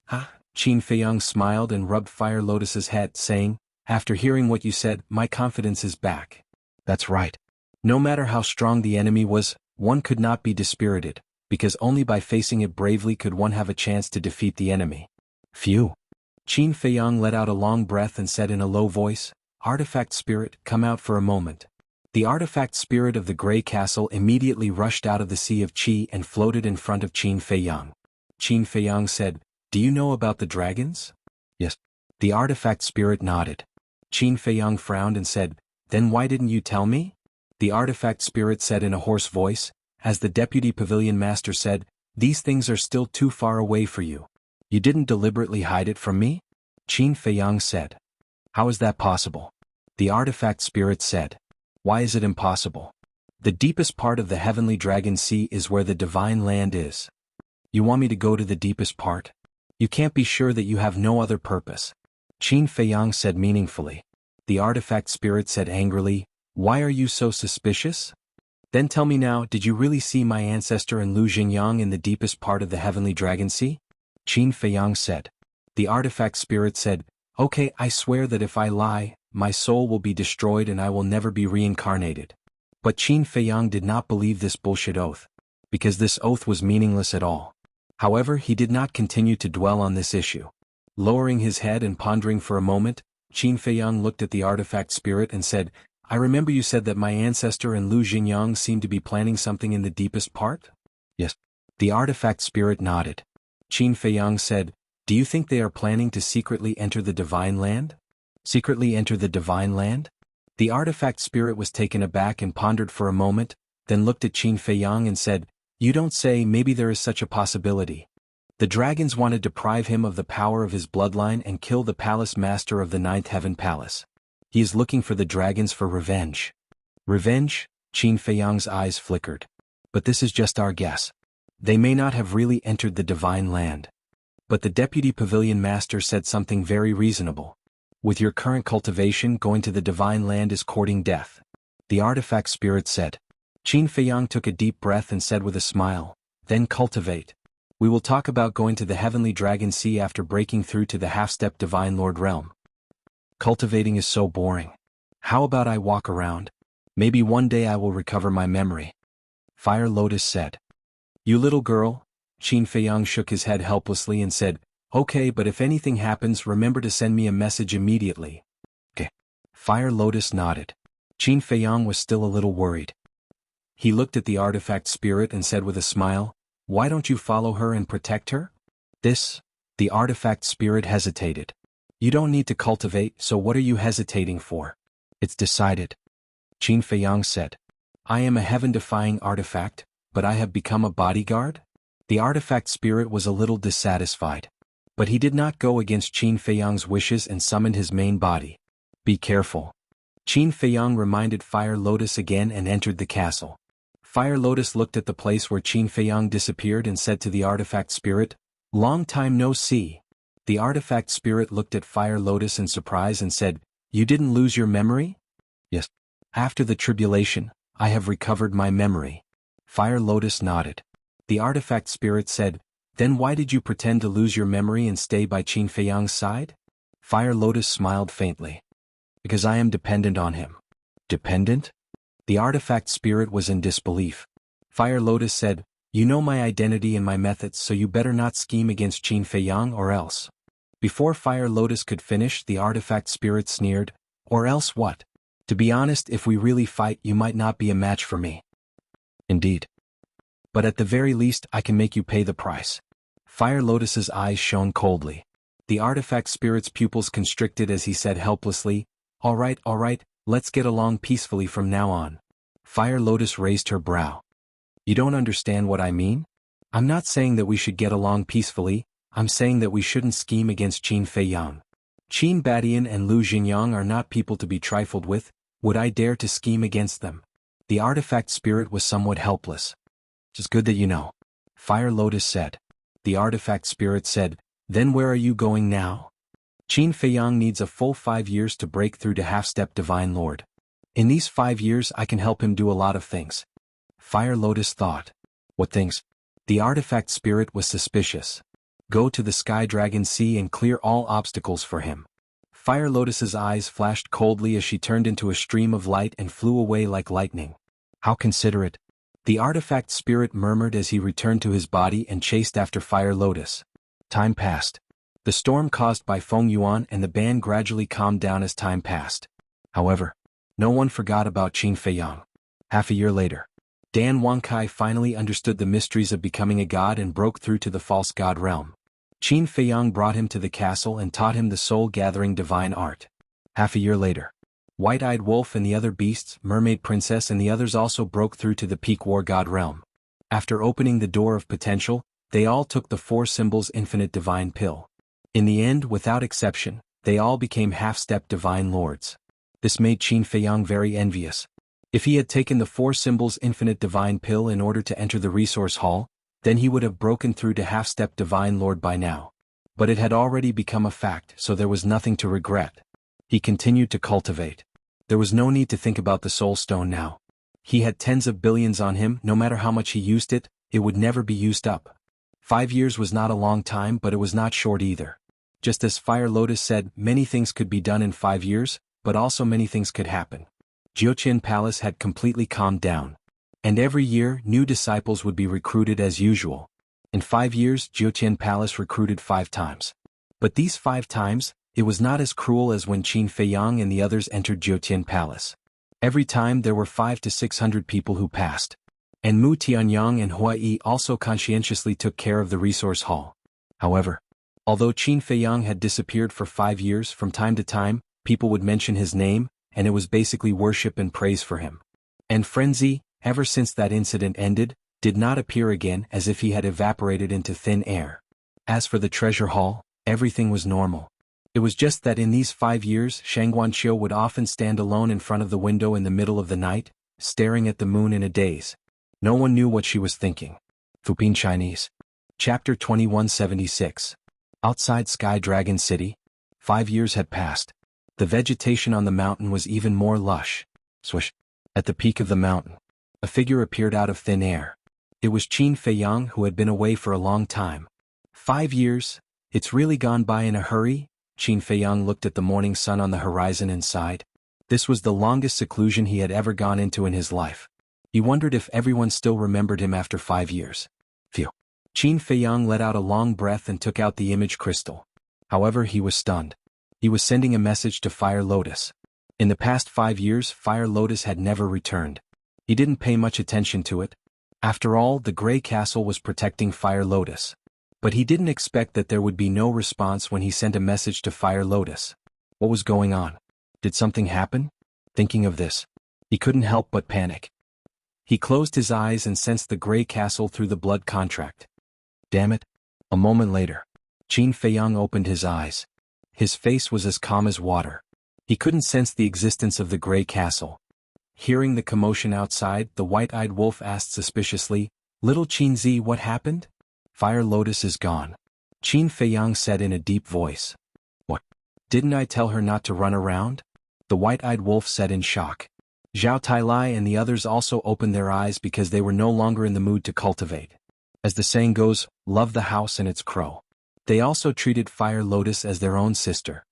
Ha! Qin Feiyang smiled and rubbed Fire Lotus's head, saying, after hearing what you said, my confidence is back. That's right. No matter how strong the enemy was, one could not be dispirited, because only by facing it bravely could one have a chance to defeat the enemy. Phew. Qin Feiyang let out a long breath and said in a low voice, Artifact Spirit, come out for a moment. The artifact spirit of the Grey Castle immediately rushed out of the sea of qi and floated in front of Qin Feiyang. Qin Feiyang said, do you know about the dragons? Yes. The artifact spirit nodded. Qin Feiyang frowned and said, then why didn't you tell me? The artifact spirit said in a hoarse voice, as the deputy pavilion master said, these things are still too far away for you. You didn't deliberately hide it from me? Qin Feiyang said. How is that possible? The artifact spirit said. Why is it impossible? The deepest part of the heavenly dragon sea is where the divine land is. You want me to go to the deepest part? You can't be sure that you have no other purpose. Qin Feiyang said meaningfully. The artifact spirit said angrily, why are you so suspicious? Then tell me now, did you really see my ancestor and Lu Xingyang in the deepest part of the heavenly dragon sea? Qin Feiyang said. The artifact spirit said, okay, I swear that if I lie, my soul will be destroyed and I will never be reincarnated. But Qin Feiyang did not believe this bullshit oath, because this oath was meaningless at all. However, he did not continue to dwell on this issue. Lowering his head and pondering for a moment, Qin Feiyang looked at the artifact spirit and said, I remember you said that my ancestor and Lu Xingyang seemed to be planning something in the deepest part? Yes. The artifact spirit nodded. Qin Feiyang said, do you think they are planning to secretly enter the divine land? Secretly enter the divine land? The artifact spirit was taken aback and pondered for a moment, then looked at Qin Feiyang and said, you don't say. Maybe there is such a possibility. The dragons want to deprive him of the power of his bloodline and kill the palace master of the Ninth Heaven Palace. He is looking for the dragons for revenge. Revenge? Qin Feiyang's eyes flickered. But this is just our guess. They may not have really entered the divine land. But the deputy pavilion master said something very reasonable. With your current cultivation, going to the divine land is courting death. The artifact spirit said. Qin Feiyang took a deep breath and said with a smile, then cultivate. We will talk about going to the heavenly dragon sea after breaking through to the half-step divine lord realm. Cultivating is so boring. How about I walk around? Maybe one day I will recover my memory. Fire Lotus said. You little girl? Qin Feiyang shook his head helplessly and said, okay, but if anything happens, remember to send me a message immediately. Okay. Fire Lotus nodded. Qin Feiyang was still a little worried. He looked at the artifact spirit and said with a smile, why don't you follow her and protect her? The artifact spirit hesitated. You don't need to cultivate, so what are you hesitating for? It's decided. Qin Feiyang said. I am a heaven-defying artifact, but I have become a bodyguard? The artifact spirit was a little dissatisfied. But he did not go against Qin Feiyang's wishes and summoned his main body. Be careful. Qin Feiyang reminded Fire Lotus again and entered the castle. Fire Lotus looked at the place where Qin Feiyang disappeared and said to the artifact spirit, "Long time no see." The artifact spirit looked at Fire Lotus in surprise and said, "You didn't lose your memory?" "Yes. After the tribulation, I have recovered my memory." Fire Lotus nodded. The artifact spirit said, "Then why did you pretend to lose your memory and stay by Qin Feiyang's side?" Fire Lotus smiled faintly. "Because I am dependent on him." "Dependent?" The artifact spirit was in disbelief. Fire Lotus said, "You know my identity and my methods, so you better not scheme against Qin Feiyang or else." Before Fire Lotus could finish, the artifact spirit sneered, "Or else what? To be honest, if we really fight, you might not be a match for me." "Indeed. But at the very least, I can make you pay the price." Fire Lotus's eyes shone coldly. The artifact spirit's pupils constricted as he said helplessly, all right, let's get along peacefully from now on." Fire Lotus raised her brow. "You don't understand what I mean? I'm not saying that we should get along peacefully, I'm saying that we shouldn't scheme against Qin Feiyang. Qin Badian and Lu Xingyang are not people to be trifled with. Would I dare to scheme against them?" The artifact spirit was somewhat helpless. "It's good that you know," Fire Lotus said. The artifact spirit said, "Then where are you going now?" "Qin Feiyang needs a full 5 years to break through to half-step Divine Lord. In these 5 years I can help him do a lot of things." Fire Lotus thought. "What things?" The artifact spirit was suspicious. "Go to the Sky Dragon Sea and clear all obstacles for him." Fire Lotus's eyes flashed coldly as she turned into a stream of light and flew away like lightning. "How considerate," the artifact spirit murmured as he returned to his body and chased after Fire Lotus. Time passed. The storm caused by Feng Yuan and the band gradually calmed down as time passed. However, no one forgot about Qin Feiyang. Half a year later, Dan Wangkai finally understood the mysteries of becoming a god and broke through to the false god realm. Qin Feiyang brought him to the castle and taught him the soul-gathering divine art. Half a year later, White-Eyed Wolf and the other beasts, Mermaid Princess and the others also broke through to the peak war god realm. After opening the door of potential, they all took the 4 symbols infinite divine pill. In the end, without exception, they all became half-step divine lords. This made Qin Feiyang very envious. If he had taken the 4 symbols infinite divine pill in order to enter the resource hall, then he would have broken through to half-step divine lord by now. But it had already become a fact, so there was nothing to regret. He continued to cultivate. There was no need to think about the soul stone now. He had tens of billions on him. No matter how much he used it, it would never be used up. 5 years was not a long time, but it was not short either. Just as Fire Lotus said, many things could be done in 5 years, but also many things could happen. Jiuqian Palace had completely calmed down. And every year, new disciples would be recruited as usual. In 5 years, Jiuqian Palace recruited 5 times. But these 5 times, it was not as cruel as when Qin Feiyang and the others entered Jiuqian Palace. Every time there were 500 to 600 people who passed. And Mu Tianyang and Huai also conscientiously took care of the resource hall. However, although Qin Feiyang had disappeared for 5 years, from time to time, people would mention his name, and it was basically worship and praise for him. And Frenzy, ever since that incident ended, did not appear again, as if he had evaporated into thin air. As for the treasure hall, everything was normal. It was just that in these 5 years, Shang Guanqiu would often stand alone in front of the window in the middle of the night, staring at the moon in a daze. No one knew what she was thinking. Fupin Chinese. Chapter 2176. Outside Sky Dragon City, 5 years had passed. The vegetation on the mountain was even more lush. Swish. At the peak of the mountain, a figure appeared out of thin air. It was Qin Feiyang, who had been away for a long time. 5 years? It's really gone by in a hurry? Qin Feiyang looked at the morning sun on the horizon and sighed. This was the longest seclusion he had ever gone into in his life. He wondered if everyone still remembered him after 5 years. Phew. Qin Feiyang let out a long breath and took out the image crystal. However, he was stunned. He was sending a message to Fire Lotus. In the past 5 years, Fire Lotus had never returned. He didn't pay much attention to it. After all, the Grey Castle was protecting Fire Lotus. But he didn't expect that there would be no response when he sent a message to Fire Lotus. What was going on? Did something happen? Thinking of this, he couldn't help but panic. He closed his eyes and sensed the Grey Castle through the blood contract. Damn it. A moment later, Qin Feiyang opened his eyes. His face was as calm as water. He couldn't sense the existence of the gray castle. Hearing the commotion outside, the white-eyed wolf asked suspiciously, "Little Qinzi, what happened?" "Fire Lotus is gone," Qin Feiyang said in a deep voice. "What? Didn't I tell her not to run around?" the white-eyed wolf said in shock. Zhao Tailai and the others also opened their eyes because they were no longer in the mood to cultivate. As the saying goes, love the house and its crow. They also treated Fire Lotus as their own sister.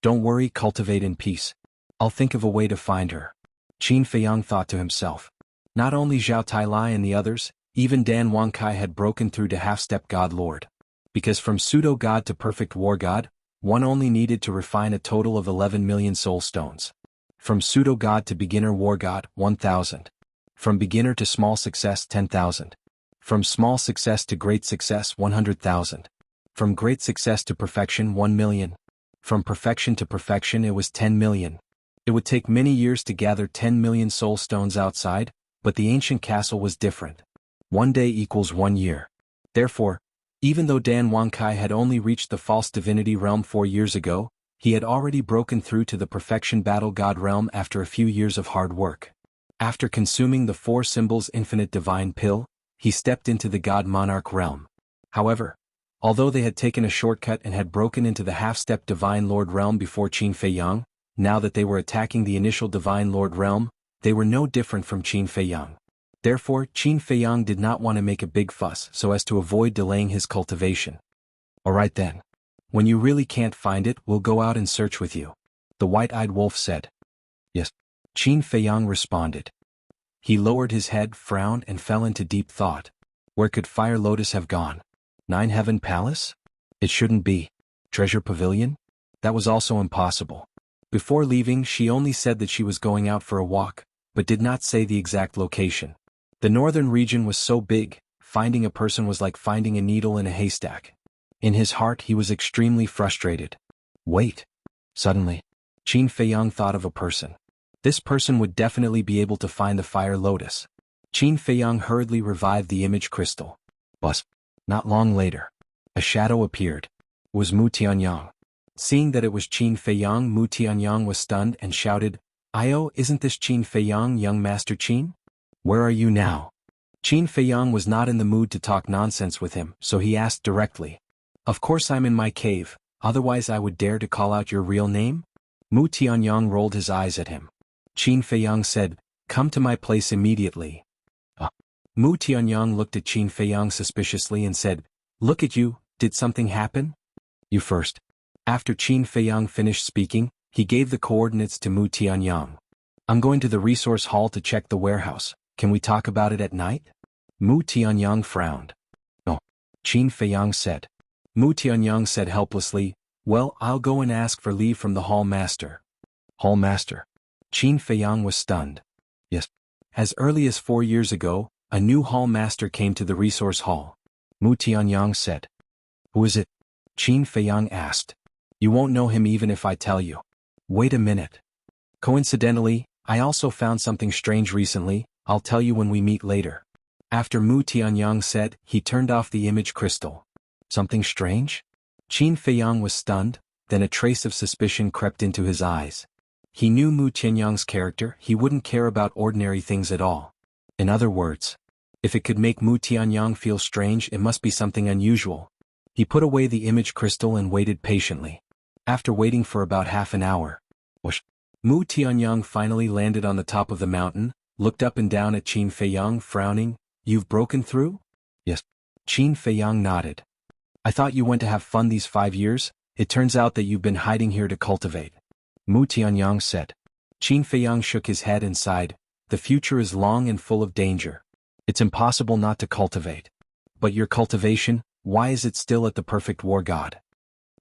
"Don't worry, cultivate in peace. I'll think of a way to find her," Qin Feiyang thought to himself. Not only Zhao Tailai and the others, even Dan Wangkai had broken through to half-step God Lord. Because from pseudo-god to perfect war god, one only needed to refine a total of 11 million soul stones. From pseudo-god to beginner war god, 1,000. From beginner to small success, 10,000. From small success to great success, 100,000. From great success to perfection, 1 million. From perfection to perfection it was 10 million. It would take many years to gather 10 million soul stones outside, but the ancient castle was different. 1 day equals 1 year. Therefore, even though Dan Wangkai had only reached the false divinity realm 4 years ago, he had already broken through to the perfection battle god realm after a few years of hard work. After consuming the 4 symbols infinite divine pill, he stepped into the god monarch realm. However, although they had taken a shortcut and had broken into the half-step divine lord realm before Qin Feiyang, now that they were attacking the initial divine lord realm, they were no different from Qin Feiyang. Therefore, Qin Feiyang did not want to make a big fuss so as to avoid delaying his cultivation. "Alright then. When you really can't find it, we'll go out and search with you," the white-eyed wolf said. "Yes," Qin Feiyang responded. He lowered his head, frowned and fell into deep thought. Where could Fire Lotus have gone? 9 Heaven Palace? It shouldn't be. Treasure Pavilion? That was also impossible. Before leaving, she only said that she was going out for a walk, but did not say the exact location. The northern region was so big, finding a person was like finding a needle in a haystack. In his heart he was extremely frustrated. Wait. Suddenly, Qin Feiyang thought of a person. This person would definitely be able to find the Fire Lotus. Qin Feiyang hurriedly revived the image crystal. But, not long later, a shadow appeared. It was Mu Tianyang. Seeing that it was Qin Feiyang, Mu Tianyang was stunned and shouted, "Io, isn't this Qin Feiyang, young Master Qin? Where are you now?" Qin Feiyang was not in the mood to talk nonsense with him, so he asked directly. "Of course I'm in my cave, otherwise I would dare to call out your real name?" Mu Tianyang rolled his eyes at him. Qin Feiyang said, "Come to my place immediately." Mu Tianyang looked at Qin Feiyang suspiciously and said, "Look at you, did something happen?" "You first." After Qin Feiyang finished speaking, he gave the coordinates to Mu Tianyang. "I'm going to the resource hall to check the warehouse. Can we talk about it at night?" Mu Tianyang frowned. "No," Qin Feiyang said. Mu Tianyang said helplessly, "Well, I'll go and ask for leave from the hall master." "Hall master?" Qin Feiyang was stunned. "Yes. As early as 4 years ago, a new hall master came to the resource hall." Mu Tianyang said. "Who is it?" Qin Feiyang asked. "You won't know him even if I tell you." "Wait a minute. Coincidentally, I also found something strange recently. I'll tell you when we meet later." After Mu Tianyang said, he turned off the image crystal. "Something strange?" Qin Feiyang was stunned, then a trace of suspicion crept into his eyes. He knew Mu Tianyang's character, he wouldn't care about ordinary things at all. In other words, if it could make Mu Tianyang feel strange, it must be something unusual. He put away the image crystal and waited patiently. After waiting for about half an hour, whoosh, Mu Tianyang finally landed on the top of the mountain, looked up and down at Qin Feiyang, frowning. "You've broken through?" "Yes." Qin Feiyang nodded. "I thought you went to have fun these 5 years, it turns out that you've been hiding here to cultivate," Mu Tianyang said. Qin Feiyang shook his head and sighed. "The future is long and full of danger. It's impossible not to cultivate. But your cultivation, why is it still at the perfect war god?"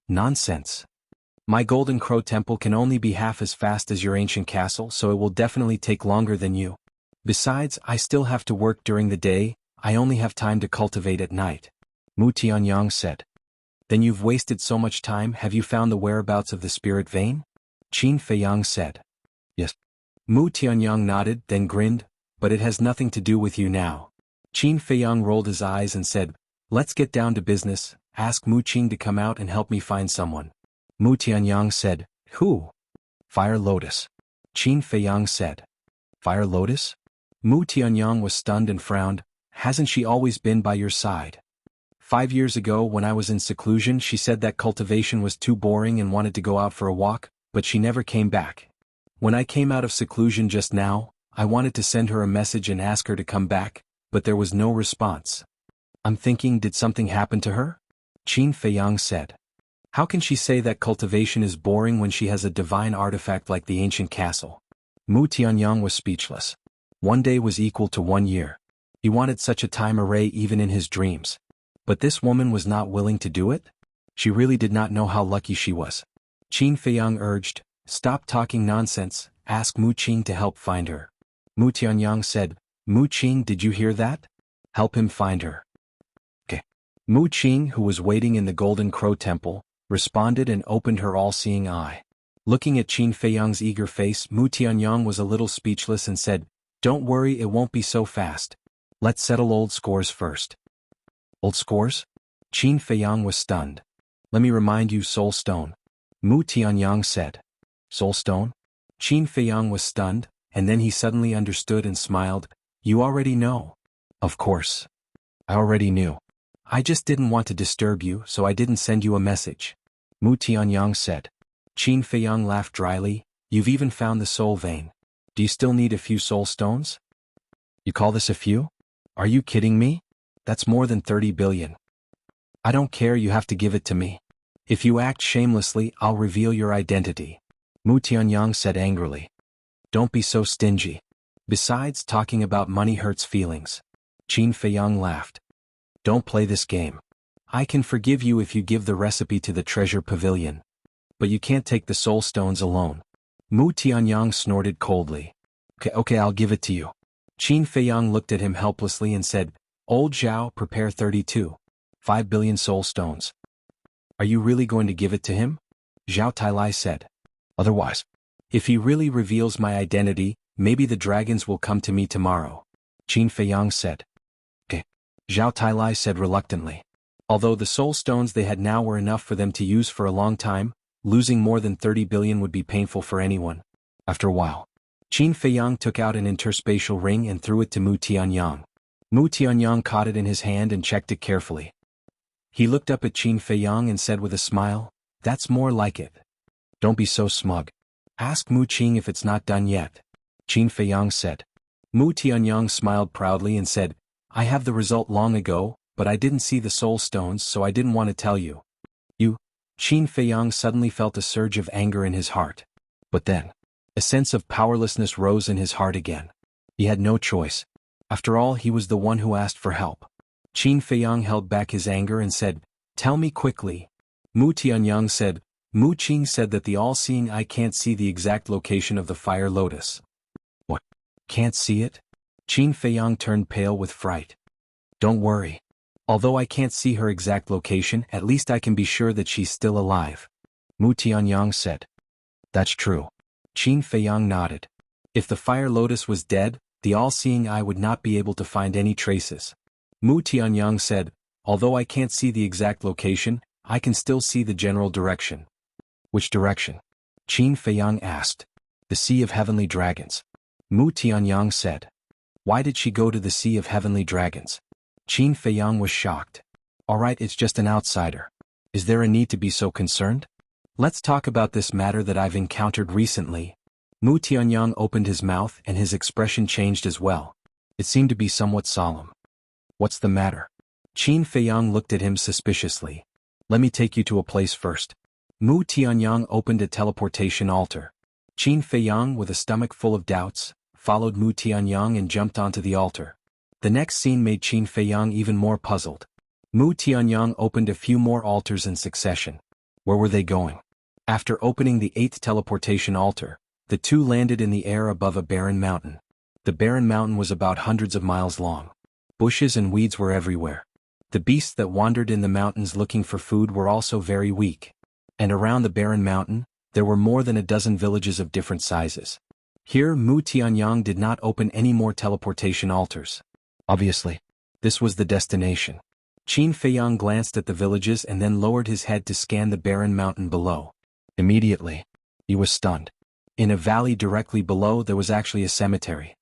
"Nonsense. My Golden Crow Temple can only be half as fast as your ancient castle, so it will definitely take longer than you. Besides, I still have to work during the day, I only have time to cultivate at night," Mu Tianyang said. "Then you've wasted so much time. Have you found the whereabouts of the spirit vein?" Qin Feiyang said. "Yes." Mu Tianyang nodded, then grinned, "But it has nothing to do with you now." Qin Feiyang rolled his eyes and said, "Let's get down to business. Ask Mu Qing to come out and help me find someone. Mu Tianyang said, Who? Fire Lotus. Qin Feiyang said. Fire Lotus? Mu Tianyang was stunned and frowned. Hasn't she always been by your side? 5 years ago when I was in seclusion she said that cultivation was too boring and wanted to go out for a walk, but she never came back. When I came out of seclusion just now, I wanted to send her a message and ask her to come back, but there was no response. I'm thinking, did something happen to her? Qin Feiyang said. How can she say that cultivation is boring when she has a divine artifact like the ancient castle? Mu Tianyang was speechless. 1 day was equal to 1 year. He wanted such a time array even in his dreams. But this woman was not willing to do it? She really did not know how lucky she was. Qin Feiyang urged, Stop talking nonsense, ask Mu Qing to help find her. Mu Tianyang said, Mu Qing, did you hear that? Help him find her. Okay. Mu Qing, who was waiting in the Golden Crow Temple, responded and opened her all-seeing eye. Looking at Qin Feiyang's eager face, Mu Tianyang was a little speechless and said, Don't worry, it won't be so fast. Let's settle old scores first. Old scores? Qin Feiyang was stunned. Let me remind you, Soul Stone. Mu Tianyang said. Soul Stone? Qin Feiyang was stunned, and then he suddenly understood and smiled. You already know. Of course. I already knew. I just didn't want to disturb you, so I didn't send you a message. Mu Tianyang said. Qin Feiyang laughed dryly. You've even found the soul vein. Do you still need a few soul stones? You call this a few? Are you kidding me? That's more than 30 billion. I don't care, you have to give it to me. If you act shamelessly, I'll reveal your identity. Mu Tianyang said angrily. Don't be so stingy. Besides, talking about money hurts feelings. Qin Feiyang laughed. Don't play this game. I can forgive you if you give the recipe to the treasure pavilion. But you can't take the soul stones alone. Mu Tianyang snorted coldly. Okay, I'll give it to you. Qin Feiyang looked at him helplessly and said, Old Zhao, prepare 32. 5 billion soul stones. Are you really going to give it to him? Zhao Tailai said. Otherwise, if he really reveals my identity, maybe the dragons will come to me tomorrow. Qin Feiyang said. Okay. Zhao Tailai said reluctantly. Although the soul stones they had now were enough for them to use for a long time, losing more than 30 billion would be painful for anyone. After a while, Qin Feiyang took out an interspatial ring and threw it to Mu Tianyang. Mu Tianyang caught it in his hand and checked it carefully. He looked up at Qin Feiyang and said with a smile, That's more like it. Don't be so smug. Ask Mu Qing if it's not done yet. Qin Feiyang said. Mu Tianyang smiled proudly and said, I have the result long ago, but I didn't see the soul stones, so I didn't want to tell you. You? Qin Feiyang suddenly felt a surge of anger in his heart. But then, a sense of powerlessness rose in his heart again. He had no choice. After all, he was the one who asked for help. Qin Feiyang held back his anger and said, Tell me quickly. Mu Tianyang said, Mu Qing said that the all-seeing eye can't see the exact location of the fire lotus. What? Can't see it? Qin Feiyang turned pale with fright. Don't worry. Although I can't see her exact location, at least I can be sure that she's still alive. Mu Tianyang said. That's true. Qin Feiyang nodded. If the fire lotus was dead, the all-seeing eye would not be able to find any traces. Mu Tianyang said, Although I can't see the exact location, I can still see the general direction. Which direction? Qin Feiyang asked. The Sea of Heavenly Dragons. Mu Tianyang said. Why did she go to the Sea of Heavenly Dragons? Qin Feiyang was shocked. Alright, it's just an outsider. Is there a need to be so concerned? Let's talk about this matter that I've encountered recently. Mu Tianyang opened his mouth and his expression changed as well. It seemed to be somewhat solemn. What's the matter? Qin Feiyang looked at him suspiciously. Let me take you to a place first. Mu Tianyang opened a teleportation altar. Qin Feiyang, with a stomach full of doubts, followed Mu Tianyang and jumped onto the altar. The next scene made Qin Feiyang even more puzzled. Mu Tianyang opened a few more altars in succession. Where were they going? After opening the 8th teleportation altar, the two landed in the air above a barren mountain. The barren mountain was about hundreds of miles long. Bushes and weeds were everywhere. The beasts that wandered in the mountains looking for food were also very weak. And around the barren mountain, there were more than a dozen villages of different sizes. Here, Mu Tianyang did not open any more teleportation altars. Obviously, this was the destination. Qin Feiyang glanced at the villages and then lowered his head to scan the barren mountain below. Immediately, he was stunned. In a valley directly below there was actually a cemetery.